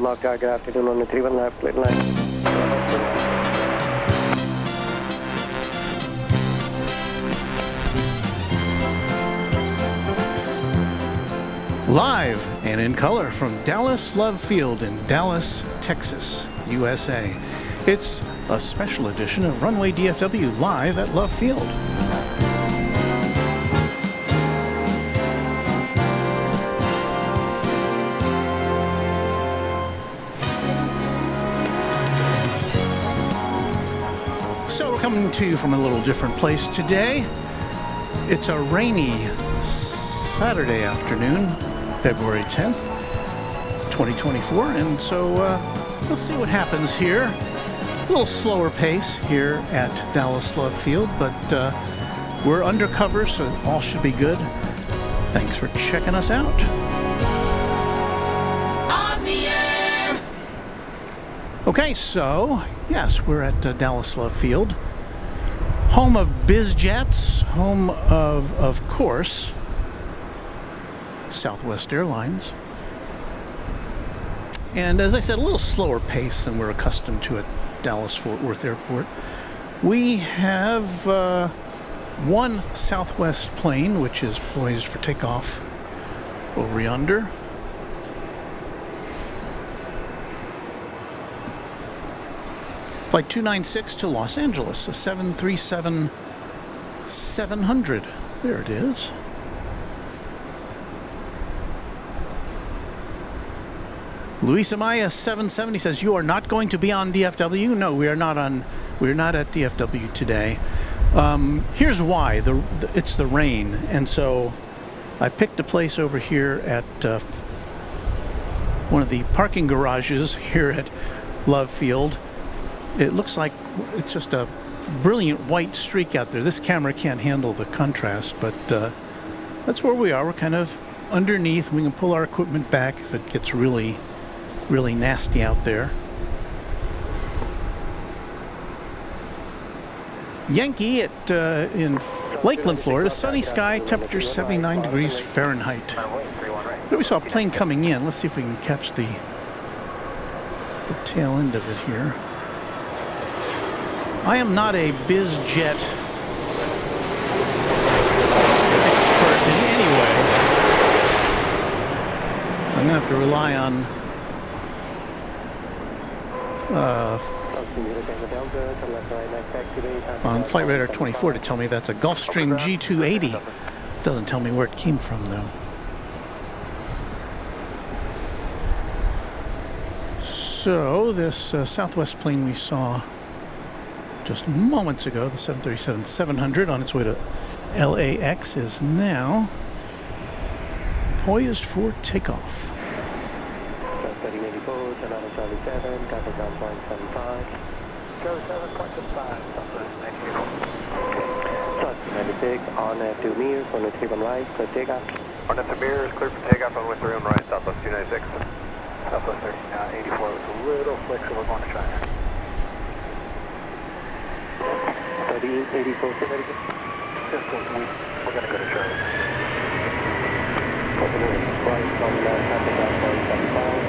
mark target altitude on the 31 left, clear line. Live and in color from Dallas Love Field in Dallas, Texas, USA. It's a special edition of Runway DFW live at Love Field. So we're coming to you from a little different place today. It's a rainy Saturday afternoon, February 10th, 2024, and so we'll see what happens here. A little slower pace here at Dallas Love Field, but we're undercover, so all should be good. Thanks for checking us out. On the air! Okay, so, yes, we're at Dallas Love Field, home of BizJets, home of course, Southwest Airlines. And as I said, a little slower pace than we're accustomed to at Dallas-Fort Worth Airport. We have one Southwest plane, which is poised for takeoff over yonder. Flight 296 to Los Angeles, a 737-700. There it is. Luis Amaya 770 says, "You are not going to be on DFW." No, we are not on. We're not at DFW today. Here's why: it's the rain, and so I picked a place over here at one of the parking garages here at Love Field. It looks like it's just a brilliant white streak out there. This camera can't handle the contrast, but that's where we are. We're kind of underneath. We can pull our equipment back if it gets really nasty out there. Yankee at in Lakeland, Florida. Sunny sky, temperature 79 degrees Fahrenheit. We saw a plane coming in. Let's see if we can catch the tail end of it here. I am not a BizJet expert in any way, so I'm gonna have to rely on Flight Radar 24 to tell me that's a Gulfstream G280. Doesn't tell me where it came from, though. So this Southwest plane we saw just moments ago, the 737-700 on its way to LAX, is now poised for takeoff. 3084, Sonata Charlie 7, traffic on 0.75. Charlie 7.75, Southwest 96, on at 2 meters, on the 31 right, clear takeoff. On at 2 meters, clear for takeoff, on with 3 on right, Southwest 296. Southwest 84 was a little slick, so we're going to China. 3084, say that again? Just we're going to go to Charlie. Open right, on the traffic on 0.75.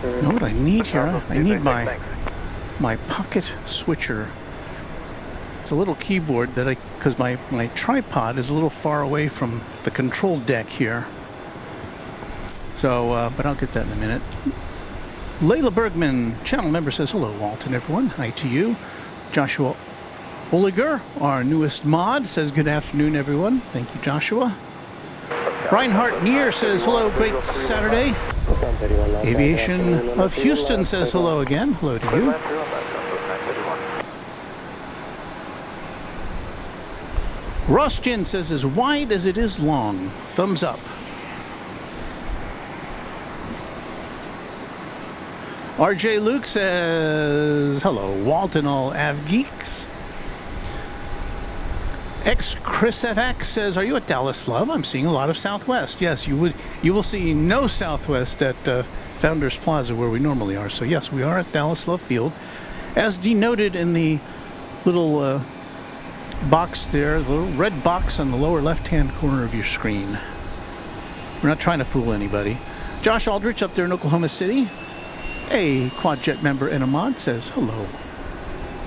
You know what I need here? I need my pocket switcher. It's a little keyboard that because my tripod is a little far away from the control deck here. So, but I'll get that in a minute. Layla Bergman, channel member, says, hello, Walt and everyone. Hi to you. Joshua Oliger, our newest mod, says, good afternoon, everyone. Thank you, Joshua. Reinhardt Neer says, hello, great Saturday. Aviation of Houston says hello again. Hello to you. Land through on that Southwest 931. Ross Jin says as wide as it is long. Thumbs up. RJ Luke says hello, Walt and all Av geeks. X Chris FX says, are you at Dallas Love? I'm seeing a lot of Southwest. Yes, you will see no Southwest at Founders Plaza where we normally are. So yes, we are at Dallas Love Field, as denoted in the little box there, the little red box on the lower left-hand corner of your screen. We're not trying to fool anybody. Josh Aldrich up there in Oklahoma City, a Quad Jet member and a mod, says hello.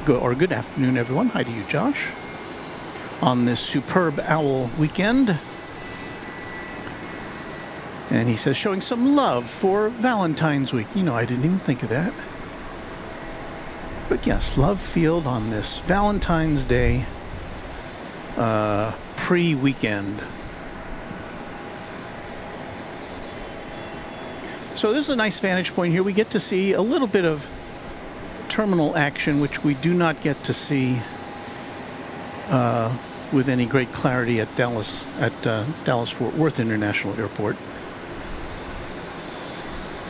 Good afternoon, everyone. Hi to you, Josh. On this superb owl weekend. And he says, showing some love for Valentine's week. You know, I didn't even think of that. But yes, Love Field on this Valentine's Day pre-weekend. So this is a nice vantage point here. We get to see a little bit of terminal action, which we do not get to see with any great clarity at Dallas Fort Worth International Airport.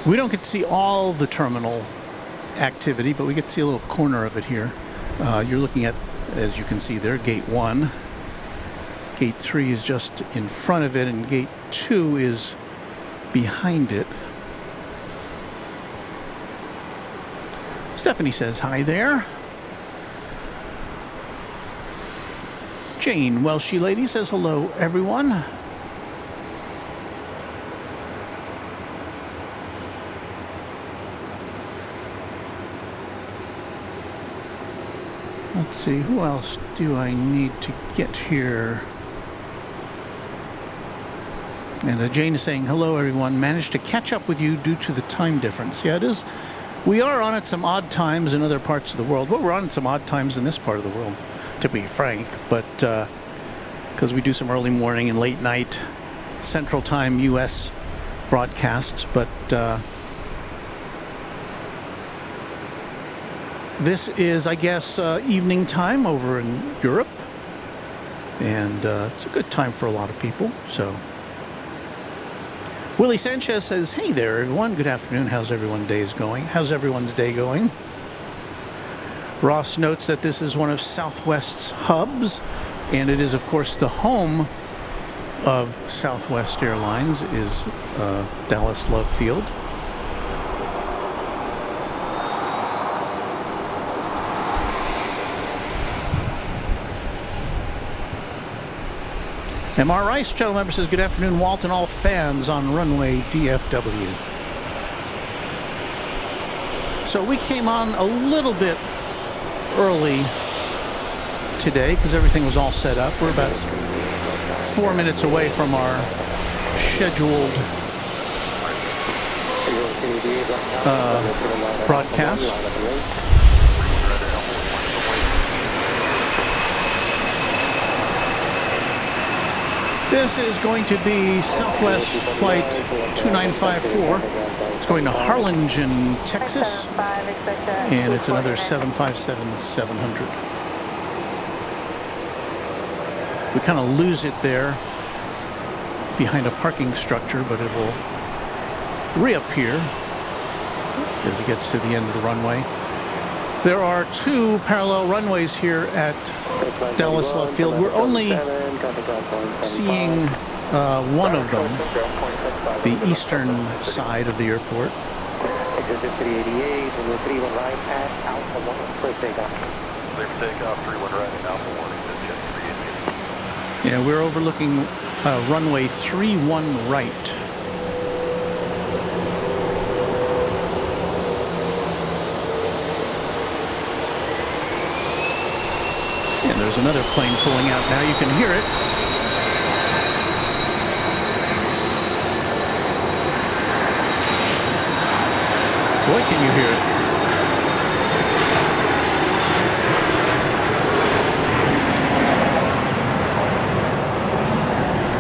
We don't get to see all the terminal activity, but we get to see a little corner of it here. You're looking at, as you can see there, Gate 1. Gate 3 is just in front of it, and Gate 2 is behind it. Stephanie says hi there. Jane Welshie Lady says hello, everyone. Let's see, who else do I need to get here? And Jane is saying hello, everyone. Managed to catch up with you due to the time difference. Yeah, it is. We are on at some odd times in other parts of the world. Well, we're on at some odd times in this part of the world, to be frank, but because we do some early morning and late night Central Time U.S. broadcasts, but this is, I guess, evening time over in Europe, and it's a good time for a lot of people. So Willie Sanchez says, hey there, everyone. Good afternoon. How's everyone's day going? How's everyone's day going? Ross notes that this is one of Southwest's hubs, and it is, of course, the home of Southwest Airlines is Dallas Love Field. M.R. Rice, channel member, says, good afternoon, Walt, and all fans on Runway DFW. So we came on a little bit early today because everything was all set up. We're about 4 minutes away from our scheduled broadcast. This is going to be Southwest Flight 2954. It's going to Harlingen, Texas, and it's another 757-700. We kind of lose it there behind a parking structure, but it will reappear as it gets to the end of the runway. There are two parallel runways here at Dallas Love Field. We're only seeing one of them, the eastern side of the airport. Exit 388, and 31 right at Alpha 1, clear takeoff. Clear for takeoff, 31 right at Alpha 1, exit jet 388. Yeah, we're overlooking runway 31 right. And there's another plane pulling out now. You can hear it. Boy, can you hear it.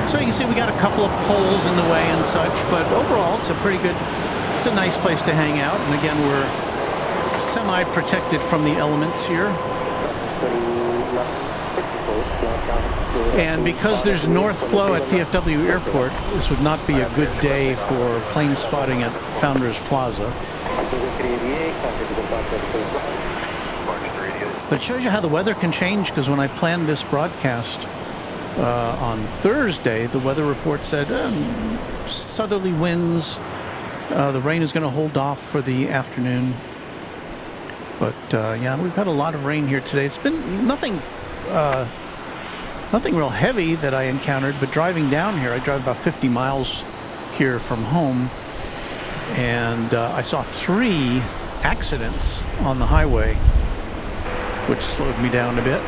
So you can see we got a couple of poles in the way and such, but overall it's a pretty good It's a nice place to hang out, and again, we're semi-protected from the elements here. And because there's north flow at DFW Airport, this would not be a good day for plane spotting at Founders Plaza. But it shows you how the weather can change, because when I planned this broadcast on Thursday, the weather report said southerly winds. The rain is going to hold off for the afternoon. But yeah, we've had a lot of rain here today. It's been nothing real heavy that I encountered, but driving down here, I drive about 50 miles here from home, and I saw 3 accidents on the highway, which slowed me down a bit.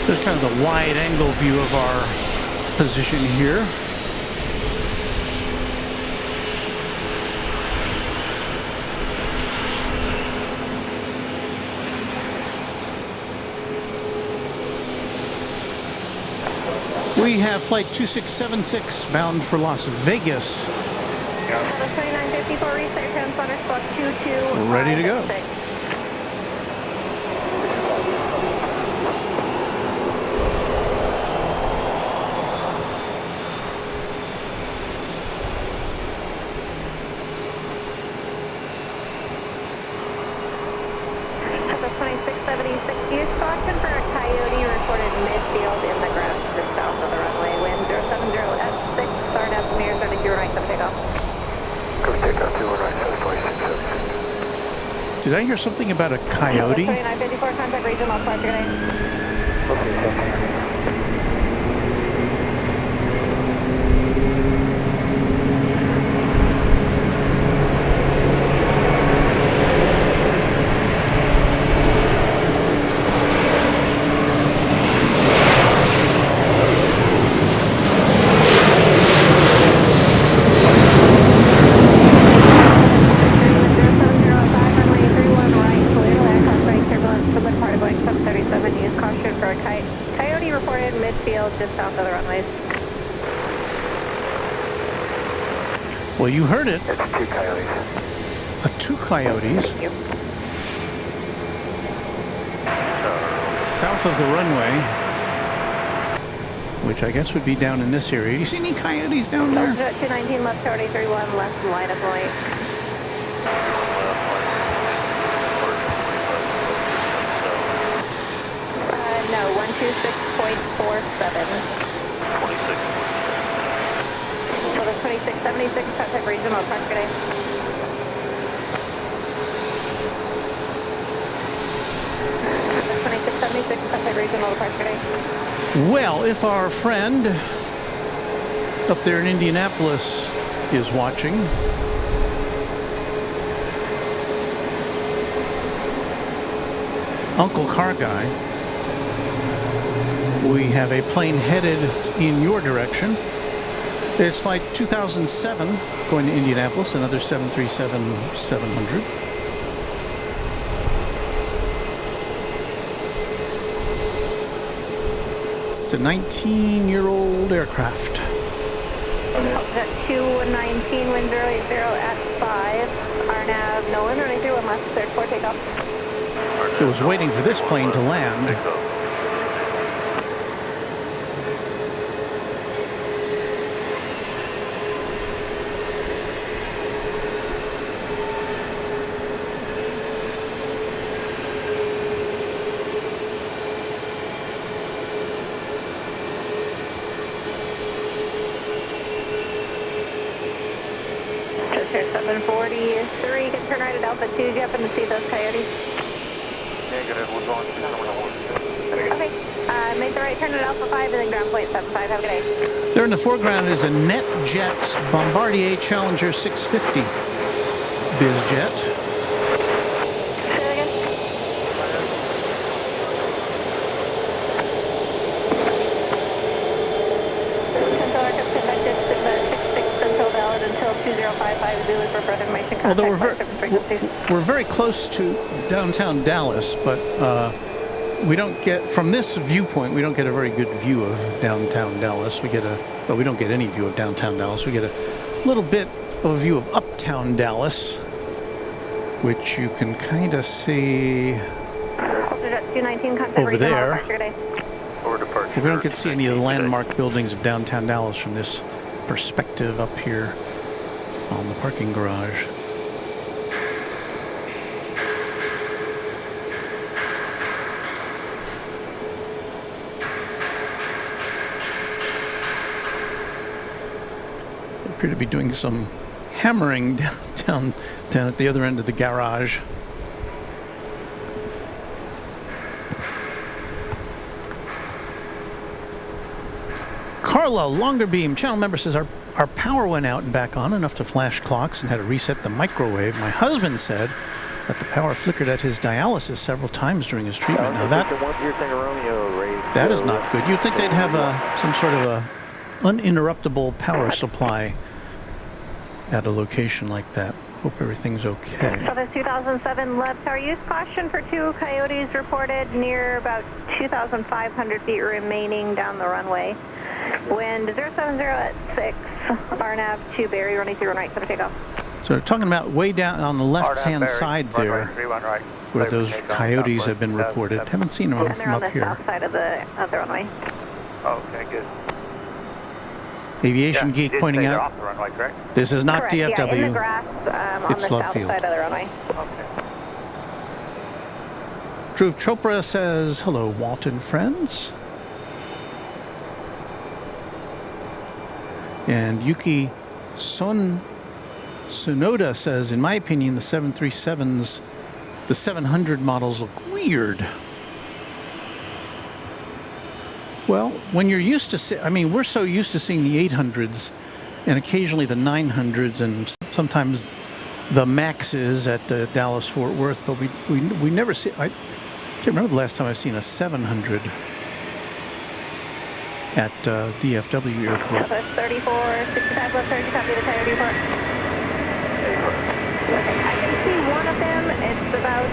There's kind of the wide-angle view of our position here. We have flight 2676 bound for Las Vegas. 2954 research transponder spot 22. Ready to go. Did I hear something about a coyote? 2954 contact regional punctuated. Just south of the runways. Well, you heard it. It's 2 coyotes. 2 coyotes. Thank you. South of the runway, which I guess would be down in this area. You see any coyotes down there? 219 left 3031 left line of light. No, 126.47. 26. So the 2676 contact regional punctuated. 2676 contact regional punctuated. Well, if our friend up there in Indianapolis is watching, Uncle Car Guy, we have a plane headed in your direction. It's flight 2007 going to Indianapolis, another 737-700. It's a 19-year-old aircraft. 219 wind 080 at 5. RNAV no wind 081 left 34 takeoff. It was waiting for this plane to land. 743, get turn right at Alpha 2. Do you happen to see those coyotes? Negative, we're going to 101. Okay, make the right turn at Alpha 5 and then ground point 75. Have a good day. There in the foreground is a NetJets Bombardier Challenger 650 bizjet. Say that again? Central aircraft conducted to the 66 until valid until 2055 Zulu for further information. Although Contact we're very close to downtown Dallas, but we don't get, from this viewpoint, we don't get a very good view of downtown Dallas. We get well, we don't get any view of downtown Dallas. We get a little bit of a view of uptown Dallas, which you can kind of see over there. We don't get to see any of the landmark buildings of downtown Dallas from this perspective up here on the parking garage. They appear to be doing some hammering down at the other end of the garage. Carla Longerbeam, channel member, says our power went out and back on enough to flash clocks and had to reset the microwave. My husband said that the power flickered at his dialysis several times during his treatment. Now that is not good. You'd think they'd have some sort of a uninterruptible power supply at a location like that. Hope everything's okay. So this 2007 left tower use caution for 2 coyotes reported near about 2,500 feet remaining down the runway. Wind 070 at 6, RNAV 2 Barry, running through and right, for takeoff. So we're talking about way down on the left-hand side there, where those coyotes have been reported. Haven't seen them from up here. On the south side of the runway. Okay, good. Aviation Geek pointing out, off the runway, correct? this is not Correct, DFW. yeah, in the grass, on It's the Love south Field. side of the runway. Okay. Dhruv Chopra says, hello, Walton friends. And Yuki Sonoda says, in my opinion, the 737s, the 700 models look weird. Well, when you're used to, we're so used to seeing the 800s and occasionally the 900s and sometimes the Maxes at Dallas Fort Worth, but we never see. I can't remember the last time I've seen a 700 at DFW Airport. Southwest 3465 left 30, copy the Coyote report. Okay, I can see one of them. It's about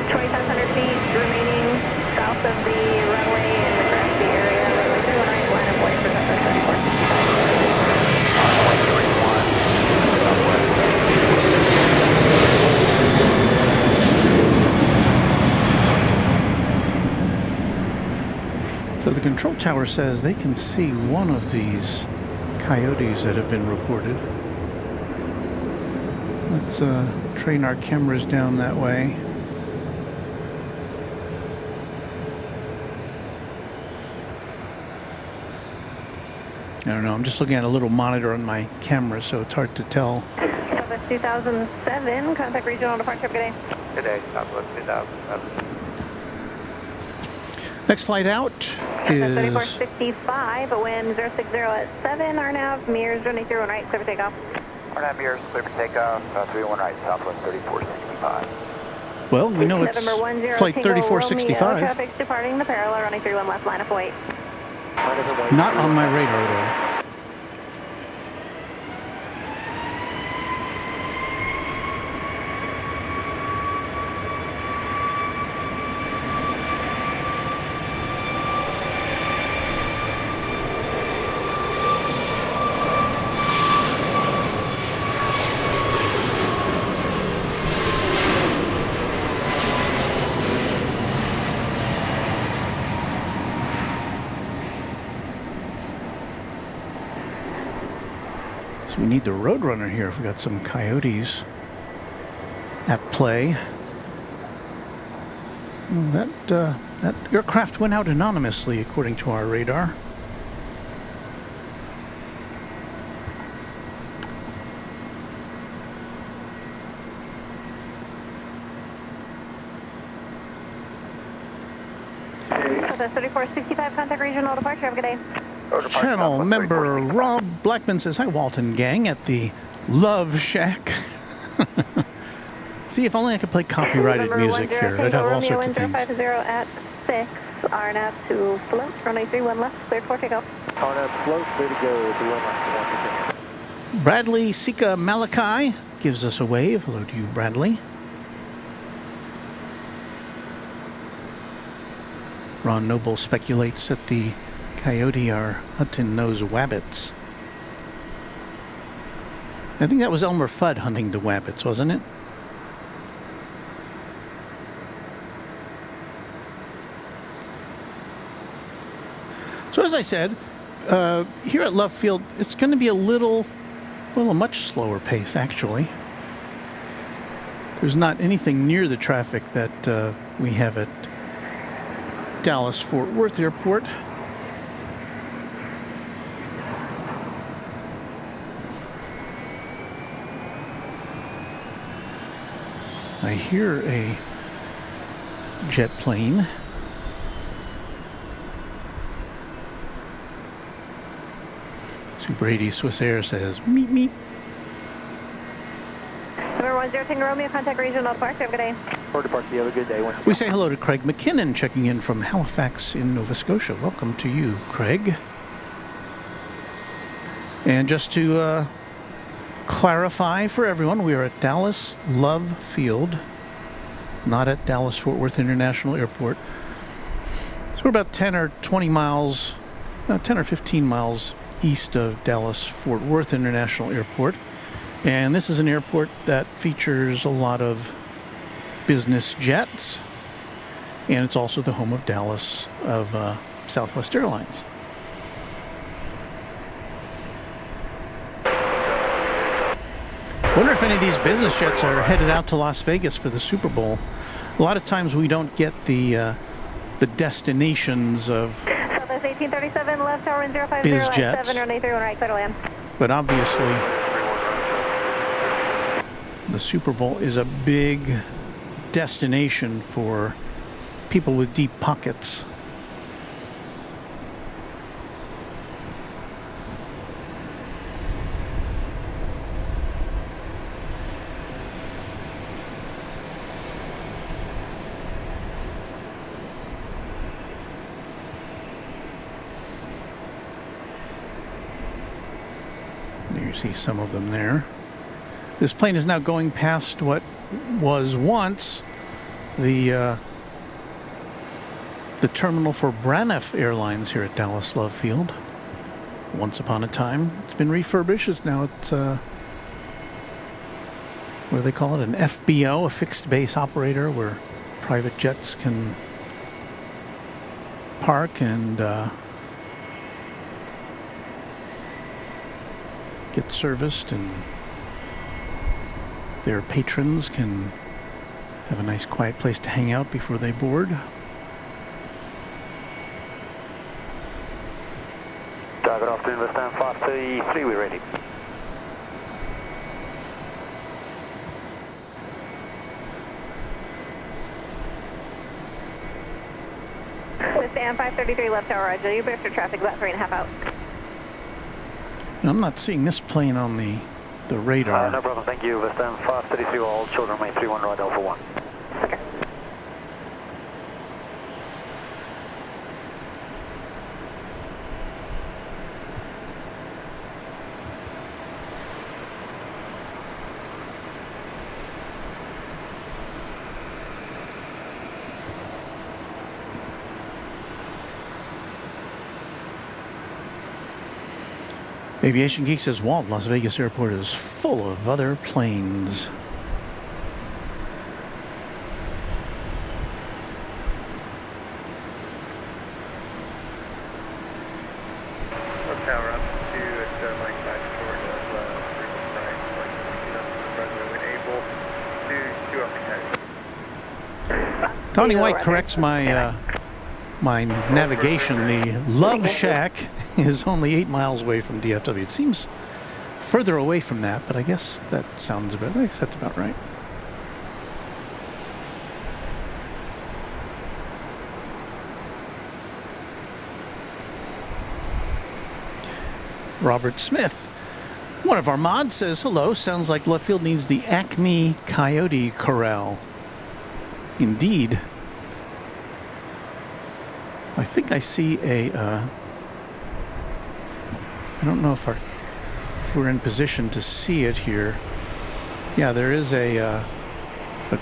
2,500 feet remaining south of the runway in the grassy area. Runway 319, line of way for Southwest 3465. So the control tower says they can see one of these coyotes that have been reported. Let's train our cameras down that way. I don't know, I'm just looking at a little monitor on my camera, so it's hard to tell. Southwest 2007, contact regional departure. Good day. Good day, Southwest 2007. Next flight out is 3465, wind 060 at 7, RNAV, mirrors running through and right, clear for takeoff. RNAV mirrors, clear for takeoff, 31 right, Southwest 3465. well, we know it's November 10 flight Tango 3465. Romeo, traffic's departing the parallel, running through one left, line of weight. Not on my radar though. So we need the Roadrunner here if we got some coyotes at play. Well, that aircraft went out anonymously according to our radar. Southwest 3465, contact regional departure. Have a good day. Channel member Rob Blackman says, hi, Walton gang at the Love Shack. See, if only I could play copyrighted music here. I'd have all sorts of things. 1050 at 6, RNAV to float, runway 31 left, cleared for takeoff. RNAV float, clear to go, 31 left, Bradley Sika Malachi gives us a wave. Hello to you, Bradley. Ron Noble speculates that the coyote are hunting those wabbits. I think that was Elmer Fudd hunting the wabbits, wasn't it? So as I said, here at Love Field, it's going to be a much slower pace, actually. There's not anything near the traffic that we have at Dallas-Fort Worth Airport. I hear a jet plane. Super 80 Swiss Air says, meep, meep. Number 10 Tango Romeo, contact regional departure. Have a good day. Port departure, have a good day. We say hello to Craig McKinnon, checking in from Halifax in Nova Scotia. Welcome to you, Craig. And just to clarify for everyone, we are at Dallas Love Field, not at Dallas-Fort Worth International Airport. So we're about 10 or 20 miles, 10 or 15 miles east of Dallas-Fort Worth International Airport. And this is an airport that features a lot of business jets. And it's also the home of Dallas, of Southwest Airlines. I wonder if any of these business jets are headed out to Las Vegas for the Super Bowl. A lot of times we don't get the destinations of Southwest 1837, left tower 050 biz at jets. 7, runway 31 right, clear to land. But obviously, the Super Bowl is a big destination for people with deep pockets. You see some of them there. This plane is now going past what was once the terminal for Braniff Airlines here at Dallas Love Field. Once upon a time, it's been refurbished. It's now what do they call it? An FBO, a fixed base operator, where private jets can park and get serviced, and their patrons can have a nice quiet place to hang out before they board. Good afternoon, Western 533, we're ready. Western 533, left tower, roger. You better for traffic about 3.5 out. I'm not seeing this plane on the radar. No problem, thank you. Western 533, all children, may 31 right Alpha 1. Okay. Aviation Geek says, Walt, Las Vegas Airport is full of other planes. Tower up to line 5 short of runway when able to Tony White corrects my my navigation. The Love Shack is only 8 miles away from DFW. It seems further away from that, but I guess that sounds about, I guess that's about right. Robert Smith. One of our mods says, hello, sounds like left field needs the Acme Coyote Corral. Indeed. I think I see a, I don't know if we're in position to see it here. Yeah, there is a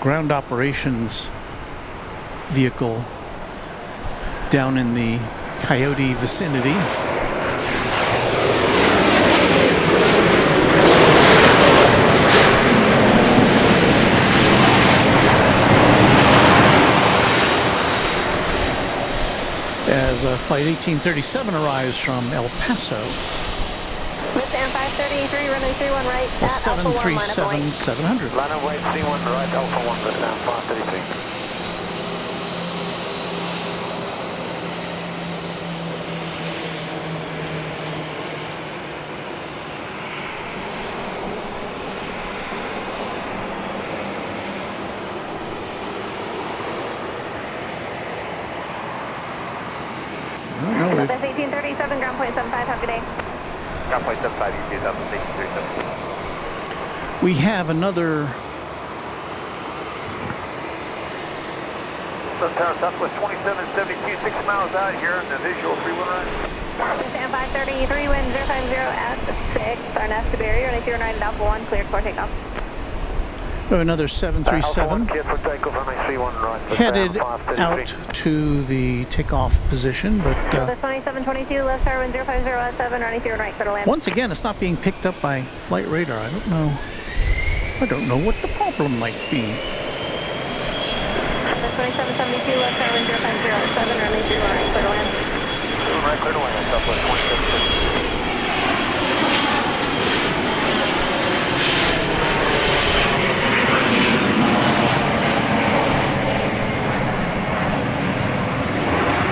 ground operations vehicle down in the Coyote vicinity. As Flight 1837 arrives from El Paso. Withstand 533, runway 31 right. A 737-700. Line of right, C1 right, Alpha 1, withstand 533. That's 1837, ground point 75, have a good day. Ground point 75, you see that, 1837. We have another Tower Southwest 2772, 6 miles out here in the visual 319. Stand 533, wind 050 at 6, RNS to barrier, runway 09 at Alpha 1, cleared for takeoff. we have another 737 headed out to the takeoff position, but That's 2722, left tower wind 050 at 7, runway 0 right, clear to land. once again, it's not being picked up by flight radar. I don't know what the problem might be. That's 2772, left tower wind 050 at 7, runway 0 right, clear to land. 0 right, clear to land, Southwest 2772.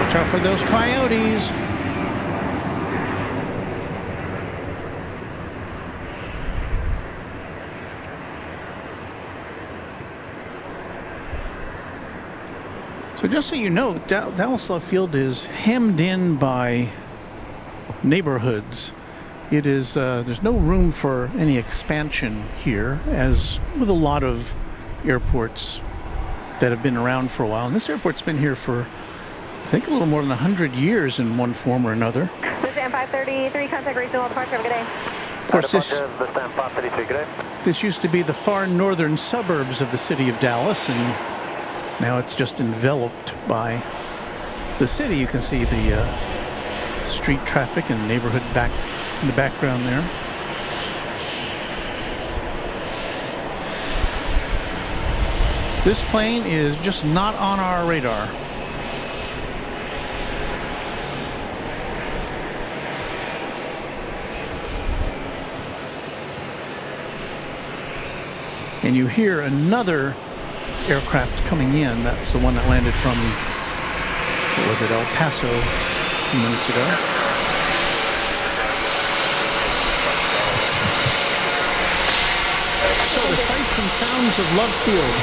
Watch out for those coyotes. So just so you know, Dallas Love Field is hemmed in by neighborhoods. It is there's no room for any expansion here, as with a lot of airports that have been around for a while. And this airport's been here for, I think, a little more than 100 years in one form or another. Stand 533, contact regional departure, have a good day. Of course, this used to be the far northern suburbs of the city of Dallas, and now it's just enveloped by the city. You can see the street traffic and neighborhood back in the background there. This plane is just not on our radar. And you hear another aircraft coming in. That's the one that landed from, what was it, El Paso a few minutes ago. So the sights and sounds of Love Field.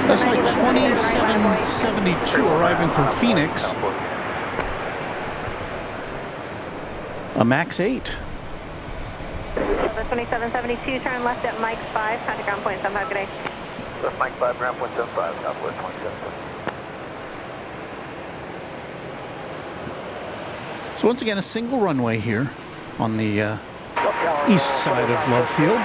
That's like 2772 arriving from Phoenix. A MAX 8. That's 2772, turn left at Mike 5, contact ground point 75, good day. Left Mike 5, ground point 75, Southwest 2772. So once again, a single runway here on the east side of Love Field.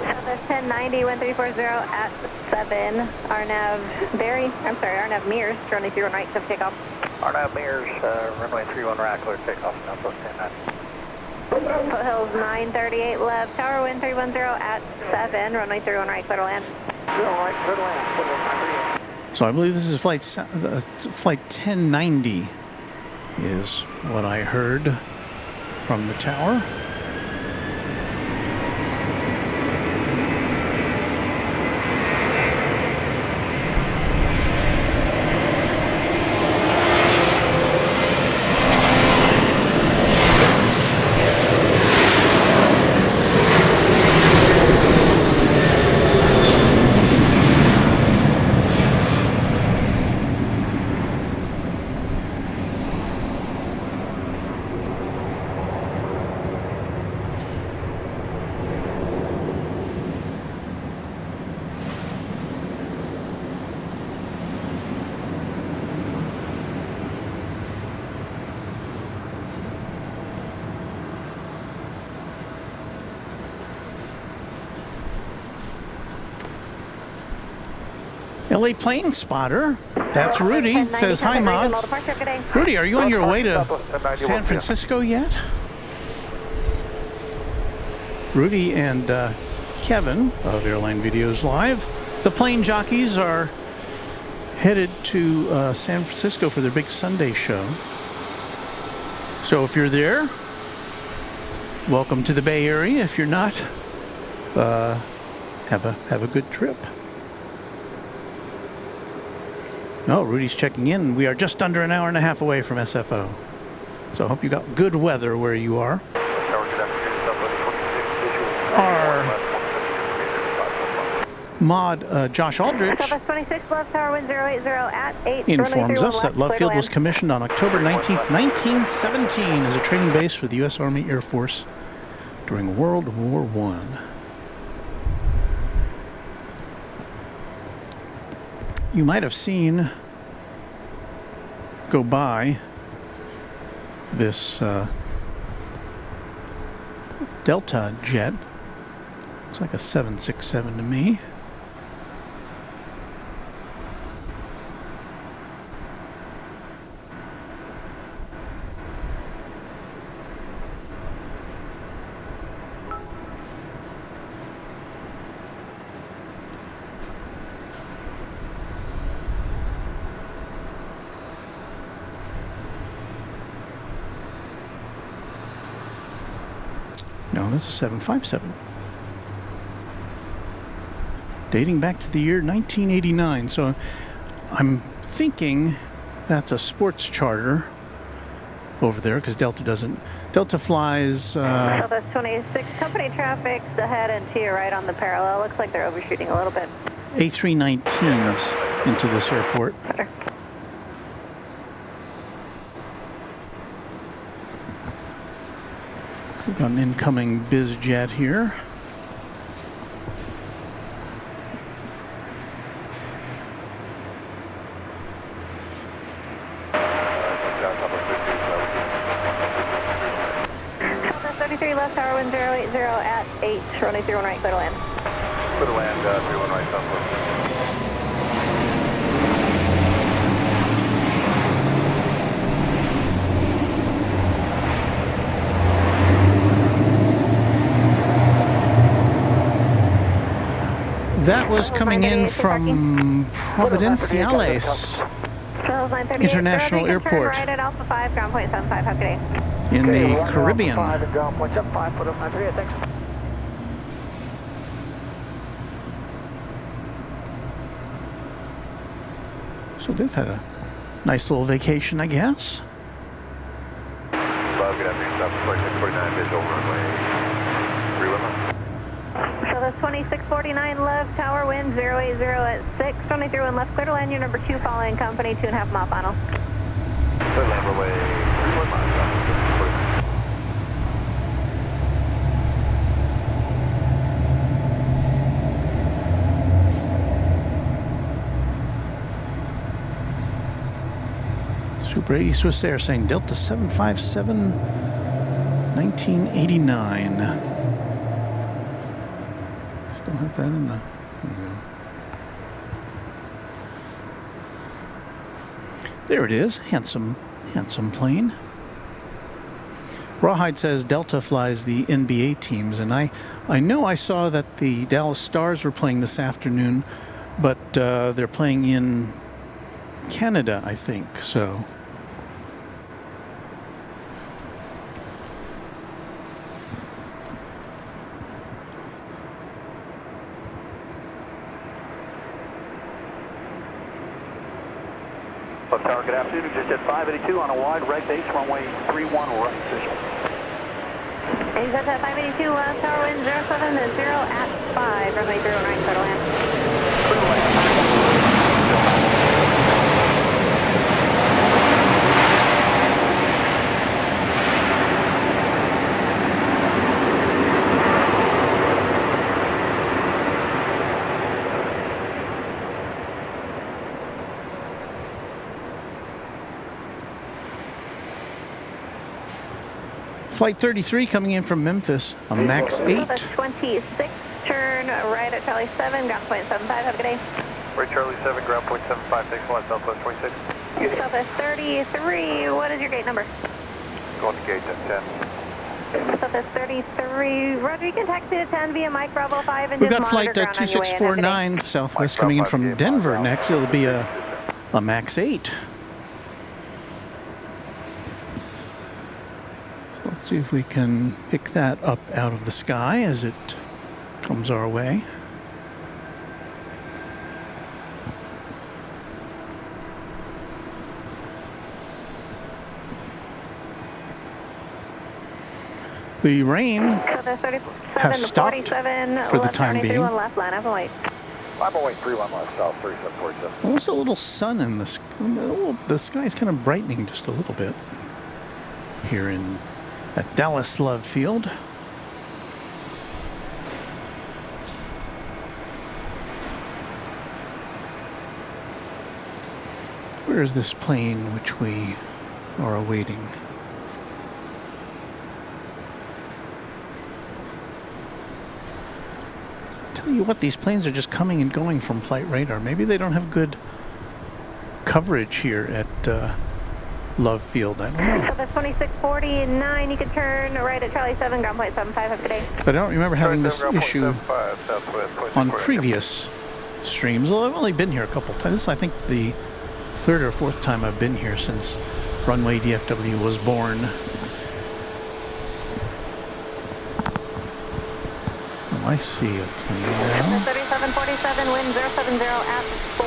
Southwest 10 1090, 1340 at 7. RNAV RNAV Mears, runway 31 right, sub takeoff. RNAV Mears, runway 31 right, clear takeoff, Southwest 109. Foothills 938 left, tower wind 310 at 7, runway 31 right, clear to land. 31 right, clear to land, Foothills 938. So I believe this is flight 1090 is what I heard from the tower. LA Plane Spotter, that's Rudy, says, hi mods. Rudy, are you on your way to San Francisco yet? Rudy and Kevin of Airline Videos Live, the plane jockeys, are headed to San Francisco for their big Sunday show. So if you're there, welcome to the Bay Area. If you're not, have a good trip. Oh, Rudy's checking in. We are just under an hour and a half away from SFO. So I hope you got good weather where you are. Our mod, Josh Aldrich, informs us that Love Field was commissioned on October 19th, 1917 as a training base for the U.S. Army Air Force during World War I. You might have seen go by this Delta jet. Looks like a 767 to me. No, that's a 757. Dating back to the year 1989. So I'm thinking that's a sports charter over there because Delta doesn't. Delta flies. Southwest 26, company traffic's ahead and to your right on the parallel. Looks like they're overshooting a little bit. A319s into this airport. Better. We've got an incoming biz jet here. Southwest 33 left, tower wind 080 at 8, runway 31 right, clear to land. Clear to land, 31 right, Southwest. That was coming in from Providenciales International Airport right at Alpha 5, ground point 75, have a good day. in the Caribbean. So they've had a nice little vacation, I guess. Good afternoon, Southwest 649, visual runway 31. So that's 2649 left, tower wind 080 at 6, 23 left, clear to land, your number 2 following company, 2.5 mile final. Clear land runway 31 miles, Super 80 Swiss Air saying Delta 757, 1989. Don't have that in the... There it is. Handsome plane. Rawhide says Delta flies the NBA teams, and I know I saw that the Dallas Stars were playing this afternoon, but they're playing in Canada, I think, so... Left tower, good afternoon. Just at 582 on a wide right base, runway 31 right visual. Exit at 582, left tower wind 070 at 5, runway 31 right, clear to land. Flight 33 coming in from Memphis, a MAX 8. Southwest 26, turn right at Charlie 7, ground point 75, have a good day. Right Charlie 7, ground point 75, thanks a lot, Southwest 26. Southwest 33, what is your gate number? Going to gate at 10. Southwest 33, Roger, you can taxi to 10 via Mike Bravo 5 and We've just got flight monitor ground on your way in. Have a good day. 2649 Southwest coming in from Denver next. It'll be a MAX 8. Let's see if we can pick that up out of the sky as it comes our way. The rain has stopped for the time being. Left line, have a wait. I'm away 31 left, south 3747. Almost a little sun in the sky. The sky is kind of brightening just a little bit here at Dallas Love Field. Where is this plane which we are awaiting? Tell you what, these planes are just coming and going from flight radar. Maybe they don't have good coverage here at Love Field. I don't know. So that's 2649. You can turn right at Charlie 7, ground point 75. Have a good day. But I don't remember having this issue on previous streams. Well, I've only been here a couple times. This is, I think, the third or fourth time I've been here since Runway DFW was born. Oh, I see a plane now. 3747, wind 070 at 4.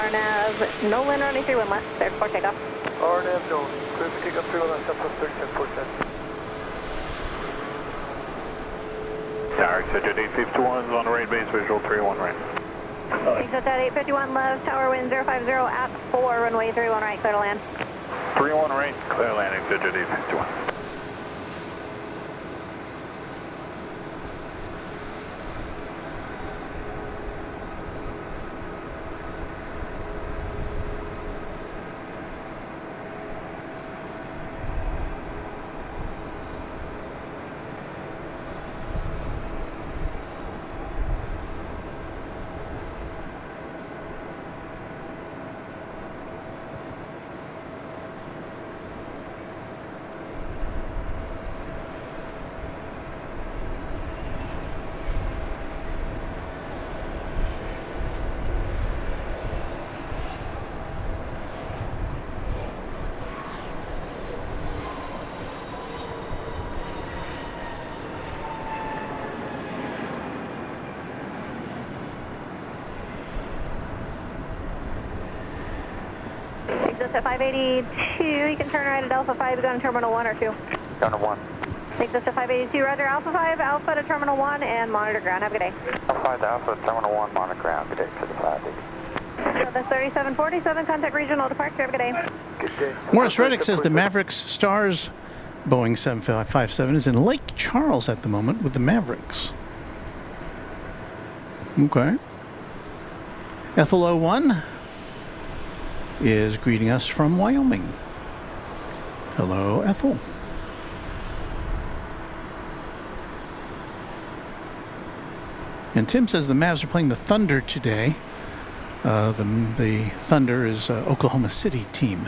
RNAV, no wind running through, wind left, cleared for takeoff. RNAV, no. Clear for takeoff through on Southwest 3747. Tower, exit 851 on the right base, visual 31 right. Exit at 851 left, tower wind 050 at 4, runway 31 right, clear to land. 31 right, clear landing, exit 851. Exit at 582, you can turn right at Alpha 5, go to Terminal 1 or 2. Down to 1. Exit to 582, roger, Alpha 5, Alpha to Terminal 1, and monitor ground. Have a good day. Alpha 5 to Alpha, Terminal 1, monitor ground, good day to the 580. So that's 3747, contact regional departure. Have a good day. Good day. Morris Reddick says the Mavericks Stars Boeing 757 is in Lake Charles at the moment with the Mavericks. Okay. Ethel 01 is greeting us from Wyoming. Hello, Ethel. And Tim says the Mavs are playing the Thunder today. The Thunder is Oklahoma City team.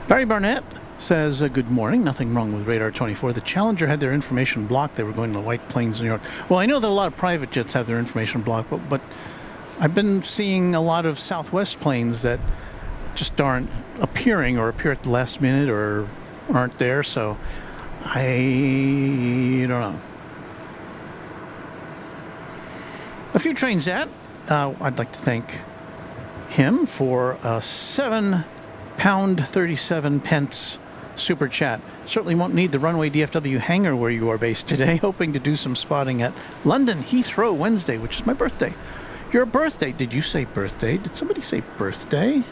Barry Barnett says, good morning. Nothing wrong with Radar 24. The Challenger had their information blocked. They were going to the White Plains, New York. Well, I know that a lot of private jets have their information blocked, but I've been seeing a lot of Southwest planes that just aren't appearing or appear at the last minute or aren't there, so I don't know. A few trains at. I'd like to thank him for a £7.37 super chat. Certainly won't need the Runway DFW hangar where you are based today. Hoping to do some spotting at London Heathrow Wednesday, which is my birthday. Your birthday. Did you say birthday? Did somebody say birthday?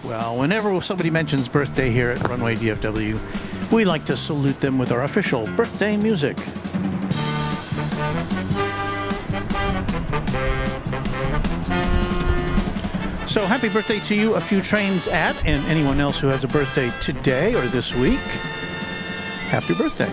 Well, whenever somebody mentions birthday here at Runway DFW, we like to salute them with our official birthday music. So happy birthday to you, a few trains at, and anyone else who has a birthday today or this week. Happy birthday.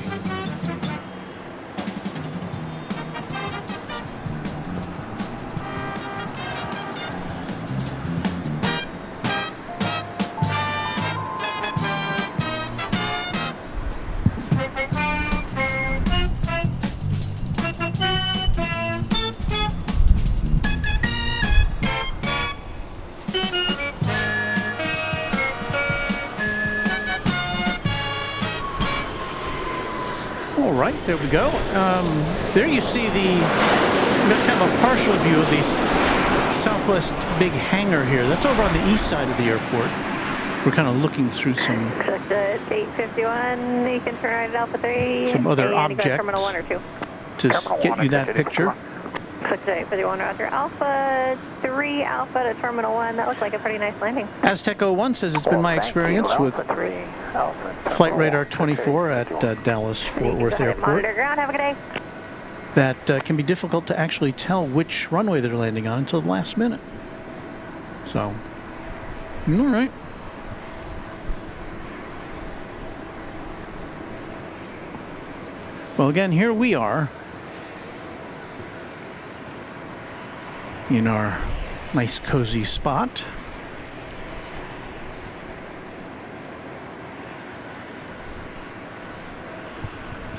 All right, there we go. There you see kind of a partial view of the Southwest big hangar here. That's over on the east side of the airport. We're kind of looking through some... It's 851. You can turn right at Alpha 3. Some other and objects. Go to Terminal 1 or 2. To get you that picture. Switch to 851 Roger. Alpha 3, Alpha to Terminal 1. That looks like a pretty nice landing. Aztec 01 says it's been my experience with Flight Radar 24 at Dallas Fort Worth Airport. Monitor ground. Have a good day. That can be difficult to actually tell which runway they're landing on until the last minute. So, all right. Well, again, here we are in our nice cozy spot.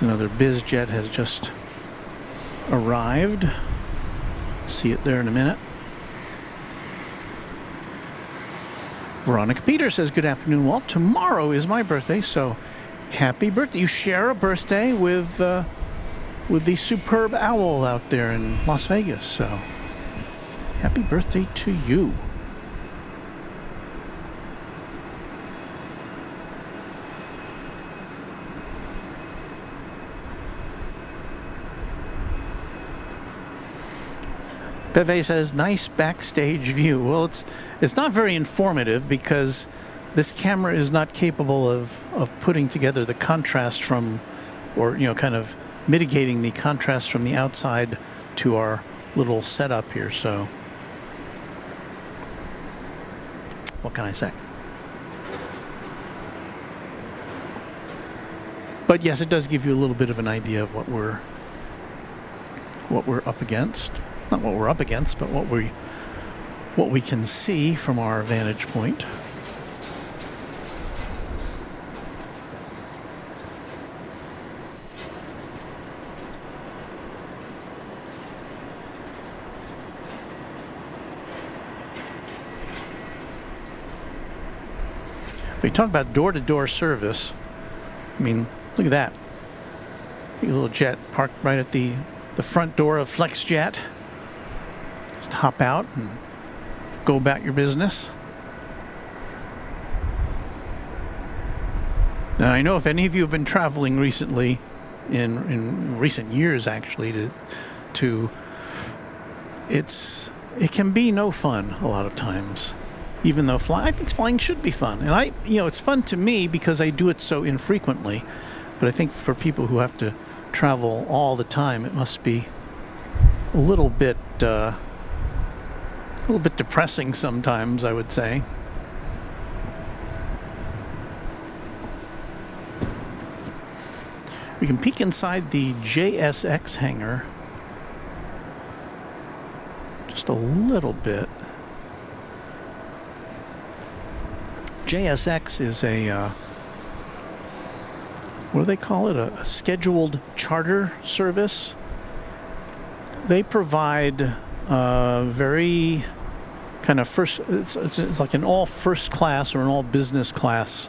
Another biz jet has just arrived. See it there in a minute. Veronica Peters says, good afternoon, Walt. Tomorrow is my birthday, so happy birthday. You share a birthday with the superb owl out there in Las Vegas, so happy birthday to you. Beve says, nice backstage view. Well, it's not very informative because this camera is not capable of putting together the contrast from, or, kind of mitigating the contrast from the outside to our little setup here. So, what can I say? But yes, it does give you a little bit of an idea of what we're up against. Not what we're up against, but what we can see from our vantage point. But you talk about door-to-door service. I mean, look at that. Your little jet parked right at the front door of FlexJet. Just hop out and go about your business. Now, I know if any of you have been traveling recently, in recent years actually, it can be no fun a lot of times. even though I think flying should be fun. And it's fun to me because I do it so infrequently. But I think for people who have to travel all the time, it must be a little bit depressing sometimes, I would say. We can peek inside the JSX hangar just a little bit. JSX is a, what do they call it? A scheduled charter service. They provide very kind of it's like an all first class or an all business class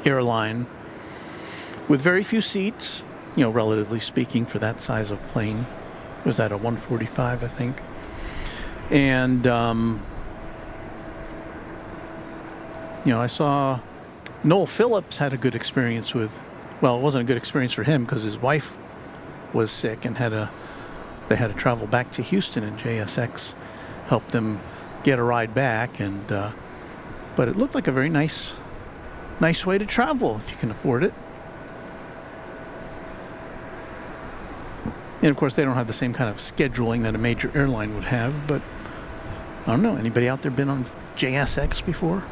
airline with very few seats, relatively speaking, for that size of plane. Was that a 145, I think? And, I saw Noel Phillips had a good experience with, well, it wasn't a good experience for him because his wife was sick and they had to travel back to Houston, and JSX helped them get a ride back. And but it looked like a very nice way to travel if you can afford it. And of course, they don't have the same kind of scheduling that a major airline would have. But I don't know. Anybody out there been on JSX before?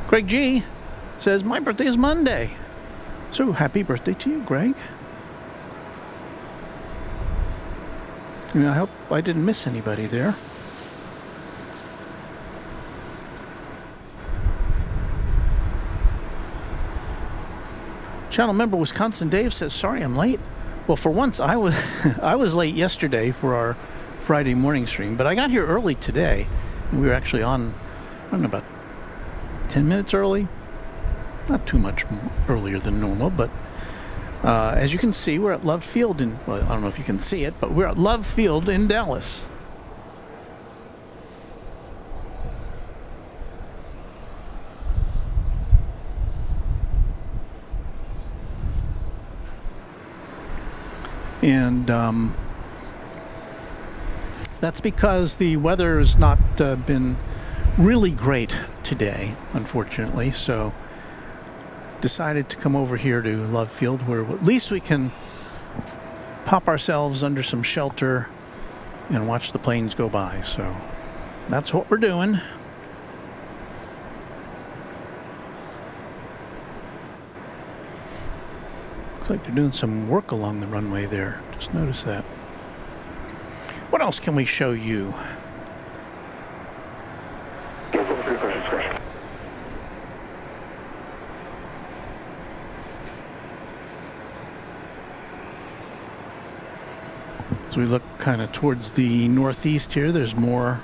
Greg G says, my birthday is Monday. So happy birthday to you, Greg. And I hope I didn't miss anybody there. Channel member Wisconsin Dave says, sorry I'm late. Well, for once I was late yesterday for our Friday morning stream, but I got here early today. And we were actually on, I don't know, about 10 minutes early. Not too much earlier than normal, but as you can see, we're at Love Field well, I don't know if you can see it, but we're at Love Field in Dallas. And that's because the weather has not been really great today, unfortunately. So decided to come over here to Love Field, where at least we can pop ourselves under some shelter and watch the planes go by. So that's what we're doing. Looks like they're doing some work along the runway there. Just noticed that. What else can we show you? As we look kind of towards the northeast here, there's more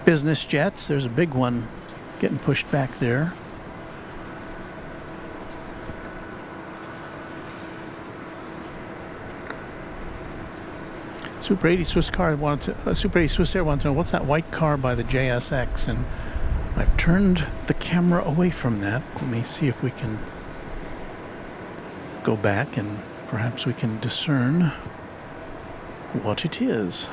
business jets. There's a big one getting pushed back there. Super 80 Swiss Air wanted to know what's that white car by the JSX, and I've turned the camera away from that. Let me see if we can go back and perhaps we can discern what it is.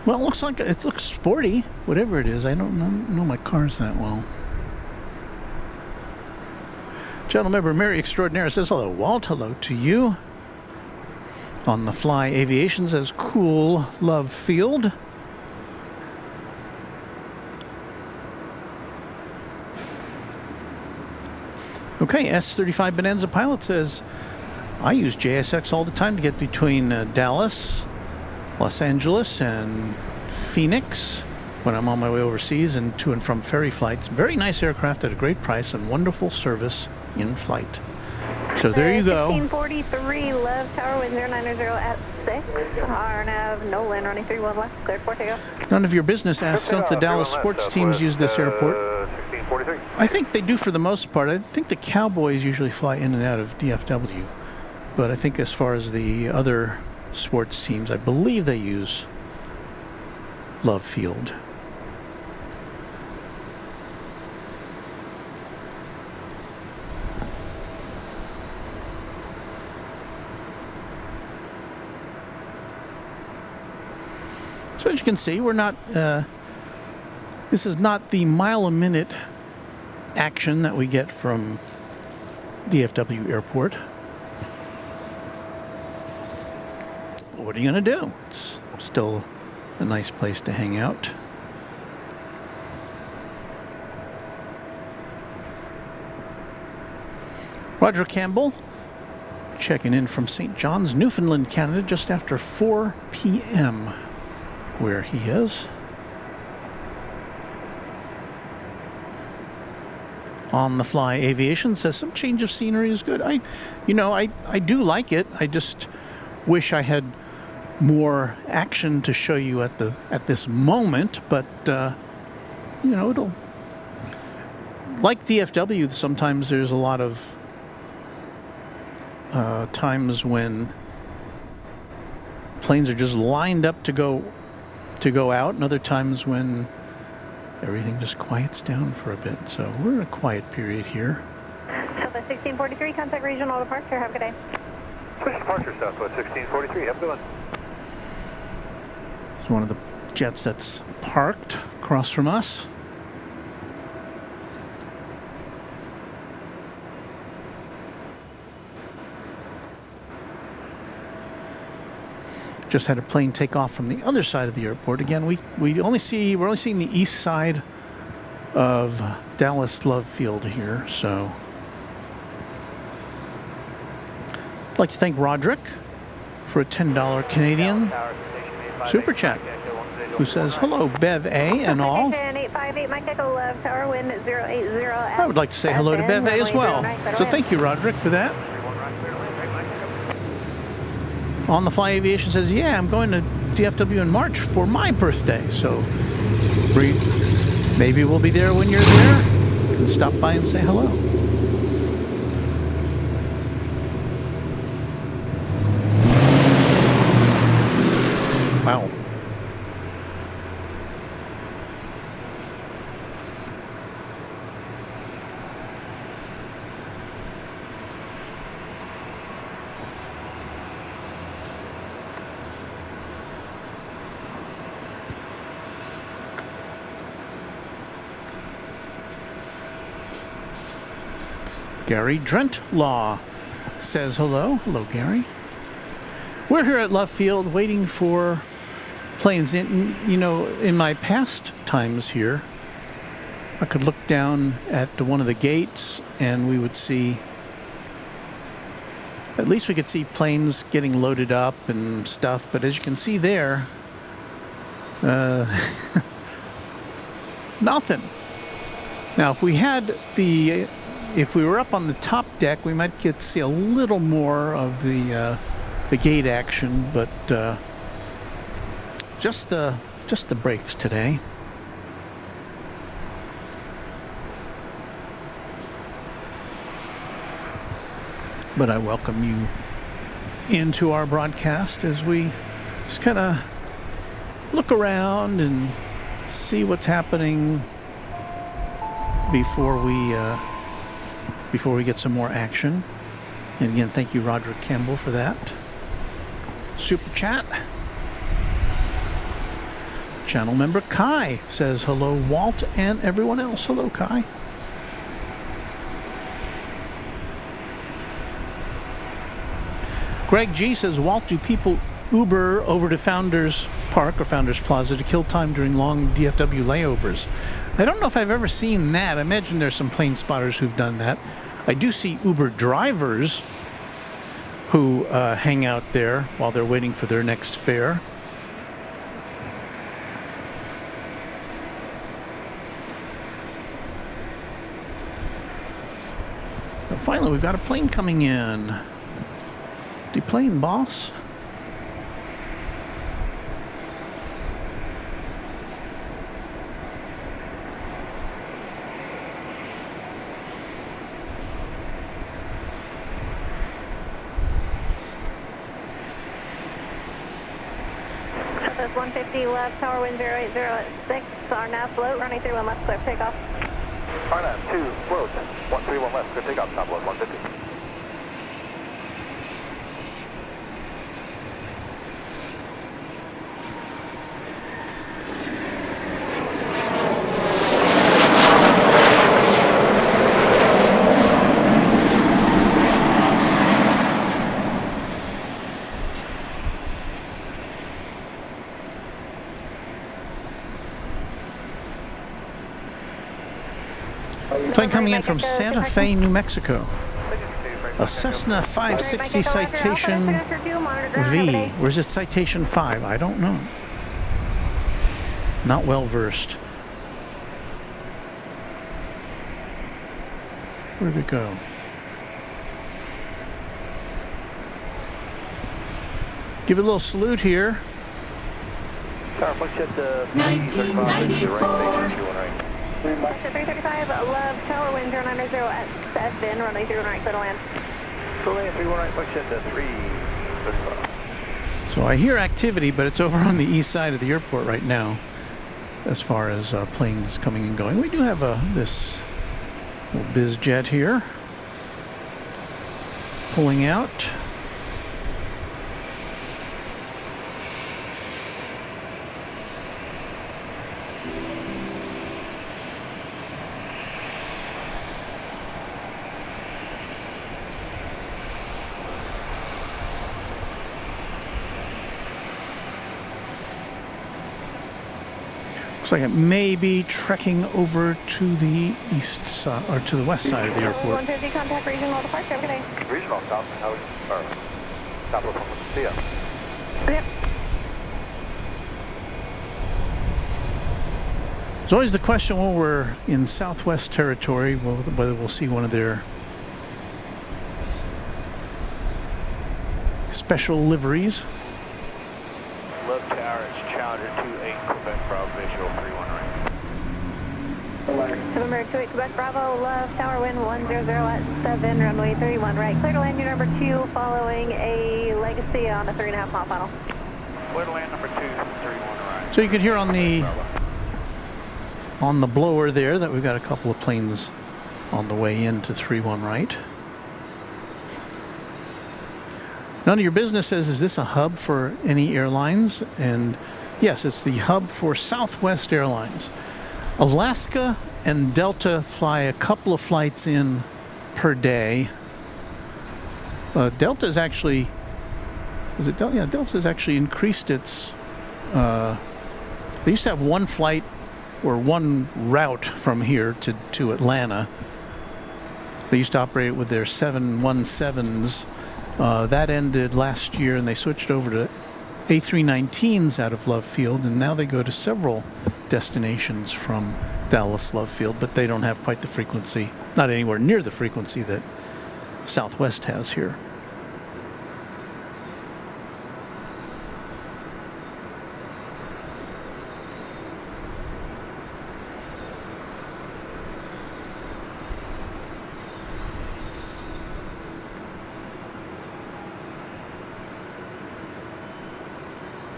Well, it looks sporty, whatever it is. I don't know my cars that well. Channel member Mary Extraordinaire says, hello, Walt. Hello to you. On the Fly Aviation says, cool, Love Field. Okay, S35 Bonanza Pilot says, I use JSX all the time to get between Dallas, Los Angeles, and Phoenix when I'm on my way overseas and to and from ferry flights. Very nice aircraft at a great price and wonderful service in flight. So there you go. 1643 Love Tower, wind 090 at 6. RNAV, no land, running 31 left, cleared for takeoff. None of your business asks, don't the Dallas sports teams use this airport? 1643. I think they do for the most part. I think the Cowboys usually fly in and out of DFW. But I think as far as the other sports teams, I believe they use Love Field. So as you can see, we're not, this is not the mile-a-minute action that we get from DFW Airport. But what are you going to do? It's still a nice place to hang out. Roger Campbell checking in from St. John's, Newfoundland, Canada, just after 4 p.m. where he is. On the Fly Aviation says some change of scenery is good. I do like it. I just wish I had more action to show you at this moment, but it'll, like DFW, sometimes there's a lot of times when planes are just lined up to go out, and other times when everything just quiets down for a bit. So we're in a quiet period here. Southwest 1643, contact regional departure. Have a good day. Push departure, Southwest 1643. Have a good one. It's one of the jets that's parked across from us. Just had a plane take off from the other side of the airport. Again, we're only seeing the east side of Dallas Love Field here. So I'd like to thank Roderick for a $10 Canadian super chat, who says hello Bev A and all. 858 Mike Echo Love Tower, wind 080. I would like to say hello to Bev A as well. So thank you, Roderick, for that. On the Fly Aviation says, yeah, I'm going to DFW in March for my birthday. So maybe we'll be there when you're there. We can stop by and say hello. Wow. Gary Drentlaw says hello. Hello, Gary. We're here at Love Field waiting for planes. In my past times here, I could look down at one of the gates and we would see, at least we could see planes getting loaded up and stuff. But as you can see there, nothing. Now, if we were up on the top deck, we might get to see a little more of the gate action, but just the brakes today. But I welcome you into our broadcast as we just kind of look around and see what's happening before we get some more action. And again, thank you, Roderick Campbell, for that super chat. Channel member Kai says hello, Walt, and everyone else. Hello, Kai. Greg G says, Walt, do people Uber over to Founders Park or Founders Plaza to kill time during long DFW layovers? I don't know if I've ever seen that. I imagine there's some plane spotters who've done that. I do see Uber drivers who hang out there while they're waiting for their next fare. So finally, we've got a plane coming in. Deplane, boss. Southwest 150 left, tower wind 080 at 6. RNAV float, running 31 left, clear for takeoff. RNAV 2, float, 131 left, clear takeoff, Southwest 150. Plane coming in from Santa Fe, New Mexico. A Cessna 560 Citation V. Or is it Citation 5? I don't know. Not well versed. Where'd it go? Give it a little salute here. Tower, push at the 1994. 335, love, tower wind 090 at 7, runway 31 right, clear to land. Clear land 31 right, push at the 335. So I hear activity, but it's over on the east side of the airport right now as far as planes coming and going. We do have this little biz jet here pulling out. Looks like it may be trekking over to the east side, or to the west side of the airport. 150, contact regional departure, okay. Regional, south, or south of see ya. Yep. There's always the question when we're in Southwest territory, whether we'll see one of their special liveries. Love Tower, it's Challenger 28, Quebec Bravo, visual 31 right. November 28, Quebec Bravo, love, tower wind 100 at 7, runway 31 right. Clear to land your number 2 following a Legacy on a 3.5 mile final. Clear to land number 2, 31 right. So you can hear on the blower there that we've got a couple of planes on the way into 31 right. None of your business says, is this a hub for any airlines? And yes, it's the hub for Southwest Airlines. Alaska and Delta fly a couple of flights in per day. Delta's actually, was it Delta? Yeah, Delta's actually increased its, they used to have one flight or one route from here to Atlanta. They used to operate it with their 717s. That ended last year, and they switched over to A319s out of Love Field, and now they go to several destinations from Dallas Love Field, but they don't have quite the frequency, not anywhere near the frequency that Southwest has here.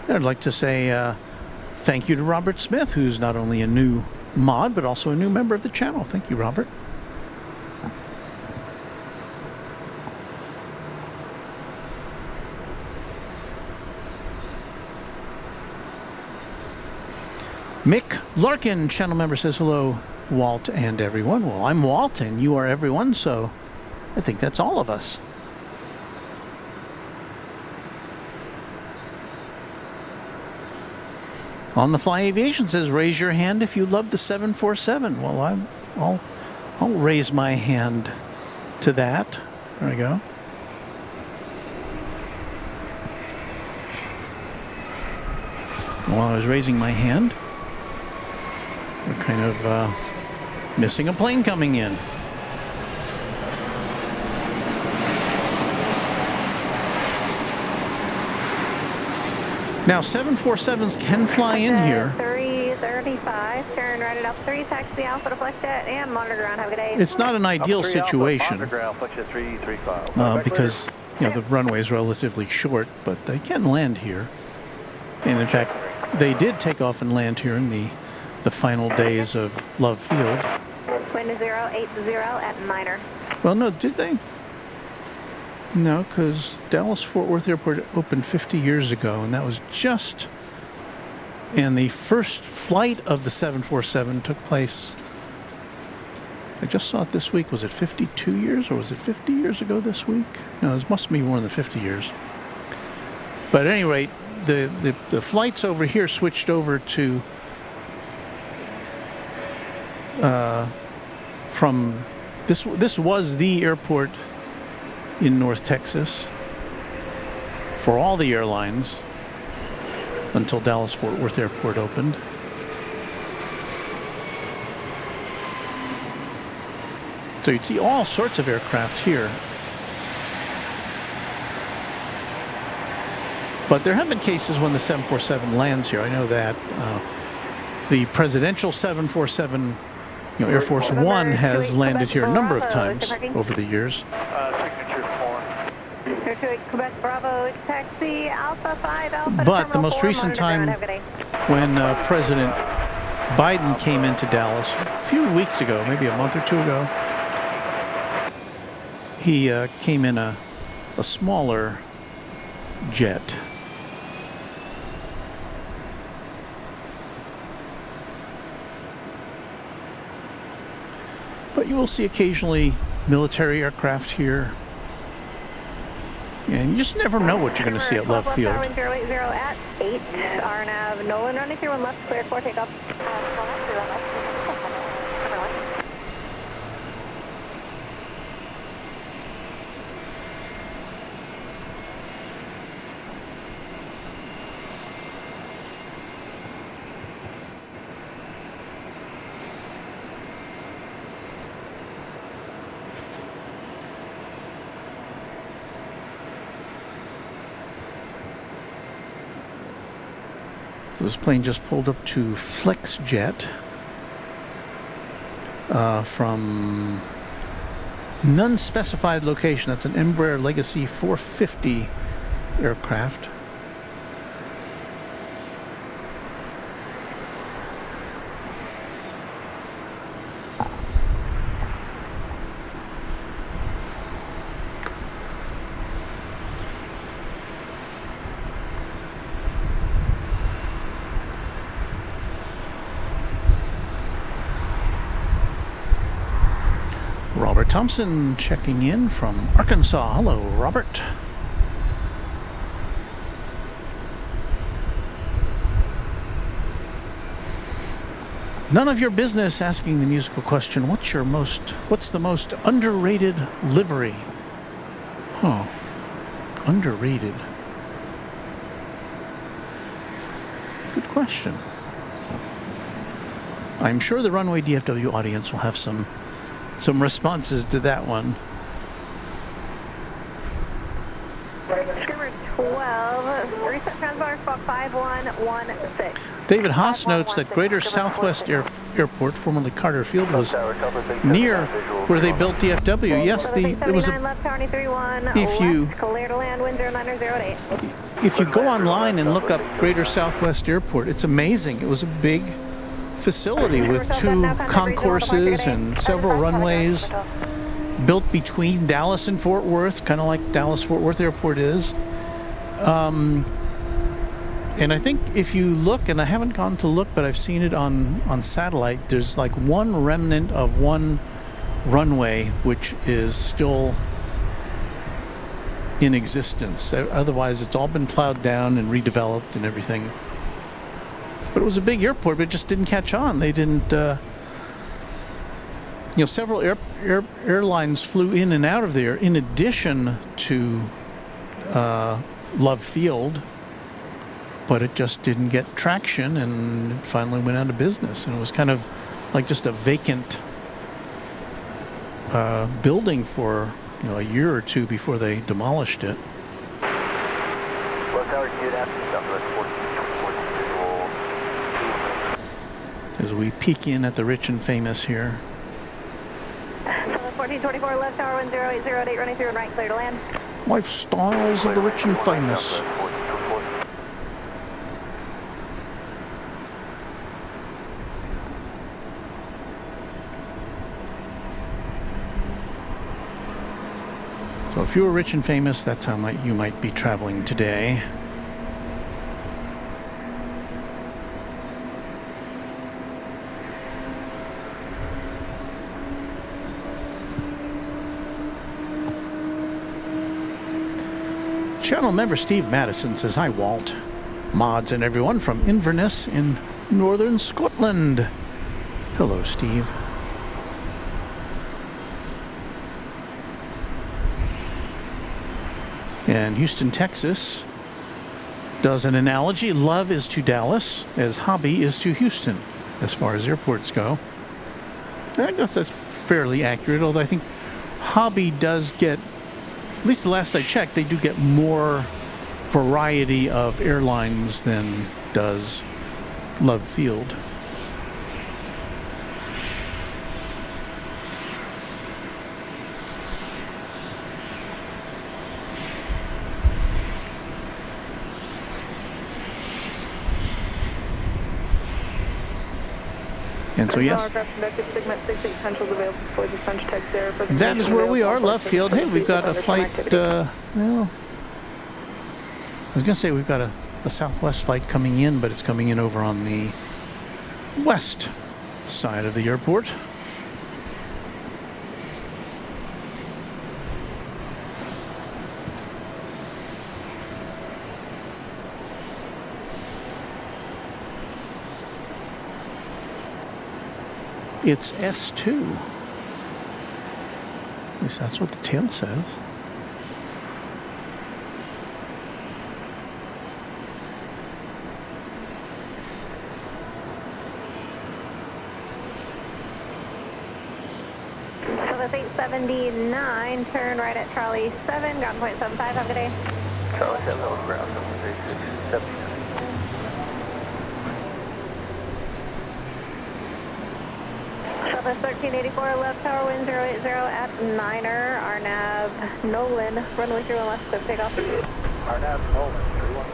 I'd like to say thank you to Robert Smith, who's not only a new mod, but also a new member of the channel. Thank you, Robert. Mick Larkin, channel member, says hello, Walt and everyone. Well, I'm Walt, and you are everyone, so I think that's all of us. On the Fly Aviation says, raise your hand if you love the 747. Well, I'll raise my hand to that. There we go. While I was raising my hand, we're kind of missing a plane coming in. Now, 747s can fly in here. 335, turn right at Alpha 3, taxi Alpha to flex jet, and monitor ground. Have a good day. It's not an ideal situation because the runway is relatively short, but they can land here. And in fact, they did take off and land here in the final days of Love Field. Wind 080 at Minor. Well, no, did they? No, because Dallas-Fort Worth Airport opened 50 years ago, and that was just... And the first flight of the 747 took place... I just saw it this week. Was it 52 years, or was it 50 years ago this week? No, it must be more than 50 years. But at any rate, the flights over here switched over to from this was the airport in North Texas for all the airlines until Dallas Fort Worth Airport opened. So you'd see all sorts of aircraft here. But there have been cases when the 747 lands here. I know that the presidential 747, Air Force One has landed here a number of times over the years. Quebec Bravo, taxi Alpha 5 Alpha. But the most recent time when President Biden came into Dallas a few weeks ago, maybe a month or two ago, he came in a smaller jet. But you will see occasionally military aircraft here. And you just never know what you're going to see at Love Field. 080 at 8, RNAV, Nolan running through 1 left, clear for takeoff. This plane just pulled up to FlexJet from none specified location. That's an Embraer Legacy 450 aircraft. Robert Thompson checking in from Arkansas. Hello, Robert. None of your business asking the musical question, what's the most underrated livery? Huh. Underrated. Good question. I'm sure the Runway DFW audience will have some responses to that one. Skimmer 12, recent transponder spot 5116. David Haas notes that Greater Southwest Airport, formerly Carter Field, was near where they built DFW. Yes, it was if you go online and look up Greater Southwest Airport, it's amazing. It was a big facility with 2 concourses and several runways built between Dallas and Fort Worth, kind of like Dallas Fort Worth Airport is. And I think if you look, and I haven't gone to look, but I've seen it on satellite, there's like one remnant of one runway which is still in existence. Otherwise, it's all been plowed down and redeveloped and everything. But it was a big airport, but it just didn't catch on. They didn't, several airlines flew in and out of there in addition to Love Field, but it just didn't get traction, and it finally went out of business. And it was kind of like just a vacant building for a year or two before they demolished it. As we peek in at the rich and famous here. 1424 left tower 10808 running through and right, clear to land. Lifestyles of the rich and famous. So if you were rich and famous, that's how you might be traveling today. Channel member Steve Madison says, hi, Walt, mods, and everyone from Inverness in northern Scotland. Hello, Steve. And Houston, Texas does an analogy. Love is to Dallas as hobby is to Houston as far as airports go. I guess that's fairly accurate, although I think hobby does get, at least the last I checked, they do get more variety of airlines than does Love Field. And so, yes, that is where we are, Love Field. Hey, we've got a flight, well, I was going to say we've got a Southwest flight coming in, but it's coming in over on the west side of the airport. It's S2. At least that's what the tail says. So that's 879, turn right at Charlie 7, ground point 75, have a good day. Charlie 7, ground 79. Southwest 1384, left tower, wind 080 at Niner, RNAV Nolan, runway 31 left, clear takeoff. RNAV Nolan, 31 left.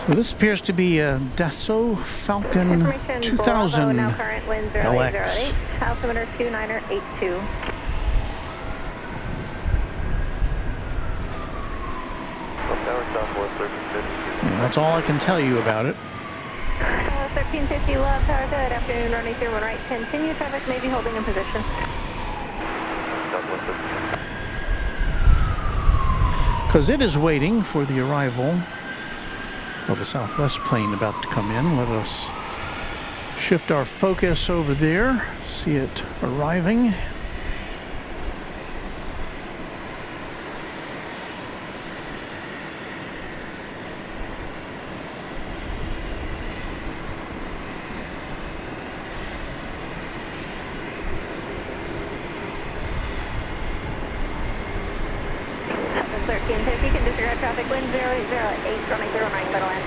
So this appears to be a Dassault Falcon 2000 now current wind LX. 0808, altimeter 2982. Southwest 1350. And that's all I can tell you about it. 1350 love tower, good afternoon, running through one right, continue traffic may be holding in position. Southwest 1350. Because it is waiting for the arrival of a Southwest plane about to come in. Let us shift our focus over there, see it arriving. Traffic wind 080 at 8, running through right, middle end.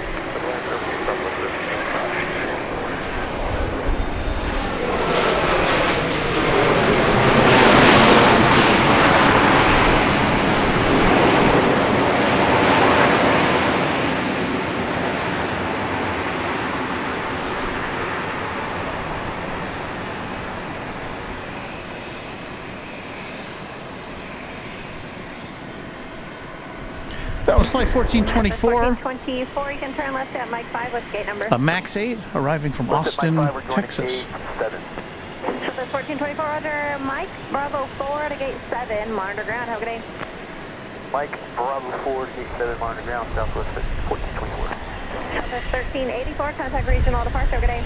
That was flight 1424. 1424, you can turn left at Mike 5, what's gate number? A MAX 8 arriving from Austin, Texas. So that's 1424, roger, Mike, Bravo 4 to gate 7, monitor ground, have a good day. Mike, Bravo 4 to gate 7, monitor ground, Southwest 1424. Southwest 1384, contact regional departure, have a good day.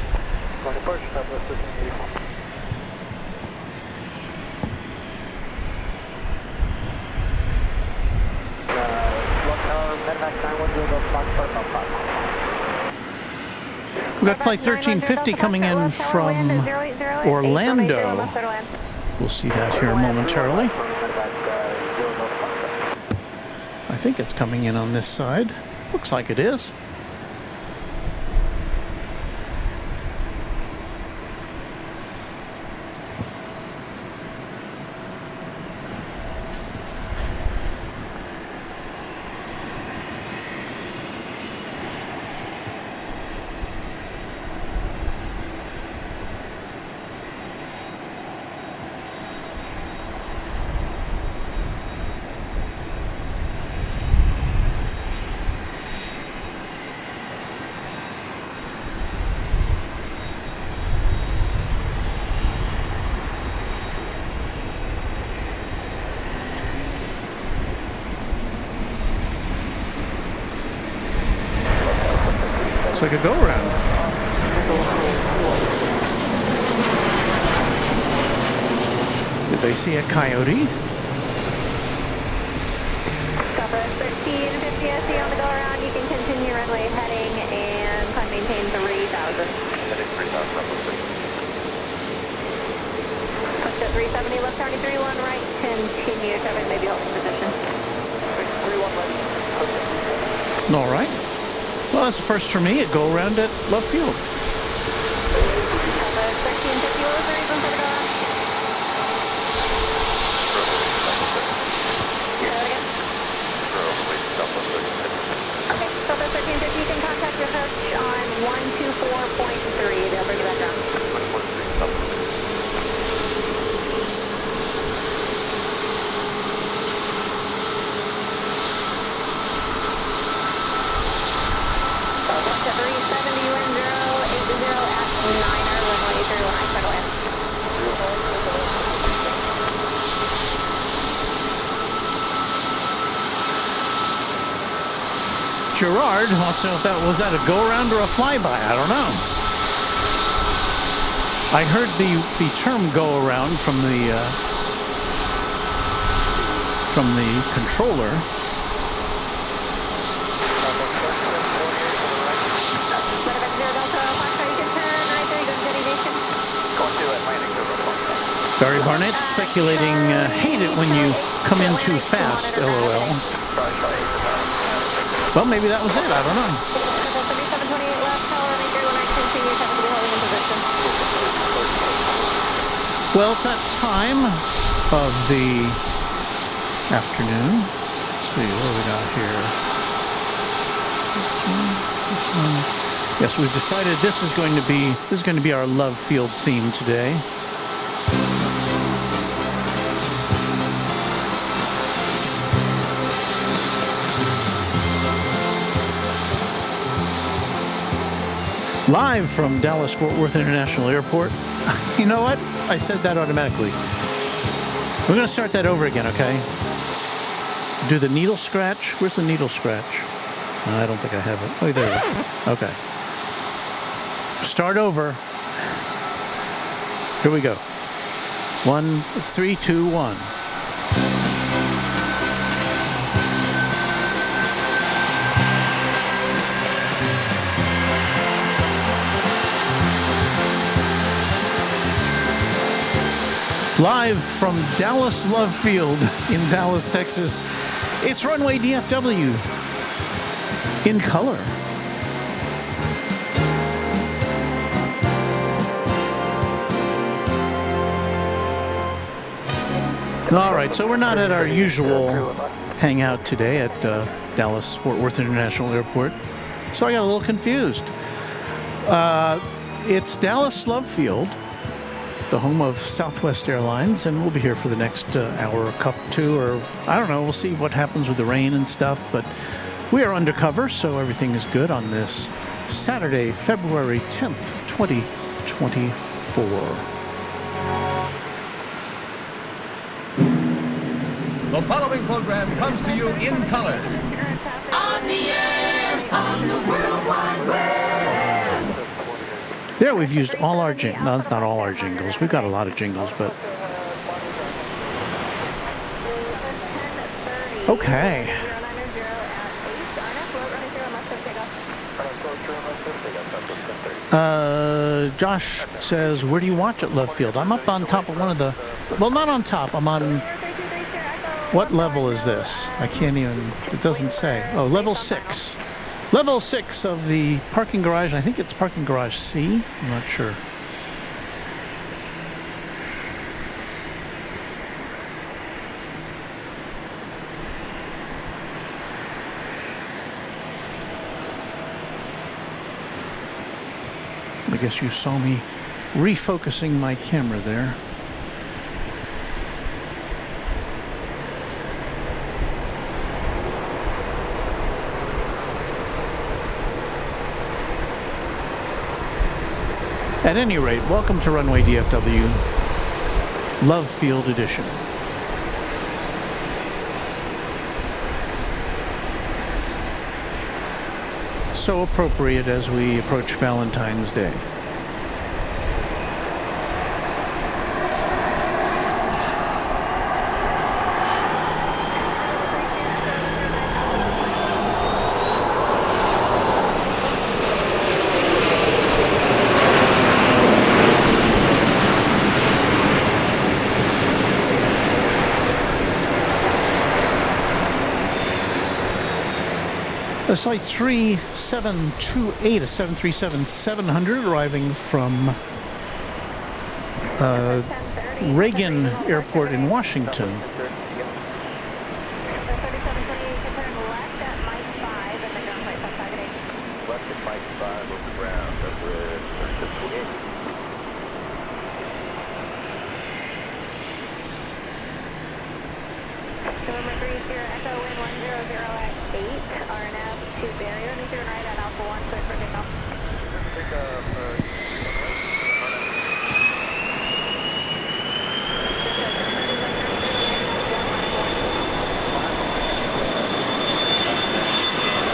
Departure, Southwest 1384. We've got flight 1350 coming in from Orlando. We'll see that here momentarily. I think it's coming in on this side. Looks like it is. It's like a go-round. Did they see a coyote? 1550 on the go around. You can continue runway heading and climb maintain 3000. Heading 3000, Russell 3. Push at 370, left turning 31 right, continue, traffic may be holding position. 31 right. All right. Well, that's the first for me. It go around at left field. Have a 1350, what was the reason for the go around? Say that again? Okay, so the 1350, you can contact your host on 124.3. They'll bring you back down. 123, Left at 370, wind 080 at 9er, runway 31, settle in. Gerard wants to know if was that a go-around or a flyby. I don't know. I heard the term go-around from the controller. Barry Barnett speculating, hate it when you come in too fast, LOL. Well, maybe that was it. I don't know. Well, it's that time of the afternoon. Let's see what we got here. Yes, we've decided this is going to be our love field theme today. Live from Dallas Fort Worth International Airport. You know what? I said that automatically. We're going to start that over again, okay? Do the needle scratch. Where's the needle scratch? I don't think I have it. Oh, there it is. Okay. Start over. Here we go. 1, 3, 2, 1. Live from Dallas Love Field in Dallas, Texas, it's Runway DFW in color. All right, so we're not at our usual hangout today at Dallas Fort Worth International Airport, so I got a little confused. It's Dallas Love Field, the home of Southwest Airlines, and we'll be here for the next hour or two, or I don't know, we'll see what happens with the rain and stuff, but we are undercover, so everything is good on this Saturday, February 10th, 2024. The following program comes to you in color. On the air, on the World Wide Web. There, we've used all our jingles. No, it's not all our jingles. We've got a lot of jingles, but... Okay. Josh says, where do you watch at Love Field? I'm up on top of one of the... Well, not on top. I'm on... What level is this? I can't even... It doesn't say. Oh, level 6. Level 6 of the parking garage. I think it's parking garage C. I'm not sure. I guess you saw me refocusing my camera there. At any rate, welcome to Runway DFW, Love Field Edition. So appropriate as we approach Valentine's Day. That's flight 3728, a 737-700 arriving from Reagan Airport in Washington.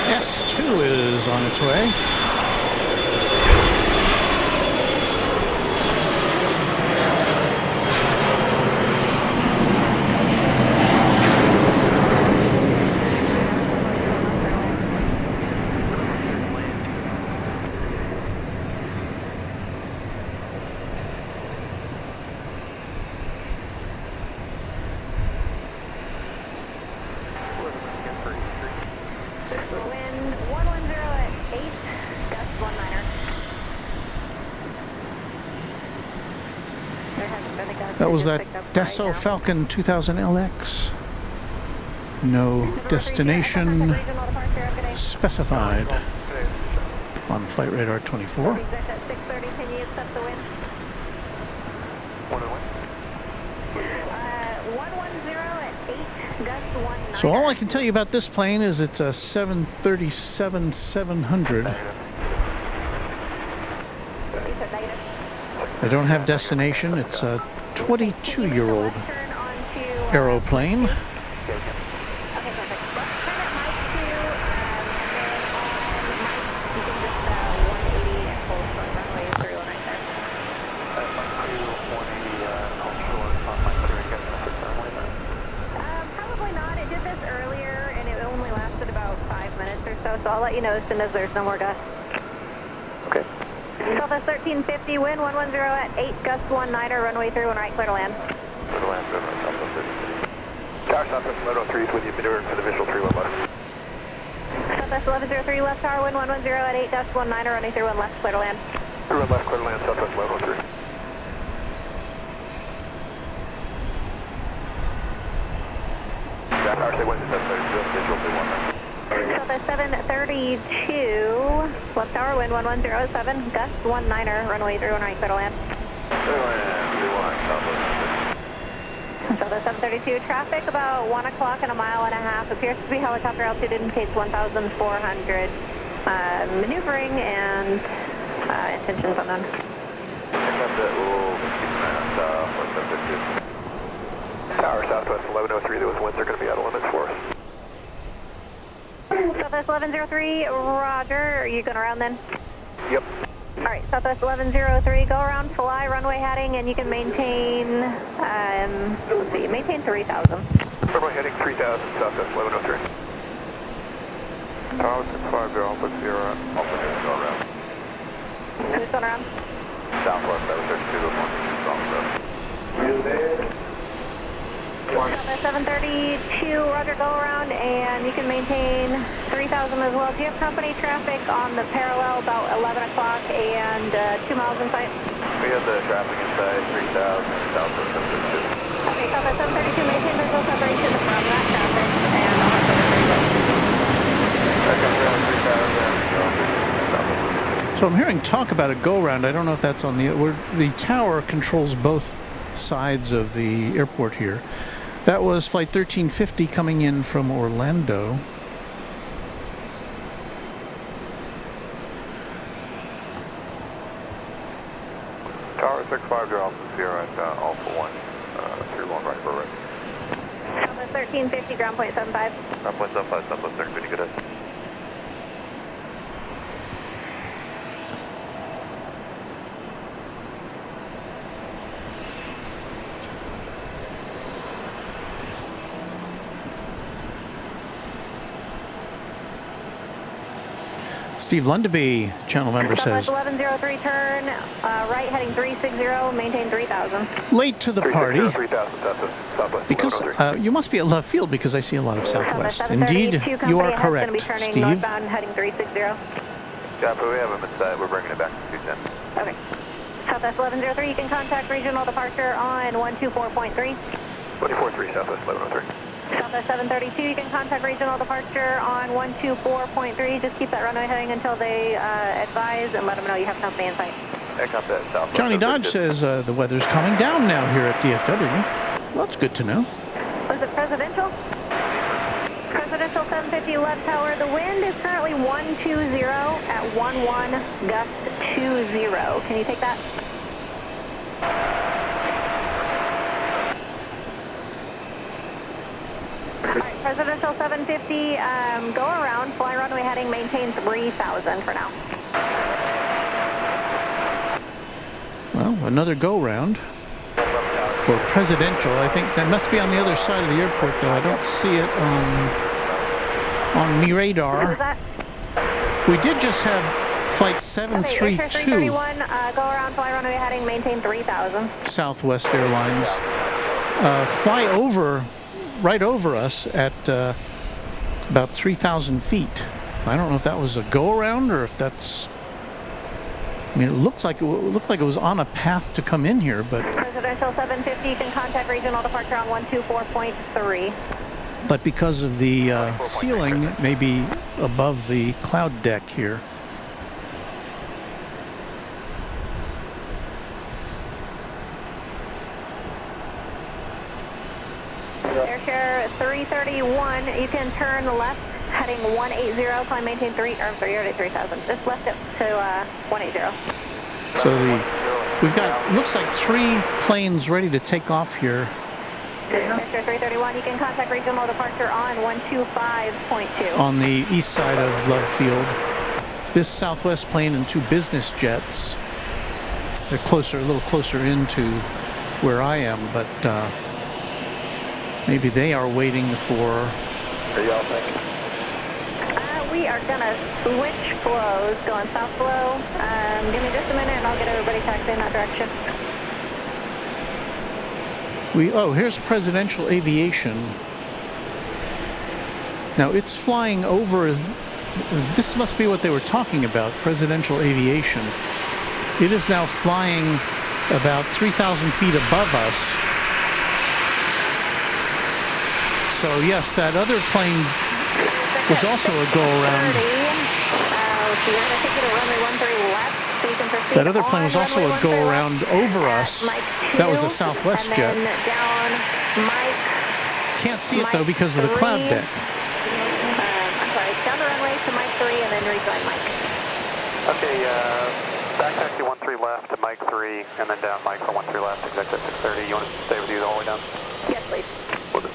S2 is on its way. Wind 110 at 8, gust 19er. There hasn't been a gust. That was Just that picked up right Dassault now. Falcon 2000 LX. No destination specified on Flight Radar 24. Exact at 6:30, can you accept the wind? 110 at 8, gust 19er. So all I can tell you about this plane is it's a 737-700. I don't have destination. It's a 22-year-old aeroplane. Okay, perfect. Let's turn it mic to, you can just 180 and hold from runway 319 there. Probably not. It did this earlier, and it only lasted about 5 minutes or so, so I'll let you know as soon as there's no more gusts. Okay. Southwest 1350, wind 110 at 8, gust 19er, runway 31 right, clear to land. Clear to land, Southwest 1350. Tower Southwest 1103 is with you, maneuvering for the visual 31 left. Southwest 1103, left tower, wind 110 at 8, gust 19er, runway 31 left, clear to land. 31 left, clear to land, Southwest 1103. Tower, say wind is 732, visual 31 left. Southwest 732, left tower, wind 1107, gust 19er, runway 31 right, clear to land. Clear to land, 31, Southwest 1350. Southwest 732, traffic about 1 o'clock and a mile and a half. Appears to be helicopter altitude indicates 1,400. Maneuvering and intentions unknown. Accept it, we'll keep an eye on Southwest 732. Tower Southwest 1103, those winds are going to be out of limits for us. Southwest 1103, roger. Are you going around then? Yep. All right, Southwest 1103, go around, fly, runway heading, and you can maintain, let's see, maintain 3,000. Runway heading 3000, Southwest 1103. Tower 650, Alpha Sierra, Alpha Sierra, go around. Who's going around? Southwest 732, those ones, Southwest. You there? Southwest 732, roger, go around, and you can maintain 3,000 as well. Do you have company traffic on the parallel about 11 o'clock and 2 miles in sight? We have the traffic inside 3000, Southwest 732. Okay, Southwest 732, maintain visual separation from that traffic, and I'll have to So I'm hearing talk about a go-round. I don't know if that's on the tower controls both sides of the airport here. That was flight 1350 coming in from Orlando. Tower 650, Alpha Sierra at Alpha 1, 31 right for right. Southwest 1350, ground point 75. Ground point 75, Southwest 1350, good day. Steve Lundeby, channel member, says, 1103 turn, right heading 360, maintain 3000. late to the party 3000 southwest. because you must be at left field because I see a lot of southwest. Indeed, you are correct, Steve. Northbound heading 360. Copy, we have him inside. We're bringing it back to 210. Okay. Southwest 1103, you can contact regional departure on 124.3. 24-3 southwest 1103. Southwest 732, you can contact regional departure on 124.3. Just keep that runway heading until they advise and let them know you have company in sight. Echo that southwest. Johnny Dodge says the weather's coming down now here at DFW. Well, that's good to know. Was it presidential? Presidential 750 left tower. The wind is currently 120 at 11 gust 20. Can you take that? Alright, Presidential 750, go around, fly runway heading, maintain 3000 for now. Well, another go-round for Presidential. I think that must be on the other side of the airport, though. I don't see it on me radar. We did just have Flight 732. Okay, 331, go around, fly runway heading, maintain 3000. Southwest Airlines. Fly over, right over us at about 3,000 feet. I don't know if that was a go-around or if that's... I mean, it looked like it was on a path to come in here, but... Presidential 750, you can contact regional departure on 124.3. But because of the ceiling, it may be above the cloud deck here. Airshare 331, you can turn left, heading 180, climb maintain 3000. Just left it to 180. So we've got, looks like 3 planes ready to take off here. Airshare 331, you can contact regional departure on 125.2. On the east side of Love Field. This Southwest plane and 2 business jets. They're closer, a little closer into where I am, but maybe they are waiting for... Are y'all thinking? We are going to switch flows, going south flow. Give me just a minute and I'll get everybody taxied in that direction. Oh, here's Presidential Aviation. Now it's flying over, this must be what they were talking about, Presidential Aviation. It is now flying about 3,000 feet above us. So yes, that other plane was also a go-around. That other plane was also a go-around over us. That was a Southwest jet. Can't see it though because of the cloud deck. I'm sorry, down the runway to Mike 3 and then rejoin Mike. Okay, back taxi 13 left to Mike 3 and then down Mike for 13 left, exact at 630. You want us to stay with you the whole way down? Yes, please. We'll do.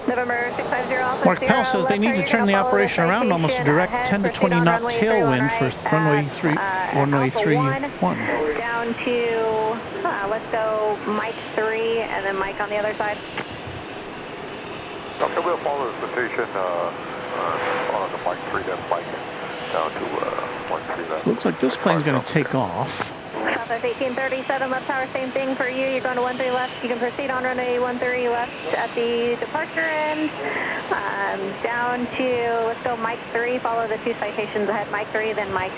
November 650. Mark Powell says they need to turn the operation around almost a direct 10 to 20 knot tailwind for runway 31. Down to, let's go Mike 3 and then Mike on the other side. Okay, we'll follow the station on the Mike 3, then Mike down to Mike 3 left. Looks like this plane's going to take off. Southwest 1837 left tower, same thing for you. You're going to 13 left. You can proceed on runway 13 left at the departure end. Down to, let's go Mike 3, follow the 2 citations ahead. Mike 3, then Mike.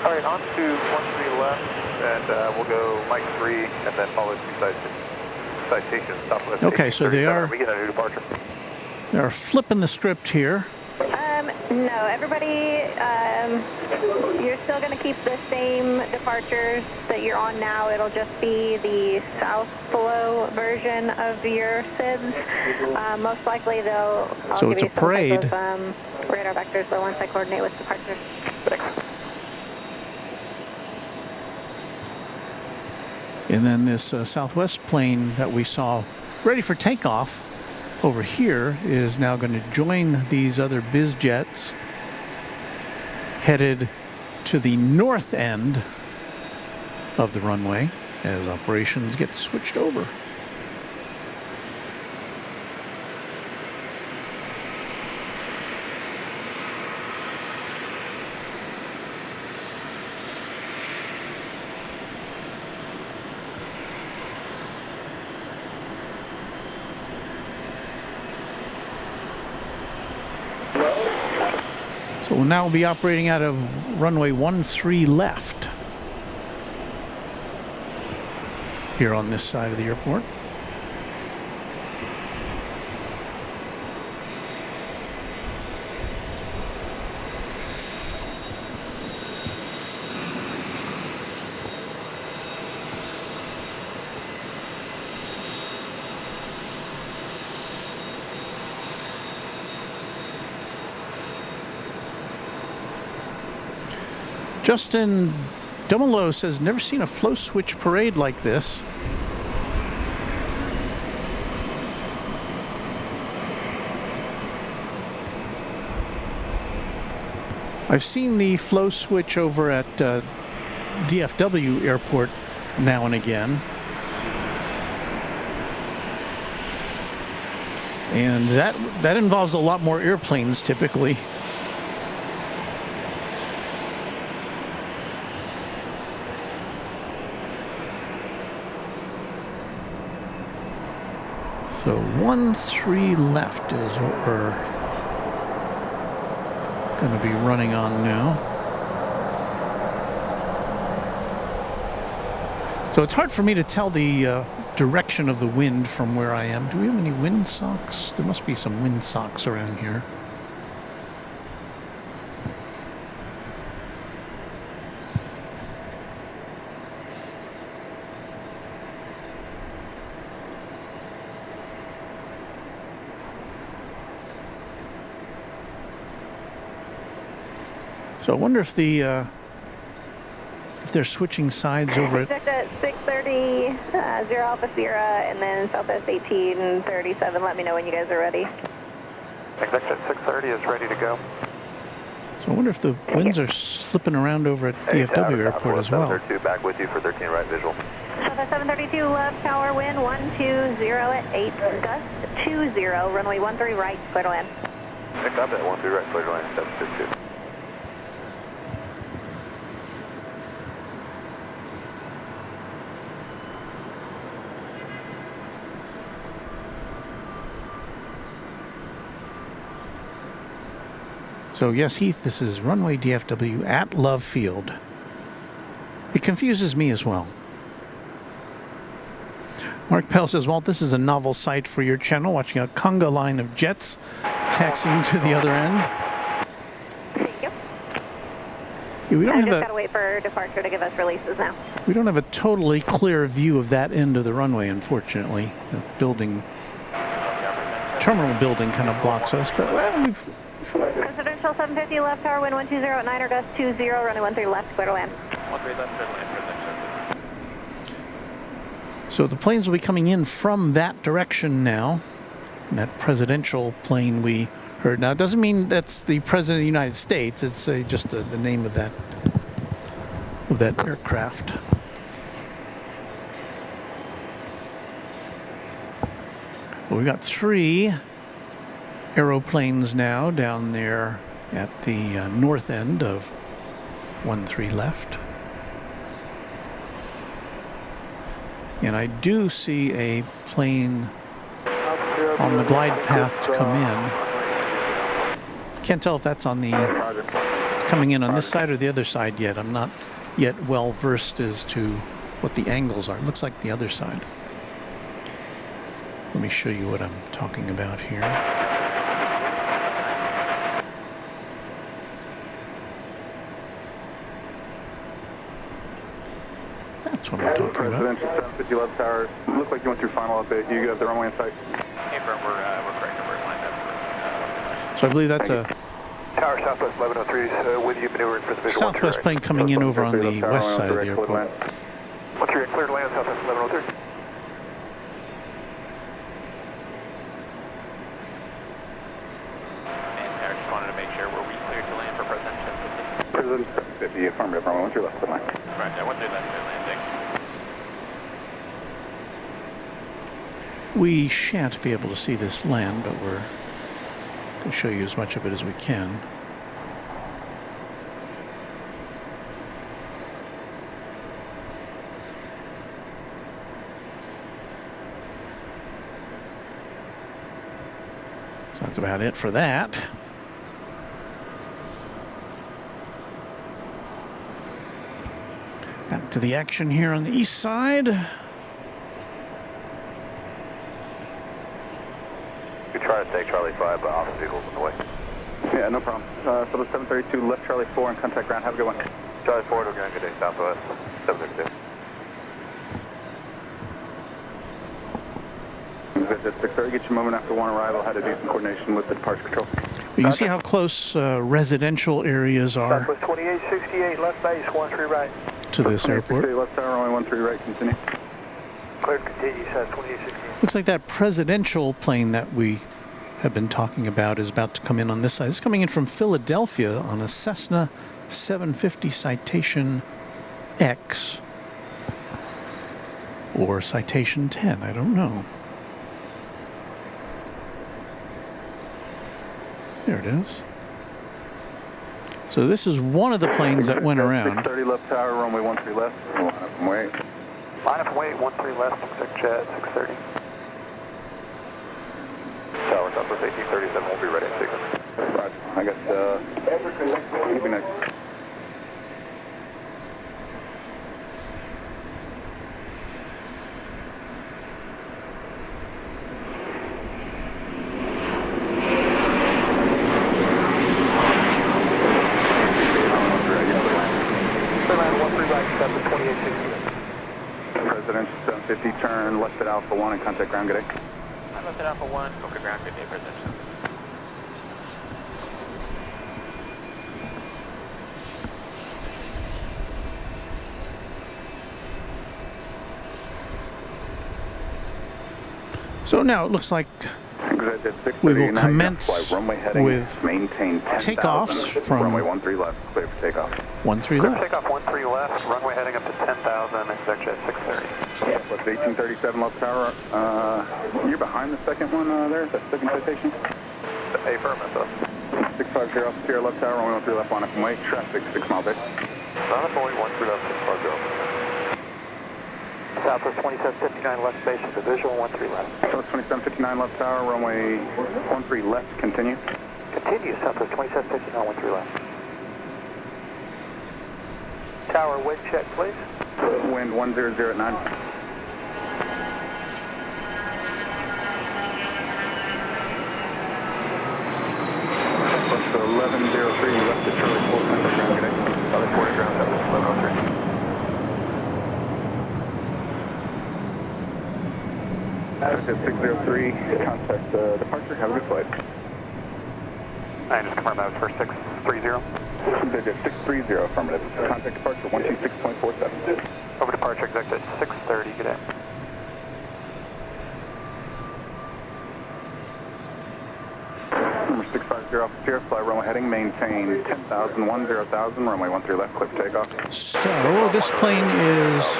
All right, on to 13 left, and we'll go Mike 3, and then follow 2 citations. Southwest Okay, so they are, we get a new departure. they are flipping the script here. No, everybody, you're still going to keep the same departures that you're on now. It'll just be the south flow version of your SIDS. Most likely they'll So it's a parade. Of, radar vectors, but once I coordinate with departures. Thanks. And then this Southwest plane that we saw ready for takeoff over here is now going to join these other biz jets headed to the north end of the runway as operations get switched over. So we'll now be operating out of runway 13 left here on this side of the airport. Justin Dumelo says, never seen a flow switch parade like this. I've seen the flow switch over at DFW airport now and again. And that involves a lot more airplanes typically. So 13 left is what we're going to be running on now. So it's hard for me to tell the direction of the wind from where I am. Do we have any wind socks? There must be some wind socks around here. So I wonder if they're switching sides over at 630, 0 Alpha Sierra, and then Southwest 1837. Let me know when you guys are ready. Executive 630 is ready to go. So I wonder if the winds are slipping around over at DFW airport as well. 732 back with you for 13 right visual. Southwest 732 left tower wind 120 at 8, gust 20, runway 13 right, clear to land. Pick up at 13 right, clear to land, 722. So yes, Heath, this is Runway DFW at Love Field. It confuses me as well. Mark Pell says, Walt, this is a novel sight for your channel, watching a conga line of jets taxiing to the other end. Thank you. Yeah, we don't I have just got to wait for departure to give us releases now. We don't have a totally clear view of that end of the runway, unfortunately. The terminal building kind of blocks us, but well, we've... Presidential 750 left tower wind 120 at 9 or gust 20, runway 13 left, clear to land. 13 left, clear to land, So the planes will be coming in from that direction now. That presidential plane we heard. Now, it doesn't mean that's the President of the United States. It's just the name of that aircraft. Well, we've got 3 aeroplanes now down there at the north end of 13 left. And I do see a plane on the glide path to come in. Can't tell if that's on the it's coming in on this side or the other side yet. I'm not yet well versed as to what the angles are. It looks like the other side. Let me show you what I'm talking about here. That's what I'm talking about. Presidential 750 left tower. Looks like you went through final update. You got the runway in sight. Hey, we're correct. We're lined up. So I believe that's a Tower Southwest 1103 with you maneuvering for the visual. Southwest plane coming in over on the west side of the airport. 13 clear to land, Southwest 1103. And I just wanted to make sure, were we cleared to land for President 750? President 750, affirmative, runway 13 left, clear line. Right, 13 left, clear landing. We shan't be able to see this land, but we're going to show you as much of it as we can. So that's about it for that. Back to the action here on the east side. You try to take Charlie 5, but office vehicles in the way. Yeah, no problem. So the 732 left Charlie 4 and contact ground. Have a good one. Charlie 4 to Grand Good Day, Southwest, 732. Visit 630, get your moment after one arrival. Had to do some coordination with the departure control. You can see how close residential areas are Southwest 2868, left base, 13 right. to this airport. Left tower, only 13 right, continue. Cleared, continue, South 2868. Looks like that presidential plane that we have been talking about is about to come in on this side. It's coming in from Philadelphia on a Cessna 750 Citation X or Citation 10, I don't know. There it is. So this is one of the planes that went around. 630 left tower, runway 13 left. Line up and wait. Line up and wait, 13 left, contact jet, 630. Tower, Southwest 1837, we'll be ready in 6 minutes. Roger. I got, you'll be next. Presidential 750, turn left at Alpha 1 and contact ground. Good day. I left at Alpha 1, okay, ground, good day, presidential. So now it looks like we will commence with takeoffs from runway 13 left, clear for takeoff. 13 left. Takeoff 13 left, runway heading up to 10,000, contact jet 630. Yeah, what's 1837 left tower? You're behind the second one there, that second citation? Affirmative. 650 off Sierra left tower, runway 13 left, line up and wait, traffic 6 mile base. Line up and wait, 13 left, 650. Southwest 2759 left base is a visual, 13 left. Southwest 2759 left tower, runway 13 left, continue. Continue, Southwest 2759, 13 left. Tower, wind check, please. Wind 1009. Southwest 1103, left to Charlie 4, contact ground, good day. Charlie 4 to ground, Southwest 1103. Visit 603, contact departure, have a good flight. I just confirm that was for 630. Visit 630, affirmative. Contact departure 126.47. Over departure, exit 630, good day. Number 650 off Sierra, fly runway heading, maintain 10,000, 10,000, runway 13 left, clip takeoff. So this plane is,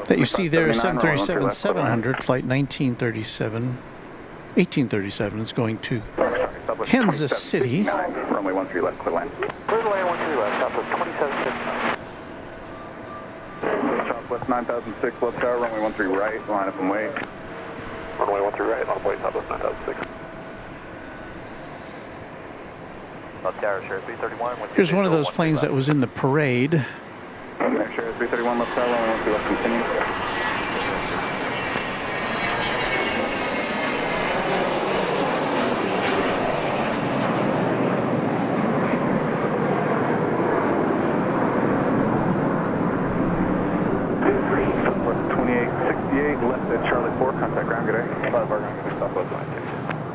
that you see there is 737-700, flight 1837 is going to Kansas City. Runway 13 left, clear land. Clear to land 13 left, Southwest 2759. Southwest 9006 left tower, runway 13 right, line up and wait. Runway 13 right, line up wait, Southwest 9006. Left tower, Sheriff 331. Here's one of those planes that was in the parade. Sheriff 331 left tower, runway 13 left, continue.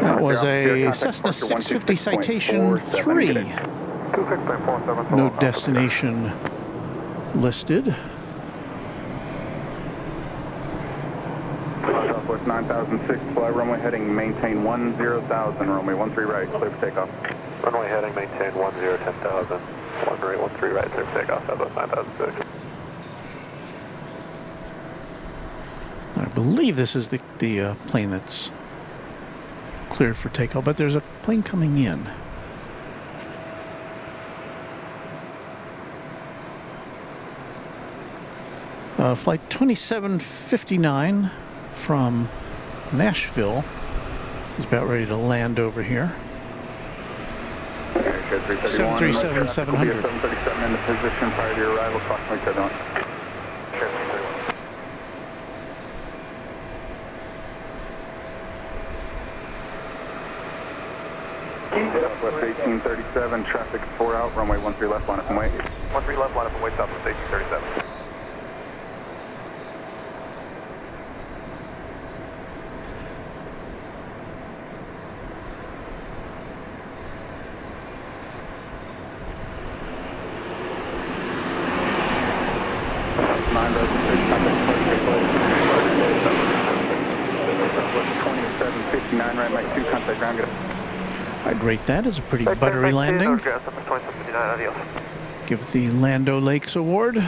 That was a Cessna 650 Citation 3. No destination listed. Southwest 9006, fly runway heading, maintain 10,000, runway 13 right, clear for takeoff. Runway heading, maintain 10, 10,000. 13 right, clear for takeoff, Southwest 9006. I believe this is the plane that's cleared for takeoff, but there's a plane coming in. Flight 2759 from Nashville is about ready to land over here. Air 331. 737-700. 737 into position prior to your arrival. Approximately 7 on. Southwest 1837, traffic 4 out, runway 13 left, line up and wait. 13 left, line up and wait, Southwest 1837. Right, Mike 2, contact ground, get it. I'd rate that as a pretty buttery landing. Give it the Lando Lakes Award.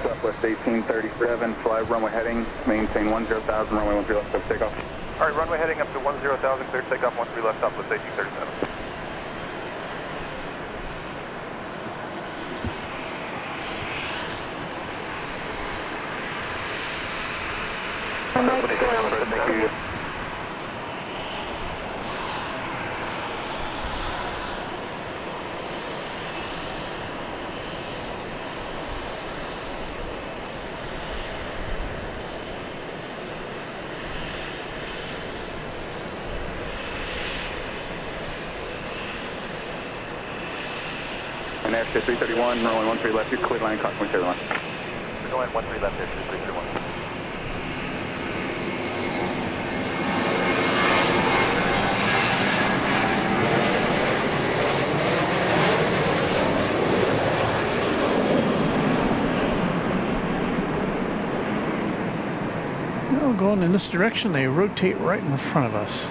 Southwest 1837, fly runway heading, maintain 10,000, runway 13 left, stop takeoff. All right, runway heading up to 10,000, clear takeoff, 13 left, Southwest 1837. Thank you. And Airship 331, runway 13 left, you're clear line, crossing clear line. We're going 13 left, Airship 331. Well, going in this direction, they rotate right in front of us.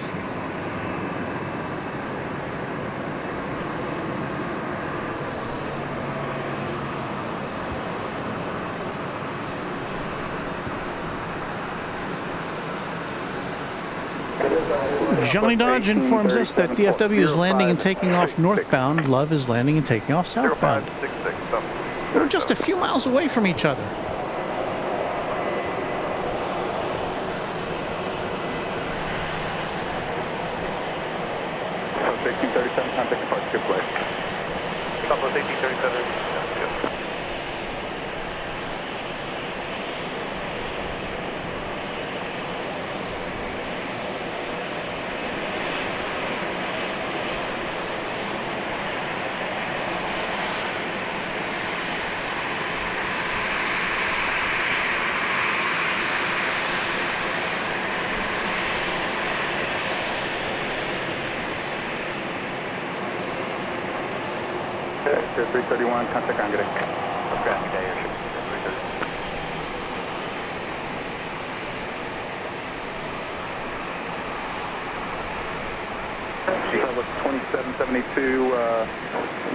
Johnny Dodge informs us that DFW is landing and taking off northbound. Love is landing and taking off southbound. We're just a few miles away from each other. Southwest 1837, contact departure, play. Southwest 1837. Air 331, contact ground, get it. Ground, good day, Airship 330. Southwest 2772,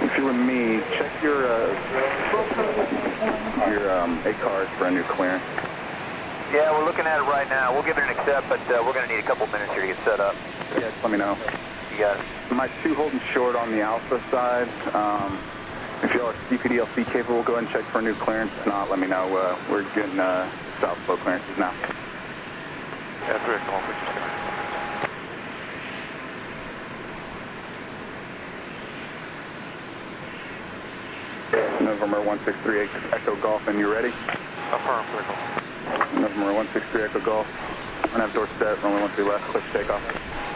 if you were me, check your ACARS for a new clearance. Yeah, we're looking at it right now. We'll give it an accept, but we're going to need a couple minutes here to get set up. Yeah, just let me know. You got it. My 2 holding short on the Alpha side. If y'all are CPDLC capable, go ahead and check for a new clearance. If not, let me know. We're getting south flow clearances now. Yeah, 3 come on, please. November 163 Echo Golf, and you ready? Affirm, critical. November 163 Echo Golf. RNAV door set, runway 13 left, cliff takeoff.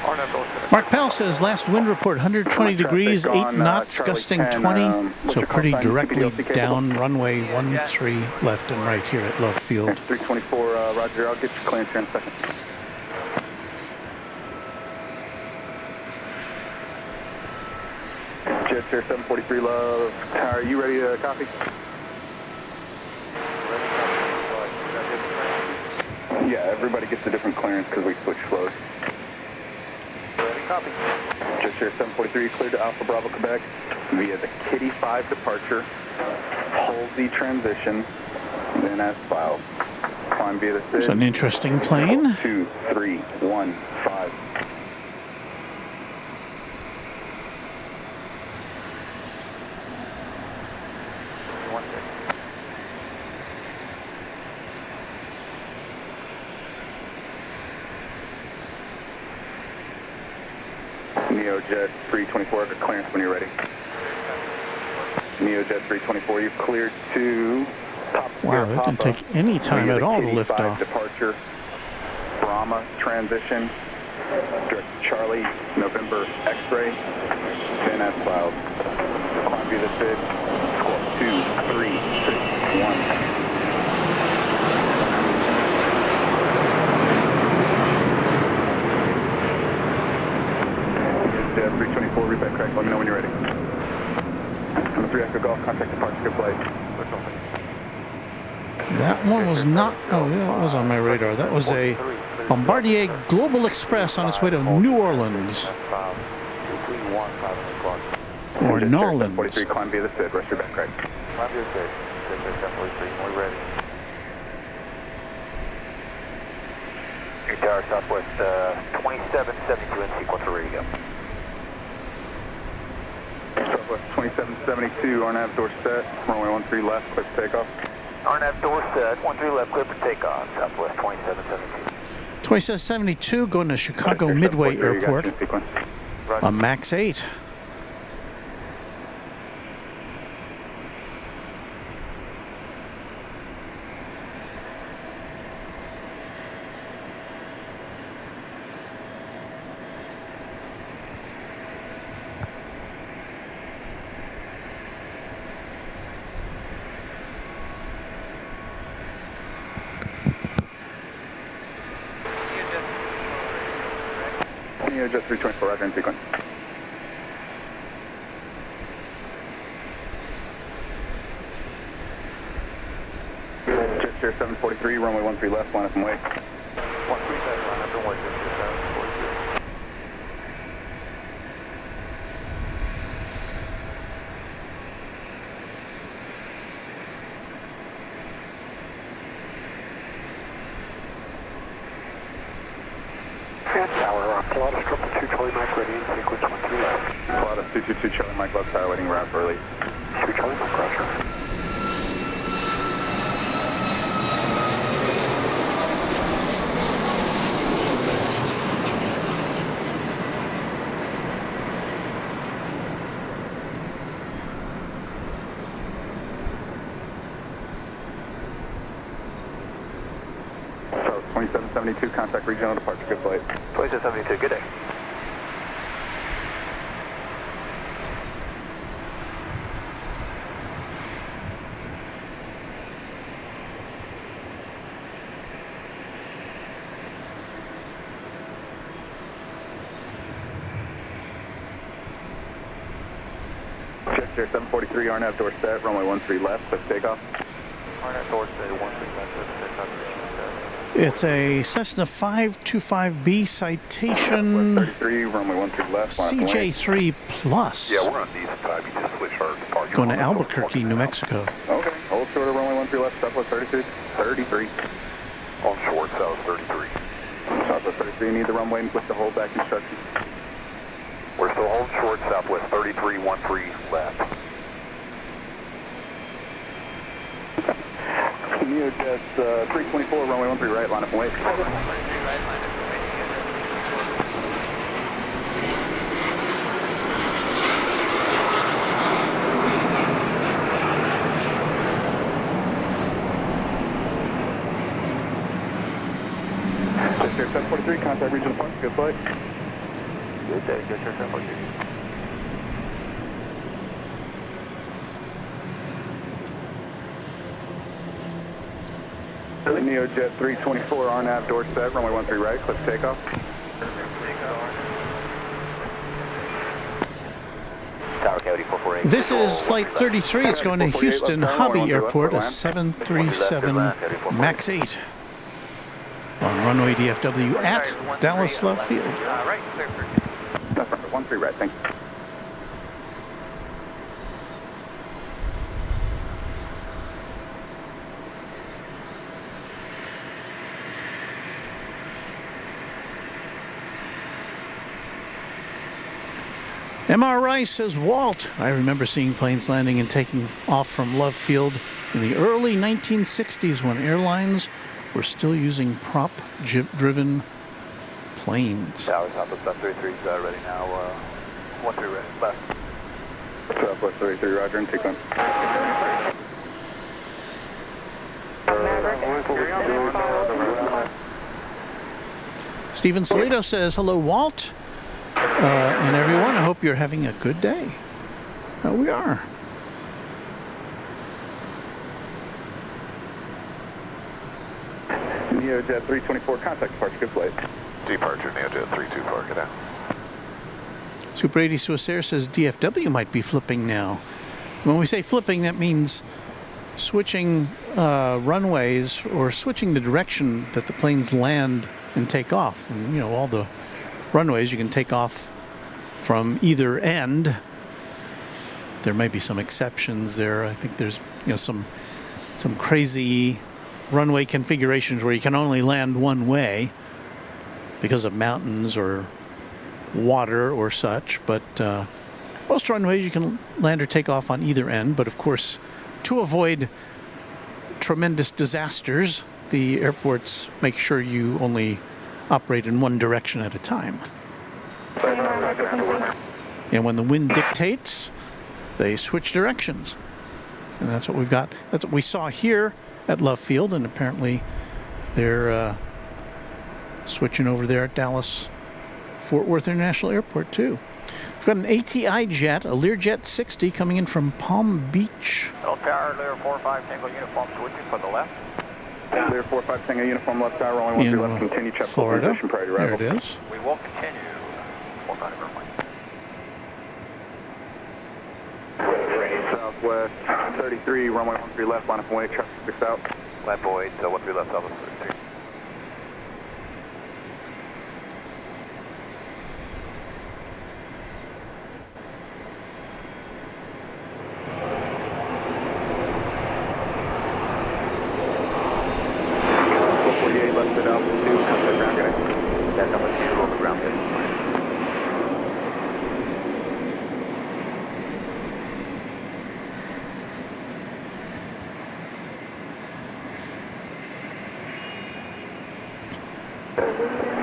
RNAV door set. Mark Powell says last wind report 120 degrees, 8 knots, gusting 20. So pretty directly down runway 13 left and right here at Love Field. 324, Roger, I'll get your clearance here in a second. Jet Chair 743 Love Tower, you ready to copy? Yeah, everybody gets a different clearance because we switch flows. Ready, copy. Jet Chair 743 cleared to Alpha Bravo Quebec via the Kitty 5 departure. Hold the transition, then as filed. Climb via the SID. It's an interesting plane. 2, 3, 1, 5. NeoJet 324, good clearance when you're ready. NeoJet 324, you've cleared to top Wow, Sierra that didn't Papa take any time via at the all to Kitty lift 5 off. Departure, Brahma transition, direct Charlie, November X-ray, then S-Cloud. Climb via the SID, score 2, 3, 6, 1. NeoJet 324, read back crack, let me know when you're ready. Number 3 Echo Golf, contact departure, good flight. That one was not, oh, yeah, it was on my radar. That was a Bombardier Global Express on its way to New Orleans. Or Nolans. 43, climb via the SID, rest your back right. Climb via the SID, 43, we're ready. Tower Southwest 2772 in sequence, we're ready to go. Southwest 2772, RNAV door set, runway 13 left, clear for takeoff. RNAV door set, 13 left, clear for takeoff, Southwest 2772. 2772 going to Chicago Midway Airport. A MAX 8. NeoJet 324, roger in sequence. Jetster 743, runway 13 left, line up and wait. 137, line up and wait, Jetster 743. Tower, Pilatus 222 Charlie Mike ready in sequence 13 left. Pilatus 222 Charlie Mike left tower waiting route for release. 3 Charlie Mike, roger. So 2772, contact regional departure, good flight. 2772, good day. Jetster 743, RNAV door set, runway 13 left, clear for takeoff. RNAV door set, 13 left, clear for takeoff. It's a Cessna 525B Citation 33, runway 13 left, line up and wait. CJ3 Plus. Yeah, we're on decent time. You just switch our departure. Going to Albuquerque, New Mexico. Okay, hold short of runway 13 left, Southwest 33. On short, south 33. Southwest 33, need the runway with the hold back instructions. We're still holding short, southwest 33, 13 left. NeoJet 324, runway 13 right, line up and wait. Jetster 743, contact regional departure, good flight. Good day, Jetster 743. NeoJet 324, RNAV door set, runway 13 right, clip takeoff. Tower Coyote 448. This is Flight 33. It's going to Houston Hobby Airport, a 737 MAX 8 on Runway DFW at Dallas Love Field. Right, clear for That's right, 13 right, thank you. MR Rice says, Walt, I remember seeing planes landing and taking off from Love Field in the early 1960s when airlines were still using prop-driven planes. Tower, Southwest 33 is ready now. 13 ready. Left. Southwest 33, roger, and sequence. Stephen Salito says, hello, Walt, and everyone. I hope you're having a good day. We are. Neojet 324, contact departure, good flight. Departure, Neojet 324, get out. Super 80 Suicere says DFW might be flipping now. When we say flipping, that means switching runways or switching the direction that the planes land and take off. And, you know, all the runways you can take off from either end. There may be some exceptions there. I think there's, you know, some crazy runway configurations where you can only land one way because of mountains or water or such, but most runways you can land or take off on either end. But of course, to avoid tremendous disasters, the airports make sure you only operate in one direction at a time. And when the wind dictates, they switch directions. And that's what we've got. That's what we saw here at Love Field, and apparently they're switching over there at Dallas Fort Worth International Airport too. We've got an ATI jet, a Learjet 60 coming in from Palm Beach. Tower, Lear 45 Tango uniform switching for the left. Lear 45 Tango uniform left tower, only 13 left, continue check Florida. Position prior to There arrival. it is. We will continue. 45 airplane. Southwest 33, runway 13 left, line up and wait, traffic 6 out. Line up 8, 13 left, Southwest 33.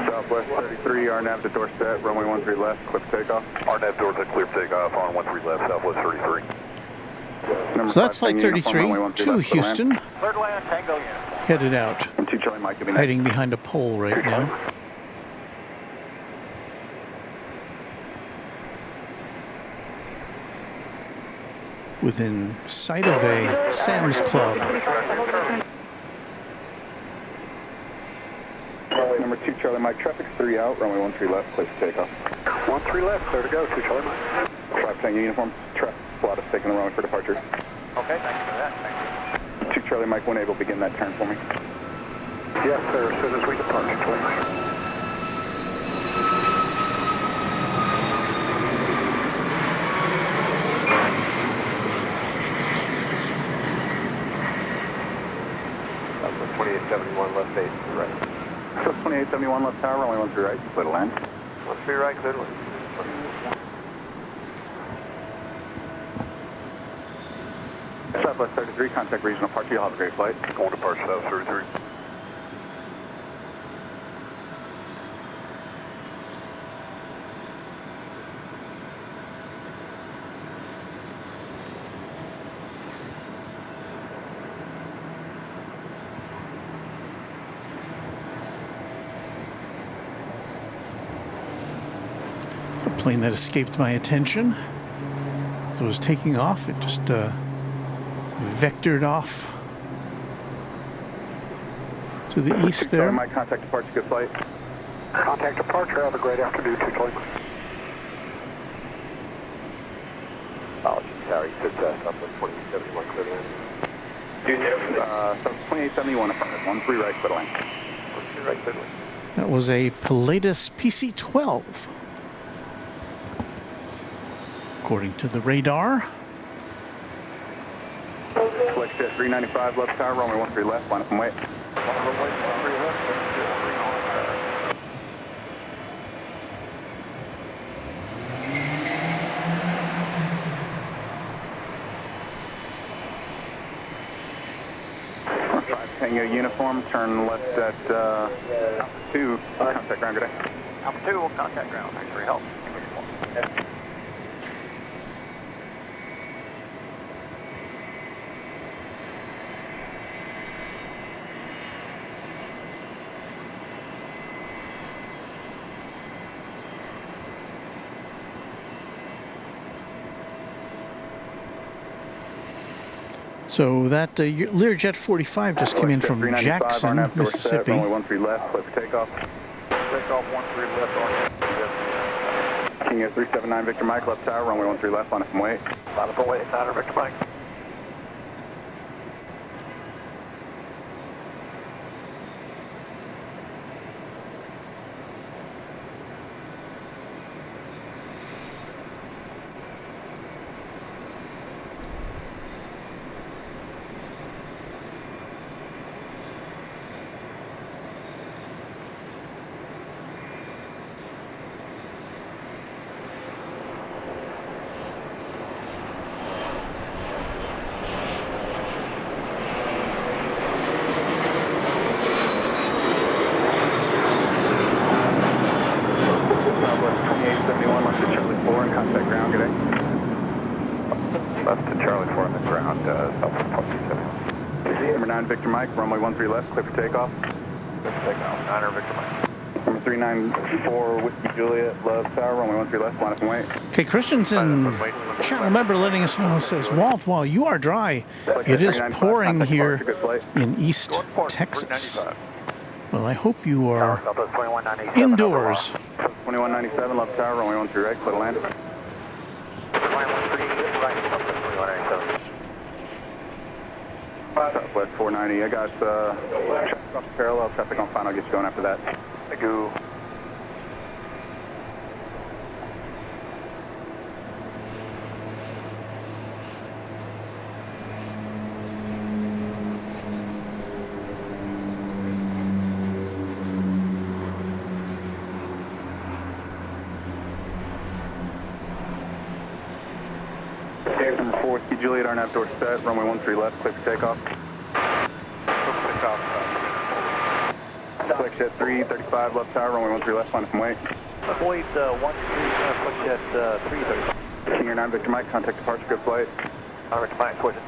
Southwest 33, RNAV to door set, runway 13 left, clear for takeoff. RNAV door set, clear for takeoff on 13 left, Southwest 33. So that's Flight 33 to Houston, Third land, Tango uniform. headed out, And 2 Charlie Mike, giving hiding behind a pole right now. Within sight of a Sam's Club. Number 2 Charlie Mike, traffic 3 out, runway 13 left, clear for takeoff. 13 left, clear to go, 2 Charlie Mike. 5 Tango uniform, traffic slot is taking the runway for departure. Okay, thank you for that, thank you. 2 Charlie Mike, 1 able, begin that turn for me. Yes, sir, as soon as we depart, please. That's 2871 left 8, right. So 2871 left tower, runway 13 right, clear to land. 13 right, clear to land. Southwest 33, contact regional departure, you'll have a great flight. Going to departure, South 33. A plane that escaped my attention. As it was taking off, it just vectored off to the east there. My contact departure, good flight. Contact departure, have a great afternoon, 2 Charlie. Apologies, Harry, success, up with 2871, clear to land. So 2871, affirmative, 13 right, clear to land. 13 right, clear to land. That was a Pilatus PC-12. According to the radar. Flexjet 395 left tower, runway 13 left, line up and wait. Tango uniform, turn left at 2, contact ground, good day. Alpha 2, contact ground. Thanks for your help. So that Learjet 45 just came in from Jackson, Mississippi. Runway 13 left, clear for takeoff. Takeoff 13 left on. King Air 379 Victor Mike, left tower, runway 13 left, line up and wait. Line up and wait, Niner Victor Mike. Left to Charlie 4 on the ground, Southwest 27. Number 9 Victor Mike, runway 13 left, clear for takeoff. Clear for takeoff, Niner Victor Mike. Number 394 Whiskey Juliet, left tower, runway 13 left, line up and wait. Okay, Christensen, channel member letting us know, says, Walt, while you are dry, it is pouring here in East Texas. Well, I hope you are indoors. 2197 left tower, runway 13 right, clear to land. Southwest 490, I got parallel traffic on fine, I'll get you going after that. Thank you. Number 4 Whiskey Juliet, RNAV door set, runway 13 left, clear for takeoff. Flex jet 335 left tower, runway 13 left, line up and wait. Avoid 13, flex jet 330. King Air 9 Victor Mike, contact departure, good flight. Victor Mike, push it.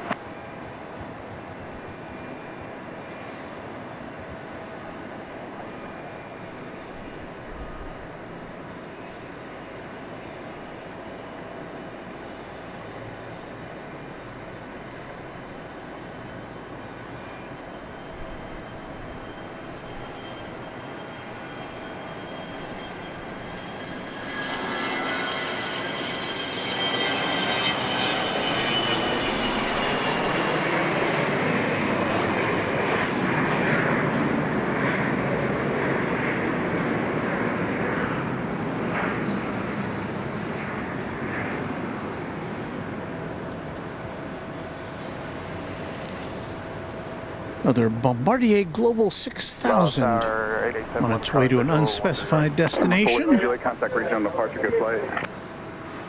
Another Bombardier Global 6000 on its way to an unspecified destination. Juliet, contact regional departure, good flight.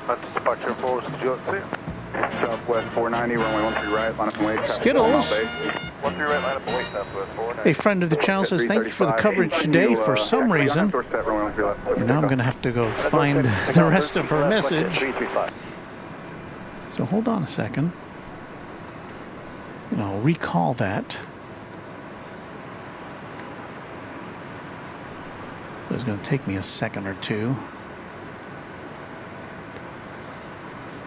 That's departure for Juliet 6. Southwest 490, runway 13 right, line up and wait. Skittles, 13 right, line up and wait, Southwest 490. a friend of the channel, says thank you for the coverage today. For some reason, and now I'm going to have to go find the rest of her message. So hold on a second, and I'll recall that. It's going to take me a second or two.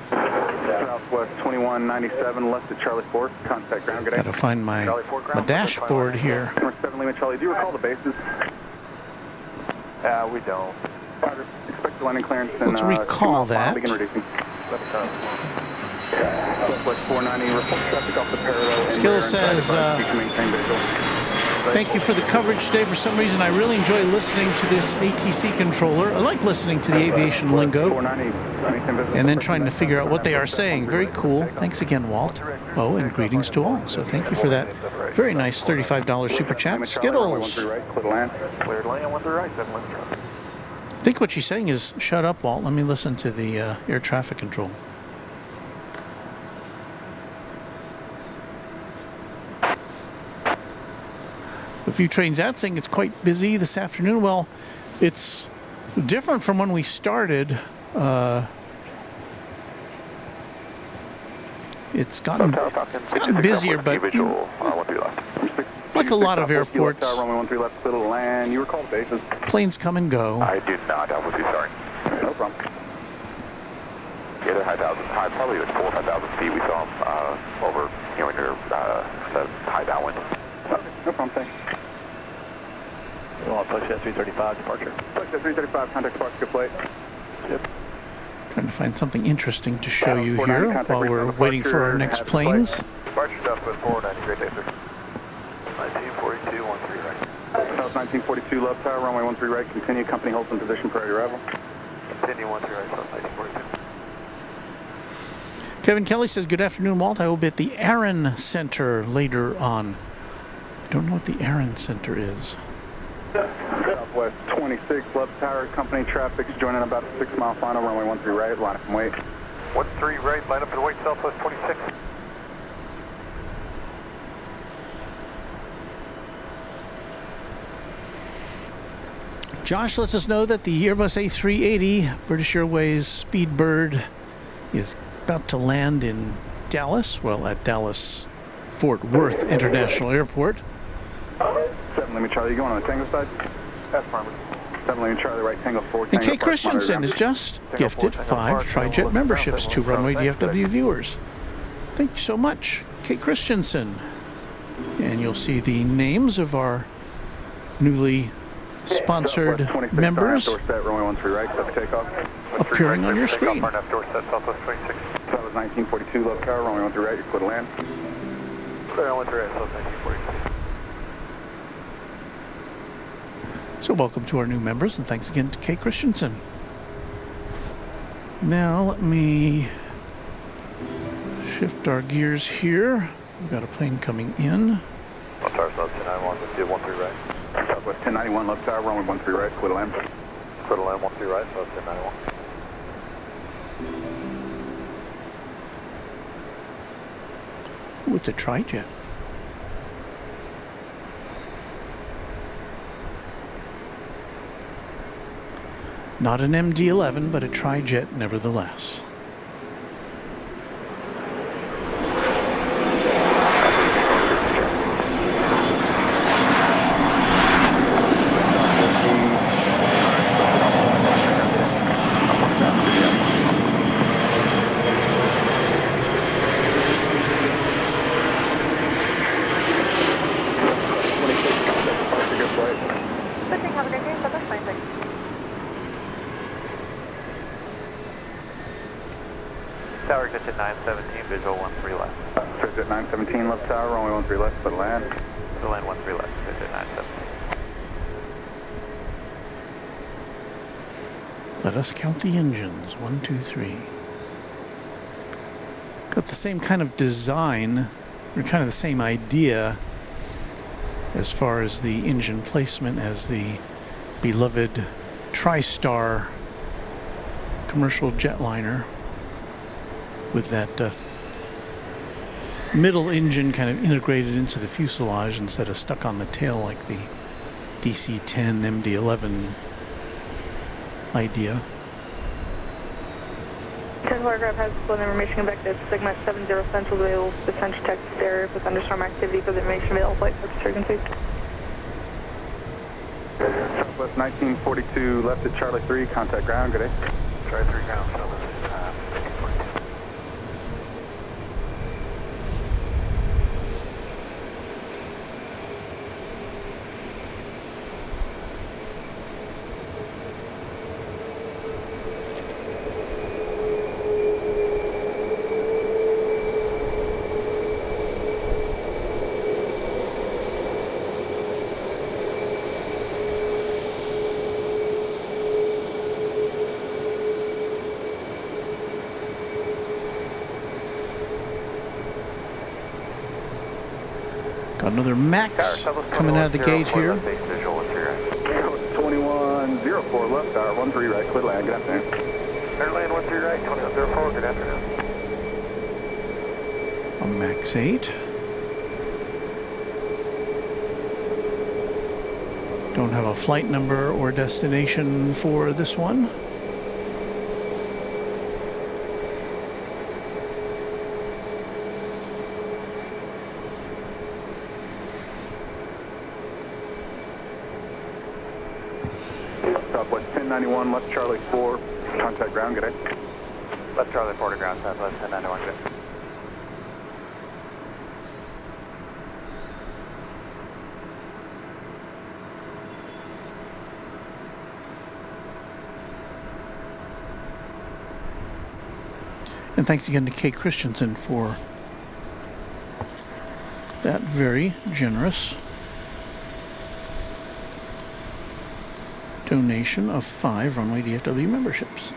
Southwest 2197, left to Charlie 4, contact ground, good day. Got to find my dashboard here. Number 7 Lima Charlie, do you recall the bases? We don't. Expect the landing clearance and Let's recall that. begin reducing. Southwest 490, report traffic off the parallel. Skill says, thank you for the coverage today. For some reason, I really enjoy listening to this ATC controller. I like listening to the aviation lingo and then trying to figure out what they are saying. Very cool. Thanks again, Walt. Oh, and greetings to all. So thank you for that very nice $35 super chat. Skittles. I think what she's saying is, shut up, Walt. Let me listen to the air traffic control. A few trains out saying it's quite busy this afternoon. Well, it's Different from when we started. It's gotten busier, but like a lot of airports, Runway 13 left, clear to land. You recall the bases? planes come and go. I do not. Alpha 2, sorry. No problem. Yeah, they're high, probably like 4,000 or 5,000 feet. We saw them over, you know, in your high downwind. Okay, no problem, thanks. We want to push that 335 departure. Push that 335, contact departure flight. Yep. Trying to find something interesting to show you 490, here contact while we're departure, waiting for our next have planes. Departure Southwest 490, great day, sir. 1942, 13 right. South 1942, left tower, runway 13 right, continue, company holds in position prior to arrival. Continue 13 right, South 1942. Kevin Kelly says, good afternoon, Walt. I will be at the Aaron Center later on. I don't know what the Aaron Center is. Southwest 26, left tower, company traffic is joining about a 6 mile final, runway 13 right, line up and wait. 13 right, line up and wait, Southwest 26. Josh lets us know that the Airbus A380 British Airways Speedbird is about to land in Dallas, well, at Dallas Fort Worth International Airport. 7 Lima Charlie, you going on the Tango side? That's Farmer. 7 Lima Charlie, right, Tango 4. And Kate Christensen has just gifted 5 Tri-Jet memberships to Runway DFW viewers. Thank you so much, Kate Christensen. And you'll see the names of our newly sponsored members appearing on your screen. Southwest 1942, left tower, runway 13 right, you're clear to land. Clear on 13 right, South 1942. So welcome to our new members, and thanks again to Kate Christensen. Now let me shift our gears here. We've got a plane coming in. Left tower, South 1091, let's do 13 right. Southwest 1091, left tower, runway 13 right, clear to land. Clear to land 13 right, South 1091. Ooh, it's a Tri-Jet. Not an MD-11, but a Tri-Jet nevertheless. Tower, gets at 917, visual 13 left. Gets at 917, left tower, runway 13 left, clear to land. Clear to land 13 left, gets at 917. Let us count the engines. 1, 2, 3. Got the same kind of design, or kind of the same idea as far as the engine placement as the beloved TriStar commercial jetliner, with that middle engine kind of integrated into the fuselage instead of stuck on the tail like the DC-10 MD-11 idea. 10 Telegraph has flown information convected segment 70 Central available to Central Texas area with thunderstorm activity for the information available flight purpose frequency. Southwest 1942, left at Charlie 3, contact ground, good day. Charlie 3 ground, Southwest 1942. Got another Max coming out of the gate here. 2104 left tower, 13 right, clear to land, good afternoon. Clear land 13 right, 2104, good afternoon. A Max 8. Don't have a flight number or destination for this one. Southwest 1091, left Charlie 4, contact ground, good day. Left Charlie 4 to ground, Southwest 1091, good. And thanks again to Kay Christensen for that very generous donation of 5 Runway DFW memberships.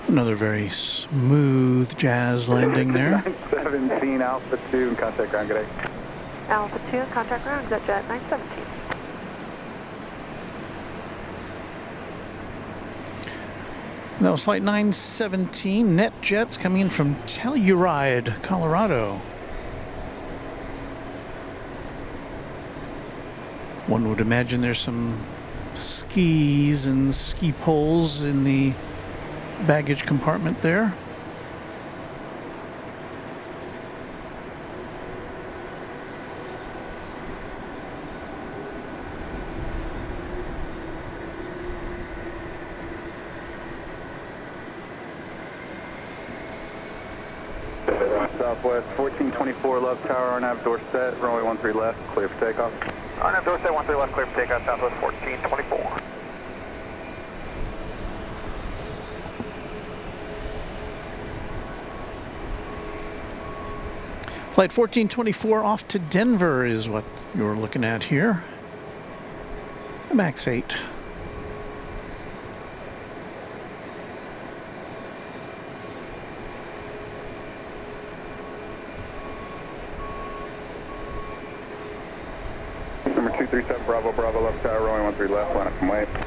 Another very smooth jazz landing there. 917 Alpha 2 and contact ground, good day. Alpha 2, contact ground, jet 917. That was flight 917, NetJets coming in from Telluride, Colorado. One would imagine there's some skis and ski poles in the baggage compartment there. Southwest 1424 left tower, nav door set, runway 13 left, clear for takeoff. Nav door set 13 left, clear for takeoff, Southwest 1424. Flight 1424 off to Denver is what you're looking at here. Max 8. Number 237 Bravo Bravo left tower, runway 13 left, line up and wait. Line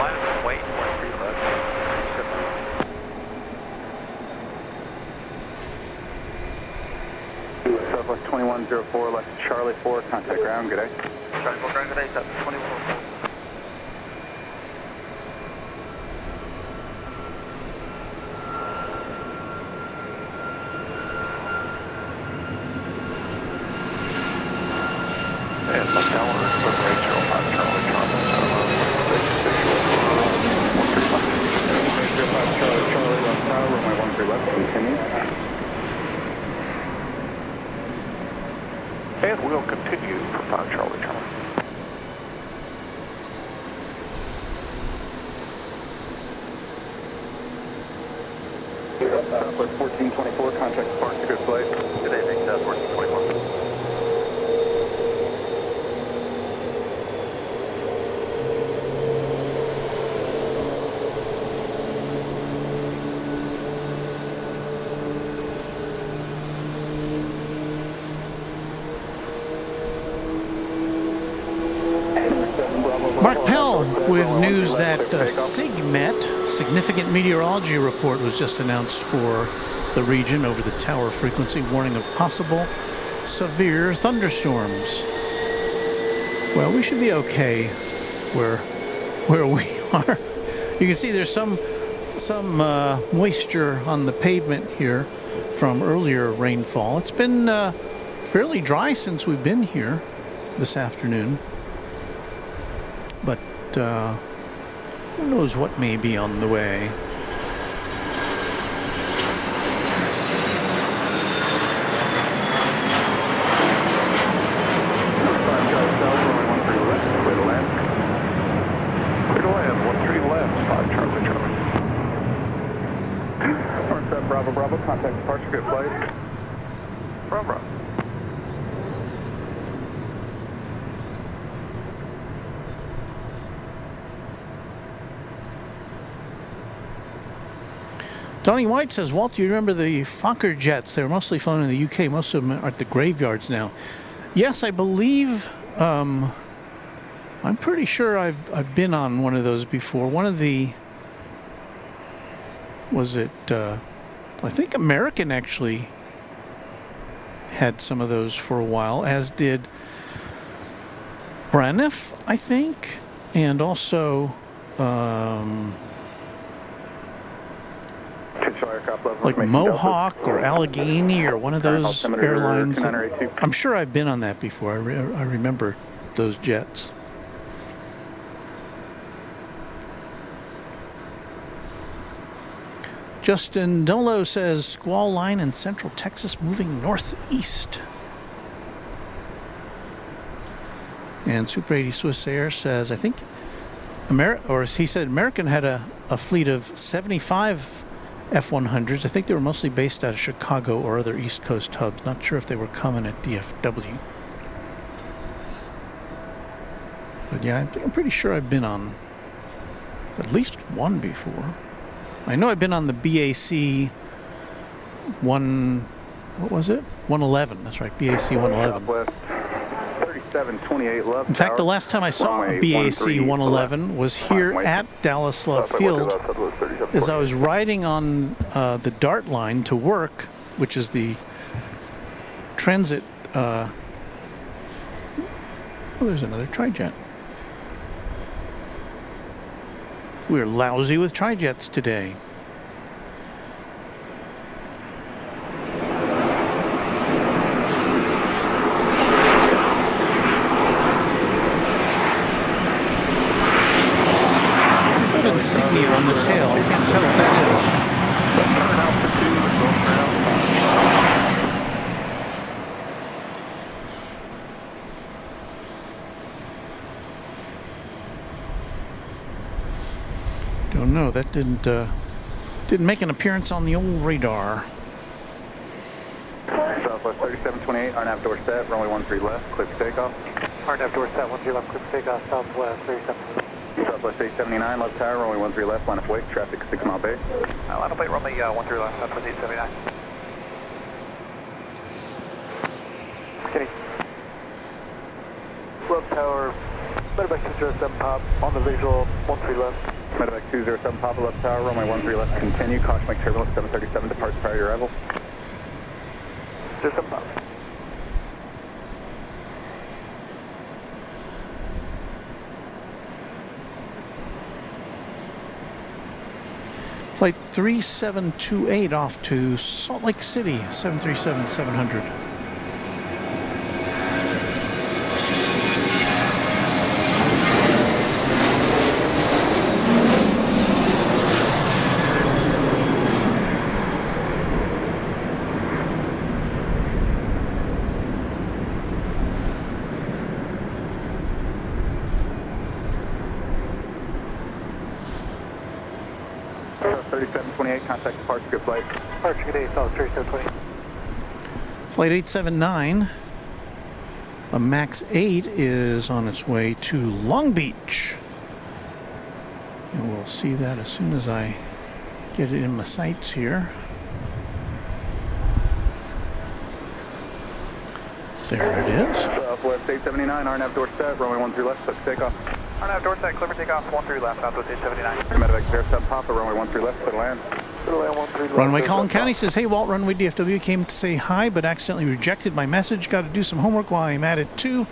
up and wait, 13 left. Southwest 2104 left Charlie 4, contact ground, good day. Charlie 4 ground, good day, Southwest 2104. And left tower, clear for 805 Charlie, Charlie left tower, runway 13 left, continue. And we'll continue for 5 Charlie, Charlie. Southwest 1424, contact departure, good flight. Good evening, Southwest 1424. Mark Pell with news that SIGMET, Significant Meteorology Report, was just announced for the region over the tower frequency, warning of possible severe thunderstorms. Well, we should be okay where we are. You can see there's some moisture on the pavement here from earlier rainfall. It's been fairly dry since we've been here. this afternoon. But who knows what may be on the way. Bravo, Bravo, contact departure, good flight. Bravo. Donnie White says, Walt, do you remember the Fokker jets? They were mostly flown in the UK. Most of them are at the graveyards now. Yes, I believe, I'm pretty sure I've been on one of those before. One of the, was it, I think American actually had some of those for a while, as did Braniff, I think, and also like Mohawk or Allegheny or one of those airlines. I'm sure I've been on that before. I remember those jets. Justin Dolo says, squall line in central Texas moving northeast. And Super 80 Swiss Air says, I think, he said American had a fleet of 75 F-100s. I think they were mostly based out of Chicago or other East Coast hubs. Not sure if they were common at DFW. But yeah, I'm pretty sure I've been on at least one before. I know I've been on the BAC 111. That's right, BAC 111. 3728 Love In fact, the last time I saw a BAC 111 was here at Dallas Love Field as I was riding on the Dart line to work, which is the transit. Oh, there's another tri-jet. We're lousy with tri-jets today. There's that insignia on the tail. I can't tell what that is. Don't know. That didn't make an appearance on the old radar. Southwest 3728, RNAV door set, runway 13 left, clear for takeoff. RNAV door set, 13 left, clear for takeoff, Southwest 37. Southwest 879, left tower, runway 13 left, line of wake, traffic 6 mile bay. Line of wake, runway 13 left, Southwest 879. Kenny. Left tower, medevac 207 pop, on the visual, 13 left. Medevac 207 Papa, left tower, runway 13 left, continue, caution make turbulence 737, departs prior to arrival. 207 pop. Flight 3728 off to Salt Lake City, 737-700. Contact departure, good flight. Departure, good day, South 3720. Flight 879, a MAX 8 is on its way to Long Beach. And we'll see that as soon as I get it in my sights here. There it is. Southwest 879, RNAV door set, runway 13 left, clear for takeoff. RNAV door set, clear for takeoff, 13 left, Southwest 879. Medevac 07 Papa, runway 13 left, clear to land. Runway Collin County says, hey Walt, Runway DFW came to say hi, but accidentally rejected my message. Got to do some homework while I'm at it too.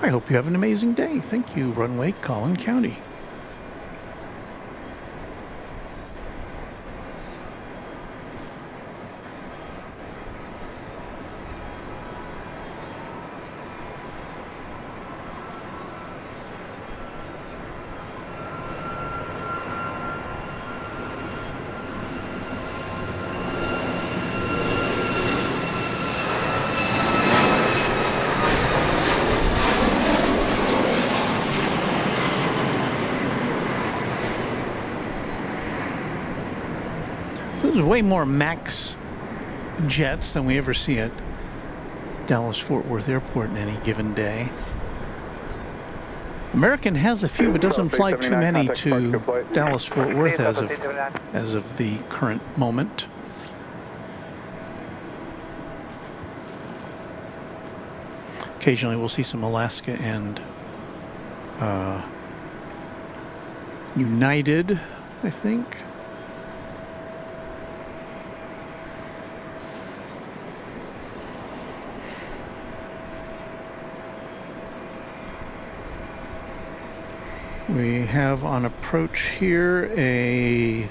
I hope you have an amazing day. Thank you, Runway Collin County. So there's way more MAX jets than we ever see at Dallas-Fort Worth Airport in any given day. American has a few, but doesn't fly too many to Dallas-Fort Worth as of the current moment. Occasionally we'll see some Alaska and United, I think. We have on approach here a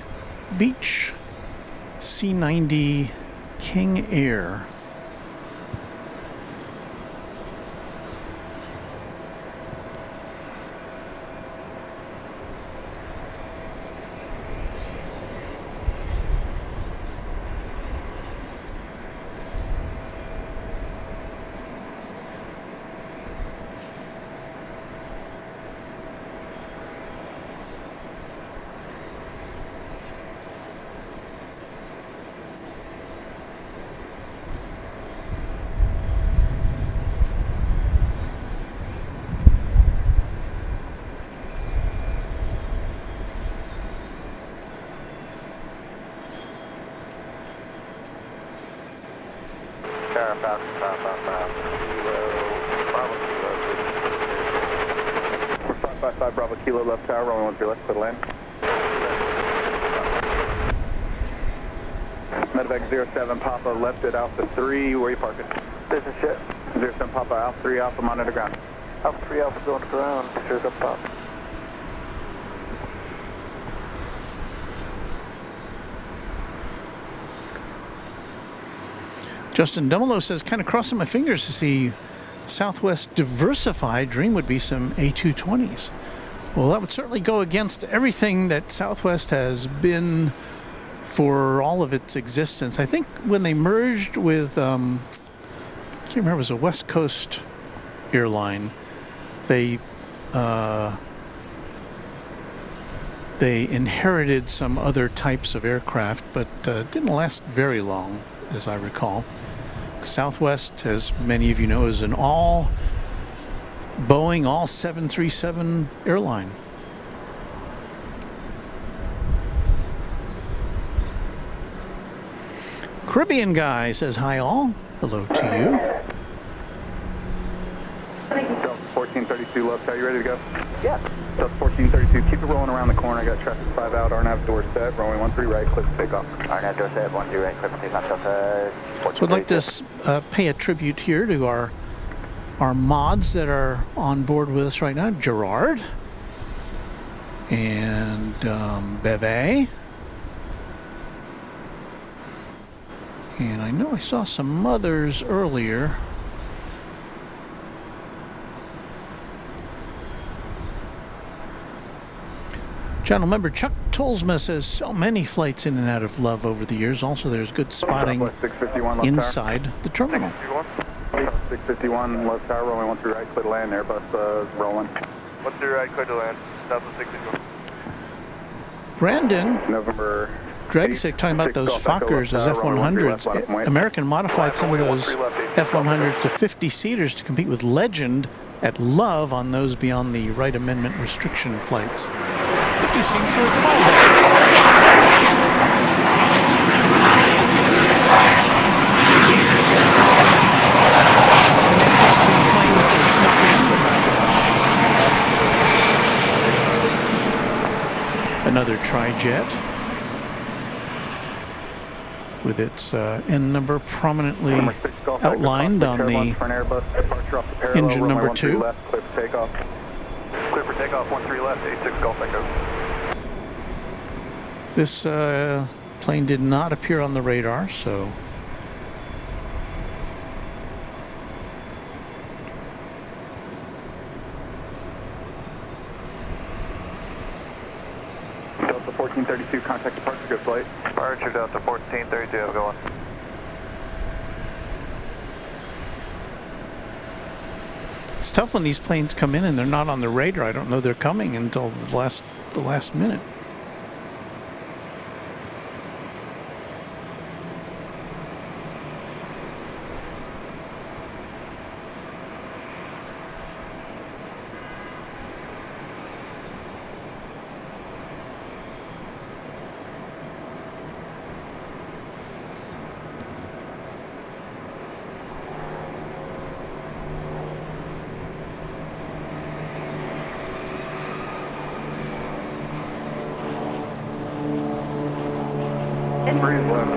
Beech C-90 King Air. We're 555 Bravo Kilo left tower, rolling 13 left, clear to land. Medevac 07 Papa left at Alpha 3, where are you parking? Business jet. 07 Papa Alpha 3 Alpha monitor ground. Alpha 3 Alpha going to ground. 07 Papa. Justin Dumelo says, kind of crossing my fingers to see Southwest diversify. Dream would be some A220s. Well, that would certainly go against everything that Southwest has been for all of its existence. I think when they merged with, I can't remember, it was a West Coast airline, they inherited some other types of aircraft, but didn't last very long, as I recall. Southwest, as many of you know, is an all Boeing, all 737 airline. Caribbean guy says hi all. Hello to you. Delta 1432 left, are you ready to go? Yeah. Delta 1432, keep it rolling around the corner. I got traffic 5 out, RNAV door set, rolling 13 right, click to take off. RNAV door set, 13 right, click to take off, Delta. So I'd like to pay a tribute here to our mods that are on board with us right now. Gerard and Beve. And I know I saw some others earlier. Channel member Chuck Tolsma says so many flights in and out of Love over the years. Also, there's good spotting inside the terminal. 651 left tower, rolling 13 right, clear to land. Airbus rolling. 13 right, clear to land. Delta 651. Brandon November Dragsick talking about those Fokkers, those F-100s. American modified some of those F-100s to 50-seaters to compete with Legend at Love on those beyond the Wright Amendment restriction flights. I do seem to recall that. An interesting plane that just snuck in. Another tri-jet with its N number prominently outlined on the engine number 2. Clear for takeoff. Clear for takeoff, 13 left, 86 Golf Echo. This plane did not appear on the radar, so Delta 1432, contact departure, good flight. Departure, Delta 1432, have a good one. it's tough when these planes come in and they're not on the radar. I don't know they're coming until the last minute. Breeze left.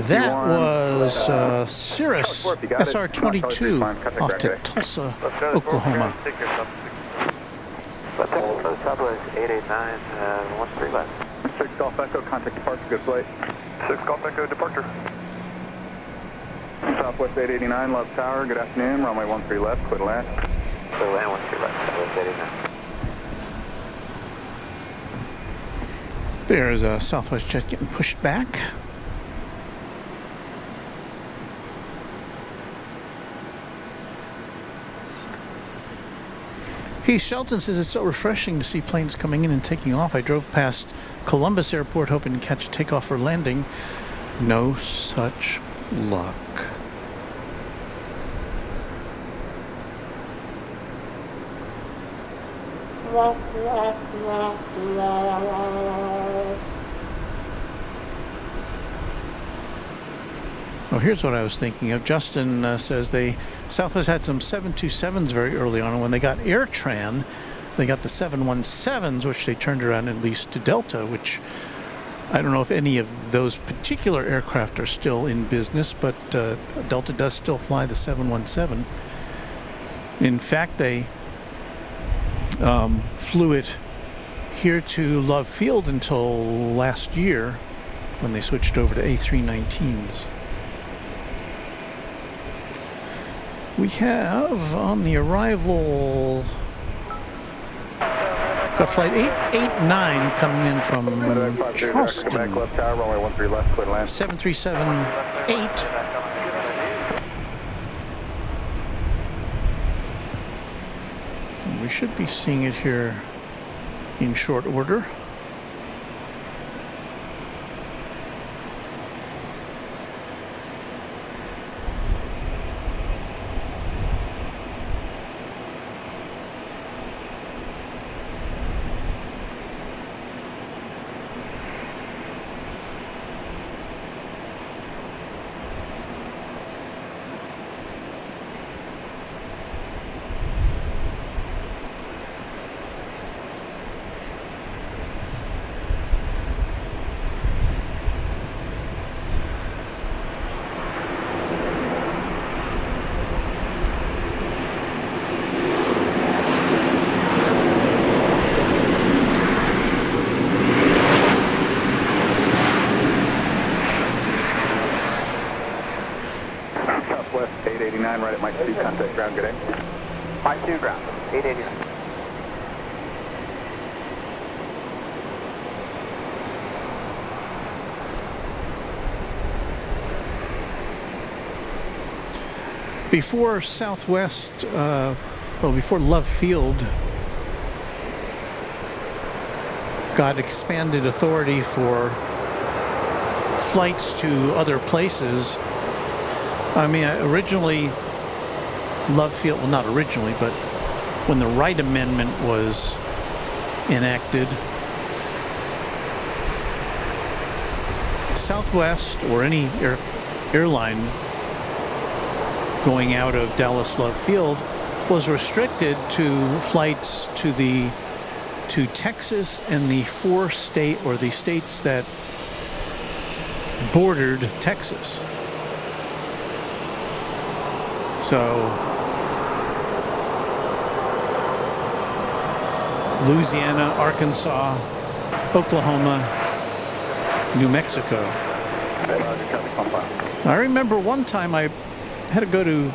That was Cirrus SR-22 off to Tulsa, Oklahoma. Southwest 889, 13 left. 6 Golf Echo, contact departure, good flight. 6 Golf Echo, departure. Southwest 889, Love Tower, good afternoon, runway 13 left, clear to land. Clear to land, 13 left, Southwest 889. There's a Southwest jet getting pushed back. Heath Shelton says it's so refreshing to see planes coming in and taking off. I drove past Columbus Airport hoping to catch a takeoff or landing. No such luck. Well, here's what I was thinking of. Justin says Southwest had some 727s very early on, and when they got AirTran, they got the 717s, which they turned around and leased to Delta, which I don't know if any of those particular aircraft are still in business, but Delta does still fly the 717. In fact, they flew it here to Love Field until last year when they switched over to A319s. We have on the arrival got flight 889 coming in from Charleston. 7378. We should be seeing it here in short order. Right at Mike 2, contact ground, good day. Mike 2 ground, 889. Before Southwest, before Love Field got expanded authority for flights to other places, I mean, originally, Love Field, well, not originally, but when the Wright Amendment was enacted, Southwest or any airline going out of Dallas Love Field was restricted to flights to Texas and the the states that bordered Texas. So Louisiana, Arkansas, Oklahoma, New Mexico. I remember one time I had to go to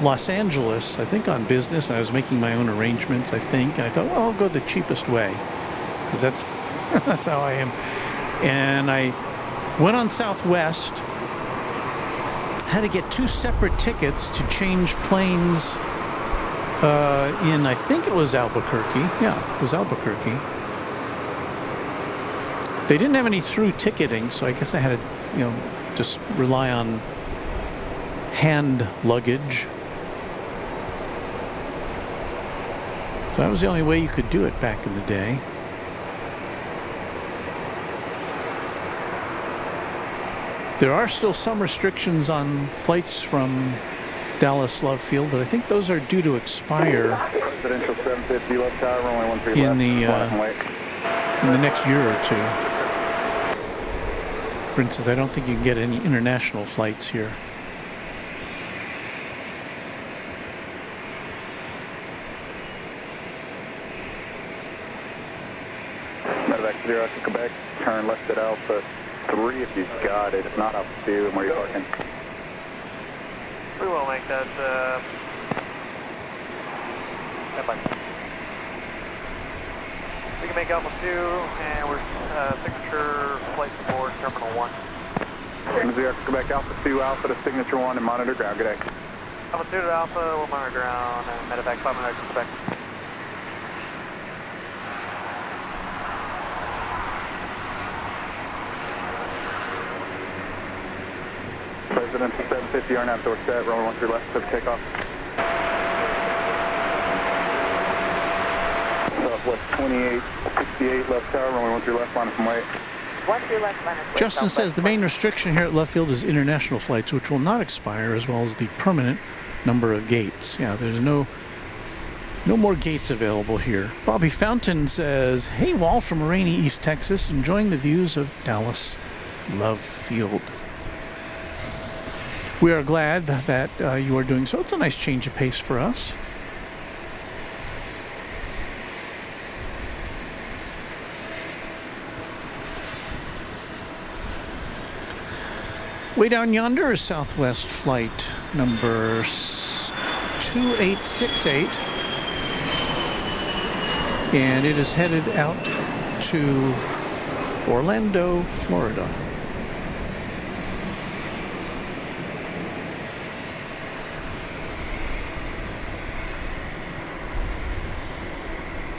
Los Angeles, I think on business, and I was making my own arrangements, I think, and I thought, well, I'll go the cheapest way, because that's how I am. And I went on Southwest, had to get 2 separate tickets to change planes in, I think it was Albuquerque. Yeah, it was Albuquerque. They didn't have any through ticketing, so I guess I had to, just rely on hand luggage. So that was the only way you could do it back in the day. There are still some restrictions on flights from Dallas Love Field, but I think those are due to expire Residential 750 left tower, runway 13 in the next year or two. For instance, I don't think you can get any international flights here. Medevac 0 to Quebec, turn left at Alpha 3 if you've got it. If not, Alpha 2, and where you're parking. We will make that. We can make Alpha 2, and we're signature flight support Terminal 1. 0 to Quebec, Alpha 2, Alpha to Signature 1, and monitor ground. Good day. Alpha 2 to Alpha, we'll monitor ground, and Medevac 500 to Quebec. Residential 750, RNAV door set, runway 13 left, clear for takeoff. Southwest 2868 left tower, runway 13 left, line from weight. 13 left, line of weight. Justin says the main restriction here at Love Field is international flights, which will not expire, as well as the permanent number of gates. Yeah, there's no more gates available here. Bobby Fountain says, "Hey, Wall from rainy East Texas, enjoying the views of Dallas Love Field." We are glad that you are doing so. It's a nice change of pace for us. Way down yonder is Southwest flight number 2868, and it is headed out to Orlando, Florida.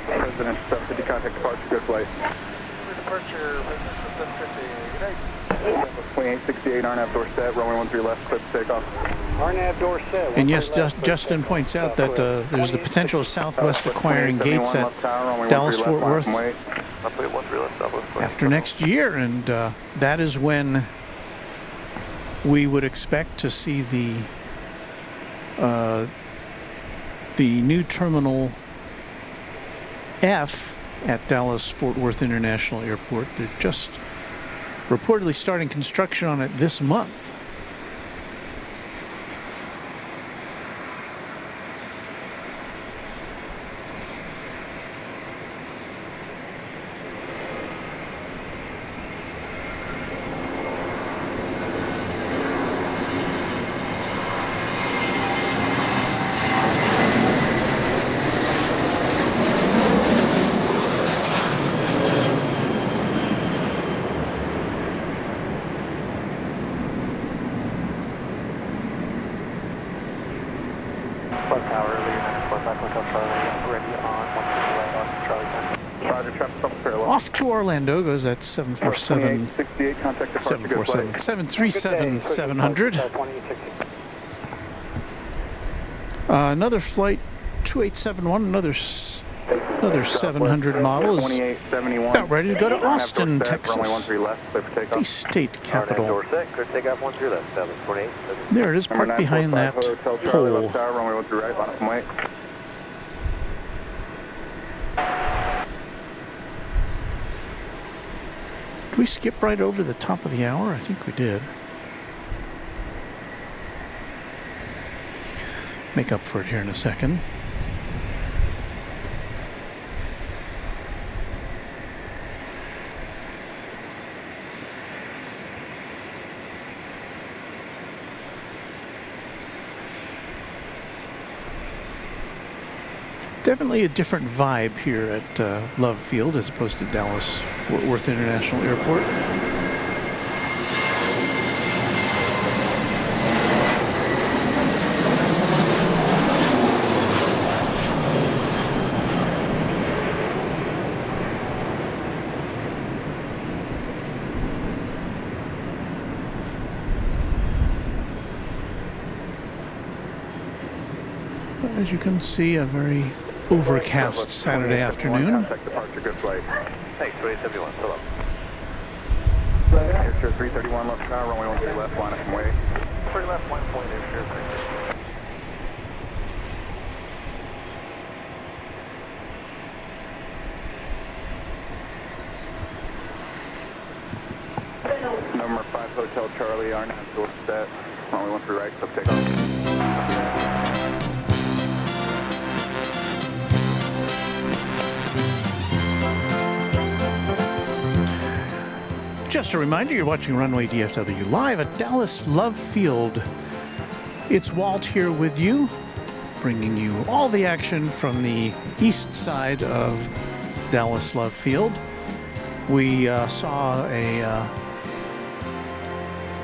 Residential 750, contact departure, good flight. Departure, Residential 750, good night. 2868, RNAV door set, runway 13 left, clear for takeoff. RNAV door set. And yes, Justin points out that there's the potential of Southwest acquiring gates at Dallas-Fort Worth after next year, and that is when we would expect to see the new Terminal F at Dallas-Fort Worth International Airport. They're just reportedly starting construction on it this month. Off to Orlando goes that 747, 737, 700. Another flight 2871, another 700 model is about ready to go to Austin, Texas, the state capital. There it is, parked behind that pole. Did we skip right over the top of the hour? I think we did. Make up for it here in a second. Definitely a different vibe here at Love Field as opposed to Dallas-Fort Worth International Airport. As you can see, a very overcast Saturday afternoon. Thanks, 2871, hello. Air 331 left tower, runway 13 left, line up and wait. 3 left, 1 point, Air 3. Number 5 Hotel Charlie, RNAV door set, runway 13 right, clip takeoff. Just a reminder, you're watching Runway DFW live at Dallas Love Field. It's Walt here with you, bringing you all the action from the east side of Dallas Love Field. We saw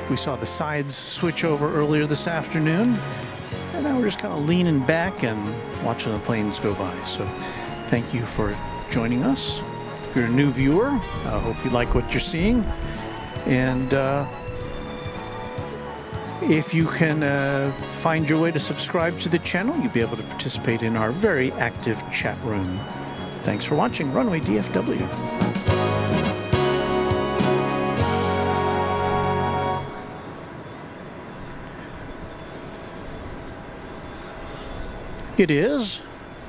the sides switch over earlier this afternoon, and now we're just kind of leaning back and watching the planes go by. So thank you for joining us. If you're a new viewer, I hope you like what you're seeing. And if you can find your way to subscribe to the channel, you'll be able to participate in our very active chat room. Thanks for watching Runway DFW. It is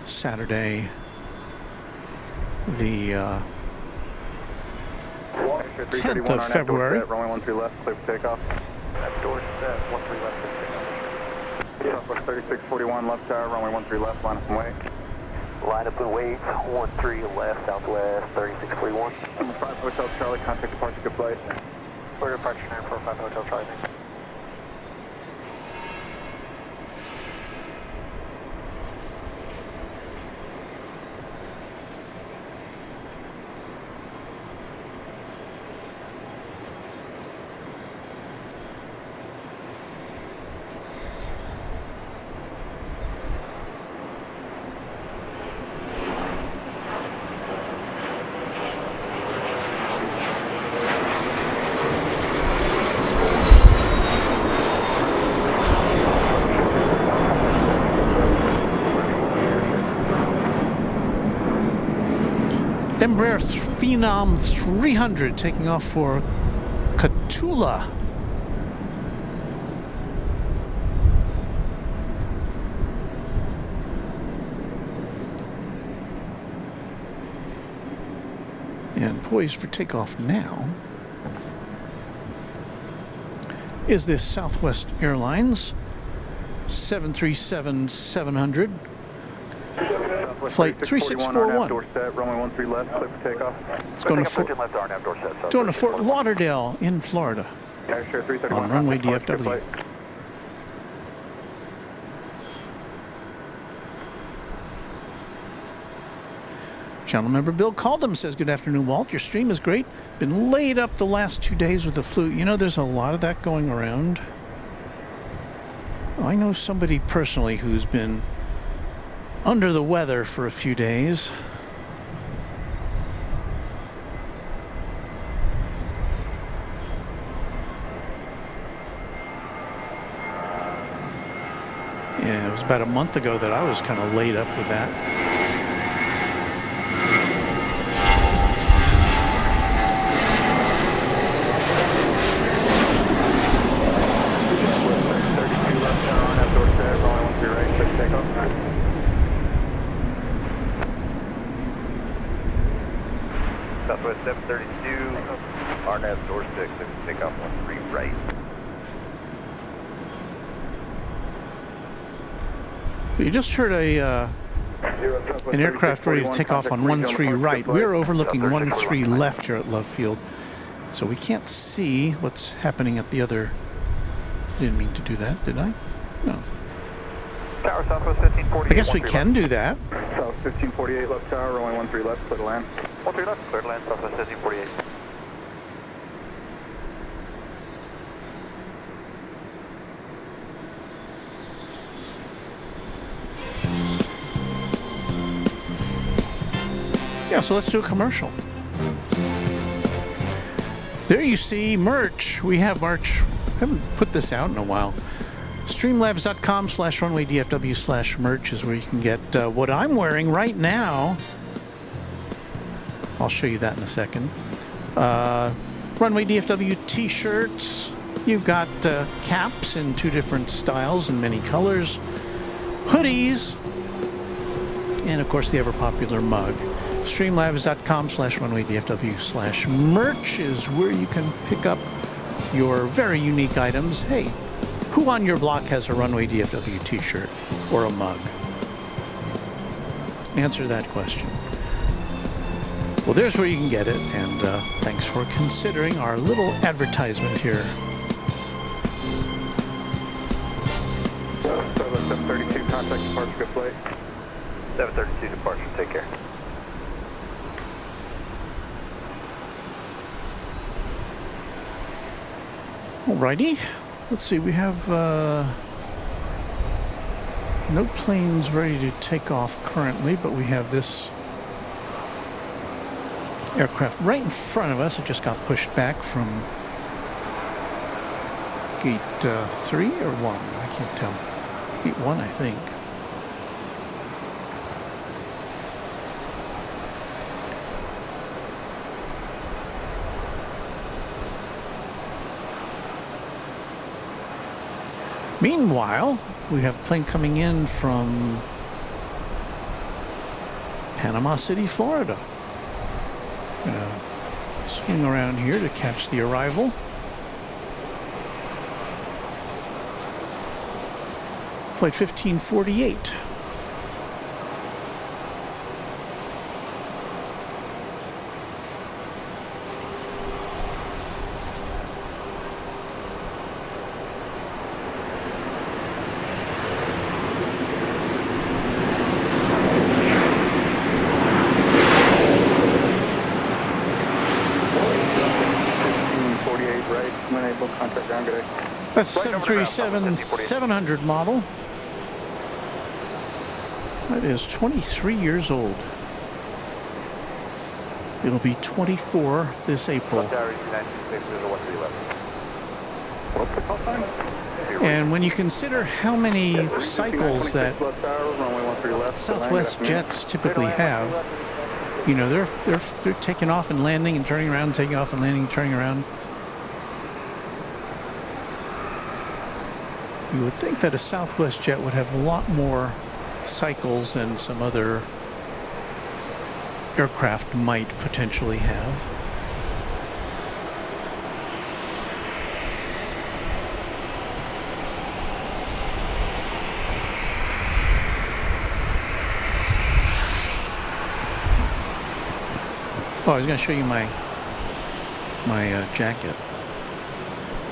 Saturday, the 10th of February. Runway 13 left, clear for takeoff. That door set, 13 left, clear for takeoff. Southwest 3641 left tower, runway 13 left, line up and wait. Line up and wait, 13 left, southwest, 3641. Number 5 Hotel Charlie, contact departure, good flight. Clear departure 945 Hotel Charlie. Embraer Phenom 300 taking off for Catula. And poised for takeoff now is this Southwest Airlines 737-700. Flight 3641. Door set, runway 13 left, clear for takeoff. It's going to Fort Lauderdale in Florida on Runway DFW. Channel member Bill Caldham says, good afternoon, Walt. Your stream is great. Been laid up the last 2 days with the flu. You know, there's a lot of that going around. I know somebody personally who's been under the weather for a few days. Yeah, it was about a month ago that I was kind of laid up with that. Southwest 732, RNAV door 6, takeoff 13 right. So you just heard an aircraft ready to take off on 13 right. We're overlooking 13 left here at Love Field, so we can't see what's happening at the other. Didn't mean to do that, did I? No. Tower Southwest 1548. I guess we can do that. South 1548 left tower, runway 13 left, clear to land. 13 left, clear to land, Southwest 1548. Yeah, so let's do a commercial. There you see merch. We have merch. I haven't put this out in a while. Streamlabs.com/runwaydfw/merch is where you can get what I'm wearing right now. I'll show you that in a second. We're Runway DFW t-shirts. You've got caps in 2 different styles and many colors. Hoodies. And of course the ever popular mug. Streamlabs.com/runwaydfw/merch is where you can pick up your very unique items. Hey, who on your block has a Runway DFW t-shirt or a mug? Answer that question. Well, there's where you can get it, and thanks for considering our little advertisement here. So the 732 contact departure, good flight. 732 departure, take care. Alrighty, let's see, we have no planes ready to take off currently, but we have this aircraft right in front of us. It just got pushed back from gate 3 or 1, I can't tell. Gate 1, I think. Meanwhile, we have a plane coming in from Panama City, Florida. Swing around here to catch the arrival. Flight 1548. That's 737-700 model. That is 23 years old. It'll be 24 this April. And when you consider how many cycles that Southwest jets typically have, you know, they're taking off and landing and turning around, taking off and landing, turning around. You would think that a Southwest jet would have a lot more cycles than some other aircraft might potentially have. Oh, I was going to show you my jacket.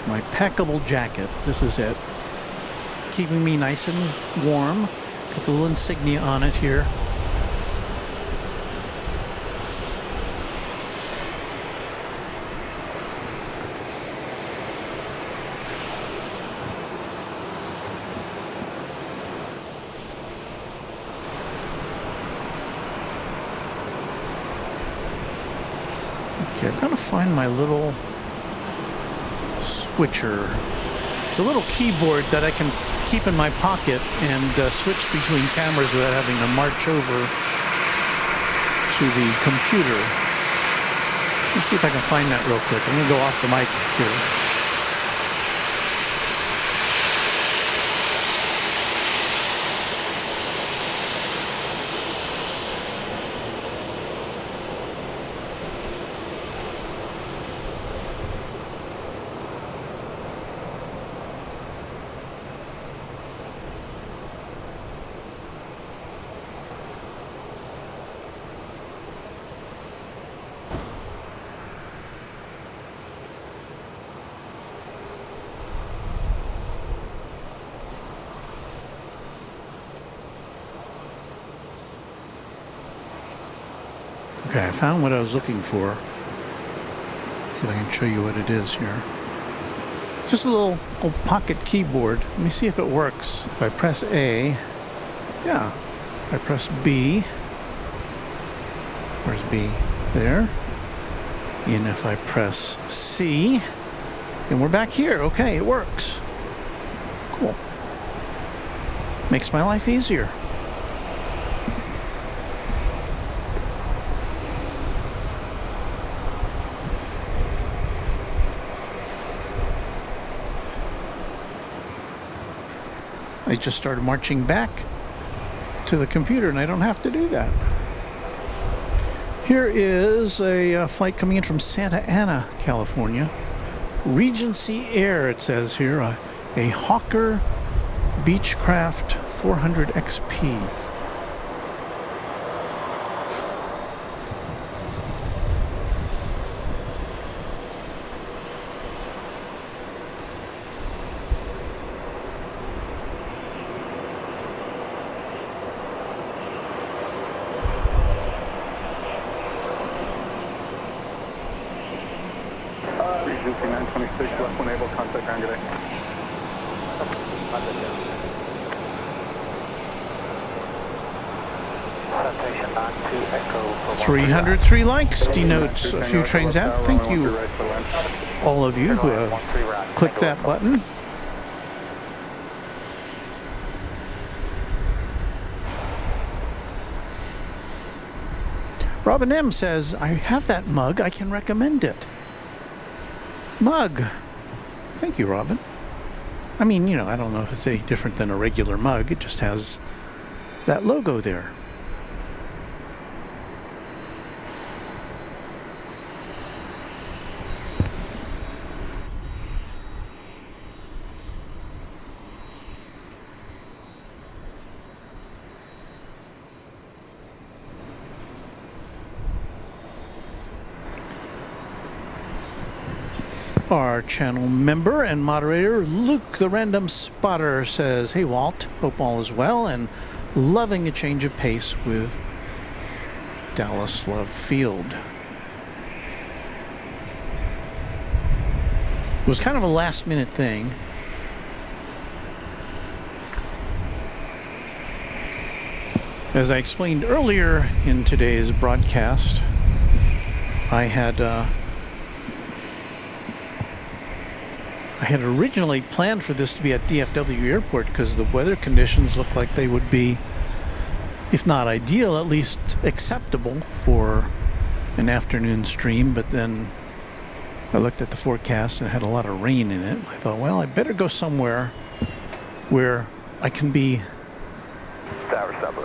My packable jacket. This is it. Keeping me nice and warm. Got the little insignia on it here. Okay, I've got to find my little switcher. It's a little keyboard that I can keep in my pocket and switch between cameras without having to march over to the computer. Let's see if I can find that real quick. I'm going to go off the mic here. Okay, I found what I was looking for. See if I can show you what it is here. Just a little pocket keyboard. Let me see if it works. If I press A, yeah. If I press B, where's B? There. And if I press C, then we're back here. Okay, it works. Cool. Makes my life easier. I just started marching back to the computer, and I don't have to do that. Here is a flight coming in from Santa Ana, California. Regency Air, it says here, a Hawker Beechcraft 400 XP. Regency 926, left one able, contact ground, good day. 303 likes denotes a few trains out. Thank you, all of you who have clicked that button. Robin M says, I have that mug, I can recommend it. Mug. Thank you, Robin. I mean, you know, I don't know if it's any different than a regular mug. It just has that logo there. Our channel member and moderator, Luke the Random Spotter, says, hey Walt, hope all is well and loving a change of pace with Dallas Love Field. It was kind of a last minute thing. As I explained earlier in today's broadcast, I had originally planned for this to be at DFW Airport because the weather conditions looked like they would be, if not ideal, at least acceptable for an afternoon stream. But then I looked at the forecast and it had a lot of rain in it. I thought, well, I better go somewhere where I can be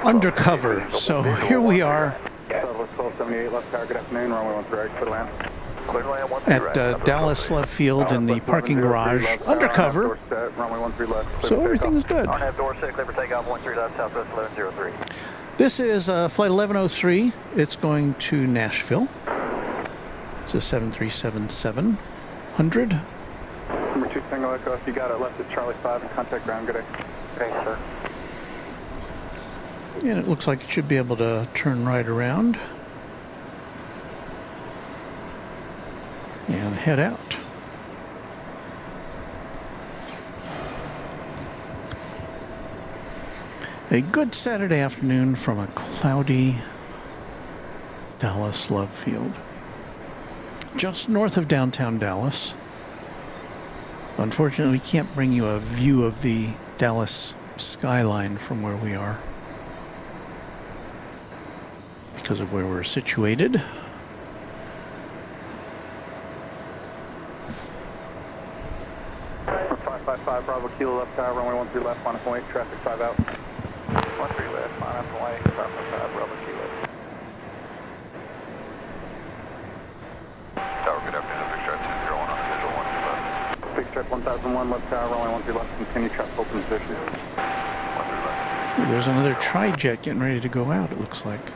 undercover. So here we are at Dallas Love Field in the parking garage, undercover. So everything's good. This is flight 1103. It's going to Nashville. It's a 737-700. Number 2 single echo, if you got it, left at Charlie 5 and contact ground, good day. Thanks, sir. And it looks like it should be able to turn right around and head out. A good Saturday afternoon from a cloudy Dallas Love Field. Just north of downtown Dallas. Unfortunately, we can't bring you a view of the Dallas skyline from where we are because of where we're situated. Bravo Kilo left tower, runway 13 left, minus 18, traffic 5 out. 13 left, minus 18, traffic 5, Bravo Kilo. Tower, good afternoon, Big Stripe 201 on the visual 13 left. Big Stripe 1001 left tower, runway 13 left, continue traffic open position. 13 left. Ooh, there's another tri-jet getting ready to go out, it looks like.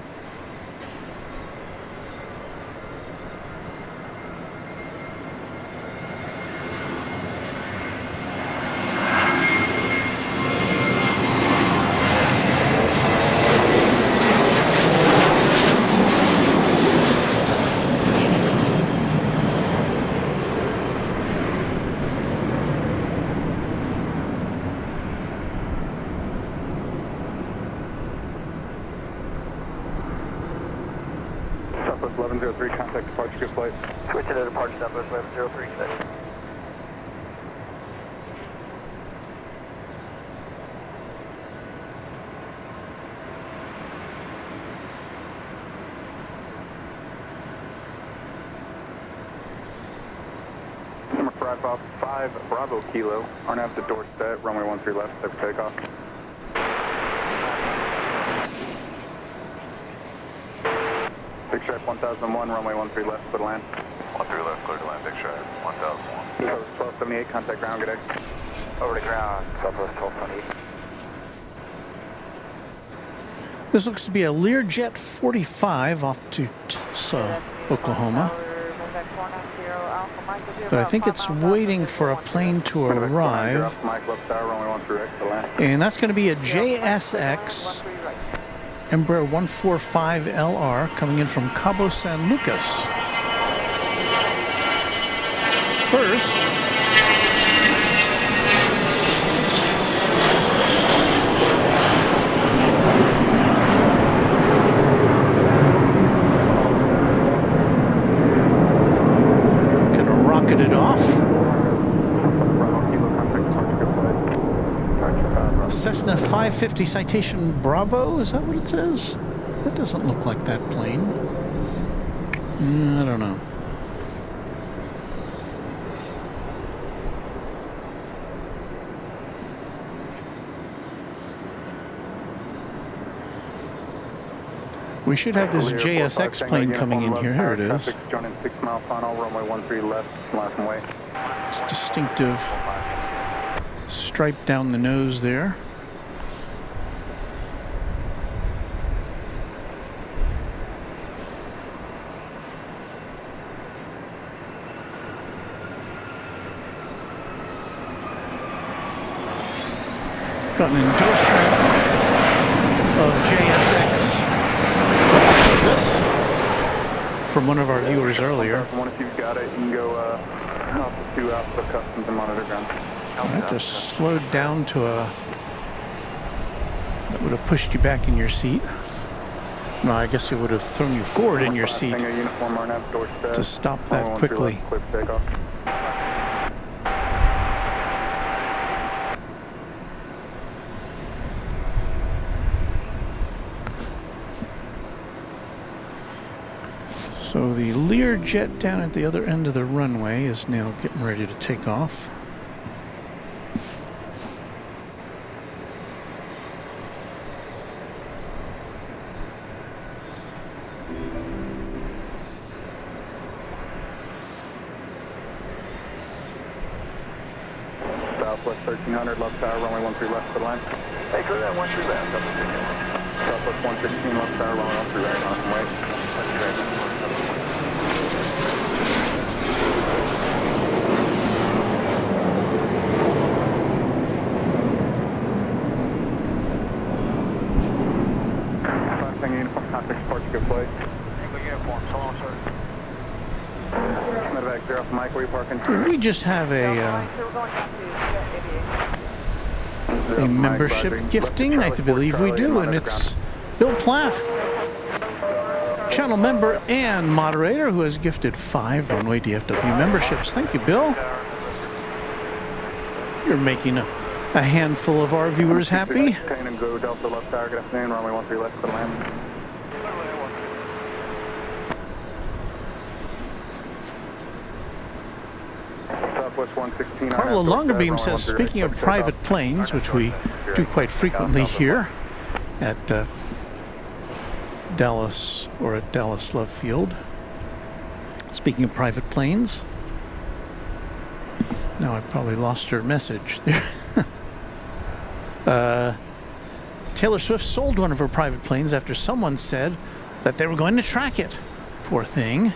Southwest 1103, contact departure, good flight. Switching to departure, Southwest 1103, steady. Number drive off 5 Bravo Kilo. RNAV to Dorset, runway 13 left, clear for takeoff. Big Stripe 1001, runway 13 left, clear to land. 13 left, clear to land, Big Stripe 1001. Southwest 1278, contact ground, good day. Over to ground, Southwest 1278. This looks to be a Learjet 45 off to Tulsa, Oklahoma. But I think it's waiting for a plane to arrive. And that's going to be a JSX Embraer 145LR coming in from Cabo San Lucas. First, it off. Cessna 550 Citation Bravo, is that what it says? That doesn't look like that plane. I don't know. We should have this JSX plane coming in here. Here it is. Joining 6 mile final, runway 13 left, last way. It's distinctive stripe down the nose there. Got an endorsement of JSX from one of our viewers earlier. If you've got it, you can go off the 2 Alpha Customs and monitor ground. I just slowed down to a... That would have pushed you back in your seat. No, I guess it would have thrown you forward in your seat to stop that quickly. So the Learjet down at the other end of the runway is now getting ready to take off. Southwest 1300, left tower, runway 13 left to the line. Hey, clear that 13 left, Southwest 116, left tower, runway 13 right, on way. Uniform contact support, good flight. Uniform, so long, sir. Medevac 0 off Mike, where you parking? We just have a membership gifting, I believe we do, and it's Bill Platt, channel member and moderator, who has gifted 5 Runway DFW memberships. Thank you, Bill. You're making a handful of our viewers happy. Go Delta left tower, good afternoon, runway 13 left to the land. Southwest 116. Carlo Longerbeam says, speaking of private planes, which we do quite frequently here at Dallas, or at Dallas Love Field. Speaking of private planes, now I probably lost your message there. Taylor Swift sold one of her private planes after someone said that they were going to track it. Poor thing.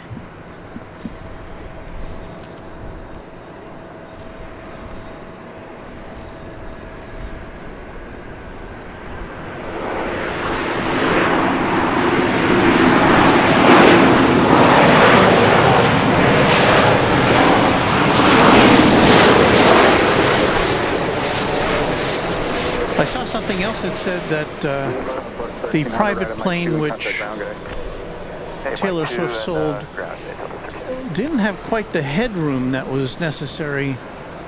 I saw something else that said that the private plane which Taylor Swift sold didn't have quite the headroom that was necessary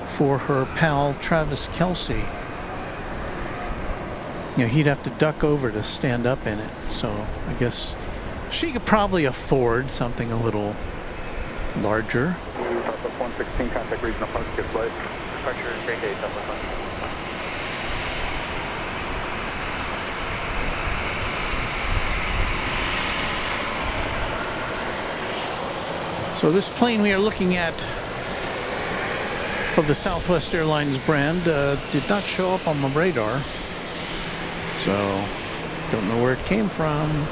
for her pal Travis Kelce. You know, he'd have to duck over to stand up in it. So I guess she could probably afford something a little larger. Southwest 116, contact regional park, good flight. Departure is Great Day, Southwest 116. So this plane we are looking at of the Southwest Airlines brand did not show up on my radar. So don't know where it came from.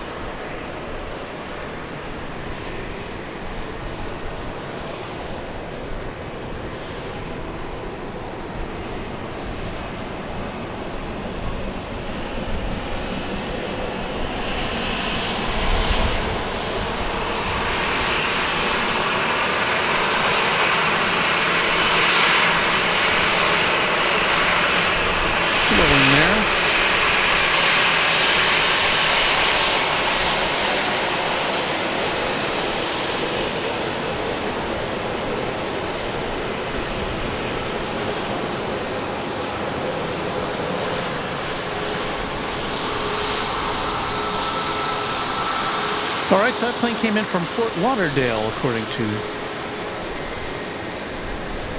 All right, so that plane came in from Fort Lauderdale, according to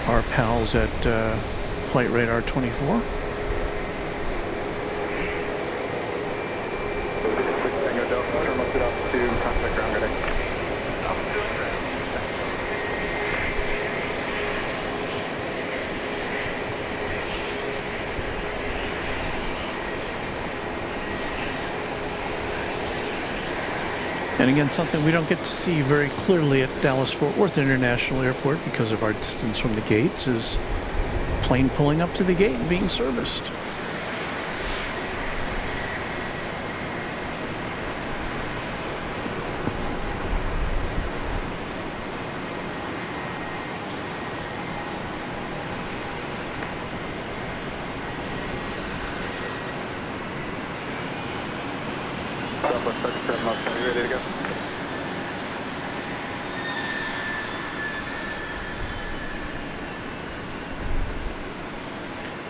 our pals at Flight Radar 24. Tango Delta, turn left it up to contact ground ready. And again, something we don't get to see very clearly at Dallas-Fort Worth International Airport because of our distance from the gates is plane pulling up to the gate and being serviced. Southwest 37 left, are you ready to go?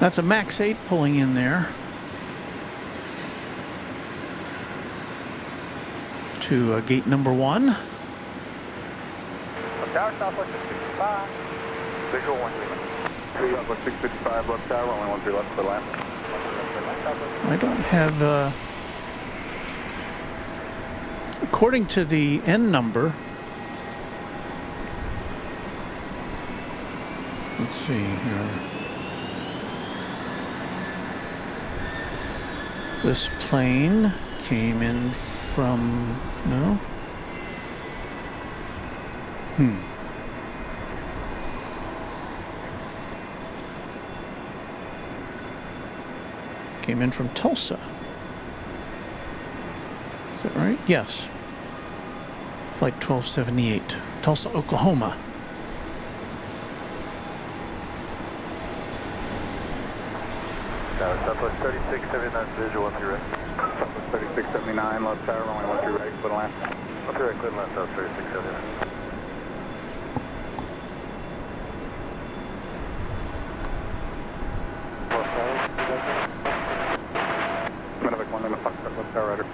That's a MAX 8 pulling in there to gate number 1. Tower, Southwest 655. Visual 1 Lima. Southwest 655 left tower, only 13 left for the last. I don't have, according to the N number, let's see here. This plane came in from, no? Came in from Tulsa. Is that right? Yes. Flight 1278, Tulsa, Oklahoma. Southwest 3679 visual if you're ready. Southwest 3679 left tower, only 13 right for the last. Up here, clear left, South 3679. Medevac 1 Lima, Foxtrot left tower, rider.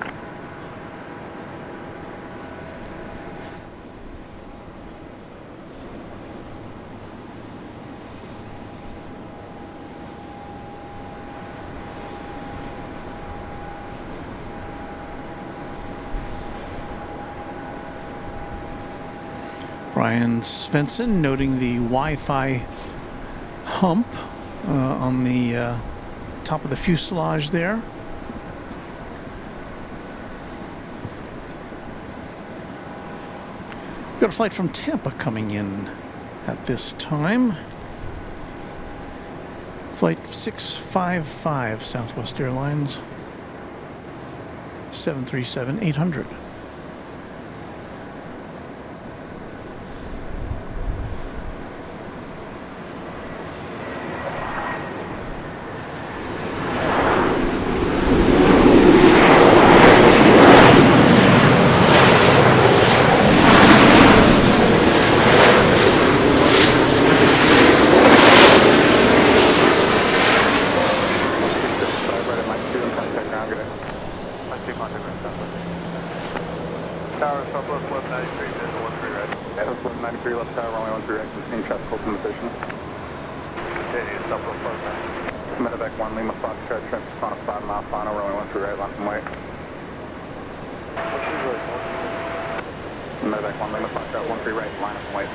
Brian Svensson noting the Wi-Fi hump on the top of the fuselage there. We've got a flight from Tampa coming in at this time. Flight 655 Southwest Airlines 737-800. 463 left tower, runway 13 right, continuing traffic open position. Continue, Southwest 49. Medevac 1 Lima Foxtrot, traffic on a 5 mile final, runway 13 right, line from white. Medevac 1 Lima Foxtrot, 13 right, line up from white.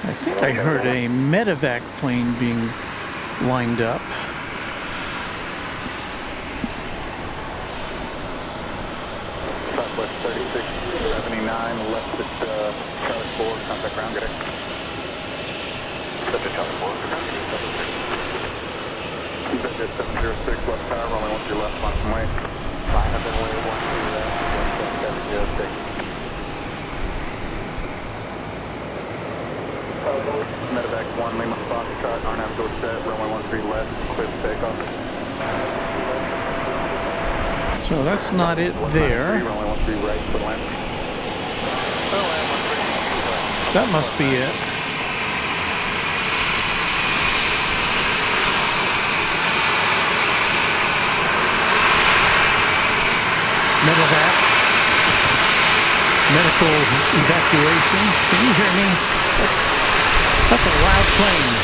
I think I heard a medevac plane being lined up. Southwest 3679, left at Charlie 4, contact ground, get it. Subject Charlie 4, Subject 706, left tower, runway 13 left, line from white. Line up and way 13 left, 706. Medevac 1 Lima Foxtrot, RNAV door set, runway 13 left, clear for takeoff. So that's not it there. Runway 13 right, for land. So that must be it. Medevac. Medical evacuation. Can you hear me? That's a loud plane.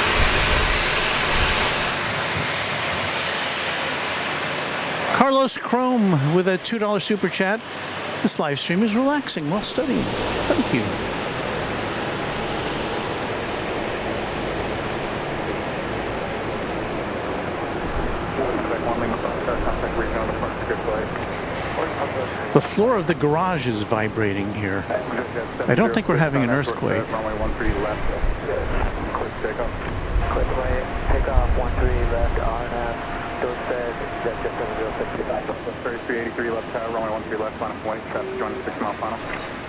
Carlos Chrome with a $2 super chat. This live stream is relaxing while studying. Thank you. The floor of the garage is vibrating here. I don't think we're having an earthquake. Runway 13 left, clear for takeoff. Clear for takeoff, 13 left, RNAV, door set, Jet 706. 3383 left tower, runway 13 left, line of white, traffic joining 6 mile final.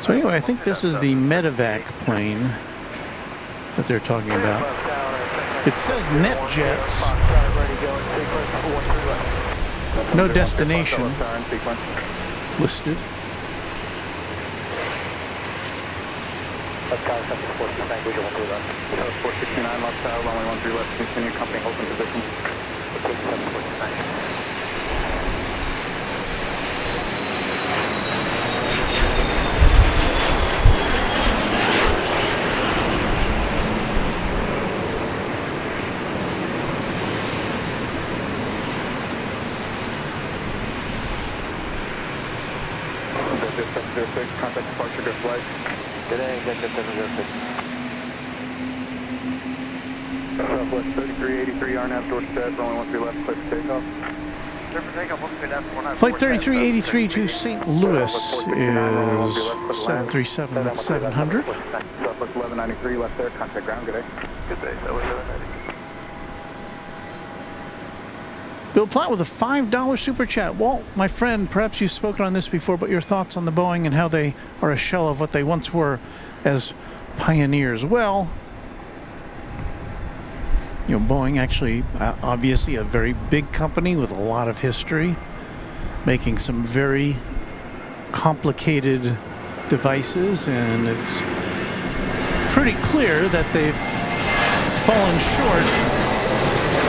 So anyway, I think this is the medevac plane that they're talking about. It says NetJets. No destination listed. Left tower, 769, visual 13 left. 469 left tower, runway 13 left, continue company open position. 749. Contact departure, good flight. Today, Jet 706. Southwest 3383, RNAV door set, runway 13 left, clear for takeoff. Clear for takeoff, 13 left, Flight 3383 to St. Louis is 737-700. Southwest 1193, left there, contact ground, good day. Good day, that was 1190. Bill Platt with a $5 super chat. Walt, my friend, perhaps you've spoken on this before, but your thoughts on the Boeing and how they are a shell of what they once were as pioneers. Well, you know, Boeing actually, obviously a very big company with a lot of history, making some very complicated devices, and it's pretty clear that they've fallen short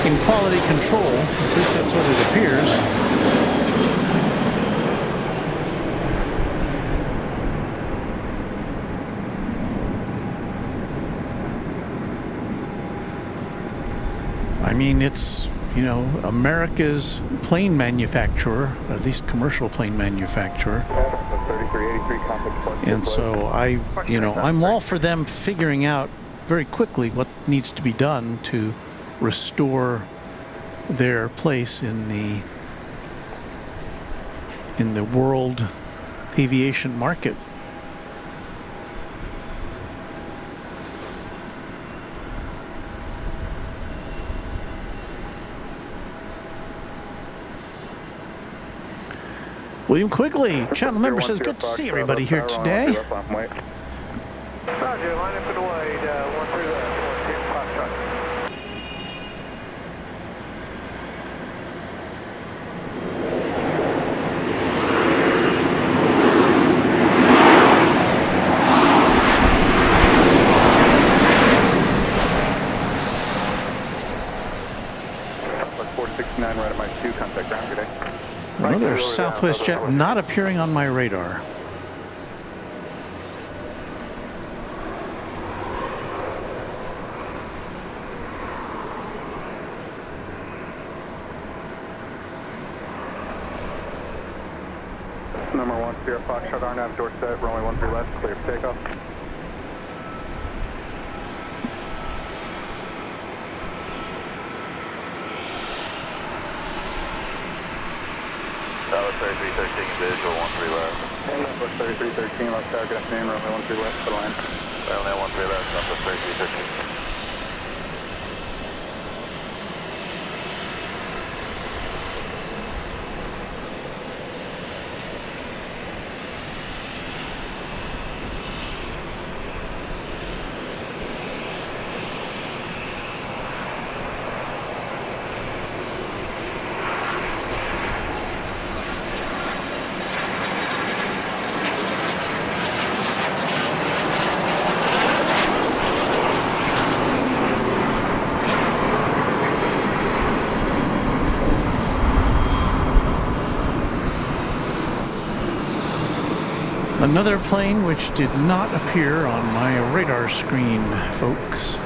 in quality control. At least that's what it appears. I mean, it's, you know, America's plane manufacturer, at least commercial plane manufacturer. 3383, contact departure. And so I'm all for them figuring out very quickly what needs to be done to restore their place in the world aviation market. William Quigley, channel member, says good to see everybody here today. Roger, line up and wide, 13 left, 14 Foxtrot. Right at my 2, contact ground, good day. Another Southwest jet not appearing on my radar. Number 1, Sierra Foxtrot, RNAV, door set, runway 13 left, clear for takeoff. Dallas 3313, visual 13 left. Northwest 3313, left tower, good afternoon, runway 13 left, for the line. Runway 13 left, Northwest 3313. Another plane which did not appear on my radar screen, folks.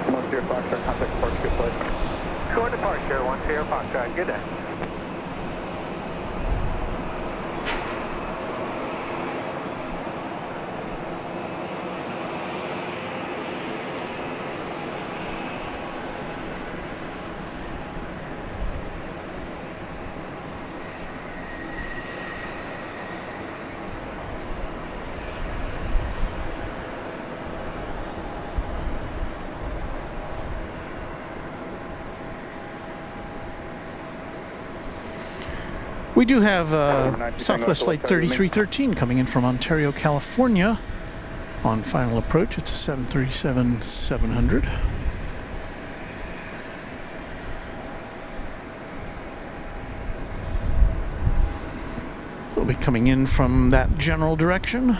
1 Sierra Foxtrot, contact departure, good flight. Short departure, 1 Sierra Foxtrot, good day. We do have Southwest Flight 3313 coming in from Ontario, California. On final approach, it's a 737-700. We'll be coming in from that general direction.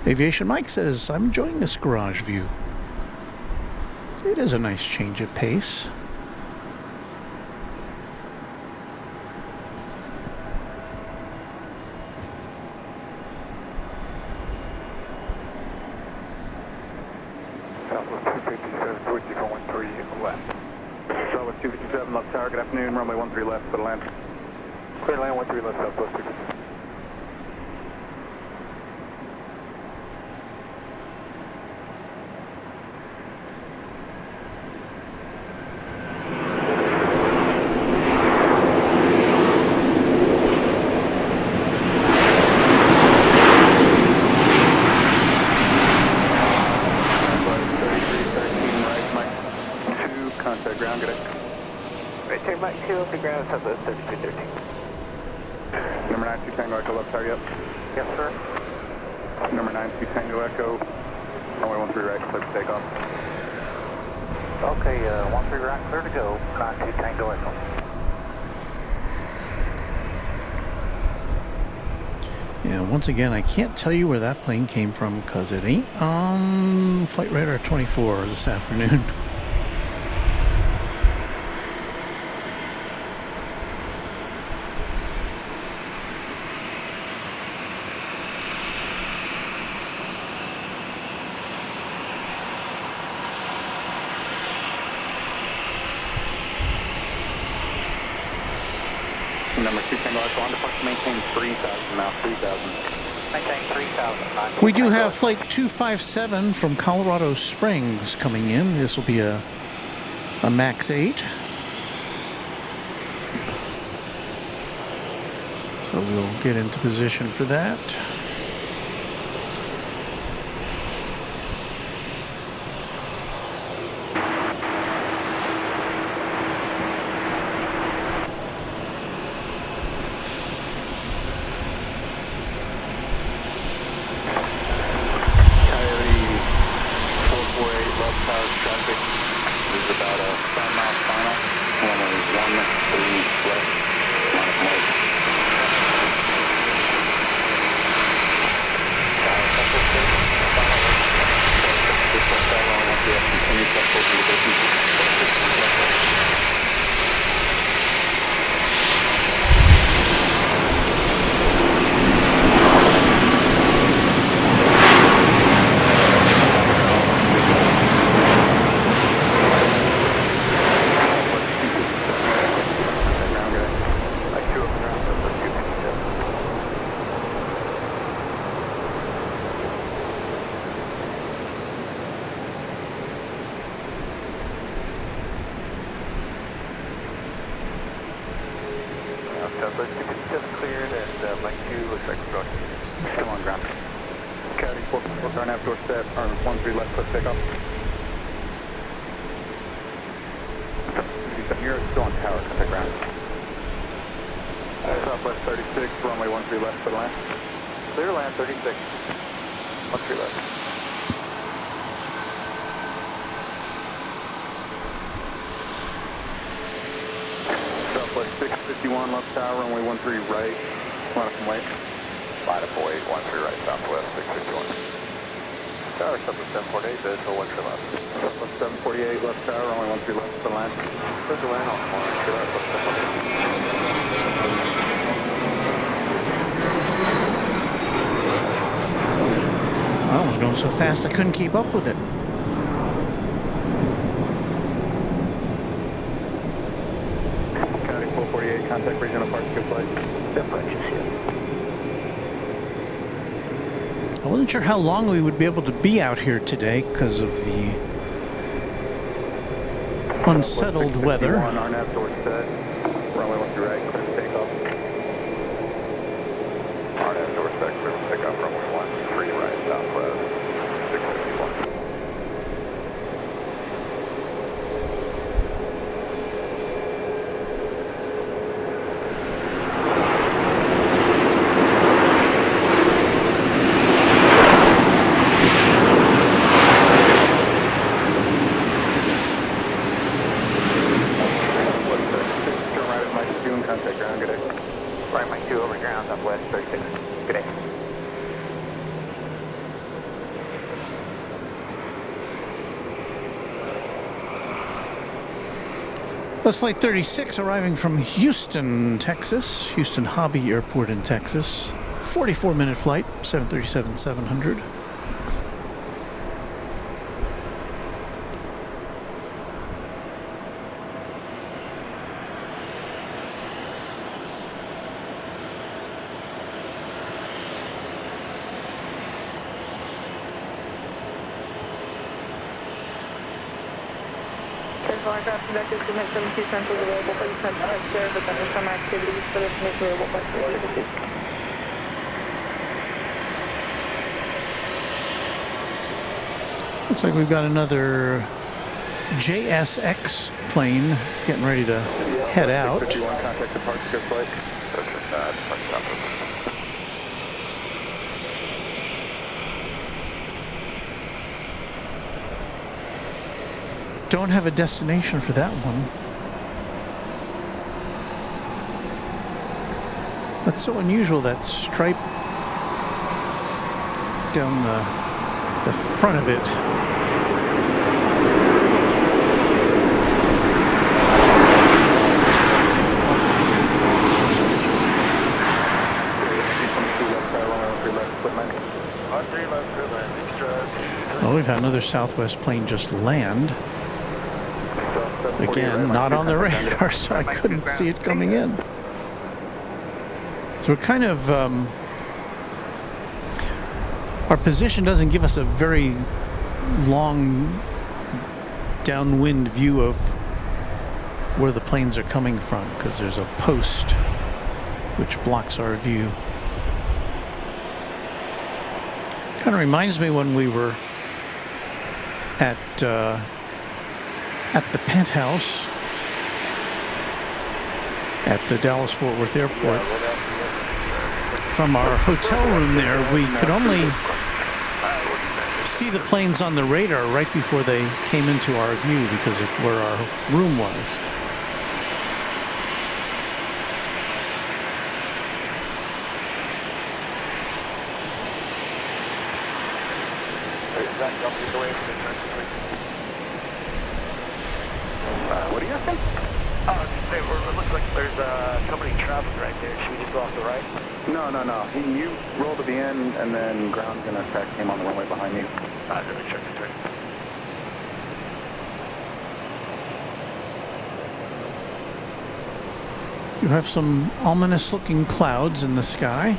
Aviation Mike says, I'm enjoying this garage view. It is a nice change of pace. Southwest 257, towards you, 13 left. Southwest 257, left tower, good afternoon, runway 13 left, for the land. Clear land 13 left, Southwest 257. Contact ground, good day. Right, take Mike 2 off the ground, Southwest 3313. Number 9, 2 Tango Echo, left tower, yep. Yes, sir. Number 9, 2 Tango Echo, runway 13 right, clear for takeoff. Okay, 13 right, clear to go, 92 Tango Echo. Yeah, once again, I can't tell you where that plane came from because it ain't on Flight Radar 24 this afternoon. Number 2 Tango Echo, on departure, maintain 3,000 now, 3,000. Maintain 3,000. We do have Flight 257 from Colorado Springs coming in. This will be a MAX 8. So we'll get into position for that. Mike 2, looks like we're going. Still on ground. Caddy, 4 car nav door set, arm 13 left foot takeoff. You're still on tower, contact ground. Southwest 36, runway 13 left for the land. Clear to land 36. 13 left. Southwest 651 left tower, runway 13 right. Line up and wait. Line up and wait, 13 right, Southwest 651. Tower, Southwest 748, there's no 13 left. Southwest 748 left tower, runway 13 left for the land. There's a land on 13 left, left 748. Well, it was going so fast I couldn't keep up with it. Caddy 448, contact regional park, good flight. I wasn't sure how long we would be able to be out here today because of the unsettled weather. Our nav door set, runway 13 right, clear to take off. Our nav door set, clear to take off, runway 13 right, Southwest 651. Right, Mike 2 over ground, Southwest 36. Good day. That's Flight 36 arriving from Houston, Texas. Houston Hobby Airport in Texas. 44-minute flight, 737-700. Aircraft conducted submit 72 central available for descent to there with thunderstorm activities for destination available flight 332. Looks like we've got another JSX plane getting ready to head out. 51, contact departure, good flight. Don't have a destination for that one. That's so unusual, that stripe down the front of it. Well, we've had another Southwest plane just land. Again, not on the radar, so I couldn't see it coming in. So we're kind of, our position doesn't give us a very long downwind view of where the planes are coming from, because there's a post which blocks our view. Kind of reminds me when we were at the penthouse at the Dallas Fort Worth Airport. From our hotel room there, we could only see the planes on the radar right before they came into our view because of where our room was. What are you asking? It looks like there's a company traffic right there. Should we just go off the right? No. You rolled to the end, and then ground's gonna attack him on the runway behind you. Let me check the turn. You have some ominous-looking clouds in the sky.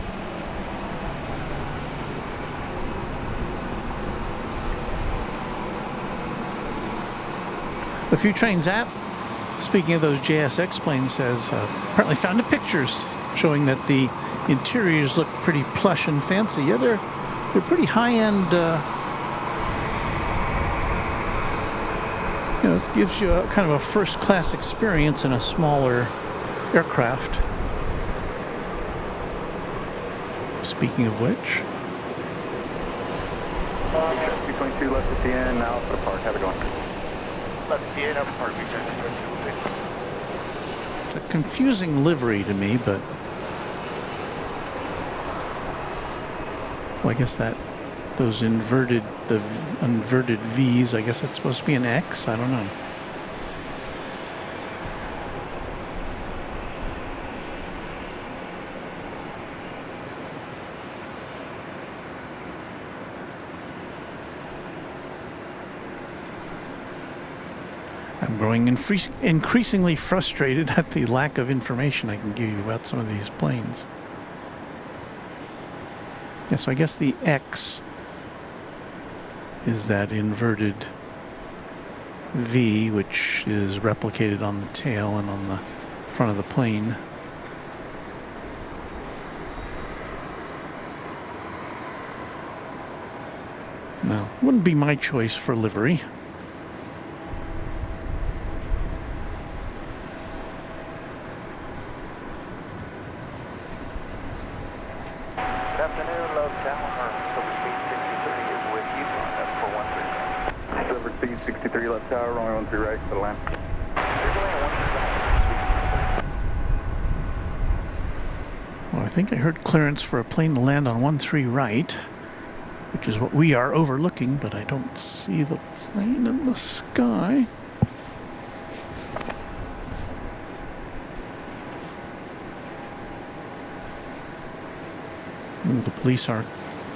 A few trains at, speaking of those JSX planes, says apparently found the pictures showing that the interiors look pretty plush and fancy. Yeah, they're pretty high-end. You know, it gives you a kind of a first-class experience in a smaller aircraft. Speaking of which, between 2 left at the end, now for the park. Have it going. Left at the end, Alpha Park, it's a confusing livery to me, but well, I guess that those inverted V's, I guess that's supposed to be an X. I don't know. I'm growing increasingly frustrated at the lack of information I can give you about some of these planes. Yeah, so I guess the X is that inverted V, which is replicated on the tail and on the front of the plane. No, wouldn't be my choice for livery. Runway 13 right for the land. Well, I think I heard clearance for a plane to land on 13 right, which is what we are overlooking, but I don't see the plane in the sky. Ooh,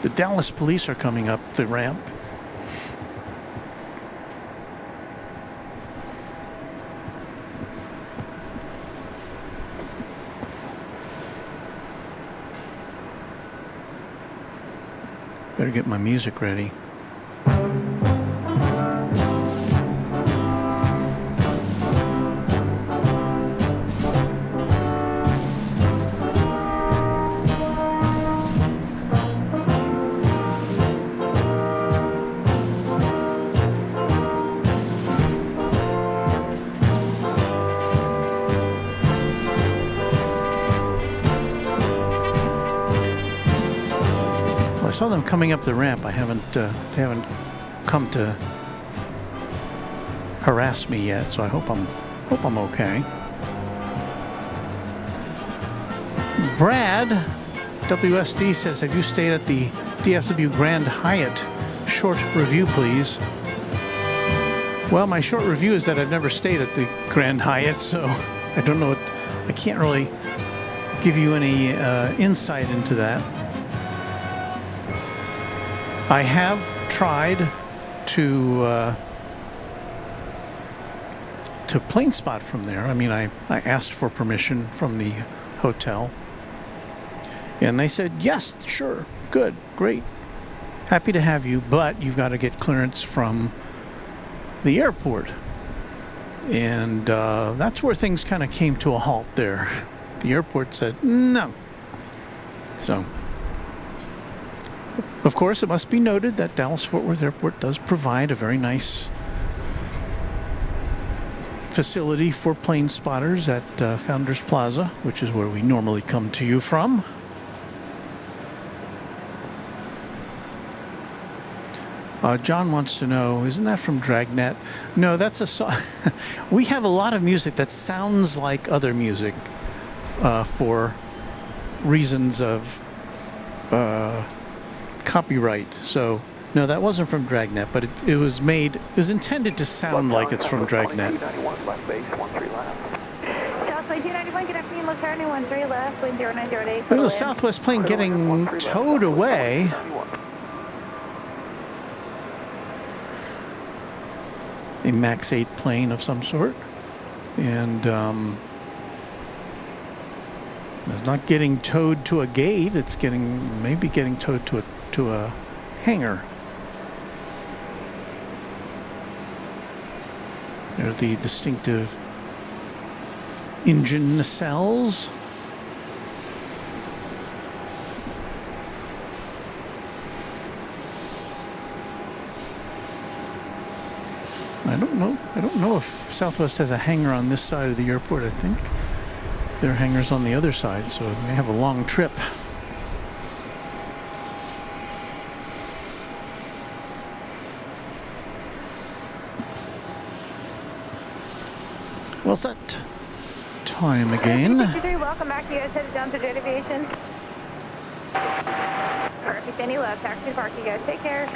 the Dallas police are coming up the ramp. Better get my music ready. I saw them coming up the ramp. They haven't come to harass me yet, so I hope I'm okay. Brad WSD says, "Have you stayed at the DFW Grand Hyatt? Short review, please." Well, my short review is that I've never stayed at the Grand Hyatt, so I don't know. I can't really give you any insight into that. I have tried to plane spot from there. I mean, I asked for permission from the hotel, and they said, yes, sure, good, great, happy to have you, but you've got to get clearance from the airport. And that's where things kind of came to a halt there. The airport said no. So, of course, it must be noted that Dallas-Fort Worth Airport does provide a very nice facility for plane spotters at Founders Plaza, which is where we normally come to you from. John wants to know, isn't that from Dragnet? No, that's a song. We have a lot of music that sounds like other music for reasons of copyright. So, no, that wasn't from Dragnet, but it was intended to sound like it's from Dragnet. Southwest 291, good afternoon, Los Angeles, 13 left, wind 0908. There's a Southwest plane getting towed away. A MAX 8 plane of some sort. And it's not getting towed to a gate, it's maybe getting towed to a hangar. There are the distinctive engine nacelles. I don't know. I don't know if Southwest has a hangar on this side of the airport. I think their hangar's on the other side, so it may have a long trip. Well, it's that time again. 63, welcome back. You guys headed down to Jet Aviation. Perfect. Any left. Taxi to park. You guys take care.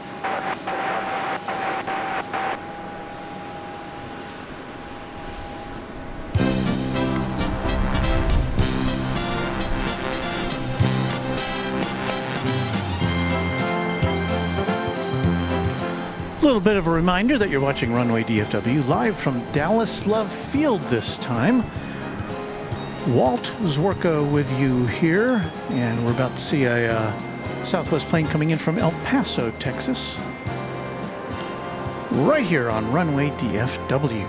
A little bit of a reminder that you're watching Runway DFW live from Dallas Love Field this time. Walt Zworko with you here, and we're about to see a Southwest plane coming in from El Paso, Texas. Right here on Runway DFW.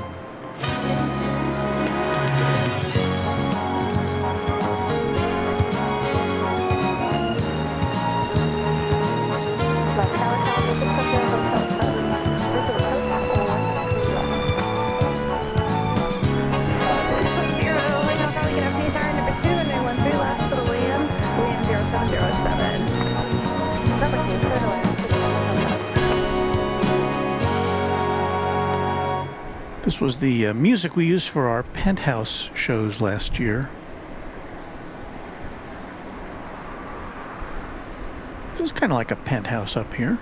This was the music we used for our Penthouse shows last year. This is kind of like a penthouse up here.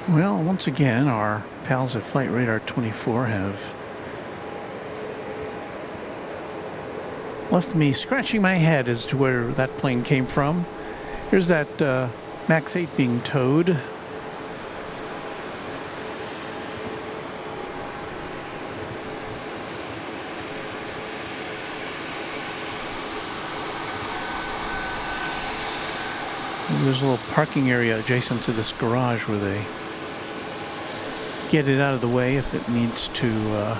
Well, once again, our pals at Flight Radar 24 have left me scratching my head as to where that plane came from. Here's that MAX 8 being towed. There's a little parking area adjacent to this garage where they get it out of the way if it needs to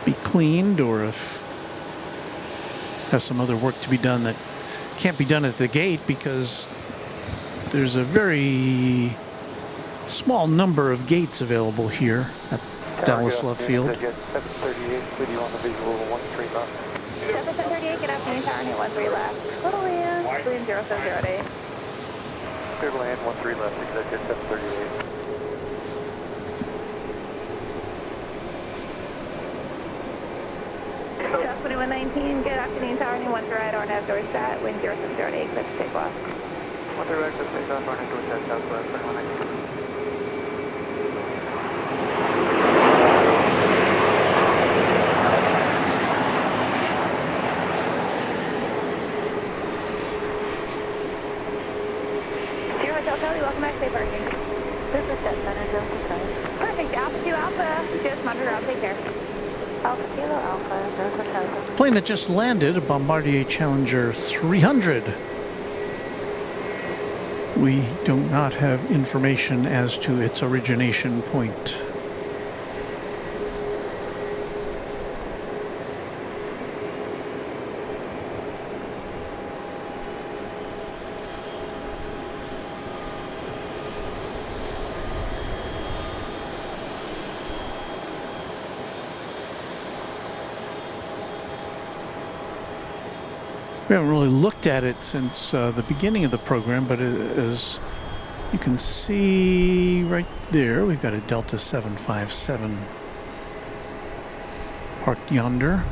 be cleaned, or if has some other work to be done that can't be done at the gate because there's a very small number of gates available here at Dallas Love Field. 738 with you on the visual 135. 738, get up to tower, 13 left. Little land, William 0708. Clear to land, 13 left, executive 738. Just 2119, good afternoon, tower, 1 to right, RNAV door set, wind 0708, clear to take off. 1 to right, clear to take off, RNAV door set, southwest, 2119. Welcome back, safe parking. This is Jet Center, 0 Perfect, Alpha 2 Alpha, just monitor out, take care. Alpha Kilo Alpha, 0 Plane that just landed, a Bombardier Challenger 300. We do not have information as to its origination point. We haven't really looked at it since the beginning of the program, but as you can see right there, we've got a Delta 757 parked yonder.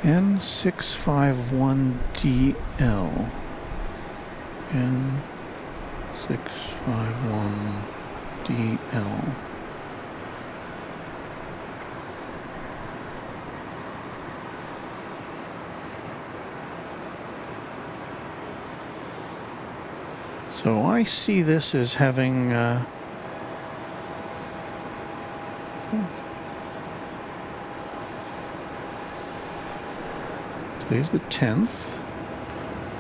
N651DL. N651DL. So I see this as having today's the 10th.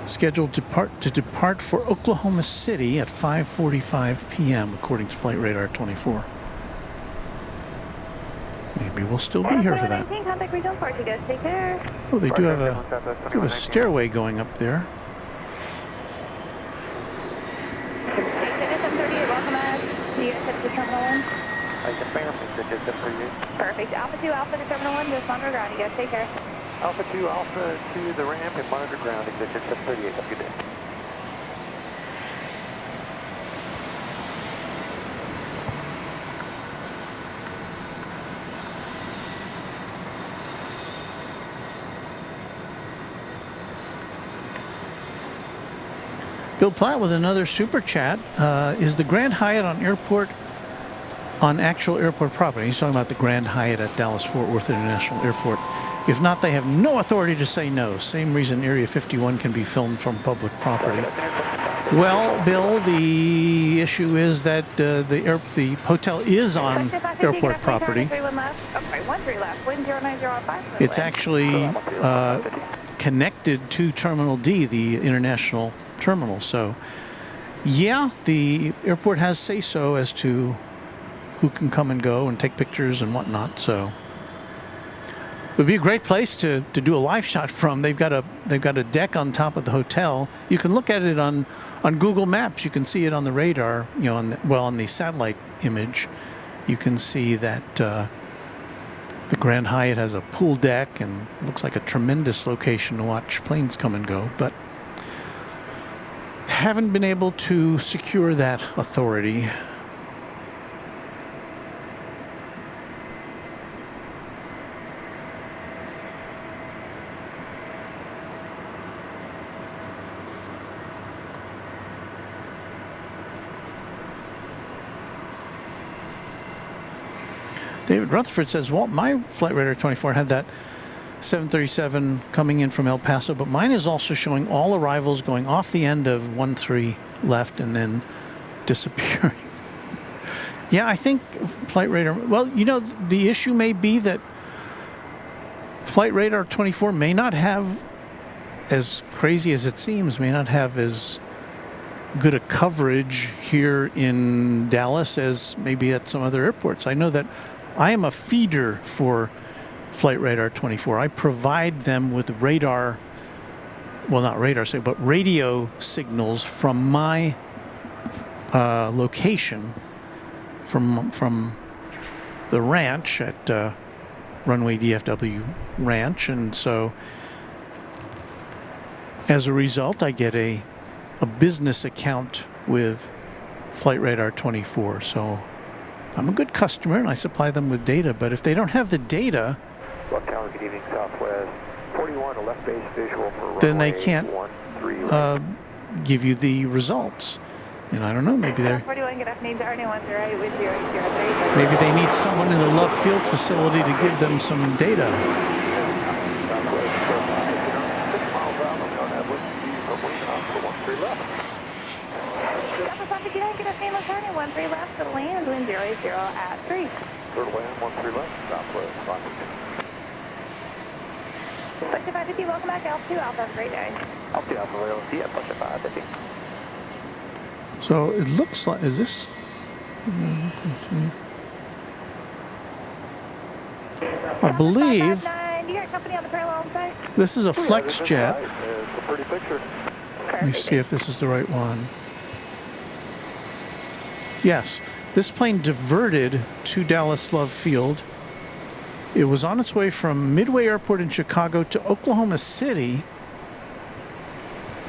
Scheduled to depart for Oklahoma City at 5:45 p.m. according to Flight Radar 24. Maybe we'll still be here for that. Contact regional port, you guys take care. Oh, they do have a stairway going up there. Welcome us. Do you guys head to Terminal 1? I can bring up the digits for you. Perfect. Alpha 2, Alpha to Terminal 1, just monitor ground. You guys take care. Alpha 2, Alpha to the ramp and monitor ground exit 738. Have a good day. Bill Platt with another super chat. Is the Grand Hyatt on actual airport property? He's talking about the Grand Hyatt at Dallas Fort Worth International Airport. If not, they have no authority to say no. Same reason Area 51 can be filmed from public property. Well, Bill, the issue is that the hotel is on airport property. It's actually connected to Terminal D, the international terminal. So, yeah, the airport has say-so as to who can come and go and take pictures and whatnot. So, it would be a great place to do a live shot from. They've got a deck on top of the hotel. You can look at it on Google Maps. You can see it on the radar. You know, on the satellite image, you can see that the Grand Hyatt has a pool deck and looks like a tremendous location to watch planes come and go. But haven't been able to secure that authority. David Rutherford says, Walt, my Flight Radar 24 had that 737 coming in from El Paso, but mine is also showing all arrivals going off the end of 13 left and then disappearing. Yeah, I think Flight Radar, well, you know, the issue may be that Flight Radar 24 may not have, as crazy as it seems, may not have as good a coverage here in Dallas as maybe at some other airports. I know that I am a feeder for Flight Radar 24. I provide them with radar, well, not radar, but radio signals from my location, from the ranch at Runway DFW Ranch. And so as a result, I get a business account with Flight Radar 24. So I'm a good customer and I supply them with data, but if they don't have the data, Left tower, good evening, Southwest 41, a left base visual for then they runway can't give you the results. And I don't know, maybe they're 41, good afternoon, RN108 with 003. maybe they need someone in the Love Field facility to give them some data. Good afternoon, Lieutenant 13 left to land, wind 00 at 3. Third land, 13 left, Southwest 5. Push 550, welcome back, Alpha 2, Alpha, have a great day. Alpha Alpha Rail, yeah, push 550. So it looks like, is this? I believe 559, you got a company on the parallel site? this is a flex jet. It's a pretty picture. Let me see if this is the right one. Yes, this plane diverted to Dallas Love Field. It was on its way from Midway Airport in Chicago to Oklahoma City,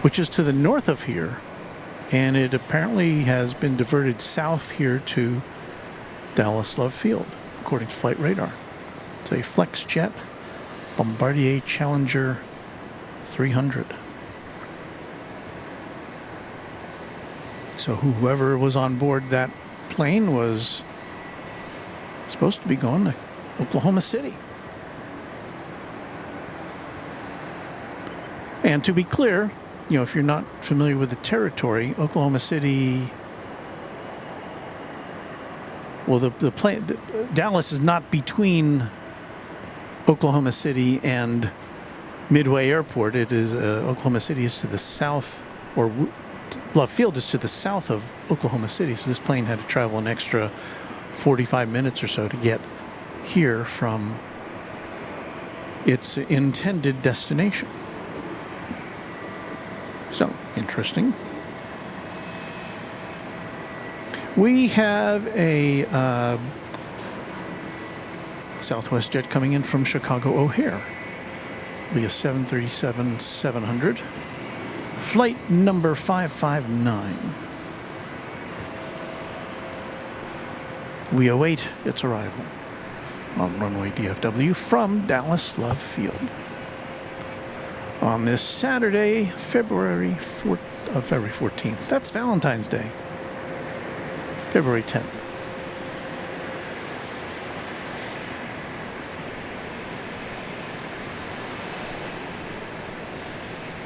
which is to the north of here. And it apparently has been diverted south here to Dallas Love Field, according to Flight Radar. It's a flex jet, Bombardier Challenger 300. So whoever was on board that plane was supposed to be going to Oklahoma City. And to be clear, you know, if you're not familiar with the territory, Oklahoma City, well, Dallas is not between Oklahoma City and Midway Airport. It is, Oklahoma City is to the south, or Love Field is to the south of Oklahoma City. So this plane had to travel an extra 45 minutes or so to get here from its intended destination. So, interesting. We have a Southwest jet coming in from Chicago O'Hare. It'll be a 737-700. Flight number 559. We await its arrival on Runway DFW from Dallas Love Field on this Saturday, February 14th. That's Valentine's Day. February 10th.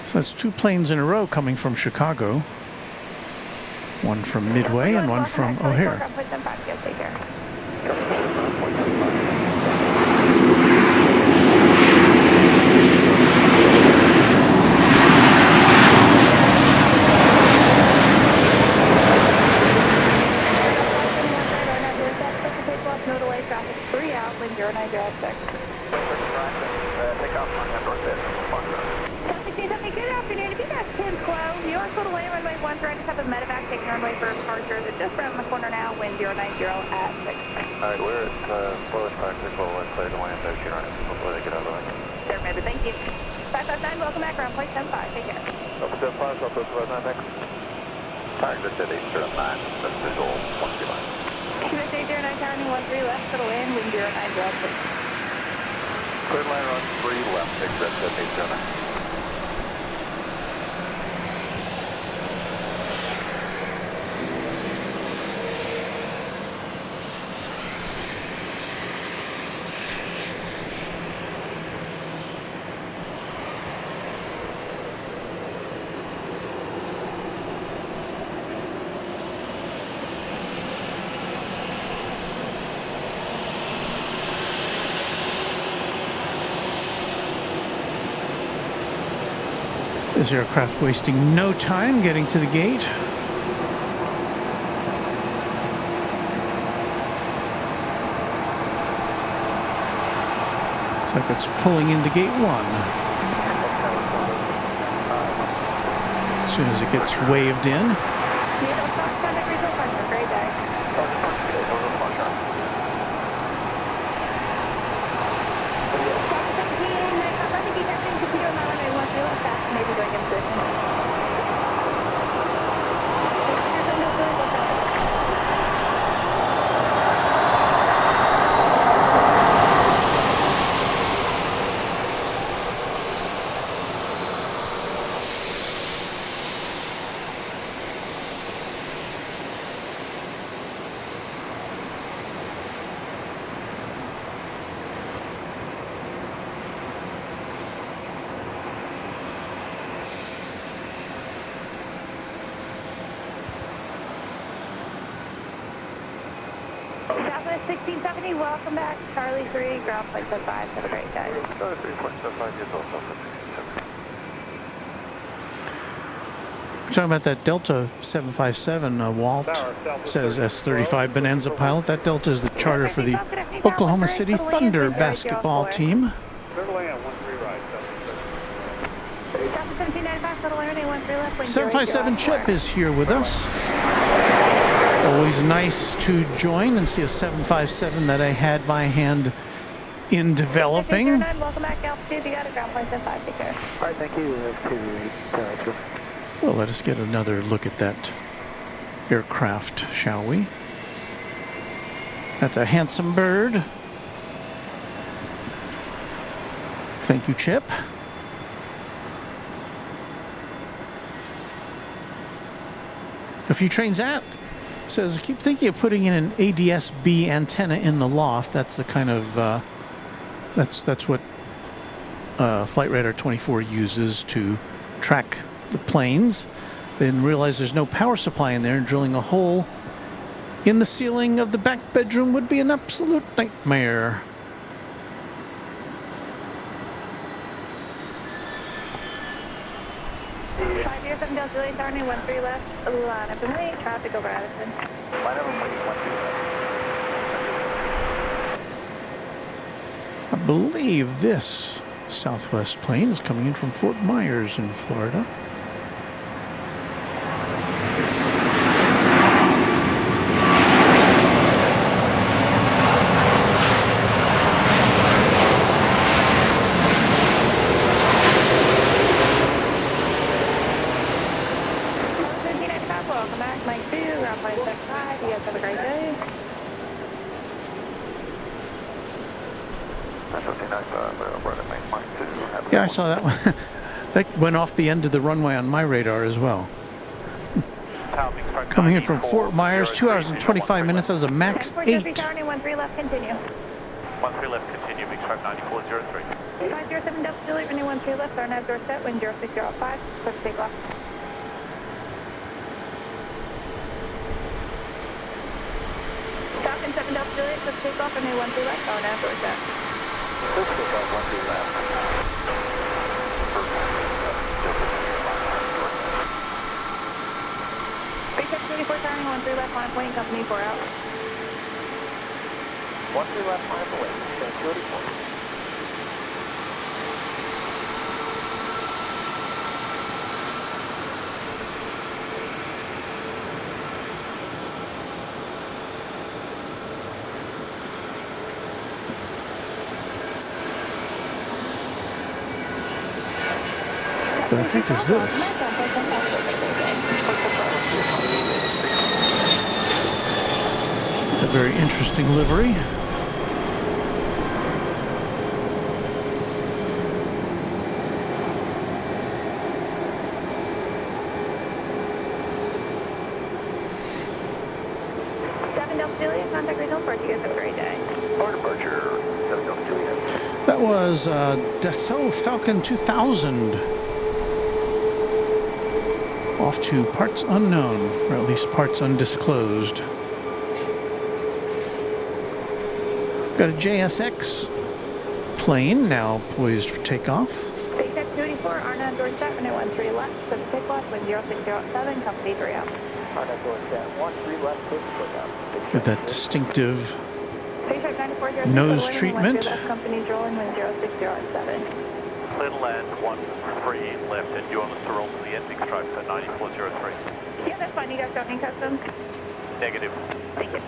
So that's two planes in a row coming from Chicago. One from Midway and one from O'Hare. Alright, we're at slowest practical and clear to land there, before they get out of the way. Sure, maybe. Thank you. 559, welcome back, ground point 10-5. Take care. Delta 75, Delta 59 next. Target at 809, that's visual 129. QS 809, turning 13 left, for the land, wind 09, ground point. Clear to land, run 3 left, exit at 809. This aircraft wasting no time getting to the gate. Looks like it's pulling into gate 1. As soon as it gets waved in. Southwest 1670, welcome back. Charlie 3, ground point 5. Have a great day. Charlie 3.75 years old, Delta 1670. We're talking about that Delta 757. Walt says S35 Bonanza pilot. That Delta is the charter for the Oklahoma City Thunder basketball team. 757 Chip is here with us. Always nice to join and see a 757 that I had my hand in developing. Welcome back, altitude. You got a ground point 5. Take care. All right, thank you. Well, let us get another look at that aircraft, shall we? That's a handsome bird. Thank you, Chip. A few trains out. Says, I keep thinking of putting in an ADS-B antenna in the loft. That's the kind of, that's what Flight Radar 24 uses to track the planes. They didn't realize there's no power supply in there, and drilling a hole in the ceiling of the back bedroom would be an absolute nightmare. Delta Juliet, turning 13 left, line up and wait, traffic over Addison. Line up and wait, 13 left. I believe this Southwest plane is coming in from Fort Myers in Florida. Welcome back, Mike 2, ground plane 65. You guys have a great day. Yeah, I saw that one. That went off the end of the runway on my radar as well. Coming in from Fort Myers, 2 hours and 25 minutes. That was a max 8. 13 left, continue. 13 left, continue, Big Stripe 9403. 507 Delta Juliet, running 13 left, our nav door set, wind 0605, click take off. Falcon 7 Delta Juliet, click take off, running 13 left, our nav door set. Click take off 13 left. Big Stripe 34, turning 13 left, line plane, company 4 out. 13 left, line away, 34. What the heck is this? It's a very interesting livery. Contact regional port, you guys have a great day. Port departure, 7 Delta Juliet. That was Dassault Falcon 2000. Off to parts unknown, or at least parts undisclosed. Got a JSX plane now poised for takeoff. SpaceX 284, Arnaud door set, runway 13 left, set to takeoff, wind 0607, company 3 out. Arnaud door set, 13 left, push out. With that distinctive SpaceX 9406, nose runway treatment. 13 left, company's rolling, wind 0607. Clear to land, 13 left, and you want us to roll to the end, Big Stripe, so 9403. Yeah, that's fine. You guys got any customs? Negative. Thank you.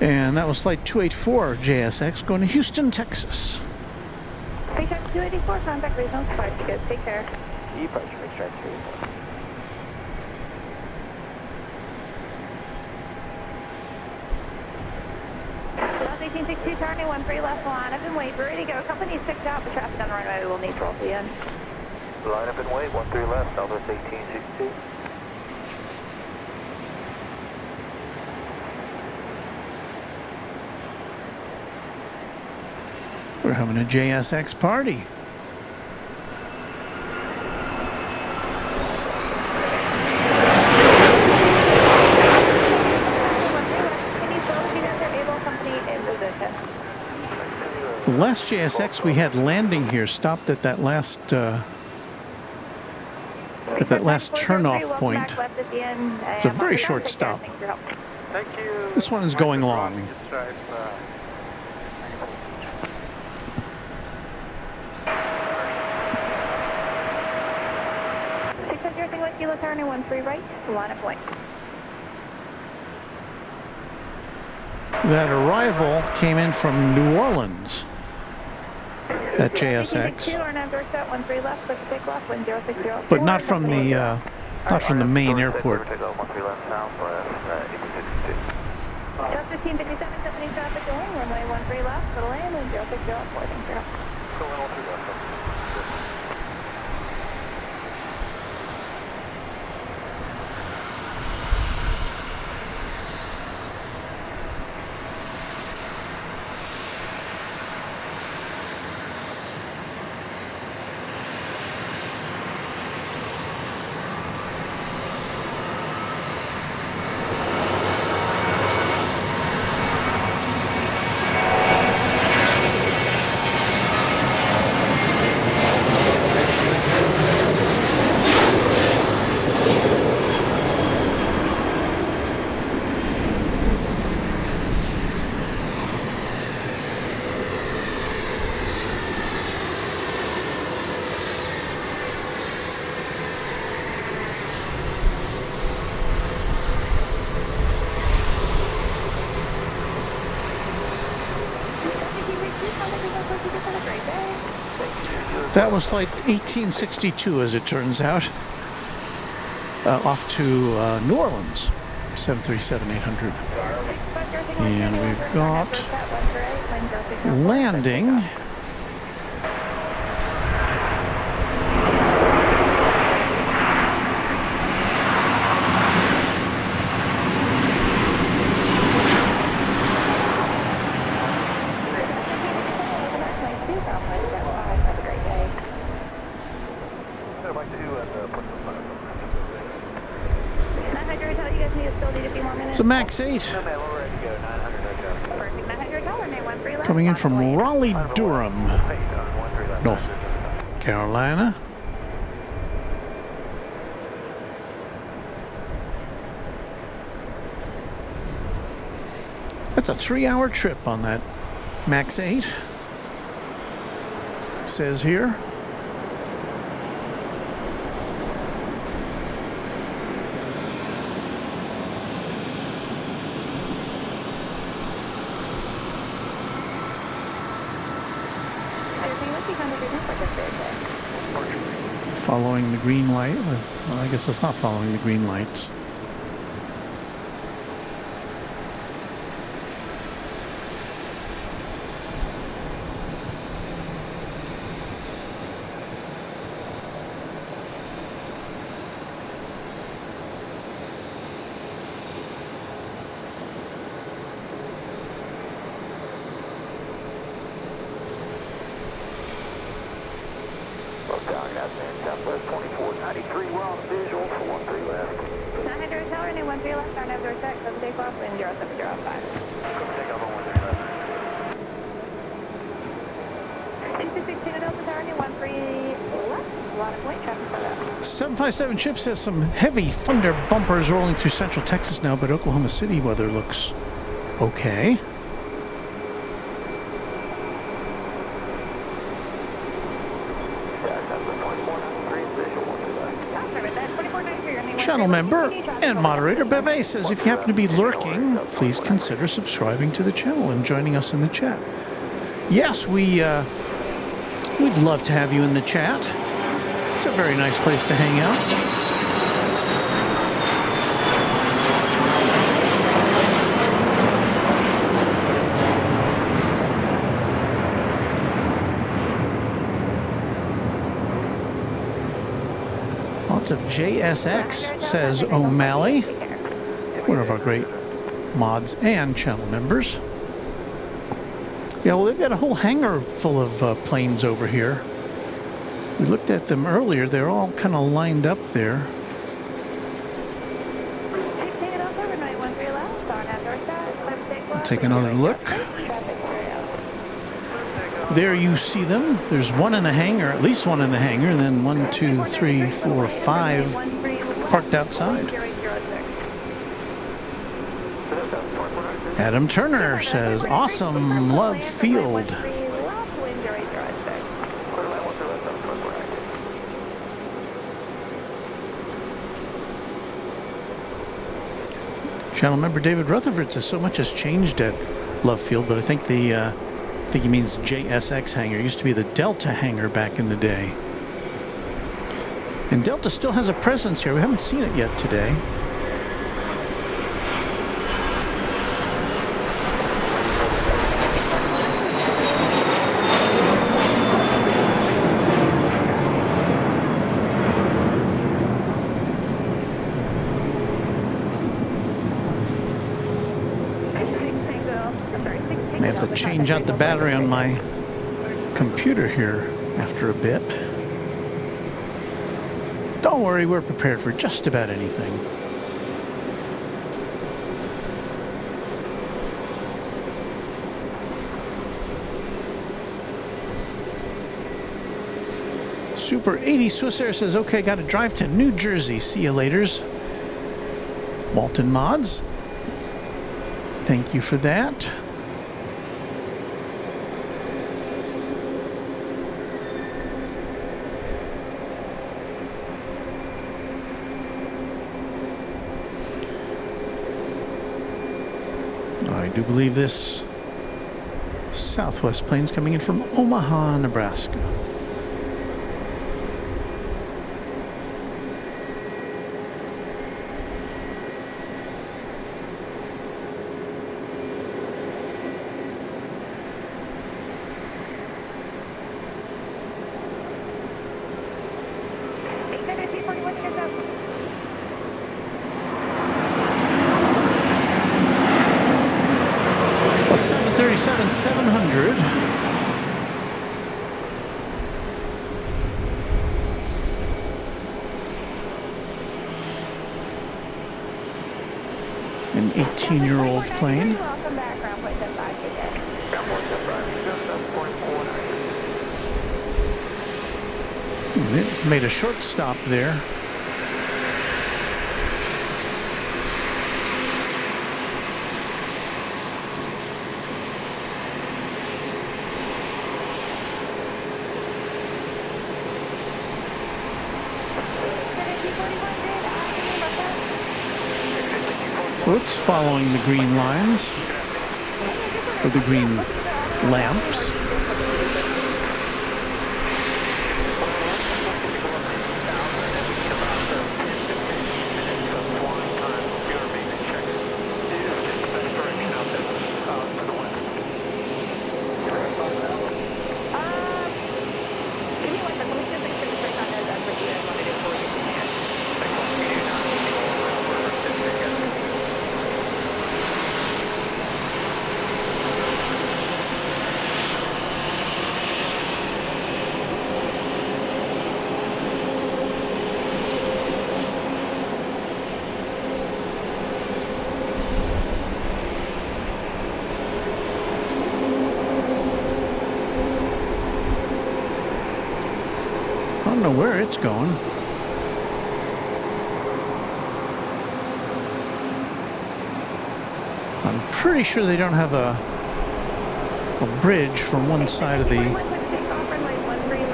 And that was Flight 284 JSX going to Houston, Texas. SpaceX 284, contact regional 5. You guys take care. Departure, Big Stripe 284. South 1862, turning 13 left, line up and wait. We're ready to go. Company 6 out, the traffic on the runway will need to roll to the end. Line up and wait, 13 left, Southwest 1862. We're having a JSX party. The last JSX we had landing here stopped at that last turnoff point. It's a very short stop. Thank you. This one is going long. Kilo turning 13 right, line up point. That arrival came in from New Orleans. that JSX. 2, RNAV door set, 13 left, clear for takeoff, wind 060. But not from the main airport. Takeoff 13 left, southwest, 8662. Just 1557, company traffic going, runway 13 left, little land, wind 060, boarding 0. Go 103 left. That was flight 1862, as it turns out, off to New Orleans, 737-800. And we've got landing. It's a Max 8 coming in from Raleigh, Durham, North Carolina. That's a 3-hour trip on that Max 8, says here. Following the green light. Well, I guess it's not following the green lights. Southwest 2493, we're on visual for 13 left. 900 Tower, runway 13 left, RNAV door set, clear for takeoff, wind 0705. Takeoff on 13 left. 2616 Delta Tower, runway 13 left, a lot of point traffic for that. 757 Chip says some heavy thunder bumpers rolling through central Texas now, but Oklahoma City weather looks okay. Channel member and moderator Beve says if you happen to be lurking, please consider subscribing to the channel and joining us in the chat. Yes, we'd love to have you in the chat. It's a very nice place to hang out. Lots of JSX, says O'Malley, one of our great mods and channel members. Yeah, well, they've got a whole hangar full of planes over here. We looked at them earlier. They're all kind of lined up there. We'll take another look. There you see them. There's one in the hangar, at least one in the hangar, and then 1, 2, 3, 4, 5 parked outside. Adam Turner says, awesome, love field. Channel member David Rutherford says so much has changed at Love Field, but I think the think he means JSX hangar. It used to be the Delta hangar back in the day. And Delta still has a presence here. We haven't seen it yet today. May have to change out the battery on my computer here after a bit. Don't worry, we're prepared for just about anything. Super 80 Swissair says, okay, got to drive to New Jersey. See you laters. Walton Mods, thank you for that. I do believe this Southwest plane's coming in from Omaha, Nebraska. Well, 737-700. An 18-year-old plane. Welcome back, Runway DFW. And it made a short stop there. So it's following the green lines, or the green lamps. I don't know where it's going. I'm pretty sure they don't have a bridge from one side of the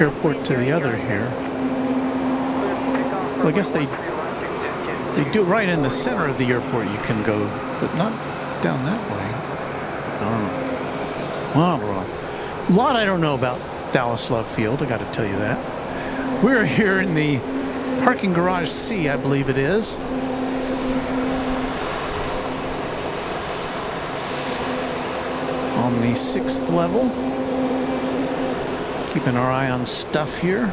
airport to the other here. Well, I guess they do it right in the center of the airport. You can go, but not down that way. I don't know. Well, I don't know. A lot I don't know about Dallas Love Field, I got to tell you that. We're here in the parking garage C, I believe it is. On the 6th level. Keeping our eye on stuff here.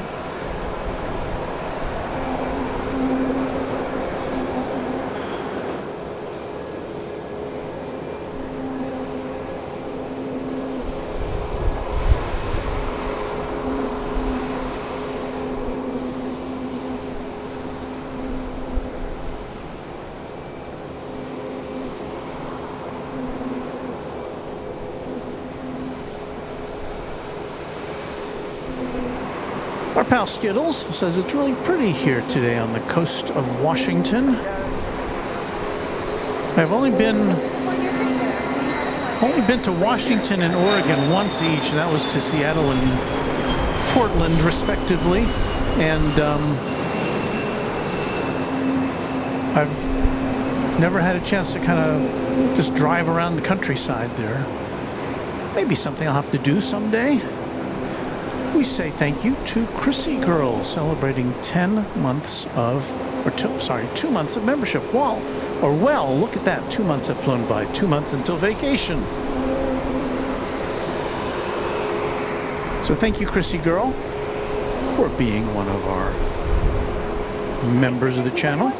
Our pal Skittles says it's really pretty here today on the coast of Washington. I've only been to Washington and Oregon once each, and that was to Seattle and Portland, respectively. And I've never had a chance to kind of just drive around the countryside there. Maybe something I'll have to do someday. We say thank you to Chrissy Girl, celebrating 10 months of, 2 months of membership. Well, look at that. 2 months have flown by. 2 months until vacation. So thank you, Chrissy Girl, for being one of our members of the channel.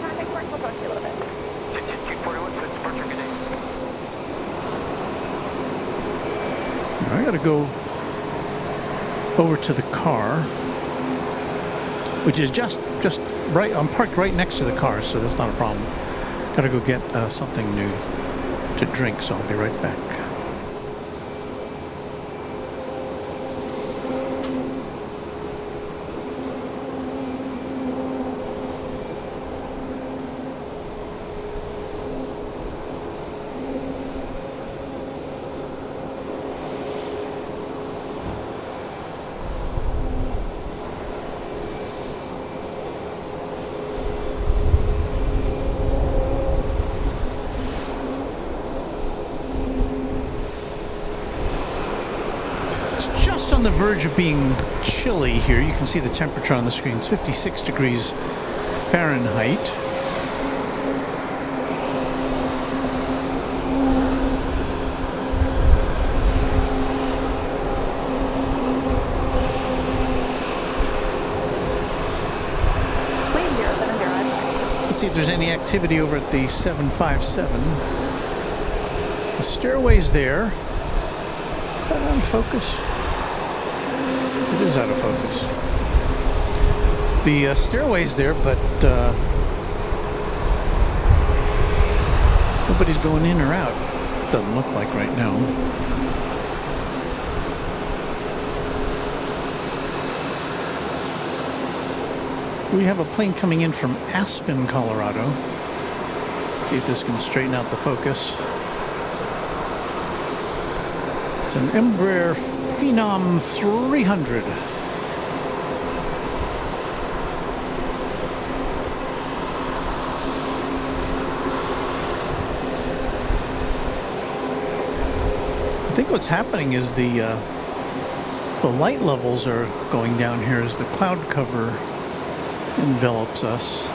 I gotta go over to the car, which is just right. I'm parked right next to the car, so that's not a problem. Gotta go get something new to drink, so I'll be right back. On the verge of being chilly here. You can see the temperature on the screen. It's 56 degrees Fahrenheit. Let's see if there's any activity over at the 757. The stairway's there. Is that on focus? It is out of focus. The stairway's there, but nobody's going in or out. Doesn't look like right now. We have a plane coming in from Aspen, Colorado. Let's see if this can straighten out the focus. It's an Embraer Phenom 300. I think what's happening is the light levels are going down here as the cloud cover envelops us.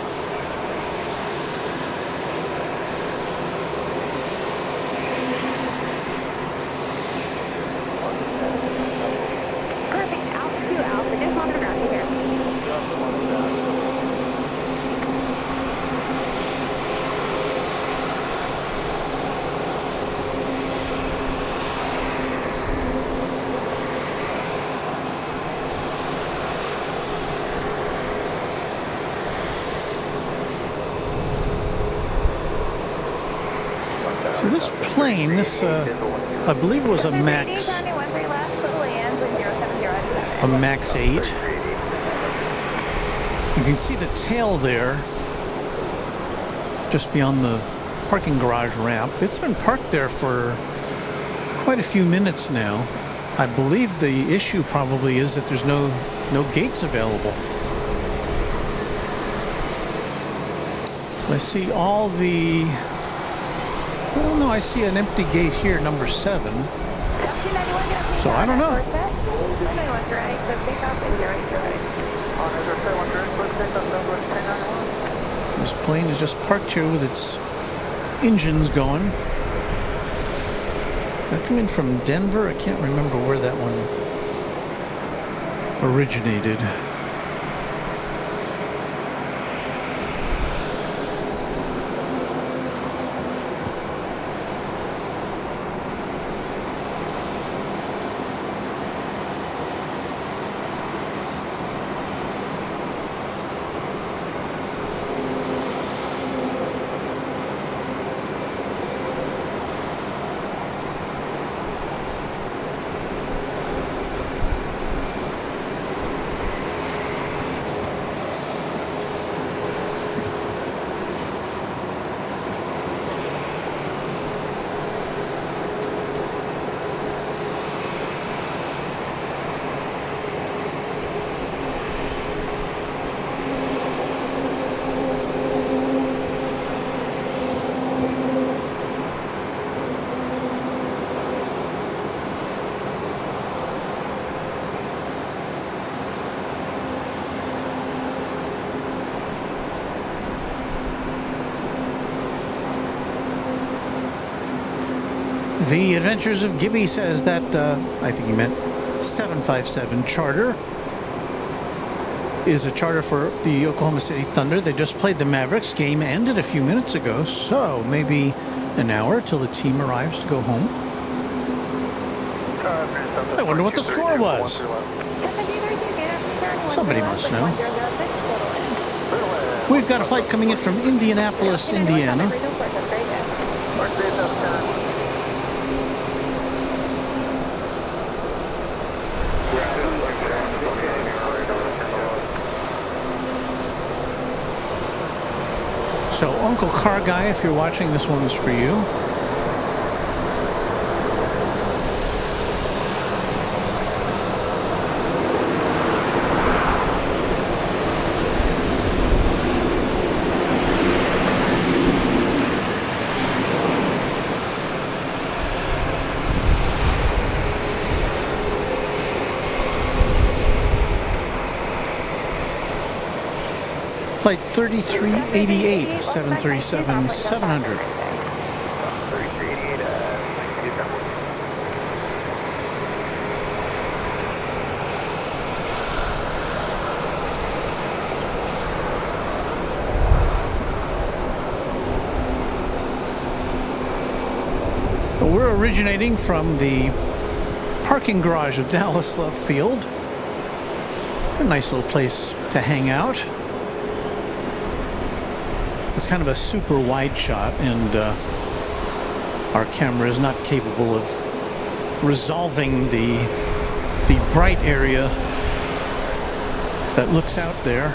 So this plane, I believe it was a Max 8. You can see the tail there, just beyond the parking garage ramp. It's been parked there for quite a few minutes now. I believe the issue probably is that there's no gates available. I see all the... Well, no, I see an empty gate here, number 7. So I don't know. This plane is just parked here with its engines going. That came in from Denver. I can't remember where that one originated. The Adventures of Gibby says that, I think he meant 757 charter, is a charter for the Oklahoma City Thunder. They just played the Mavericks. Game ended a few minutes ago, so maybe an hour till the team arrives to go home. I wonder what the score was. Somebody must know. We've got a flight coming in from Indianapolis, Indiana. So, Uncle Car Guy, if you're watching, this one is for you. Flight 3388, 737-700. We're originating from the parking garage of Dallas Love Field. It's a nice little place to hang out. It's kind of a super wide shot, and our camera is not capable of resolving the bright area that looks out there.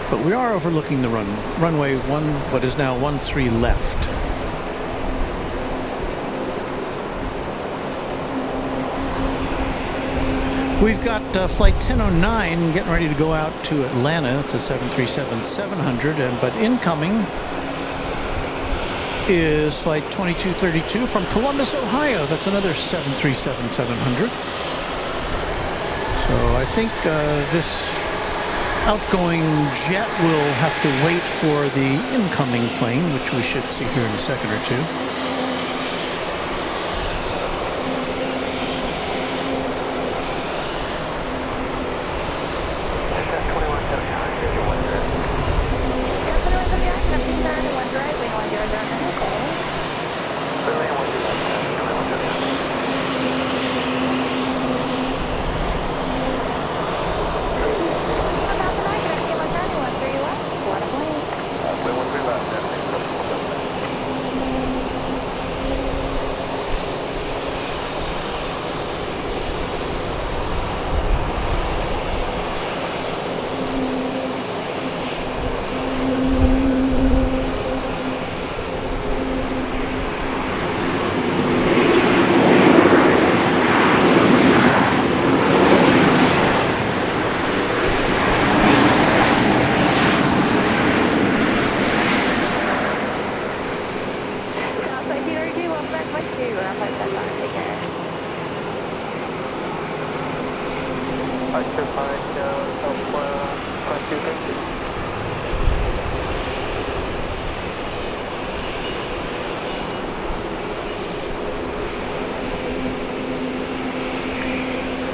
But we are overlooking the runway what is now 13 left. We've got flight 1009 getting ready to go out to Atlanta to 737-700, but incoming is flight 2232 from Columbus, Ohio. That's another 737-700. So I think this outgoing jet will have to wait for the incoming plane, which we should see here in a second or two.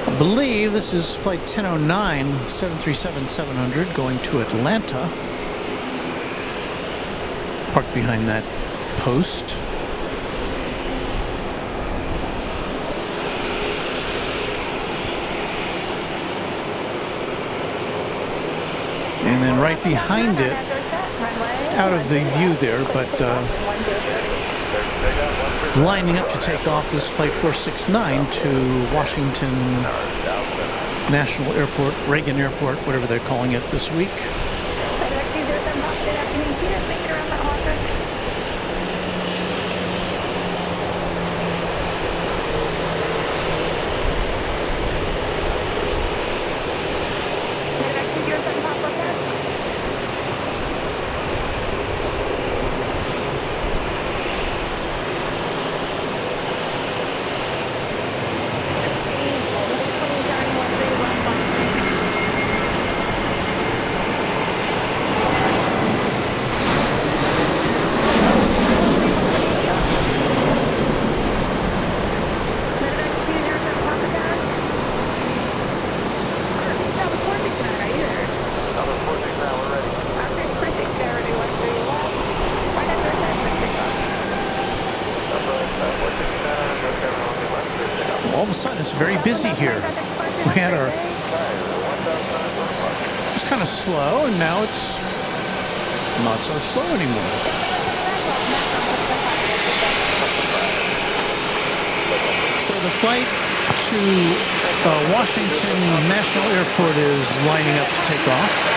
I believe this is flight 1009, 737-700, going to Atlanta. Parked behind that post. And then right behind it, out of the view there, but lining up to take off is flight 469 to Washington National Airport, Reagan Airport, whatever they're calling it this week. a sudden it's very busy here. We had our... It's kind of slow, and now it's not so slow anymore. So the flight to Washington National Airport is lining up to take off.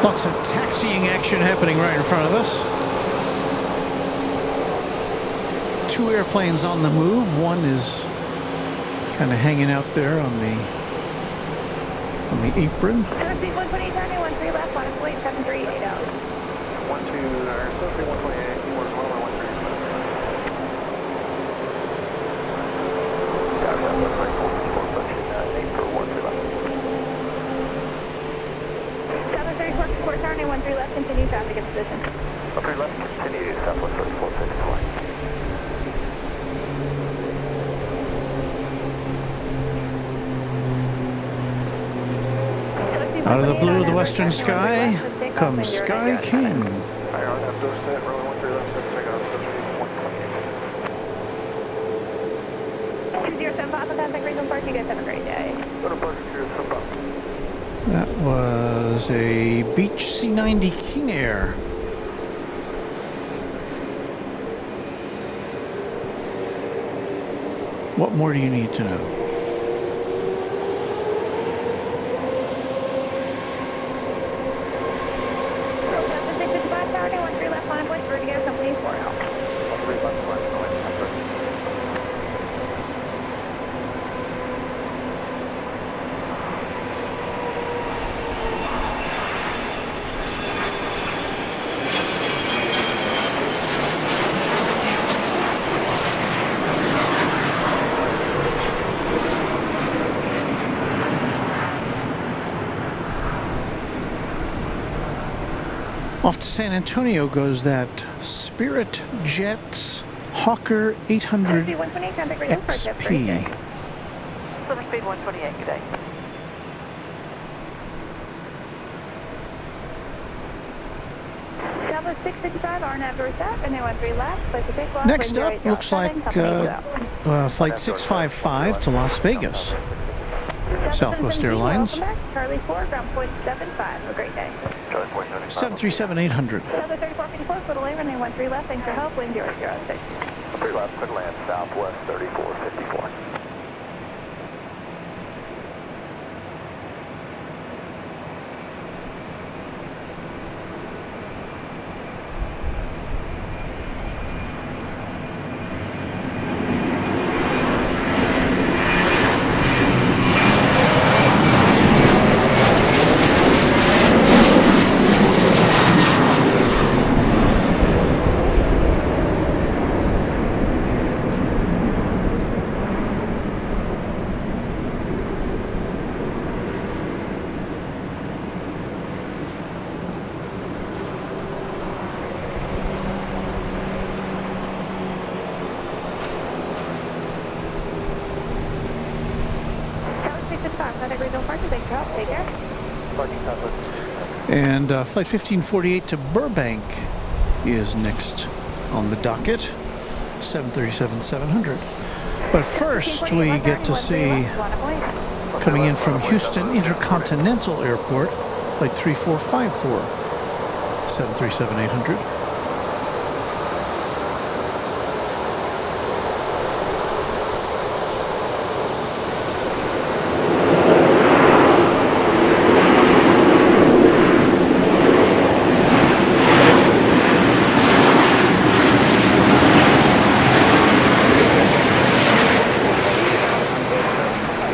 Lots of taxiing action happening right in front of us. 2 airplanes on the move. One is kind of hanging out there on the apron. 128, 13 left, on its way, 7380. 1, 2, 128, you want to call on 13. Report tower, 13 left, continue traffic in position. Okay, left, continue to Southwest 3464. Out of the blue of the western sky comes Sky King. Alright, I'll have those set, runway 13 left, take off, 128. 207 Papa, contact Regional Park, you guys have a great day. Go to Park, 207 Papa. That was a Beech C-90 King Air. What more do you need to know? Off to San Antonio goes that Spirit Jets Hawker 800 XP. Silver Speed 128, good day. Southwest 665, RNAV to reset, and 13 left, place to take off. Next up looks like Flight 655 to Las Vegas. Southwest Airlines. Charlie 4, ground point 75. Have a great day. 737-800. Southwest 3454, little later, and 13 left. Thanks for help. Wind 006. 3 left, clear to land, Southwest 3454. And Flight 1548 to Burbank is next on the docket, 737-700. But first we get to see, coming in from Houston Intercontinental Airport, Flight 3454. 737-800.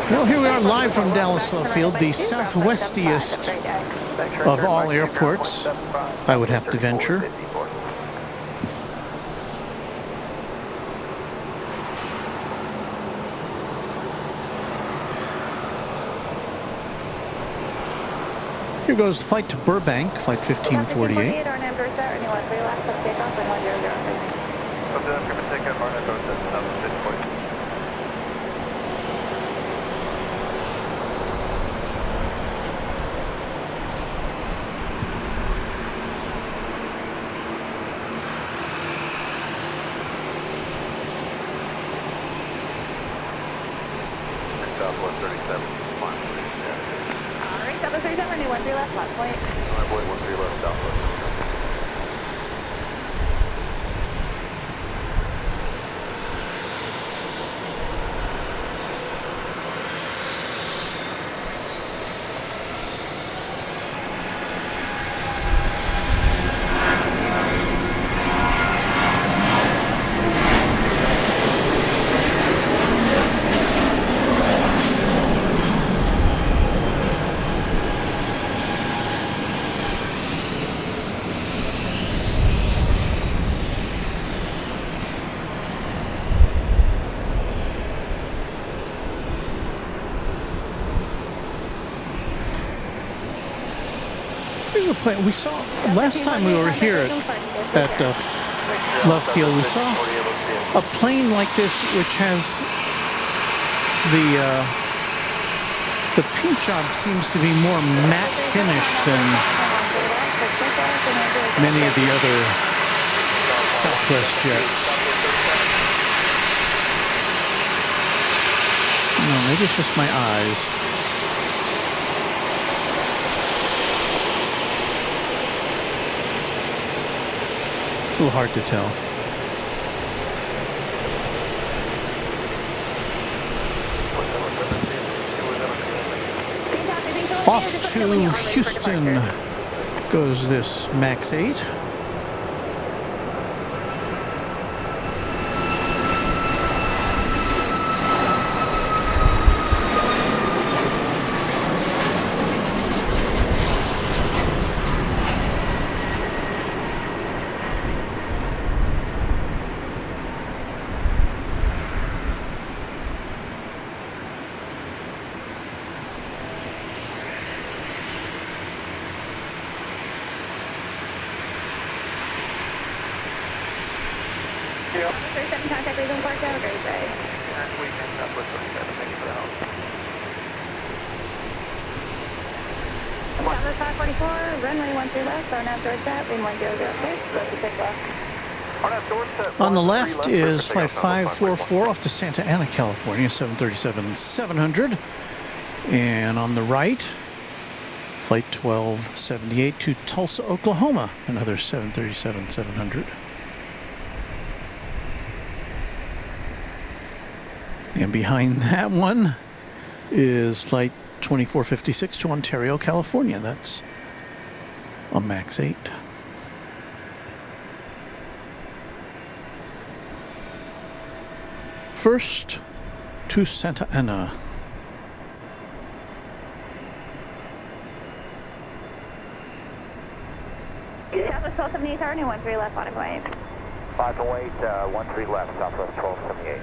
Well, here we are live from Dallas Love Field, the southwestiest of all airports, I would have to venture. Here goes the flight to Burbank, flight 1548. Southwest 37, fine. Alright, Southwest 37, new 13 left, last point. I believe 13 left, Southwest. Here's a plane. We saw last time we were here at Love Field. We saw a plane like this, which has the paint job seems to be more matte finish than many of the other Southwest jets. No, maybe it's just my eyes. A little hard to tell. Off to Houston goes this MAX 8. Contact Legal Park, have a great day. Weekend, Southwest 37, thank you for the help. Southwest 544, runway 13 left, so now towards that, wind 1006, go to 6 left. On the left is flight 544 off to Santa Ana, California, 737-700. And on the right, flight 1278 to Tulsa, Oklahoma, another 737-700. And behind that one is flight 2456 to Ontario, California. That's a MAX 8. First to Santa Ana. Southwest 1278, tower, new 13 left, on way. 508, 13 left, Southwest 1278.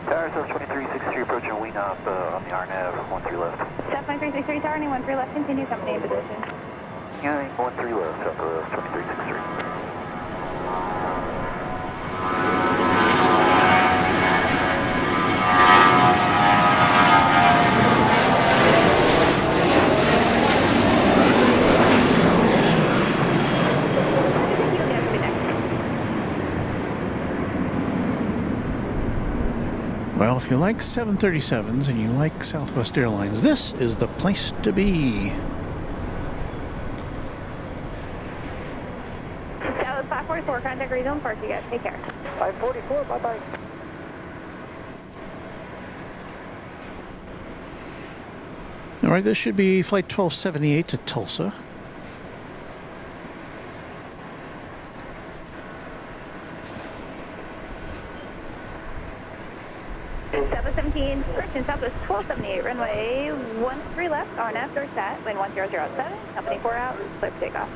Tower, South 2363, approaching wing up on the RNAV, 13 left. South 2363, tower, new 13 left, continue company in position. Yeah, 13 left, Southwest 2363. Well, if you like 737s and you like Southwest Airlines, this is the place to be. 544, contact regional park, you guys. Take care. 544, bye-bye. All right, this should be Flight 1278 to Tulsa. Southwest 17, correction, Southwest 1278, runway 13 left, RNF, door set, wind 1007, company 4 out, clear for takeoff.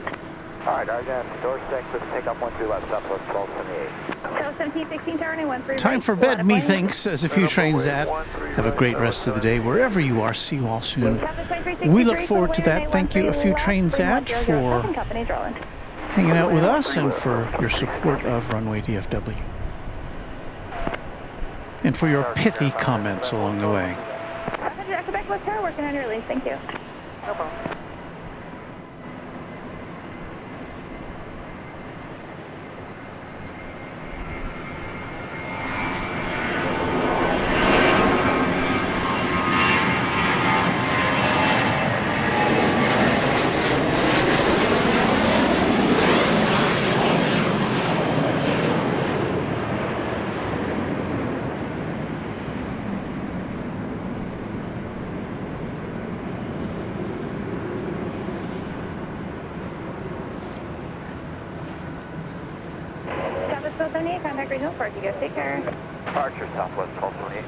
Alright, Argon, door 6 with takeoff 13 left, Southwest 1278. Southwest 17, 16, turning 13 Time right, for bed, line of methinks, as a few trains at. Have a great rest of the day, wherever you are. See you all soon. We look forward to that. Thank you, a few trains at, for hanging out with us and for your support of Runway DFW. And for your pithy comments along the way. 500 Quebec, what's her working on your release? Thank you. No problem. Southwest 1278, contact regional park, you guys. Take care. Archer, Southwest 1228.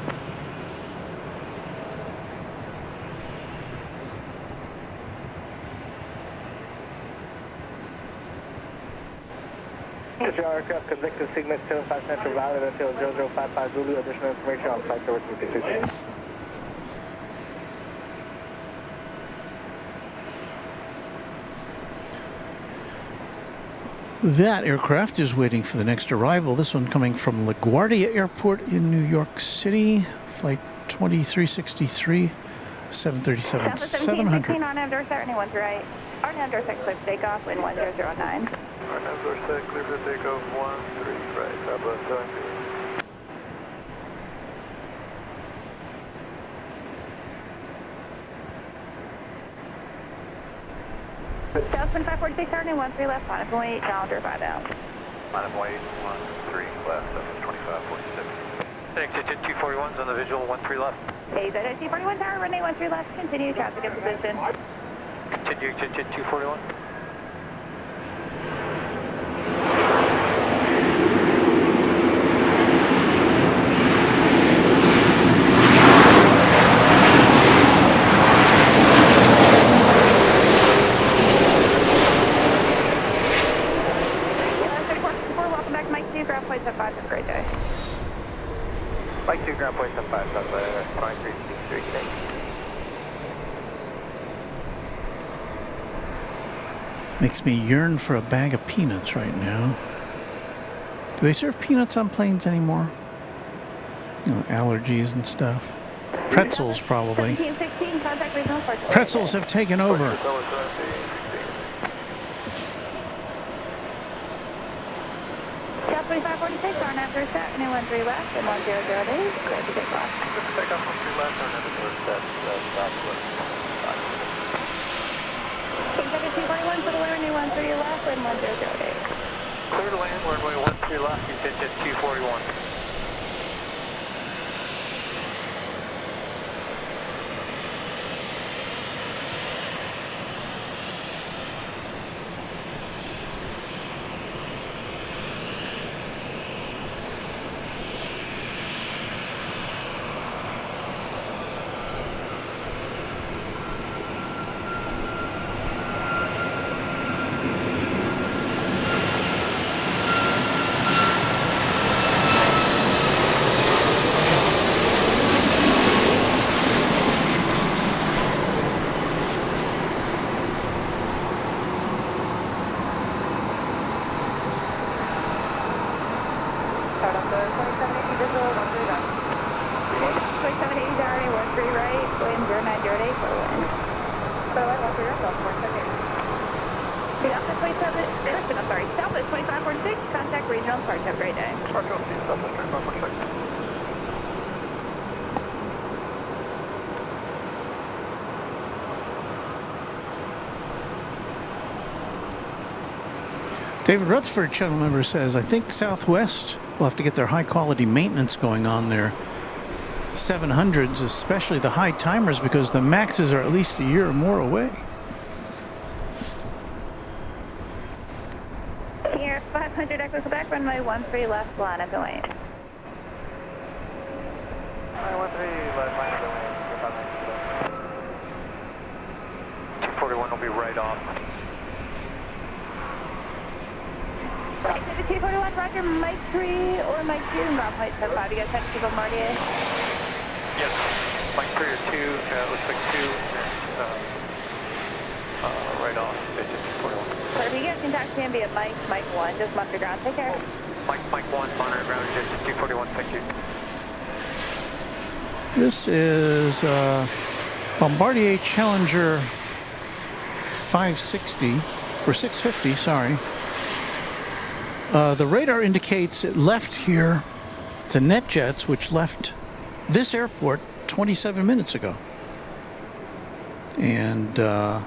Your aircraft convicted Sigma 75 Central valid until 0055 Zulu. Additional information on flight 1356. That aircraft is waiting for the next arrival. This one coming from LaGuardia Airport in New York City. Flight 2363, 737 700. 17, RNAV door set, running 13 right. RNAV door set, clear for takeoff, wind 1009. Argon, door 6, clear for takeoff 13 right, Southwest 17. South 2546, running 13 left, line of 28, calendar 5 out. Line of white, 13 left, Southwest 2546. Exit 241's on the visual, 13 left. AZ 241 tower, running 13 left, continue traffic in position. Continue exit 241. Welcome back to Mike 2, ground point 75, have a great day. Mike 2, ground point 75, Southwest 2363 today. Makes me yearn for a bag of peanuts right now. Do they serve peanuts on planes anymore? You know, allergies and stuff. Pretzels, probably. 1716, contact regional park. Pretzels have taken over. South 2546, RNAV door set, running 13 left, and 1008, clear for takeoff. Takeoff 13 left, Argon, door set, Southwest. Exit 241, for the runway 13 left, and 1008. Clear to land, runway 13 left, exit 241. Start off the 2780 visual, 13 left. 2780 already, 13 right, wind 0908, for wind. So I want to yourself, 1 second. Southwest 27, correction, I'm sorry, Southwest 2546, contact regional park, have a great day. Archer, Southwest 2546. David Rutherford, channel member, says, I think Southwest will have to get their high-quality maintenance going on their 700s, especially the high timers, because the Maxes are at least a year or more away. Here, 500 Echo Quebec, runway 13 left, line of the lane. 13 left, line of the lane. 241 will be right off. Exit to 241, Roger, Mike 3 or Mike 2, ground flight 75, you guys have to Bombardier? Yes, Mike 3 or 2, looks like 2, right off, digit 241. Perfect, you guys can taxi and be at Mike 1, just monitor ground, take care. Mike 1, monitor ground, digit 241, thank you. This is Bombardier Challenger 560, or 650, sorry. The radar indicates it left here to NetJets, which left this airport 27 minutes ago. And yeah,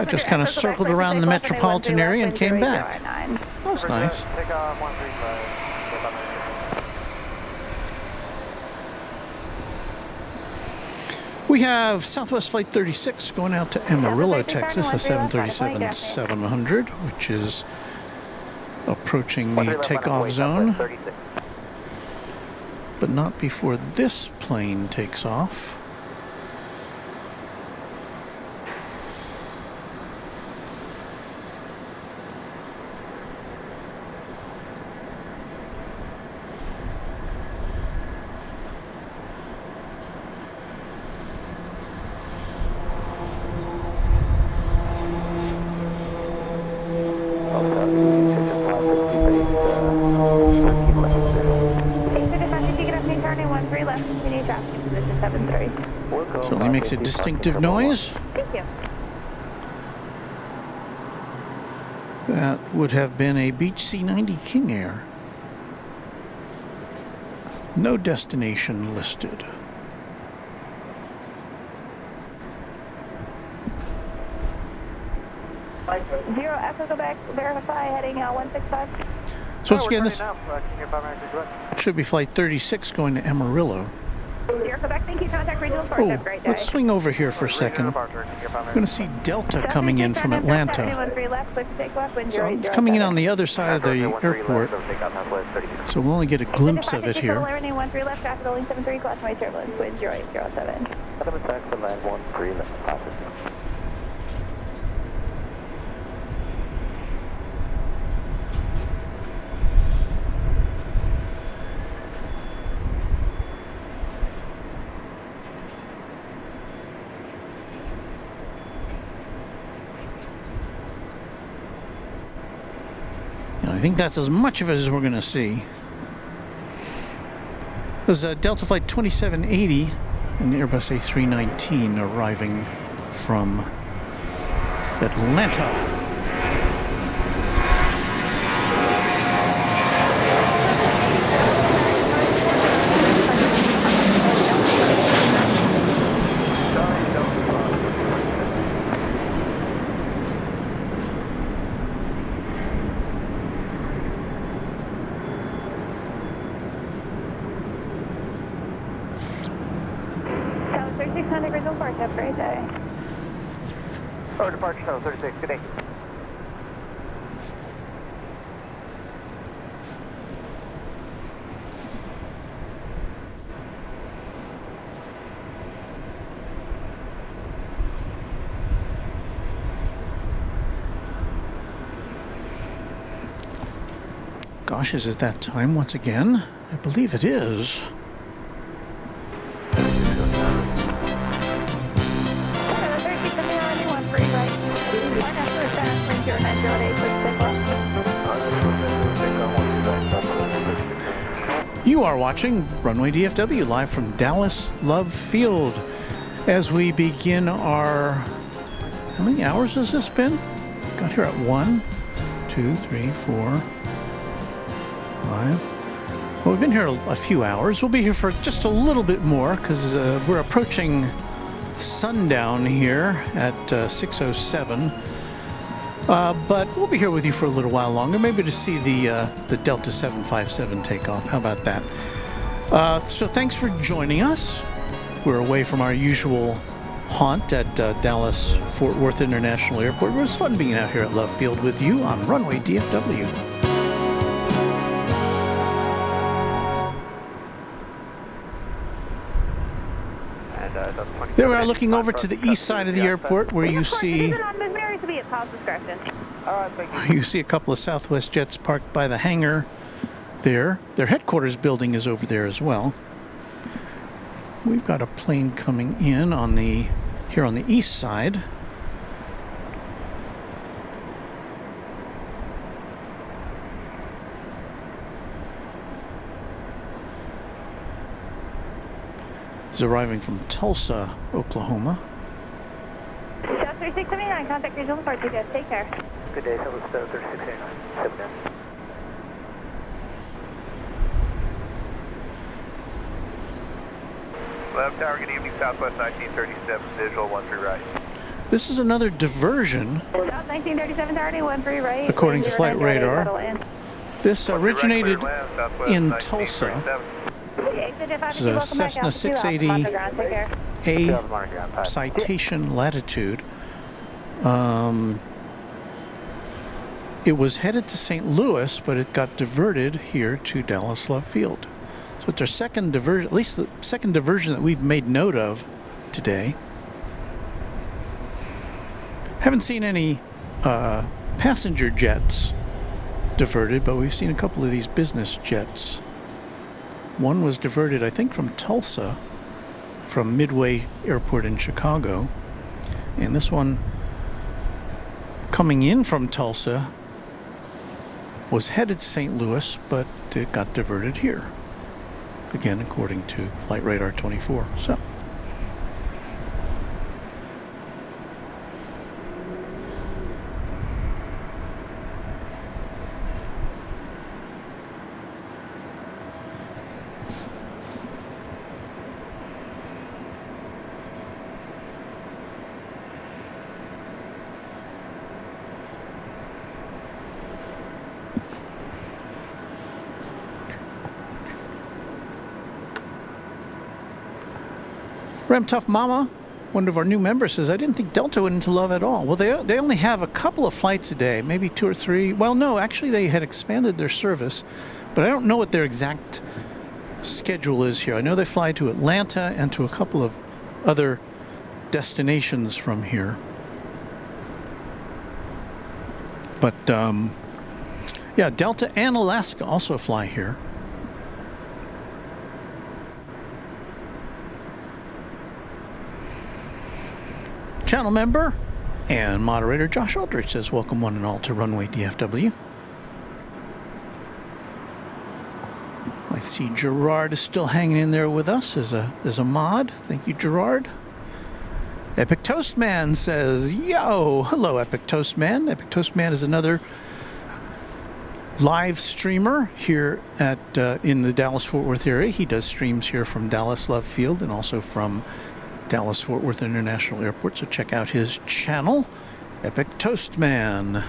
just kind of circled around the metropolitan area and came back. That's nice. Take 13 left. We have Southwest Flight 36 going out to Amarillo, Texas, a 737-700, which is approaching the takeoff zone, but not before this plane takes off. Certainly makes a distinctive noise. Thank you. That would have been a Beech C-90 King Air. No destination listed. Zero Echo Quebec, verify heading 165. So once again, this should be Flight 36 going to Amarillo. Zero Quebec, thank you. Contact regional force. Oh, Have a great day. let's swing over here for a second. We're going to see Delta coming in from Atlanta. So it's coming in on the other side of the airport, so we'll only get a glimpse of it here. I think that's as much of it as we're going to see. There's a Delta Flight 2780 and the Airbus A319 arriving from Atlanta. Have a great day. Oh, departure 736, good day. Gosh, is it that time once again? I believe it is. You are watching Runway DFW live from Dallas Love Field as we begin our, how many hours has this been? Got here at 1, 2, 3, 4, 5. Well, we've been here a few hours. We'll be here for just a little bit more because we're approaching sundown here at 6:07. But we'll be here with you for a little while longer, maybe to see the Delta 757 takeoff. How about that? So thanks for joining us. We're away from our usual haunt at Dallas Fort Worth International Airport. It was fun being out here at Love Field with you on Runway DFW. There we are, looking over to the east side of the airport, where you see a couple of Southwest jets parked by the hangar there. Their headquarters building is over there as well. We've got a plane coming in here on the east side. It's arriving from Tulsa, Oklahoma. South 3679, contact regional for TPS. Take care. Good day, Southwest 3689. 7 in. Left tower, good evening, Southwest 1937, visual 13 right. This is another diversion, South 1937, tower 13 right. according to flight radar. This originated in Tulsa. This is a Cessna 680A Citation Latitude. It was headed to St. Louis, but it got diverted here to Dallas Love Field. So it's our second diversion, at least the second diversion that we've made note of today. Haven't seen any passenger jets diverted, but we've seen a couple of these business jets. One was diverted, I think, from Tulsa, from Midway Airport in Chicago. And this one, coming in from Tulsa, was headed to St. Louis, but it got diverted here. Again, according to Flight Radar 24. So. Tough Mama, one of our new members, says, I didn't think Delta went into love at all. Well, they only have a couple of flights a day, maybe 2 or 3. Well, no, actually they had expanded their service, but I don't know what their exact schedule is here. I know they fly to Atlanta and to a couple of other destinations from here. But, yeah, Delta and Alaska also fly here. Channel member and moderator Josh Aldrich says, welcome one and all to Runway DFW. I see Gerard is still hanging in there with us as a mod. Thank you, Gerard. Epic Toast Man says, yo, hello, Epic Toast Man. Epic Toast Man is another live streamer here at in the Dallas-Fort Worth area. He does streams here from Dallas Love Field and also from Dallas Fort Worth International Airport, so check out his channel, Epic Toast Man.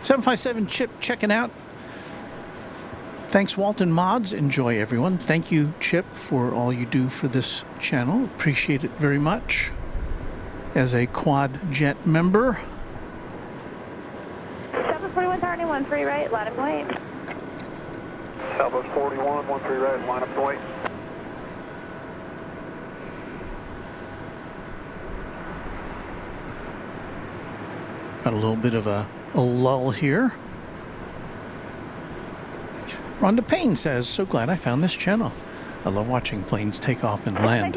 .757 Chip checking out. Thanks, Walton Mods. Enjoy, everyone. Thank you, Chip, for all you do for this channel. Appreciate it very much. As a quad jet member. 741 tower 13 right, line of point. Southwest 41, 13 right, line of point. Got a little bit of a lull here. Rhonda Payne says, so glad I found this channel. I love watching planes take off and land.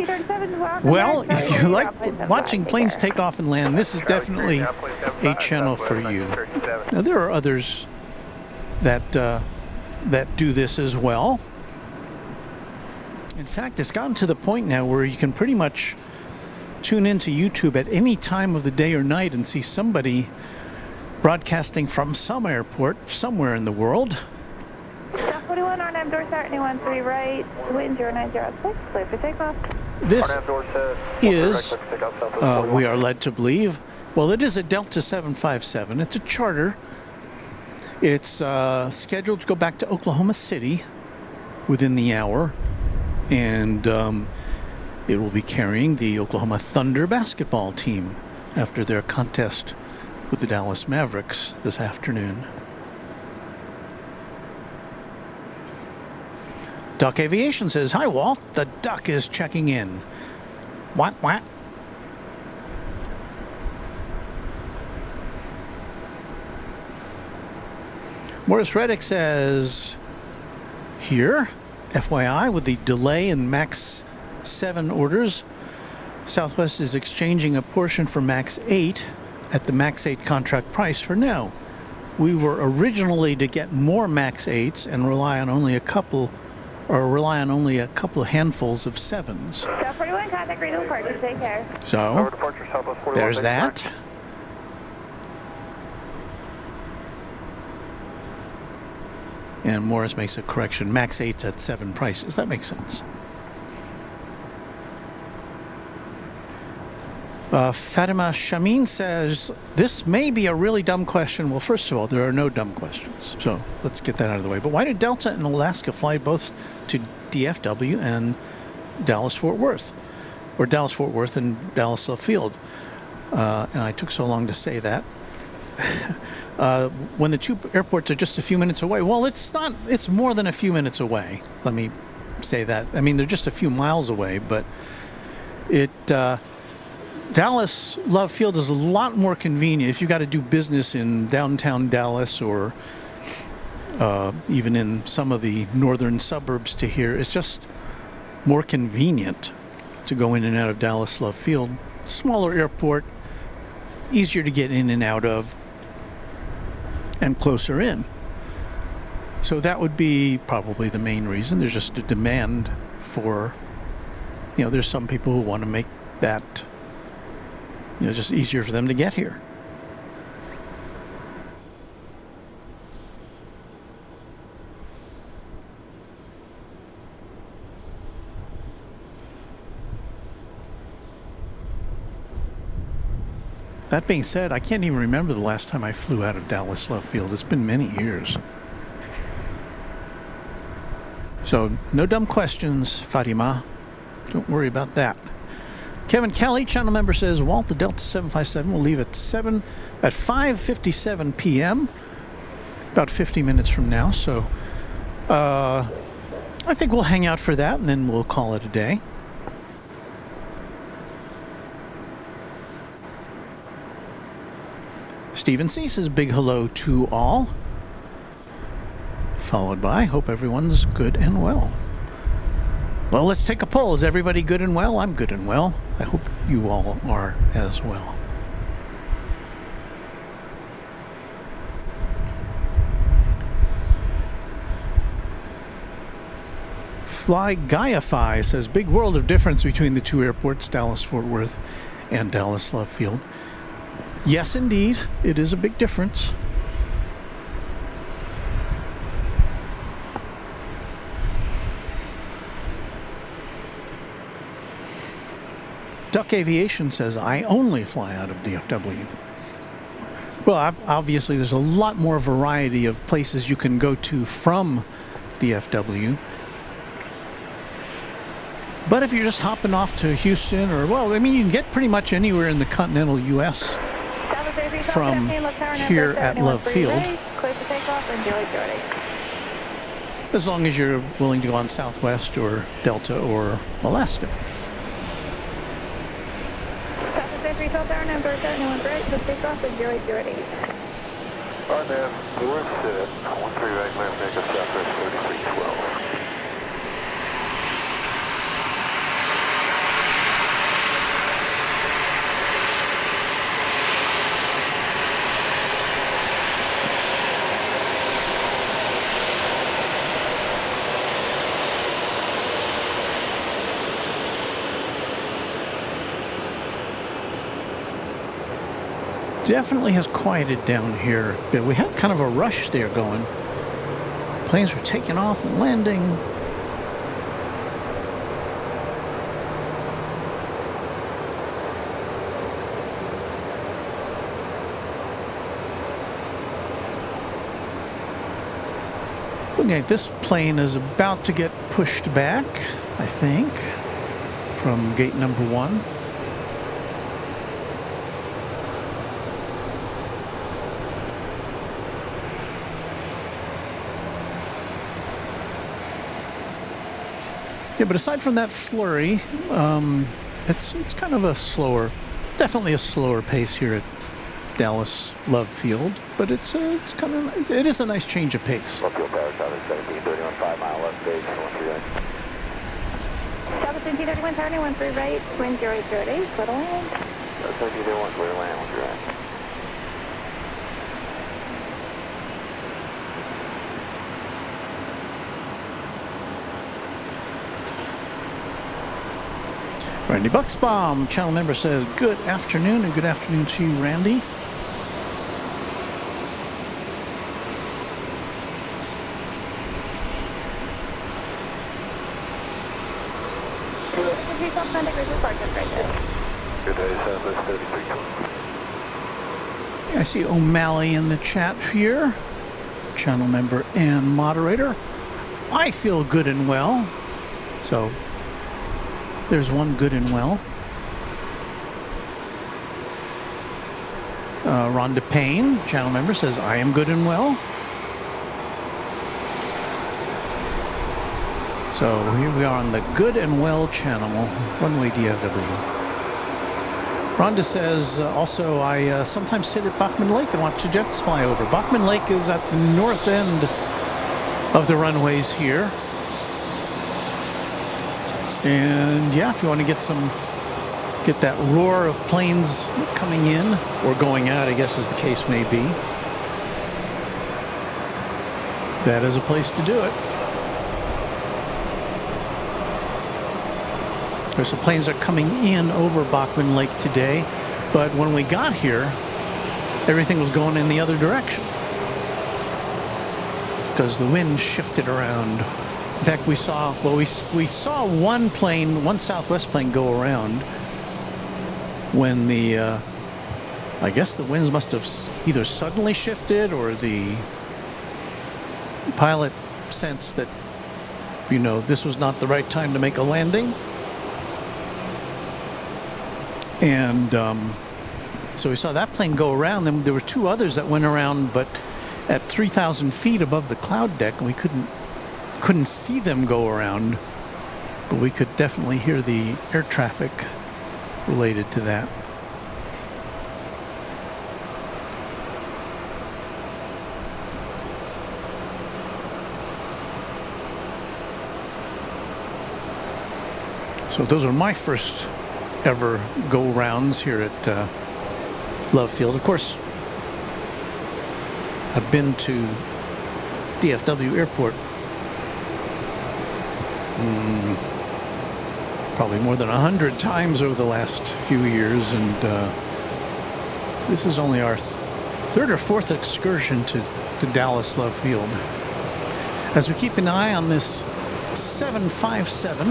Well, if you like watching planes take off and land, this is definitely a channel for you. Now, there are others that do this as well. In fact, it's gotten to the point now where you can pretty much tune into YouTube at any time of the day or night and see somebody broadcasting from some airport somewhere in the world. 21, RNAV door start, 13 right, wind 0906, clear for takeoff. This RNAV door set. is, we are led to believe, well, it is a Delta 757. It's a charter. It's scheduled to go back to Oklahoma City within the hour, and it will be carrying the Oklahoma Thunder basketball team after their contest with the Dallas Mavericks this afternoon. Duck Aviation says, "Hi, Walt. The Duck is checking in." What? Morris Reddick says, "Here, FYI, with the delay in MAX 7 orders, Southwest is exchanging a portion for MAX 8 at the MAX 8 contract price for now. We were originally to get more MAX 8s and rely on only a couple handfuls of 7s. South 41, contact ready to departure, take care. So, there's that. And Morris makes a correction. MAX 8's at 7 prices. That makes sense. Fatima Shamin says, "This may be a really dumb question." Well, first of all, there are no dumb questions. So let's get that out of the way. But why did Delta and Alaska fly both to DFW and Dallas-Fort Worth? Or Dallas-Fort Worth and Dallas Love Field? And I took so long to say that. When the two airports are just a few minutes away. Well, it's not. It's more than a few minutes away. Let me say that. I mean, they're just a few miles away, but Dallas Love Field is a lot more convenient if you got to do business in downtown Dallas or even in some of the northern suburbs to here. It's just more convenient to go in and out of Dallas Love Field. Smaller airport, easier to get in and out of, and closer in. So that would be probably the main reason. There's just a demand for, there's some people who want to make that, just easier for them to get here. That being said, I can't even remember the last time I flew out of Dallas Love Field. It's been many years. So, no dumb questions, Fatima. Don't worry about that. Kevin Kelly, channel member, says, "Walt, the Delta 757 will leave at 5:57 p.m. About 50 minutes from now. So, I think we'll hang out for that, and then we'll call it a day." Stephen C. says, "Big hello to all." Followed by, "Hope everyone's good and well." Well, let's take a poll. Is everybody good and well? I'm good and well. I hope you all are as well. Fly Gaiafy says, "Big world of difference between the two airports, Dallas-Fort Worth and Dallas Love Field." Yes, indeed, it is a big difference. Duck Aviation says, "I only fly out of DFW." Well, obviously, there's a lot more variety of places you can go to from DFW. But if you're just hopping off to Houston or, you can get pretty much anywhere in the continental U.S. from here at Love Field. As long as you're willing to go on Southwest or Delta or Alaska. RNAV, door set, 13 right, left, make a Southwest 3312. Definitely has quieted down here a bit. We had kind of a rush there going. Planes are taking off and landing. Okay, this plane is about to get pushed back, I think, from gate number 1. Yeah, but aside from that flurry, it's kind of a slower, definitely a slower pace here at Dallas Love Field, but it is a nice change of pace. Love Field Tower, 1731, 5 mile left stage, 13 right. South 1731, turning 13 right, wind 0808, little land. 1731, clear land, 13 right. Randy Bucksbaum, channel member, says good afternoon, and good afternoon to you, Randy. Good day, Southwest 33. I see O'Malley in the chat here, channel member and moderator. I feel good and well. So there's one good and well. Rhonda Payne, channel member, says I am good and well. So here we are on the Good and Well channel, Runway DFW. Rhonda says, also, I sometimes sit at Bachman Lake and watch the jets fly over. Bachman Lake is at the north end of the runways here. And yeah, if you want to get that roar of planes coming in or going out, I guess as the case may be, that is a place to do it. Of course, the planes are coming in over Bachman Lake today, but when we got here, everything was going in the other direction because the wind shifted around. In fact, we saw saw one Southwest plane go around when I guess the winds must have either suddenly shifted or the pilot sensed that, this was not the right time to make a landing. And so we saw that plane go around. Then there were two others that went around, but at 3,000 feet above the cloud deck, and we couldn't see them go around, but we could definitely hear the air traffic related to that. So those are my first ever go-rounds here at Love Field. Of course, I've been to DFW Airport probably more than 100 times over the last few years, and this is only our third or fourth excursion to Dallas Love Field. As we keep an eye on this 757,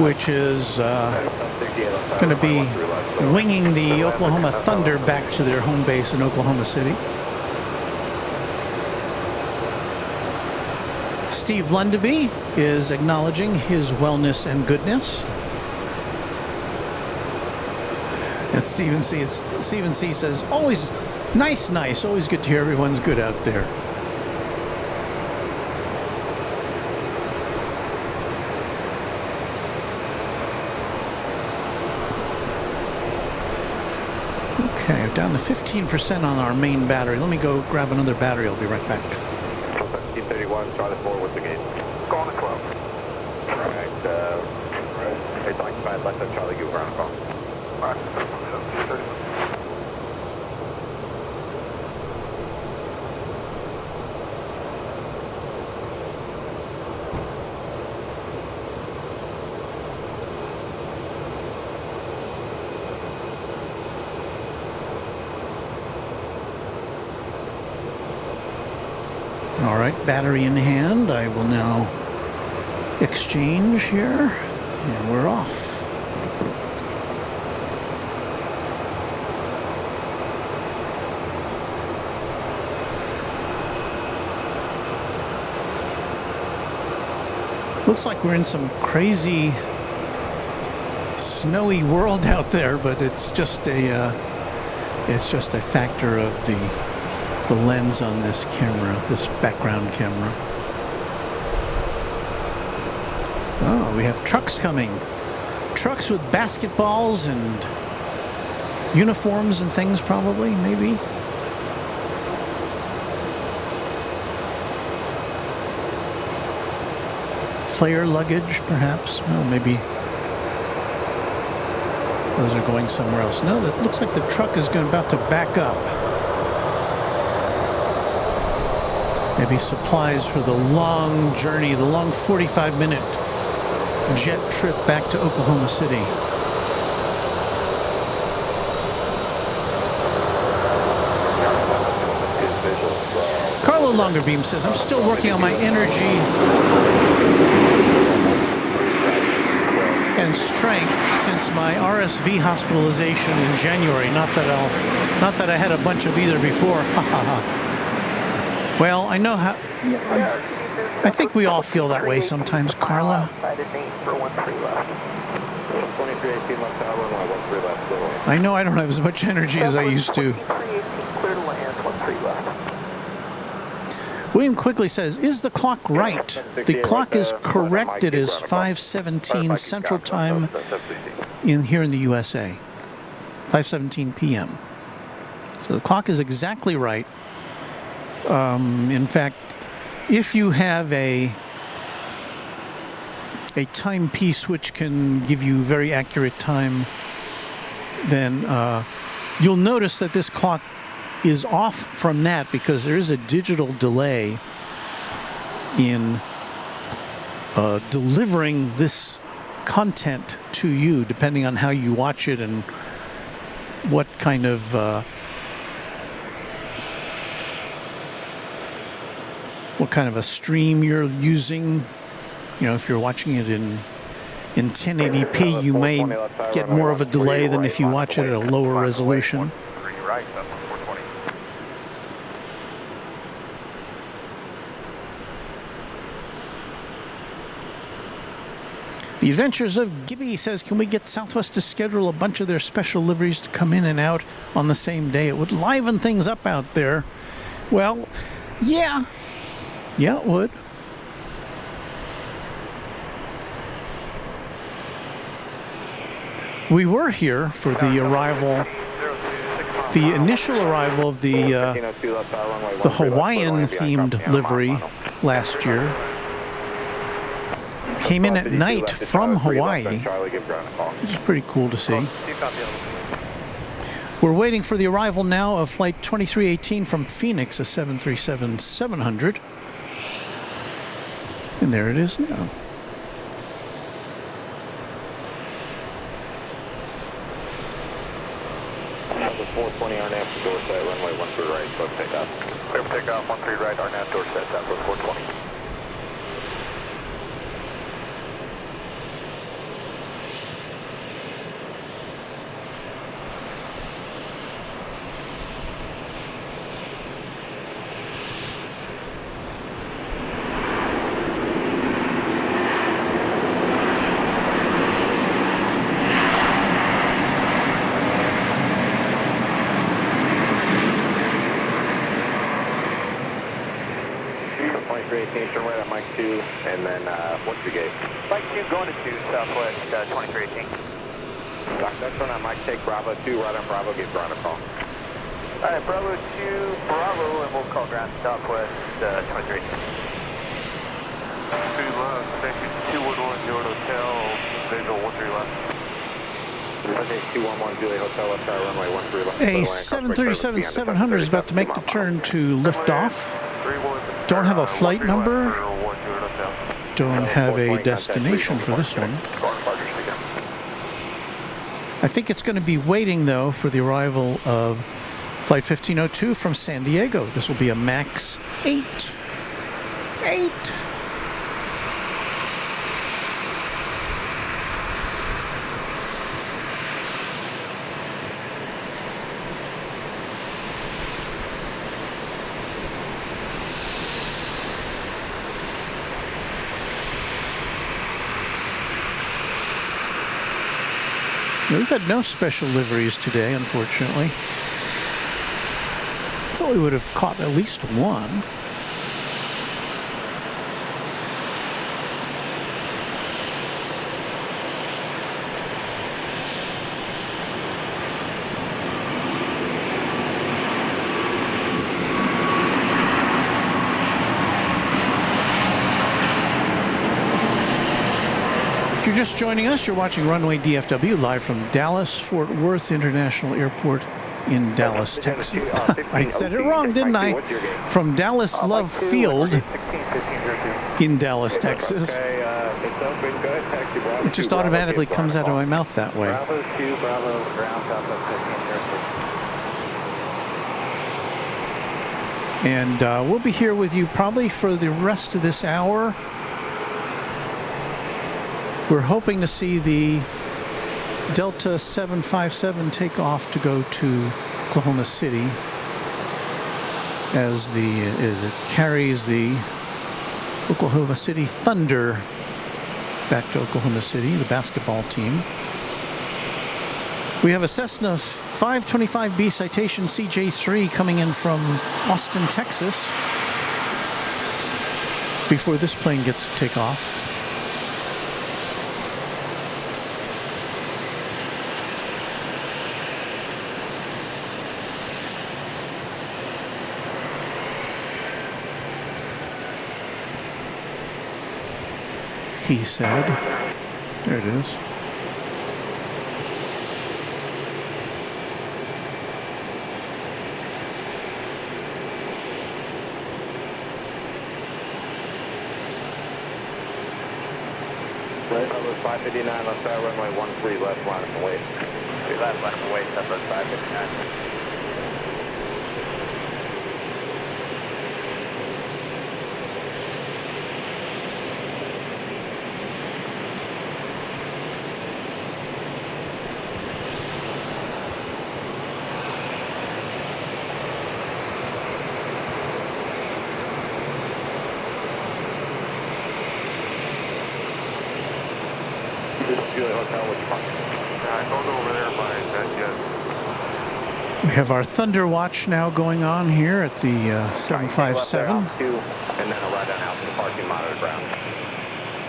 which is going to be winging the Oklahoma Thunder back to their home base in Oklahoma City. Steve Lundaby is acknowledging his wellness and goodness. And Stephen C says, always nice, always good to hear everyone's good out there. Okay, we're down to 15% on our main battery. Let me go grab another battery. I'll be right back. 1731, Charlie 4 with the gate. Going to 12. Alright, 895, left at Charlie, give ground call. Alright, 30. All right, battery in hand. I will now exchange here, and we're off. Looks like we're in some crazy snowy world out there, but it's just a factor of the lens on this camera, this background camera. Oh, we have trucks coming. Trucks with basketballs and uniforms and things, probably, maybe. Player luggage, perhaps. Well, maybe those are going somewhere else. No, it looks like the truck is about to back up. Maybe supplies for the long journey, the long 45-minute jet trip back to Oklahoma City. Carlo Longerbeam says, I'm still working on my energy and strength since my RSV hospitalization in January. Not that I had a bunch of either before. Well, I know how. Yeah, I think we all feel that way sometimes, Carla. I know I don't have as much energy as I used to. William quickly says, is the clock right? The clock is correct. It is 5:17 Central Time here in the USA. 5:17 p.m. So the clock is exactly right. In fact, if you have a timepiece which can give you very accurate time, then you'll notice that this clock is off from that because there is a digital delay in delivering this content to you, depending on how you watch it and what kind of a stream you're using. You know, if you're watching it in 1080p, you may get more of a delay than if you watch it at a lower resolution. The Adventures of Gibby says, can we get Southwest to schedule a bunch of their special liveries to come in and out on the same day? It would liven things up out there. Well, yeah. Yeah, it would. We were here for the arrival, the initial arrival of the Hawaiian-themed livery last year. Came in at night from Hawaii, which is pretty cool to see. We're waiting for the arrival now of Flight 2318 from Phoenix, a 737-700. And there it is now. Number 420 RNAV to Dorset, runway 13 right, clear for takeoff. Clear for takeoff, 13 right, RNAV Dorset, Southwest 420. Turn right at Mike 2, and then what's the gate? Mike 2 going to 2, Southwest 2318. That's on Mike, take Bravo 2, right on Bravo, give ground a call. Alright, Bravo 2, Bravo, and we'll call ground Southwest 2318. 3 left, station 211 Jordan Hotel, visual 13 left. Okay, 211 Juliet Hotel, left tower, runway 13 left. A 737-700 is about to make the turn to lift off. Don't have a flight number. Don't have a destination for this one. I think it's going to be waiting, though, for the arrival of Flight 1502 from San Diego. This will be a MAX 8. 8. We've had no special liveries today, unfortunately. Thought we would have caught at least one. If you're just joining us, you're watching Runway DFW live from Dallas Fort Worth International Airport in Dallas, Texas. I said it wrong, didn't I? From Dallas Love Field in Dallas, Texas. It just automatically comes out of my mouth that way. Bravo 2, Bravo, ground southwest 15, And we'll be here with you probably for the rest of this hour. We're hoping to see the Delta 757 take off to go to Oklahoma City as it carries the Oklahoma City Thunder back to Oklahoma City, the basketball team. We have a Cessna 525B Citation CJ3 coming in from Austin, Texas before this plane gets to take off. He said. There it is. Bravo 559, left side, runway 13 left, line up and wait. 3 left, line up and wait, Southwest 559. We have our Thunder Watch now going on here at the 757. And then a ride on out to the parking monitor ground.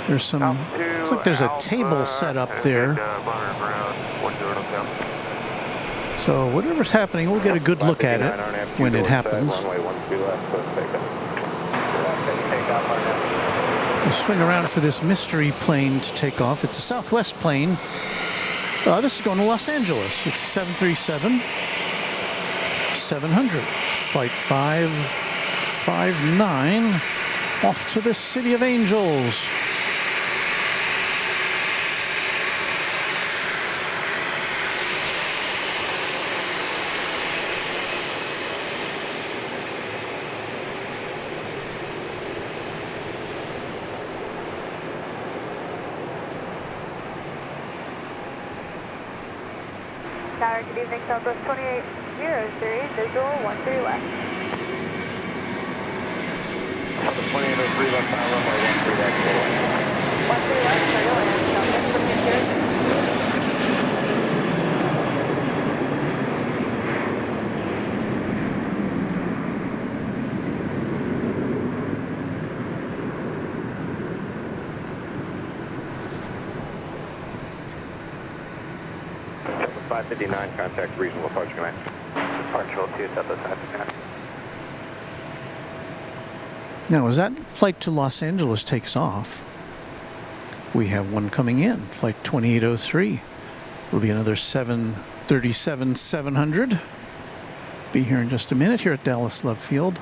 There's some, looks like there's a table set up there. So whatever's happening, we'll get a good look at it when it happens. We'll swing around for this mystery plane to take off. It's a Southwest plane. This is going to Los Angeles. It's a 737-700. Flight 559 off to the City of Angels. Tower, good evening, Southwest 2803, visual 13 left. Southwest 2803 left, runway 13 left, 13 left, turtle and Southwest 2803. Southwest 559, contact regional approach command. Punctual 2, Southwest 559. Now, as that flight to Los Angeles takes off, we have one coming in, flight 2803. Will be another 737-700. Be here in just a minute here at Dallas Love Field,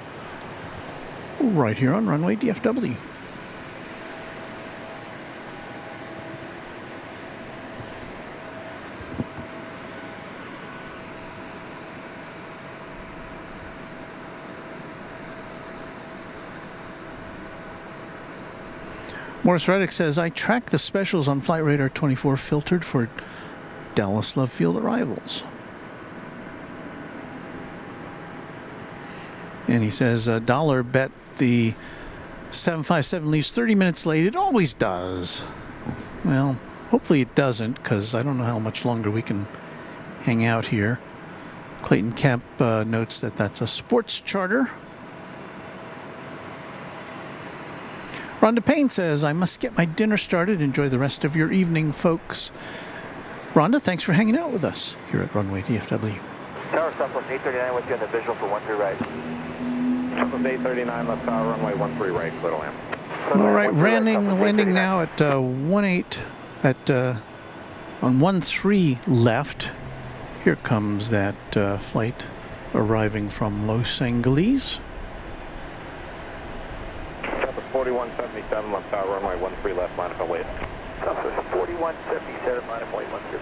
right here on Runway DFW. Morris Reddick says, I track the specials on Flight Radar 24 filtered for Dallas Love Field arrivals. And he says, $1 bet the 757 leaves 30 minutes late. It always does. Well, hopefully it doesn't, because I don't know how much longer we can hang out here. Clayton Kemp notes that that's a sports charter. Rhonda Payne says, I must get my dinner started. Enjoy the rest of your evening, folks. Rhonda, thanks for hanging out with us here at Runway DFW. Tower Southwest 839 with you on the visual for 13 right. Southwest 839 left tower, runway 13 right, clear to land. All right, landing now at 18 at on 13 left. Here comes that flight arriving from Los Angeles. 4177 left tower, runway 13 left, minus 08. Southwest 4177, minus 0.12.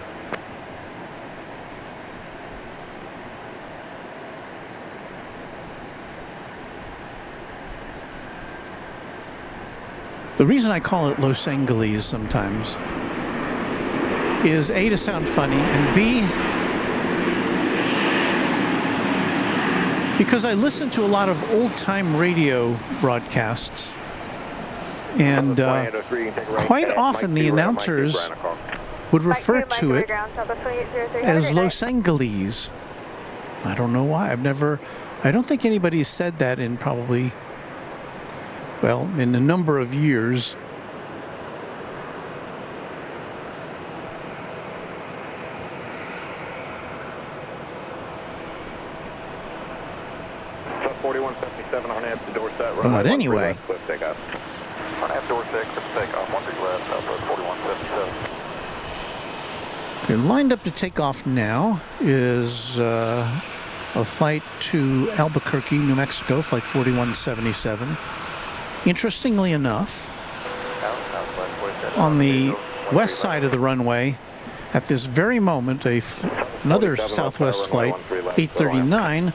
The reason I call it Los Angeles sometimes is A, to sound funny, and B, because I listen to a lot of old-time radio broadcasts, and quite often the announcers would refer to it as Los Angeles. I don't know why. I don't think anybody's said that in probably, well, in a number of years. But anyway, okay, lined up to take off now is a flight to Albuquerque, New Mexico, flight 4177. Interestingly enough, on the west side of the runway, at this very moment, another Southwest flight, 839,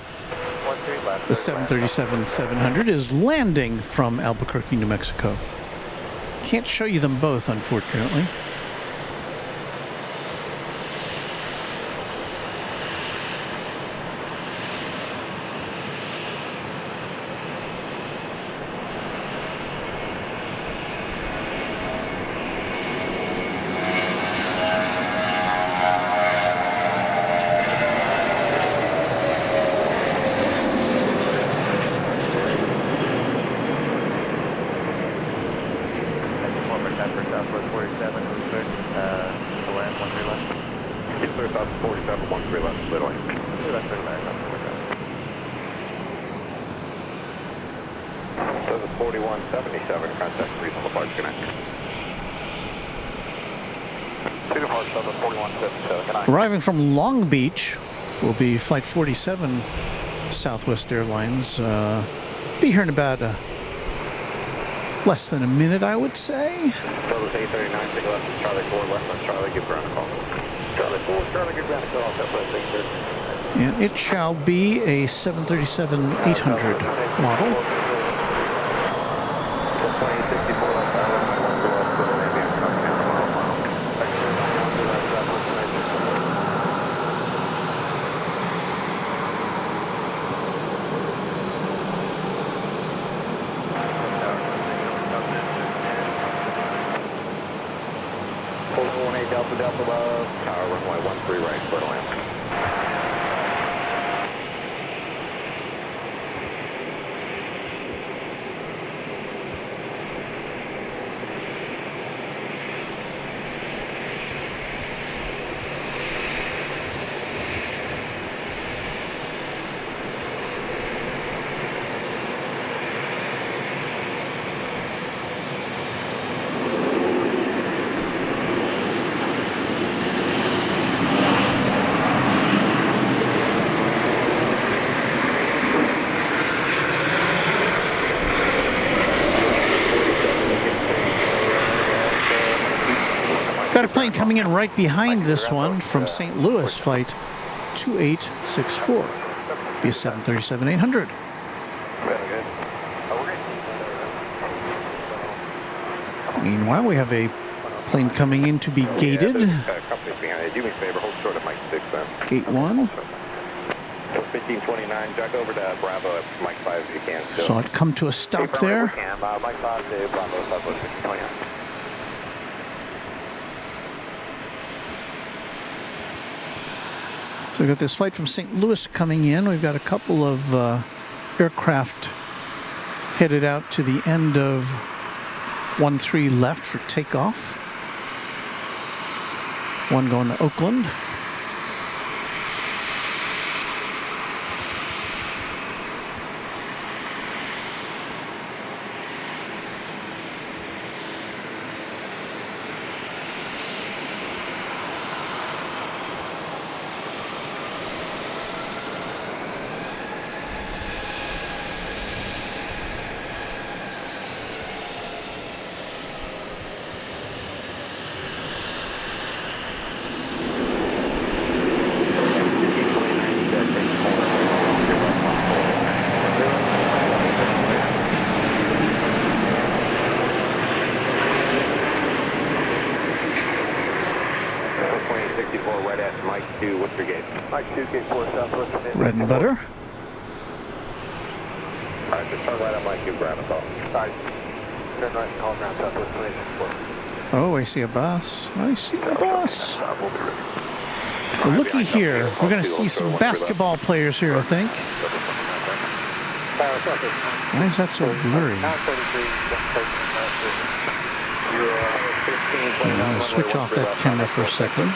the 737-700, is landing from Albuquerque, New Mexico. Can't show you them both, unfortunately. Arriving from Long Beach will be Flight 47, Southwest Airlines. Be here in about less than a minute, I would say. Southwest 839, take left from Charlie 4, left on Charlie, give ground a call. Charlie 4, Charlie, give ground a call, Southwest 839. And it shall be a 737-800 model. Delta love, tower runway 13 right, clear to land. Got a plane coming in right behind this one from St. Louis, flight 2864. Be a 737-800. Meanwhile, we have a plane coming in to be gated. Company's behind you. Do me a favor, hold short of Mike 6 then. Gate 1. 1529, jack over to Bravo at Mike 5 if you can. Saw it come to a stop there. Mike 5 to Bravo, Southwest 1529. So we've got this flight from St. Louis coming in. We've got a couple of aircraft headed out to the end of 13 left for takeoff. One going to Oakland. Red and butter. Alright, just turn right on Mike 2, ground and call. Alright, turn right and call ground southwest 26. Oh, I see a bus. I see a bus. Well, looky here. We're going to see some basketball players here, I think. Why is that so blurry? I'm going to switch off that camera for a second.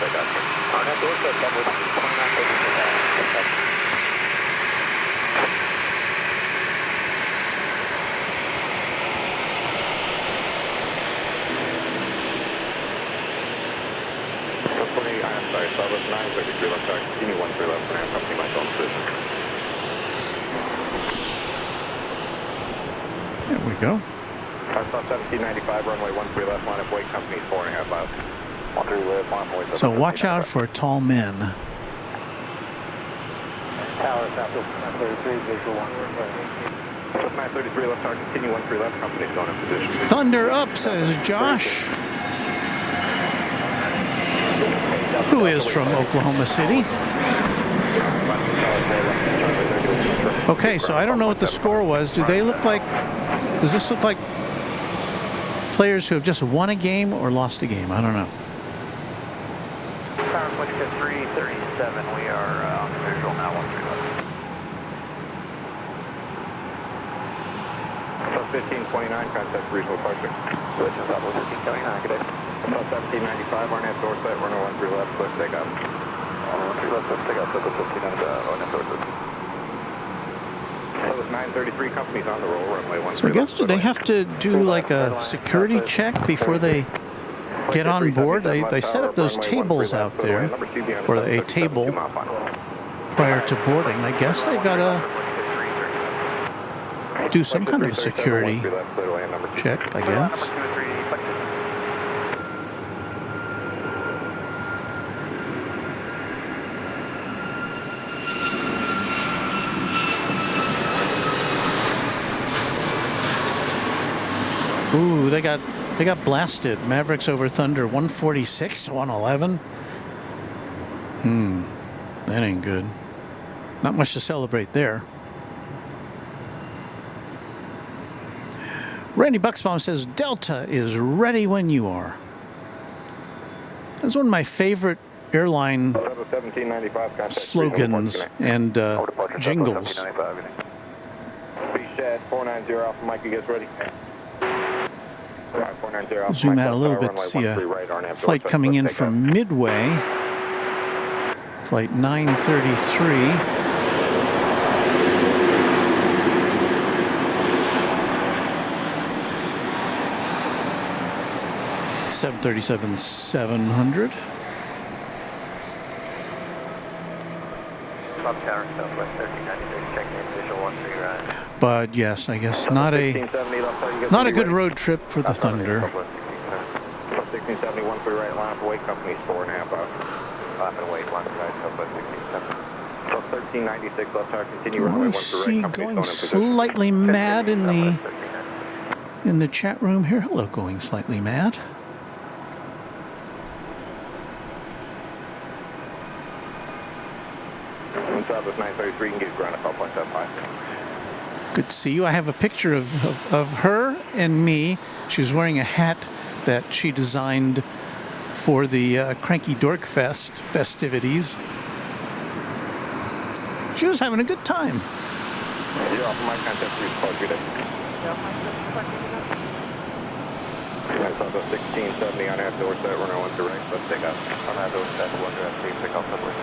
Southwest 933 left track, continue 13 left, and company Mike on position. There we go. Stop 1795, runway 13 left, line up, wait, company 4.5 miles. 13 left, line up, wait. So watch out for tall men. Tower, Southwest 933, visual 933 left track, continue 13 left, company's going in position. Thunder up, says Josh. Who is from Oklahoma City. Okay, so I don't know what the score was. Do they look like, does this look like players who have just won a game or lost a game? I don't know. Tower Flight 337, we are on the visual now, 13 left. 1529, contact regional departure. Switch is up, 1529, good day. 1795, RNAV Dorset, runway 13 left, clear takeoff. 13 left, clear takeoff, so 15 on the RNAV Dorset. So there's 933 companies on the roll, runway 13 left. So I guess do they have to do like a security check before they get on board? They set up those tables out there, or a table prior to boarding. I guess they've got to do some kind of a security check, I guess. Ooh, they got blasted. Mavericks over Thunder, 146 to 111. That ain't good. Not much to celebrate there. Randy Bucksbaum says Delta is ready when you are. That's one of my favorite airline slogans and jingles. 490 Alpha Mike, you guys ready? Zoom out a little bit to see a flight coming in from Midway. Flight 933. $737-700. But yes, I guess not a good road trip for the Thunder. 1671 for right line for weight companies 4.5 hours. Lap and weight, line right, Southwest 1696 left tire, continue runway 1 for right companies going slightly mad in the in the chat room here. Hello, Going Slightly Mad. Southwest 933, you can get ground at 12.75. Good to see you. I have a picture of her and me. She was wearing a hat that she designed for the Cranky Dork Fest festivities. She was having a good time. You're off my contact, please call you there. Southwest 1670 on after set, runner 1 to right, let's take off. On after set, 1 to right, pick up subway.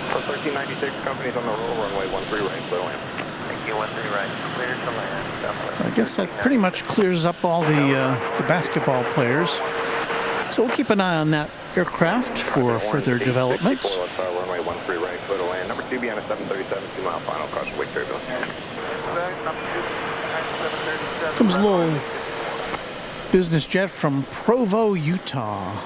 For 1396, companies on the roll, runway 13 right, clear to land. Thank you, 13 right, clear to land. So I guess that pretty much clears up all the basketball players. So we'll keep an eye on that aircraft for further developments. Runway 13 right, clear to land. Number 2 beyond a 737, 2 mile final, caution wake turbulence. Comes a little business jet from Provo, Utah.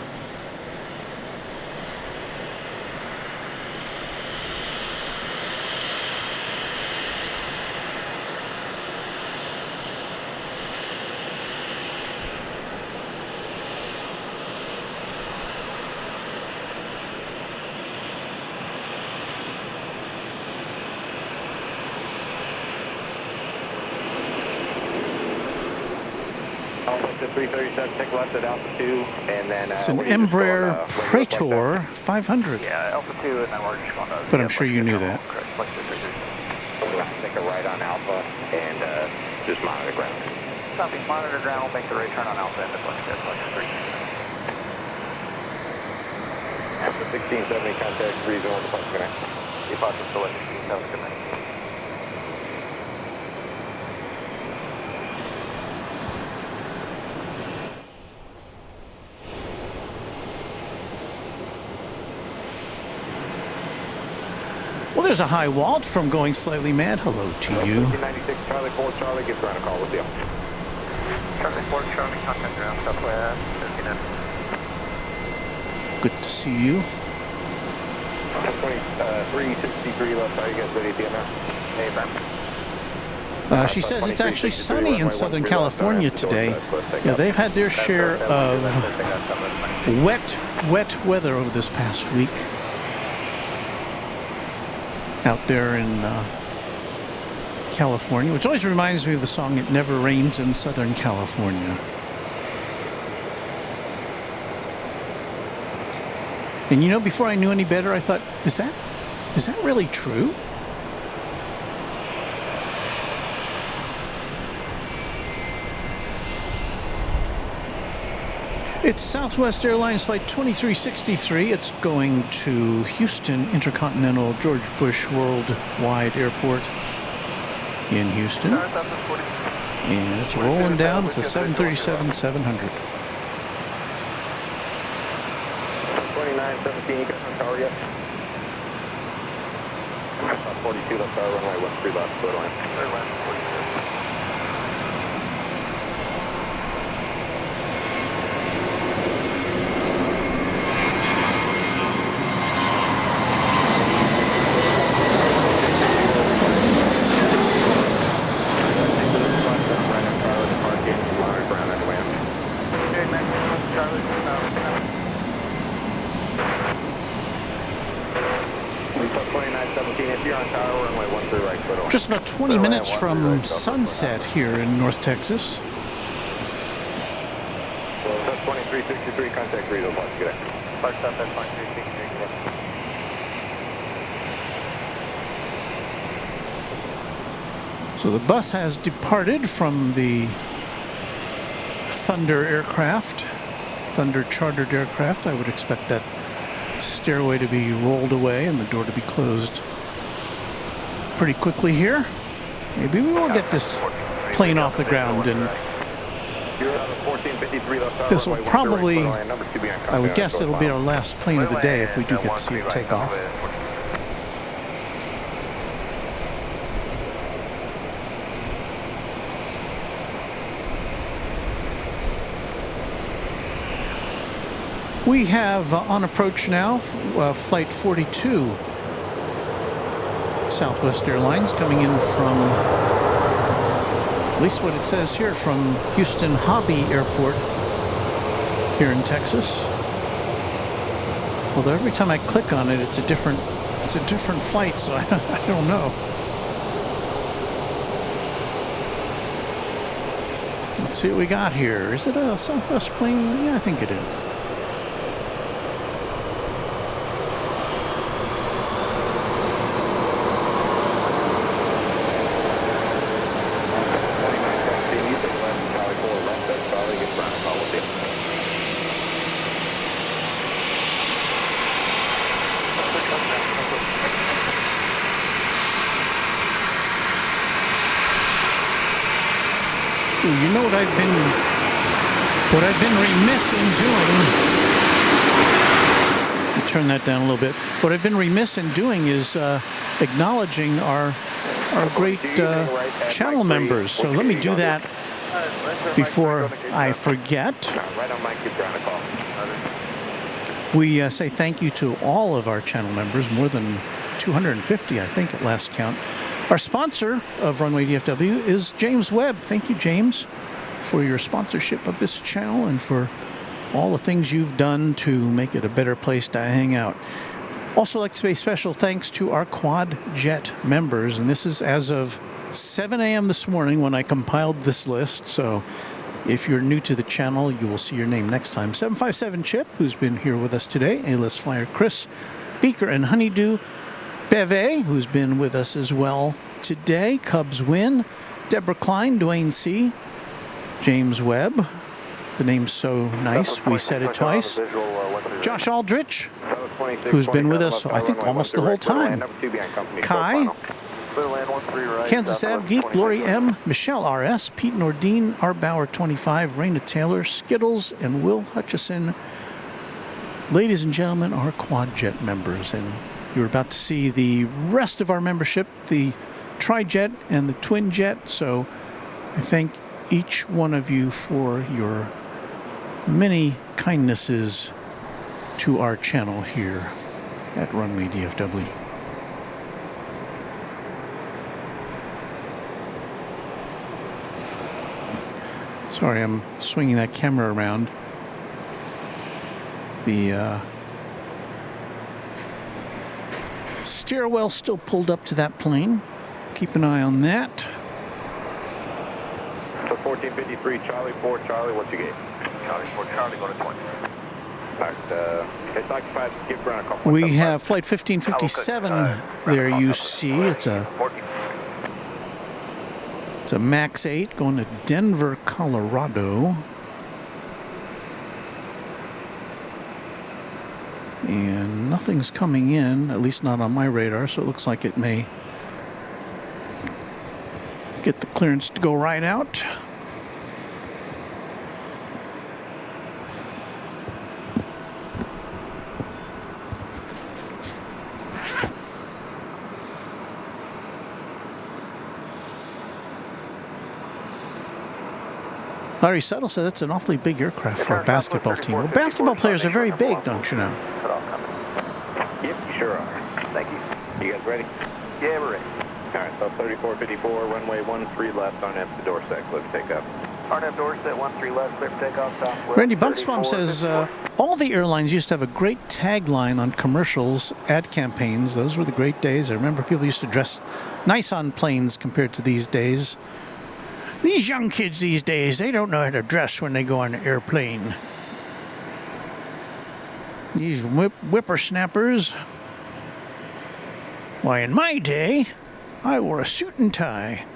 To 337, take left at Alpha 2, and then... It's an Embraer Praetor 500. Yeah, Alpha 2, and then we're just going to... But I'm sure you knew that. Take a right on Alpha, and just monitor ground. Copy, monitor ground, we'll make the right turn on Alpha, and the flex 3. Alpha 1670, contact 30, the flex connect. Departure select 1670, good night. Well, there's a high Walt from Going Slightly Mad. Hello to you. 96, Charlie 4, Charlie, give ground a call with you. Charlie 4, Charlie, contact ground, Southwest, 13. Good to see you. 363 left, are you guys ready at the MS? Hey, Ben. She says it's actually sunny in Southern California today. Yeah, they've had their share of wet weather over this past week. Out there in California, which always reminds me of the song "It Never Rains in Southern California." And you know, before I knew any better, I thought, is that really true? It's Southwest Airlines Flight 2363. It's going to Houston Intercontinental George Bush Worldwide Airport in Houston. And it's rolling down. It's a 737-700. 2917, you guys on tower yet? 42 left tower, runway 13 left, clear to land. Clear to land, 42. Just about 20 minutes from sunset here in North Texas. 2363, contact 3, don't get it. Park stop at 2363. So the bus has departed from the Thunder aircraft, Thunder chartered aircraft. I would expect that stairway to be rolled away and the door to be closed pretty quickly here. Maybe we will get this plane off the ground, and this will probably, I would guess it'll be our last plane of the day if we do get to see it take off. We have on approach now Flight 42, Southwest Airlines, coming in from At least what it says here from Houston Hobby Airport here in Texas. Although every time I click on it, it's a different flight, so I don't know. Let's see what we got here. Is it a Southwest plane? Yeah, I think it is. You know what I've been remiss in doing. Let me turn that down a little bit. What I've been remiss in doing is acknowledging our great channel members. So let me do that before I forget. We say thank you to all of our channel members, more than 250, I think, at last count. Our sponsor of Runway DFW is James Webb. Thank you, James, for your sponsorship of this channel and for all the things you've done to make it a better place to hang out. Also like to say special thanks to our Quad Jet members, and this is as of 7 a.m. this morning when I compiled this list, so if you're new to the channel, you will see your name next time. 757 Chip, who's been here with us today, A-List Flyer Chris, Beaker and Honeydew, Beve, who's been with us as well today, Cubs Win, Deborah Klein, Dwayne C., James Webb, the name's so nice, we said it twice, Josh Aldrich, who's been with us, I think, almost the whole time, Kai, Kansas Ave Geek, Lori M, Michelle R.S., Pete Nordine, Art Bauer 25, Raina Taylor, Skittles, and Will Hutchison. Ladies and gentlemen, our Quad Jet members, and you're about to see the rest of our membership, the Tri-Jet and the Twin Jet, so I thank each one of you for your many kindnesses to our channel here at Runway DFW. Sorry, I'm swinging that camera around. The stairwell still pulled up to that plane. Keep an eye on that. So 1453, Charlie 4, Charlie, what's your gate? Charlie 4, Charlie, go to 20. It's occupied, give ground a couple. We have flight 1557 there you see. It's a Max 8 going to Denver, Colorado. And nothing's coming in, at least not on my radar, so it looks like it may get the clearance to go right out. Larry Settle said that's an awfully big aircraft for a basketball team. Well, basketball players are very big, don't you know? Yep, you sure are. Thank you. You guys ready? Yeah, we're ready. All right, so 3454, runway 13 left, RNAV to Dorset, clear for takeoff. RNAV Dorset, 13 left, clear for takeoff, southwest. Randy Buxbaum says, all the airlines used to have a great tagline on commercials, ad campaigns. Those were the great days. I remember people used to dress nice on planes compared to these days. These young kids these days, they don't know how to dress when they go on an airplane. These whippersnappers. Why, in my day, I wore a suit and tie.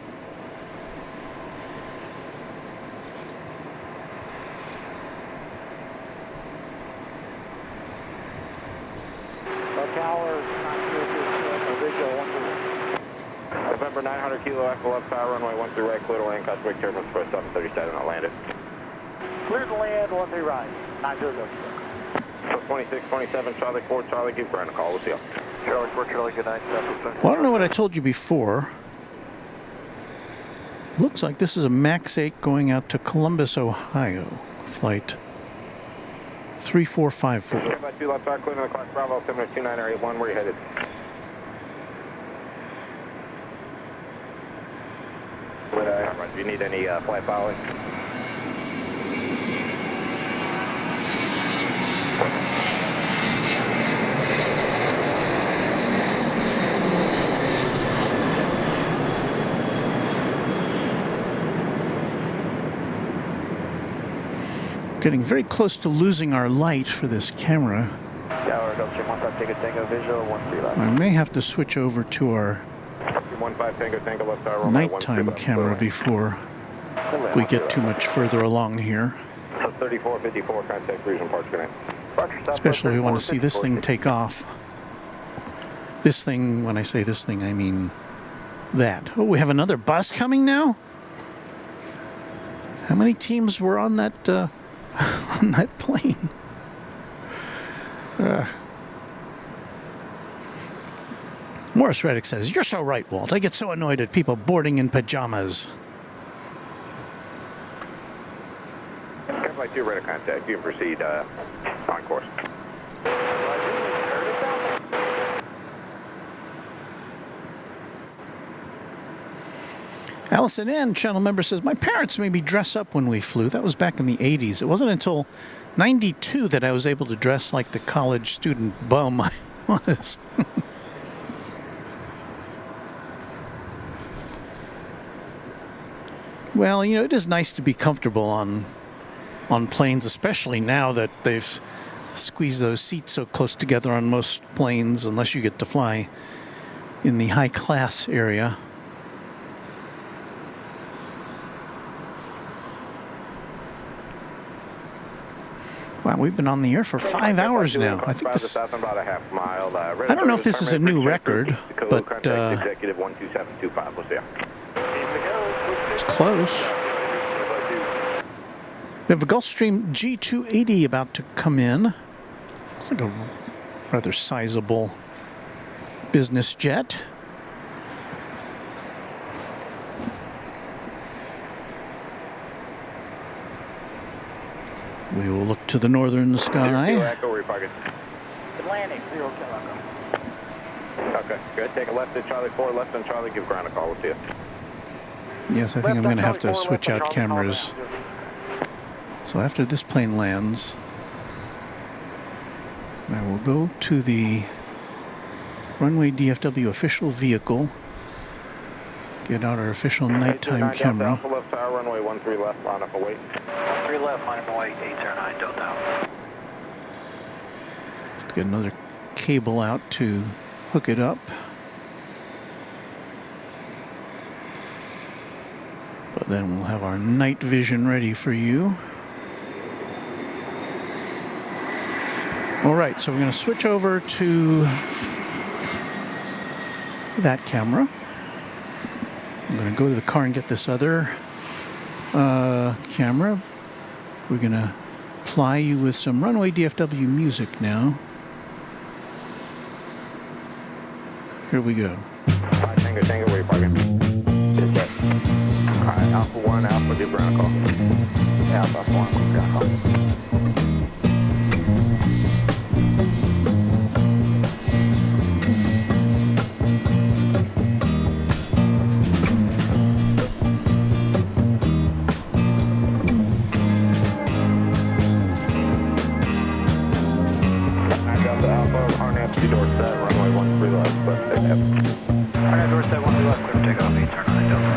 November 900 Kilo Echo left power, runway 13 right, clear to land, Cosmic Turbulence for 737, I'll land it. Clear to land, 13 right. 900. So 2627, Charlie 4, Charlie, give ground a call, we'll see you. Charlie 4, Charlie, good night. Well, I don't know what I told you before. Looks like this is a Max 8 going out to Columbus, Ohio. Flight 3454. By 2 left power, clear to the clock, Bravo, 72981, where are you headed? Right. Do you need any flight following? Getting very close to losing our light for this camera. Tower, Gulfstream 15 Tango Tango visual, 13 left. I may have to switch over to our 15 Tango Tango left tower, nighttime camera before we get too much further along here. So 3454, contact region park connect. Especially if we want to see this thing take off. This thing, when I say this thing, I mean that. Oh, we have another bus coming now? How many teams were on that on that plane? Morris Reddick says, "You're so right, Walt. I get so annoyed at people boarding in pajamas." Flight 2 radar contact. You can proceed on course. Allison N., channel member, says, "My parents made me dress up when we flew. That was back in the 80s. It wasn't until 92 that I was able to dress like the college student bum I was." Well, you know, it is nice to be comfortable on planes, especially now that they've squeezed those seats so close together on most planes, unless you get to fly in the high class area. Wow, we've been on the air for 5 hours now. I think this. I don't know if this is a new record, but Executive 12725. We'll see ya. it's close. We have a Gulfstream G280 about to come in. It's like a rather sizable business jet. We will look to the northern sky. Good landing. 0 Kilo. Okay, good. Take a left at Charlie 4, left on Charlie, give ground a call. We'll see you. Yes, I think I'm going to have to switch out cameras. So after this plane lands, I will go to the Runway DFW official vehicle, get out our official nighttime camera. Alpha left tower, runway 13 left, line up await. 13 left, line up await, 809 Delta. Get another cable out to hook it up. But then we'll have our night vision ready for you. All right, so we're going to switch over to that camera. I'm going to go to the car and get this other camera. We're going to ply you with some Runway DFW music now. Here we go. Tango, Tango, where you parking? All right, Alpha 1, Alpha, give ground a call. Alpha 1, give ground a call. Door set, runway 13 left, left, take off. Alright, door set, 13 left, clear take off, 809 Delta.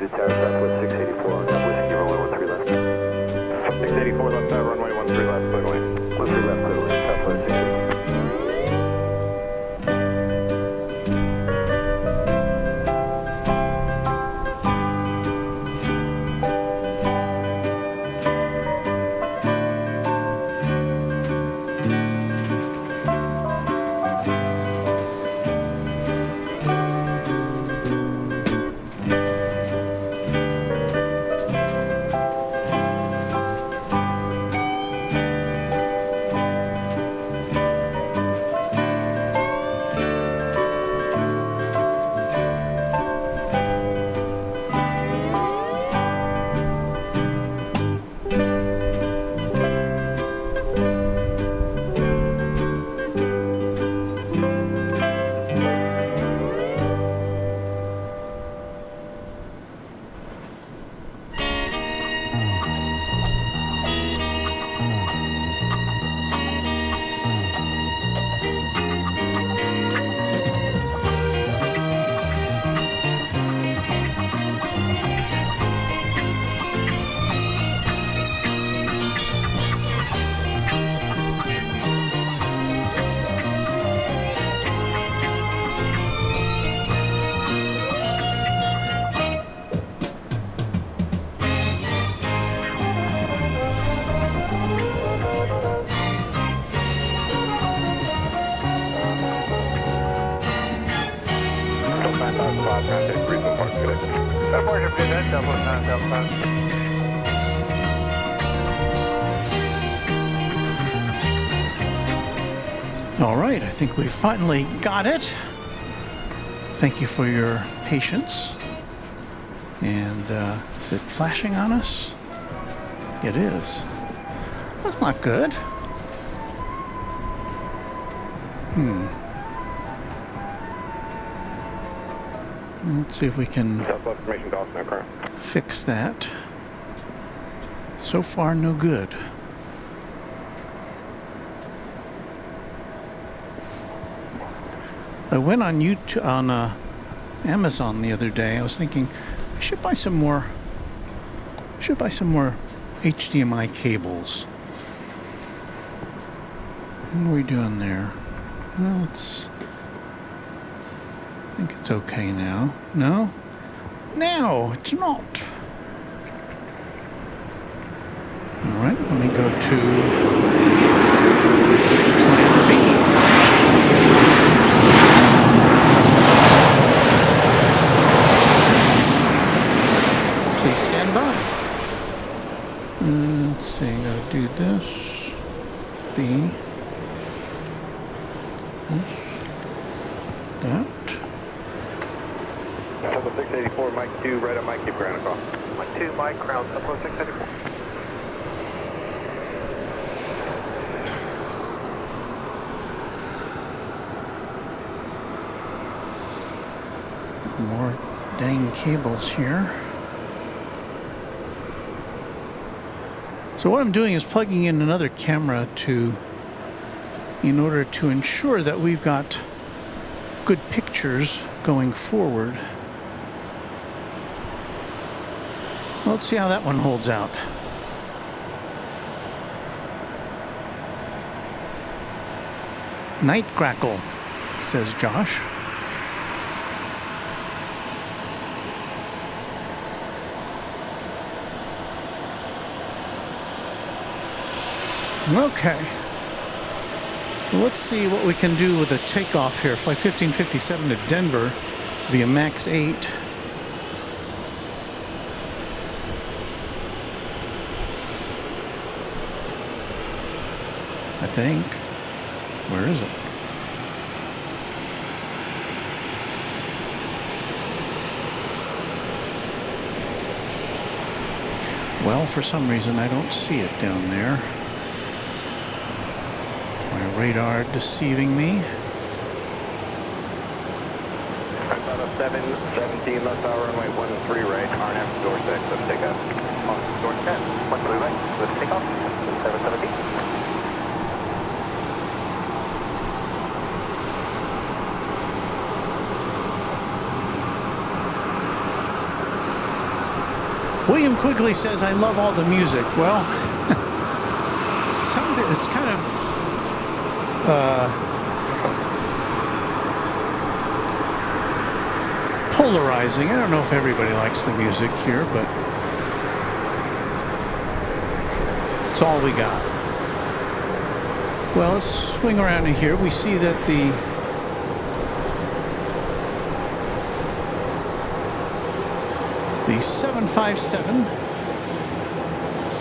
to tower, southwest 684, on Whiskey runway 13 left. 684 left tower, runway 13 left, clear away. 13 left, clear away, southwest 684. All right, I think we finally got it. Thank you for your patience. And is it flashing on us? It is. That's not good. Let's see if we can fix that. So far, no good. I went on YouTube, on Amazon the other day. I was thinking I should buy some more. HDMI cables. What are we doing there? Well, I think it's okay now. No? No, it's not. All right, let me go to Plan B. Please stand by. Let's see, I gotta do this. B. This. That. Level 684, Mike 2, right on Mike, keep ground across. Mike 2, Mike, ground, level 684. More dang cables here. So what I'm doing is plugging in another camera in order to ensure that we've got good pictures going forward. Let's see how that one holds out. Night crackle, says Josh. Okay. Let's see what we can do with a takeoff here. Flight 1557 to Denver via Max 8. I think. Where is it? Well, for some reason I don't see it down there. My radar deceiving me. About 717 left tower, runway 13 right, RNF door 6, let's take off. Door 10, 13 right, let's take off. 717. William Quigley says, I love all the music. Well, it's kind of polarizing. I don't know if everybody likes the music here, but it's all we got. Well, let's swing around in here. We see that the The 757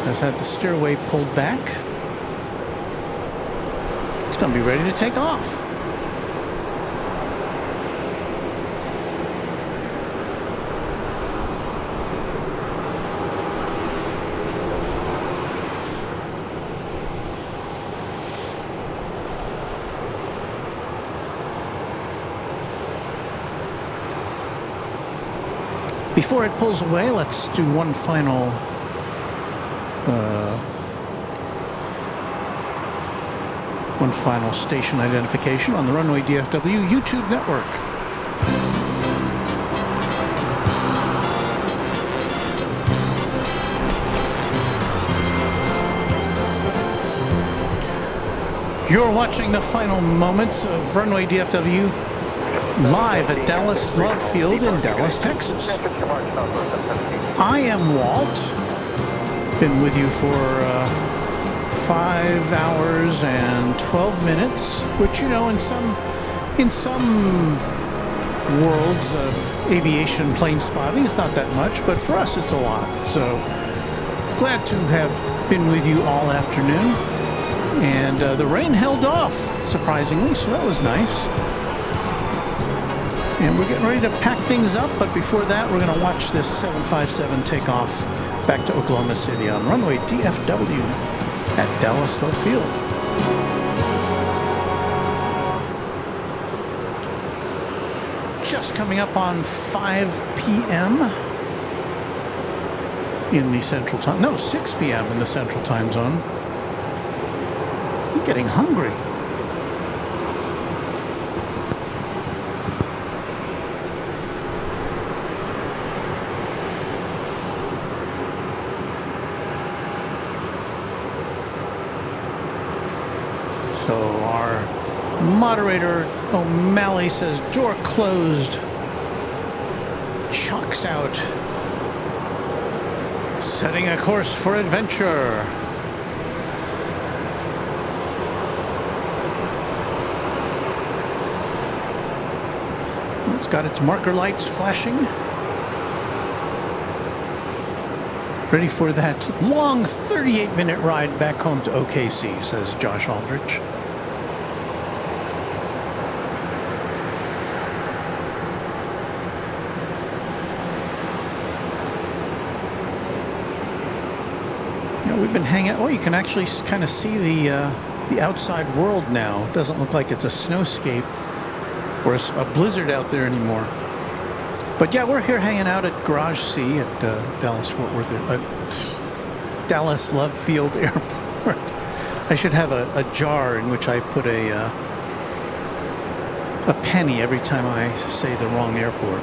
has had the steerway pulled back. It's going to be ready to take off. Before it pulls away, let's do one final station identification on the Runway DFW YouTube network. You're watching the final moments of Runway DFW live at Dallas Love Field in Dallas, Texas. I am Walt. Been with you for 5 hours and 12 minutes, which, you know, in some worlds of aviation plane spotting, it's not that much, but for us it's a lot. So glad to have been with you all afternoon. And the rain held off, surprisingly, so that was nice. And we're getting ready to pack things up, but before that, we're going to watch this 757 take off back to Oklahoma City on Runway DFW at Dallas Love Field. Just coming up on 5 p.m. in the Central Time. No, 6 p.m. in the Central Time Zone. I'm getting hungry. So our moderator O'Malley says door closed. Chalks out. Setting a course for adventure. It's got its marker lights flashing. Ready for that long 38-minute ride back home to OKC, says Josh Aldrich. We've been hanging out. Oh, you can actually kind of see the outside world now. It doesn't look like it's a snowscape or a blizzard out there anymore. But yeah, we're here hanging out at Garage C at Dallas Love Field Airport. I should have a jar in which I put a penny every time I say the wrong airport.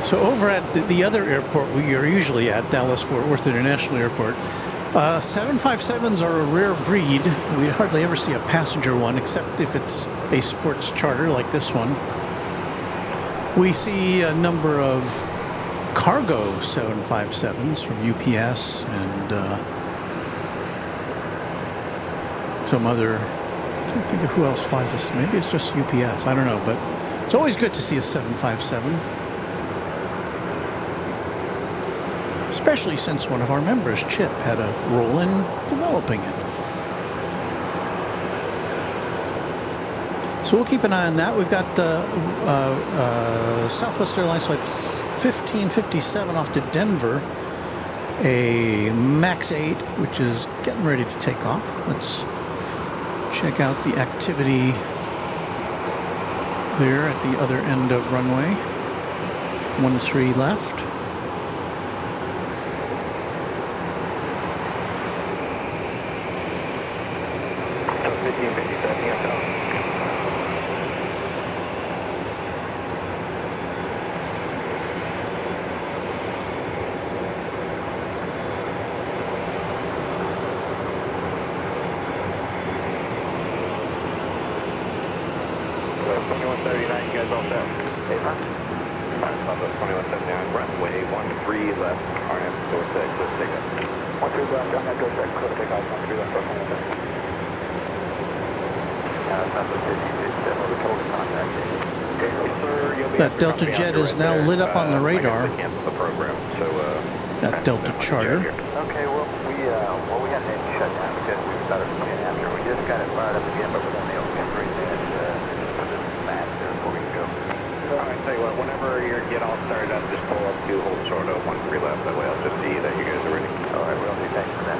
So over at the other airport we are usually at, Dallas-Fort Worth International Airport, 757s are a rare breed. We hardly ever see a passenger one, except if it's a sports charter like this one. We see a number of cargo 757s from UPS and some other, I can't think of who else flies this. Maybe it's just UPS, I don't know, but it's always good to see a 757. Especially since one of our members, Chip, had a role in developing it. So we'll keep an eye on that. We've got Southwest Airlines Flight 1557 off to Denver, a MAX 8, which is getting ready to take off. Let's Check out the activity there at the other end of runway 13 left. So 1557, yes, sir. So 2139, you guys all set? Hey, huh? Alright, 2179, runway 13 left, RNF, door 6, let's take up. 13 left, on that door 6, clear to take off, 13 left, door 6. That Delta jet is now lit up on the radar. That Delta charter. Okay, well, we had an engine shut down because we started playing after. We just got it fired up again, but we're only able to get 3 minutes for this match there before we can go. All right, tell you what, whenever you get all started up, just pull up 2, hold short of 13 left. That way I'll just see that you guys are ready. All right, we'll do. Thanks for that.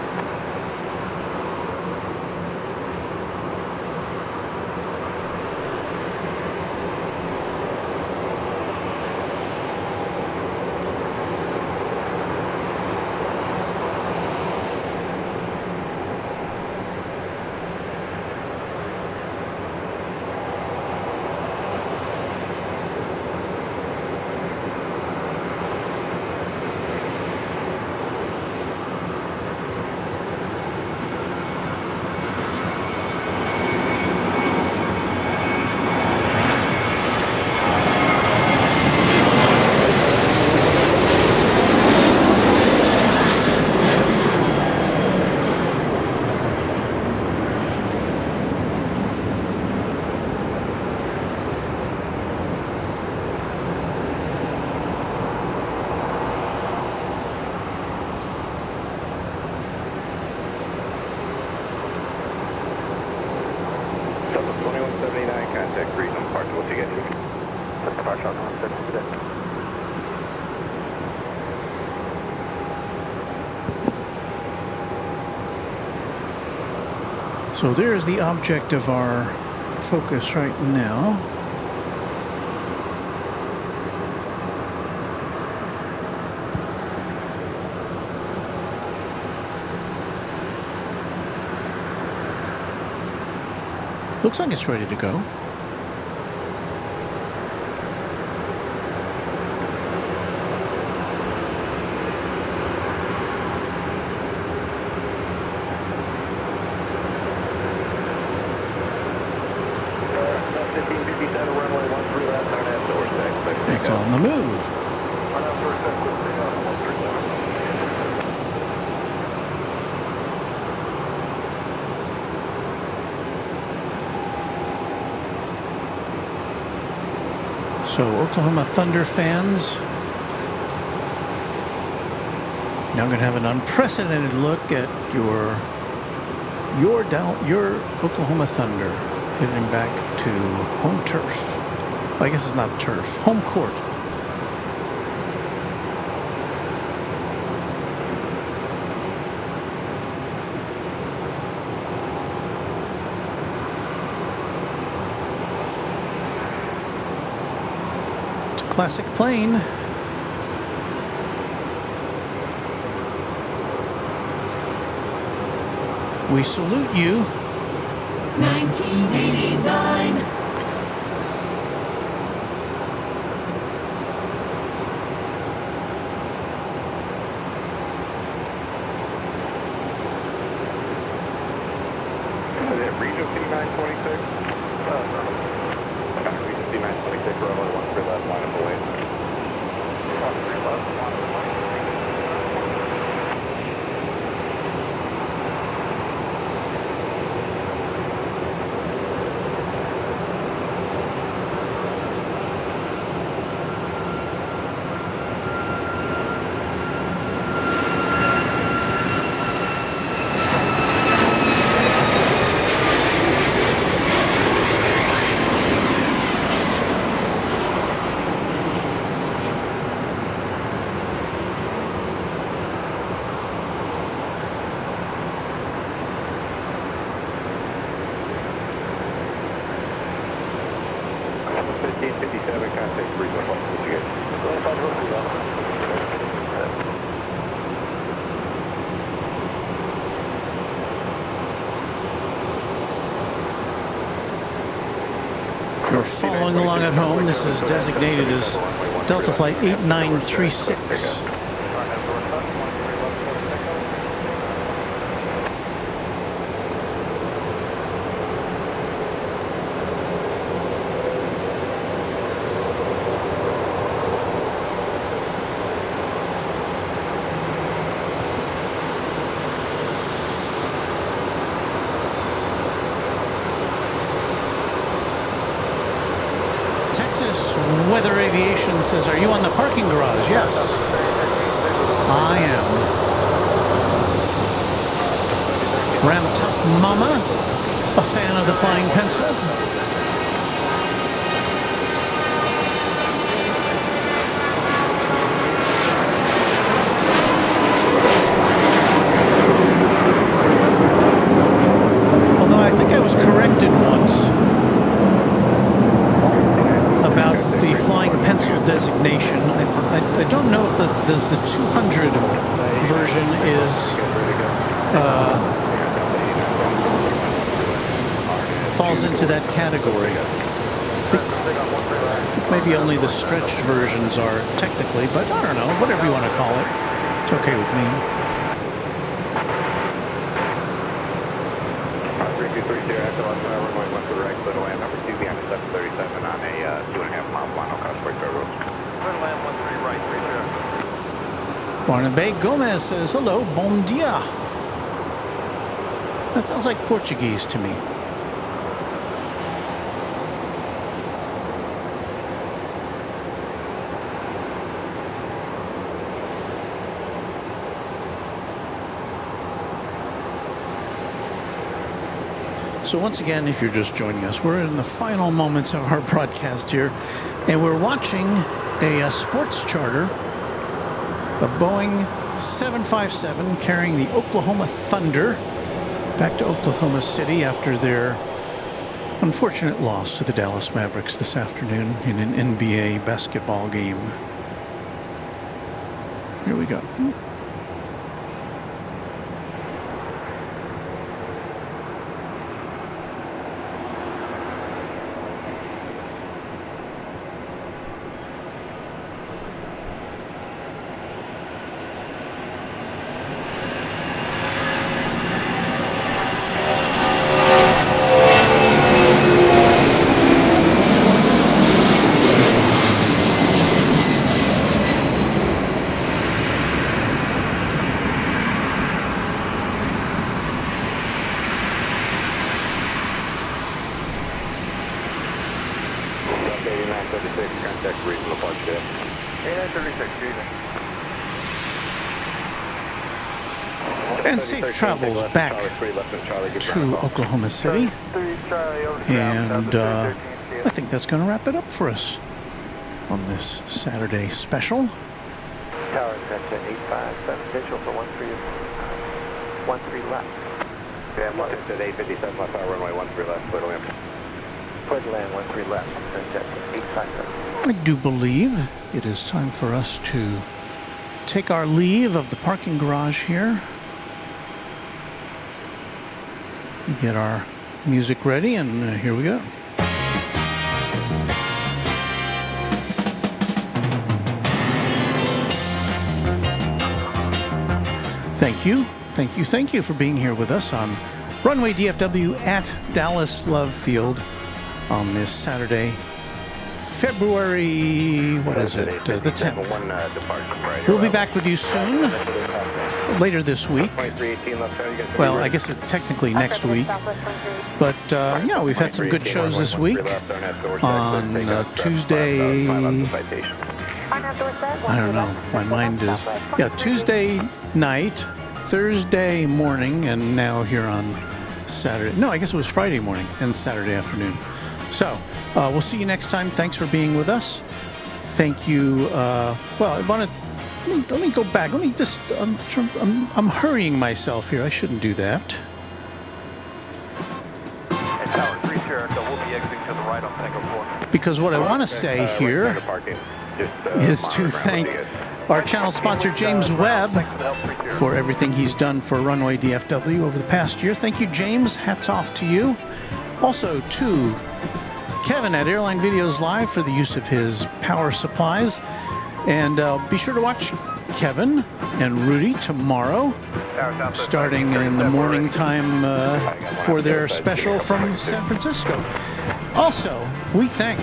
Contact Breeze on departure, what's you get? Just departure on 176. So there's the object of our focus right now. Looks like it's ready to go. It's on the move. So Oklahoma Thunder fans, now going to have an unprecedented look at your Oklahoma Thunder heading back to home turf. Well, I guess it's not turf, home court. Classic plane. We salute you. 1989. Is it Regional C926? Regional C926, runway 13 left, line up away. 13 left, line up away. following along at home, this is designated as Delta Flight 8936. Texas Weather Aviation says, are you on the parking garage? Yes, I am. Ram Tough Mama, a fan of the Flying Pencil. Although I think I was corrected once about the Flying Pencil designation. I don't know if the 200 version is falls into that category. I think maybe only the stretched versions are technically, but I don't know, whatever you want to call it. It's okay with me. 3230 after runway 1 to the right, clear to land number 2 behind the 737 on a 2.5 mile final crossway road. Clear to land 13 right, 30. Barnaby Gomez says, hello, bom dia. That sounds like Portuguese to me. So once again, if you're just joining us, we're in the final moments of our broadcast here, and we're watching a sports charter, a Boeing 757 carrying the Oklahoma Thunder back to Oklahoma City after their unfortunate loss to the Dallas Mavericks this afternoon in an NBA basketball game. Here we go. Contact regional punctuated. 8936, And safe travels back to Oklahoma City. And I think that's going to wrap it up for us on this Saturday special. Tower Center 857, visual for 13 left. Yeah, I'm looking at 857 left, runway 13 left, clear to land. Clear to land 13 left, Center 857. I do believe it is time for us to take our leave of the parking garage here. We get our music ready, and here we go. Thank you for being here with us on Runway DFW at Dallas Love Field on this Saturday, February, what is it, the 10th. We'll be back with you soon, later this week. Well, I guess technically next week. But, yeah, we've had some good shows this week. On Tuesday, I don't know, my mind is, yeah, Tuesday night, Thursday morning, and now here on Saturday. No, I guess it was Friday morning and Saturday afternoon. So, we'll see you next time. Thanks for being with us. Thank you. Well, I want to let me go back. Let me just. I'm hurrying myself here. I shouldn't do that. And Tower 3 Sierra, so we'll be exiting to the right on Tango 4. Because what I want to say here is to thank our channel sponsor, James Webb, for everything he's done for Runway DFW over the past year. Thank you, James. Hats off to you. Also to Kevin at Airline Videos Live for the use of his power supplies. And be sure to watch Kevin and Rudy tomorrow, starting in the morning time for their special from San Francisco. Also, we thank,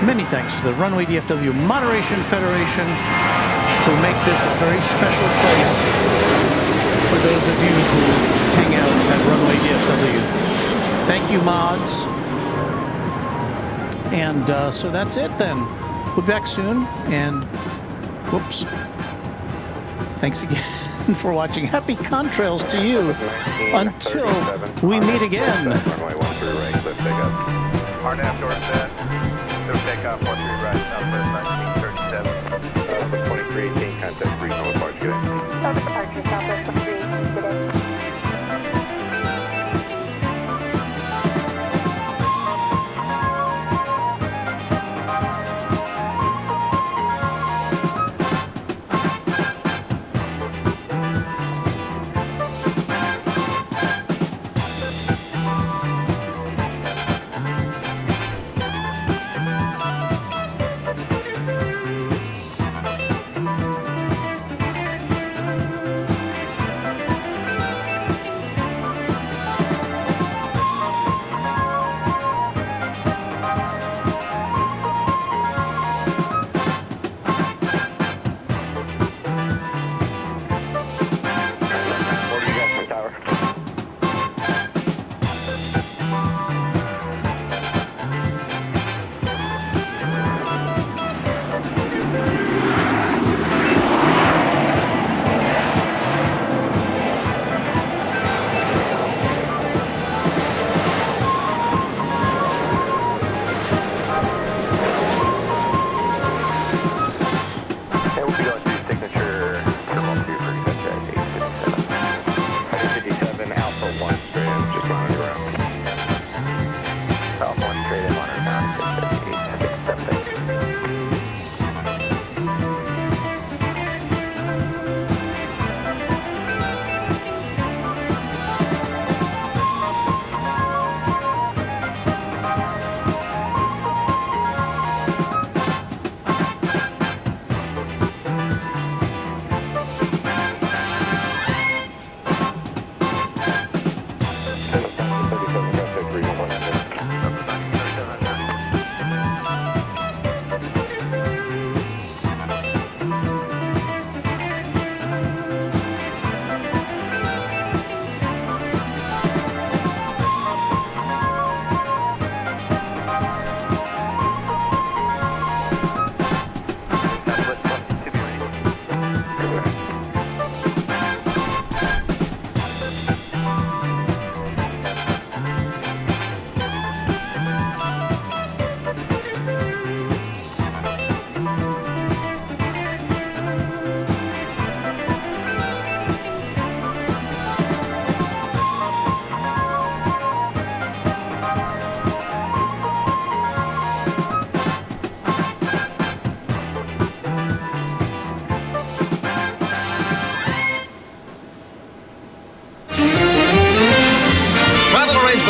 many thanks to the Runway DFW Moderation Federation, who make this a very special place for those of you who hang out at Runway DFW. Thank you, mods. And so that's it then. We'll be back soon. And whoops. Thanks again for watching. Happy contrails to you until we meet again. Runway 13 right, clear takeoff. Hard aft door set. Clear takeoff, 13 right, southwest 1937. 2318, contact 3, no departure. Over departure, Southwest 2318, good day.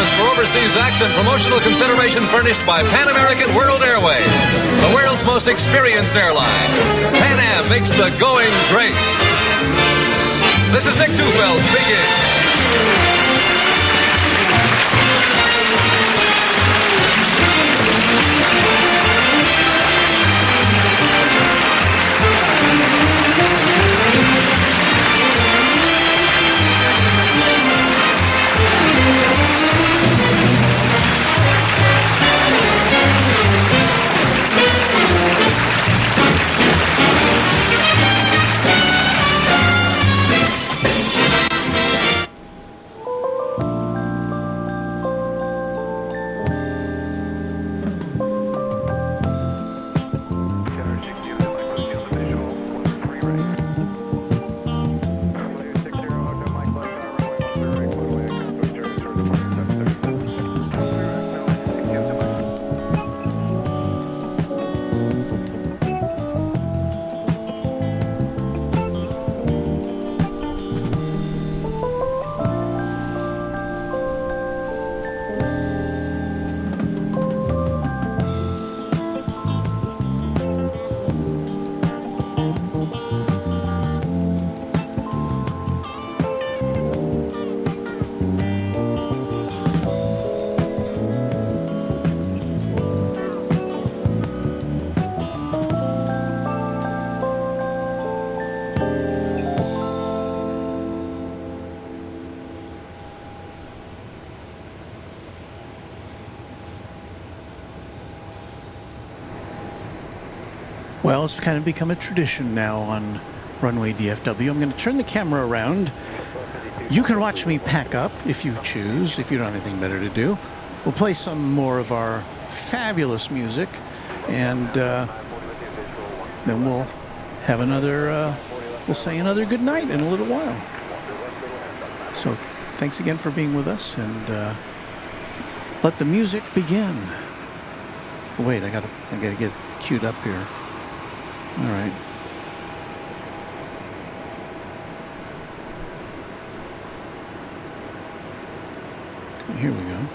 For overseas acts and promotional consideration furnished by Pan American World Airways, the world's most experienced airline. Pan Am makes the going great. This is Dick Tufeld speaking. Well, it's kind of become a tradition now on Runway DFW. I'm going to turn the camera around. You can watch me pack up if you choose, if you don't have anything better to do. We'll play some more of our fabulous music, and then we'll have another, we'll say another good night in a little while. So thanks again for being with us, and let the music begin. Wait, I gotta get queued up here. All right. Here we go.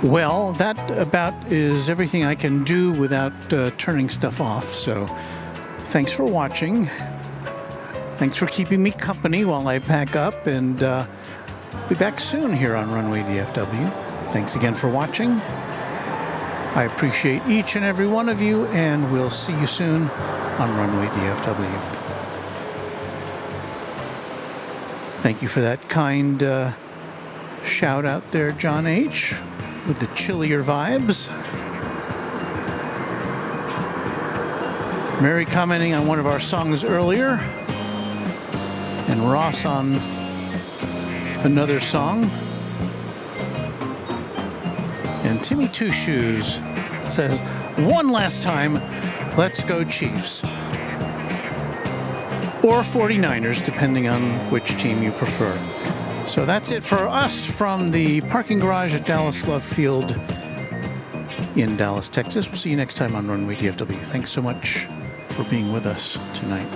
Well, that about is everything I can do without turning stuff off. So thanks for watching. Thanks for keeping me company while I pack up, and be back soon here on Runway DFW. Thanks again for watching. I appreciate each and every one of you, and we'll see you soon on Runway DFW. Thank you for that kind shout out there, John H., with the chillier vibes. Mary commenting on one of our songs earlier, and Ross on another song. And Timmy Two Shoes says, one last time, let's go Chiefs. Or 49ers, depending on which team you prefer. So that's it for us from the parking garage at Dallas Love Field in Dallas, Texas. We'll see you next time on Runway DFW. Thanks so much for being with us tonight.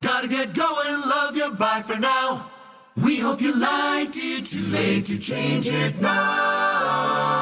Gotta get going, love you, bye for now. We hope you liked it, too late to change it now.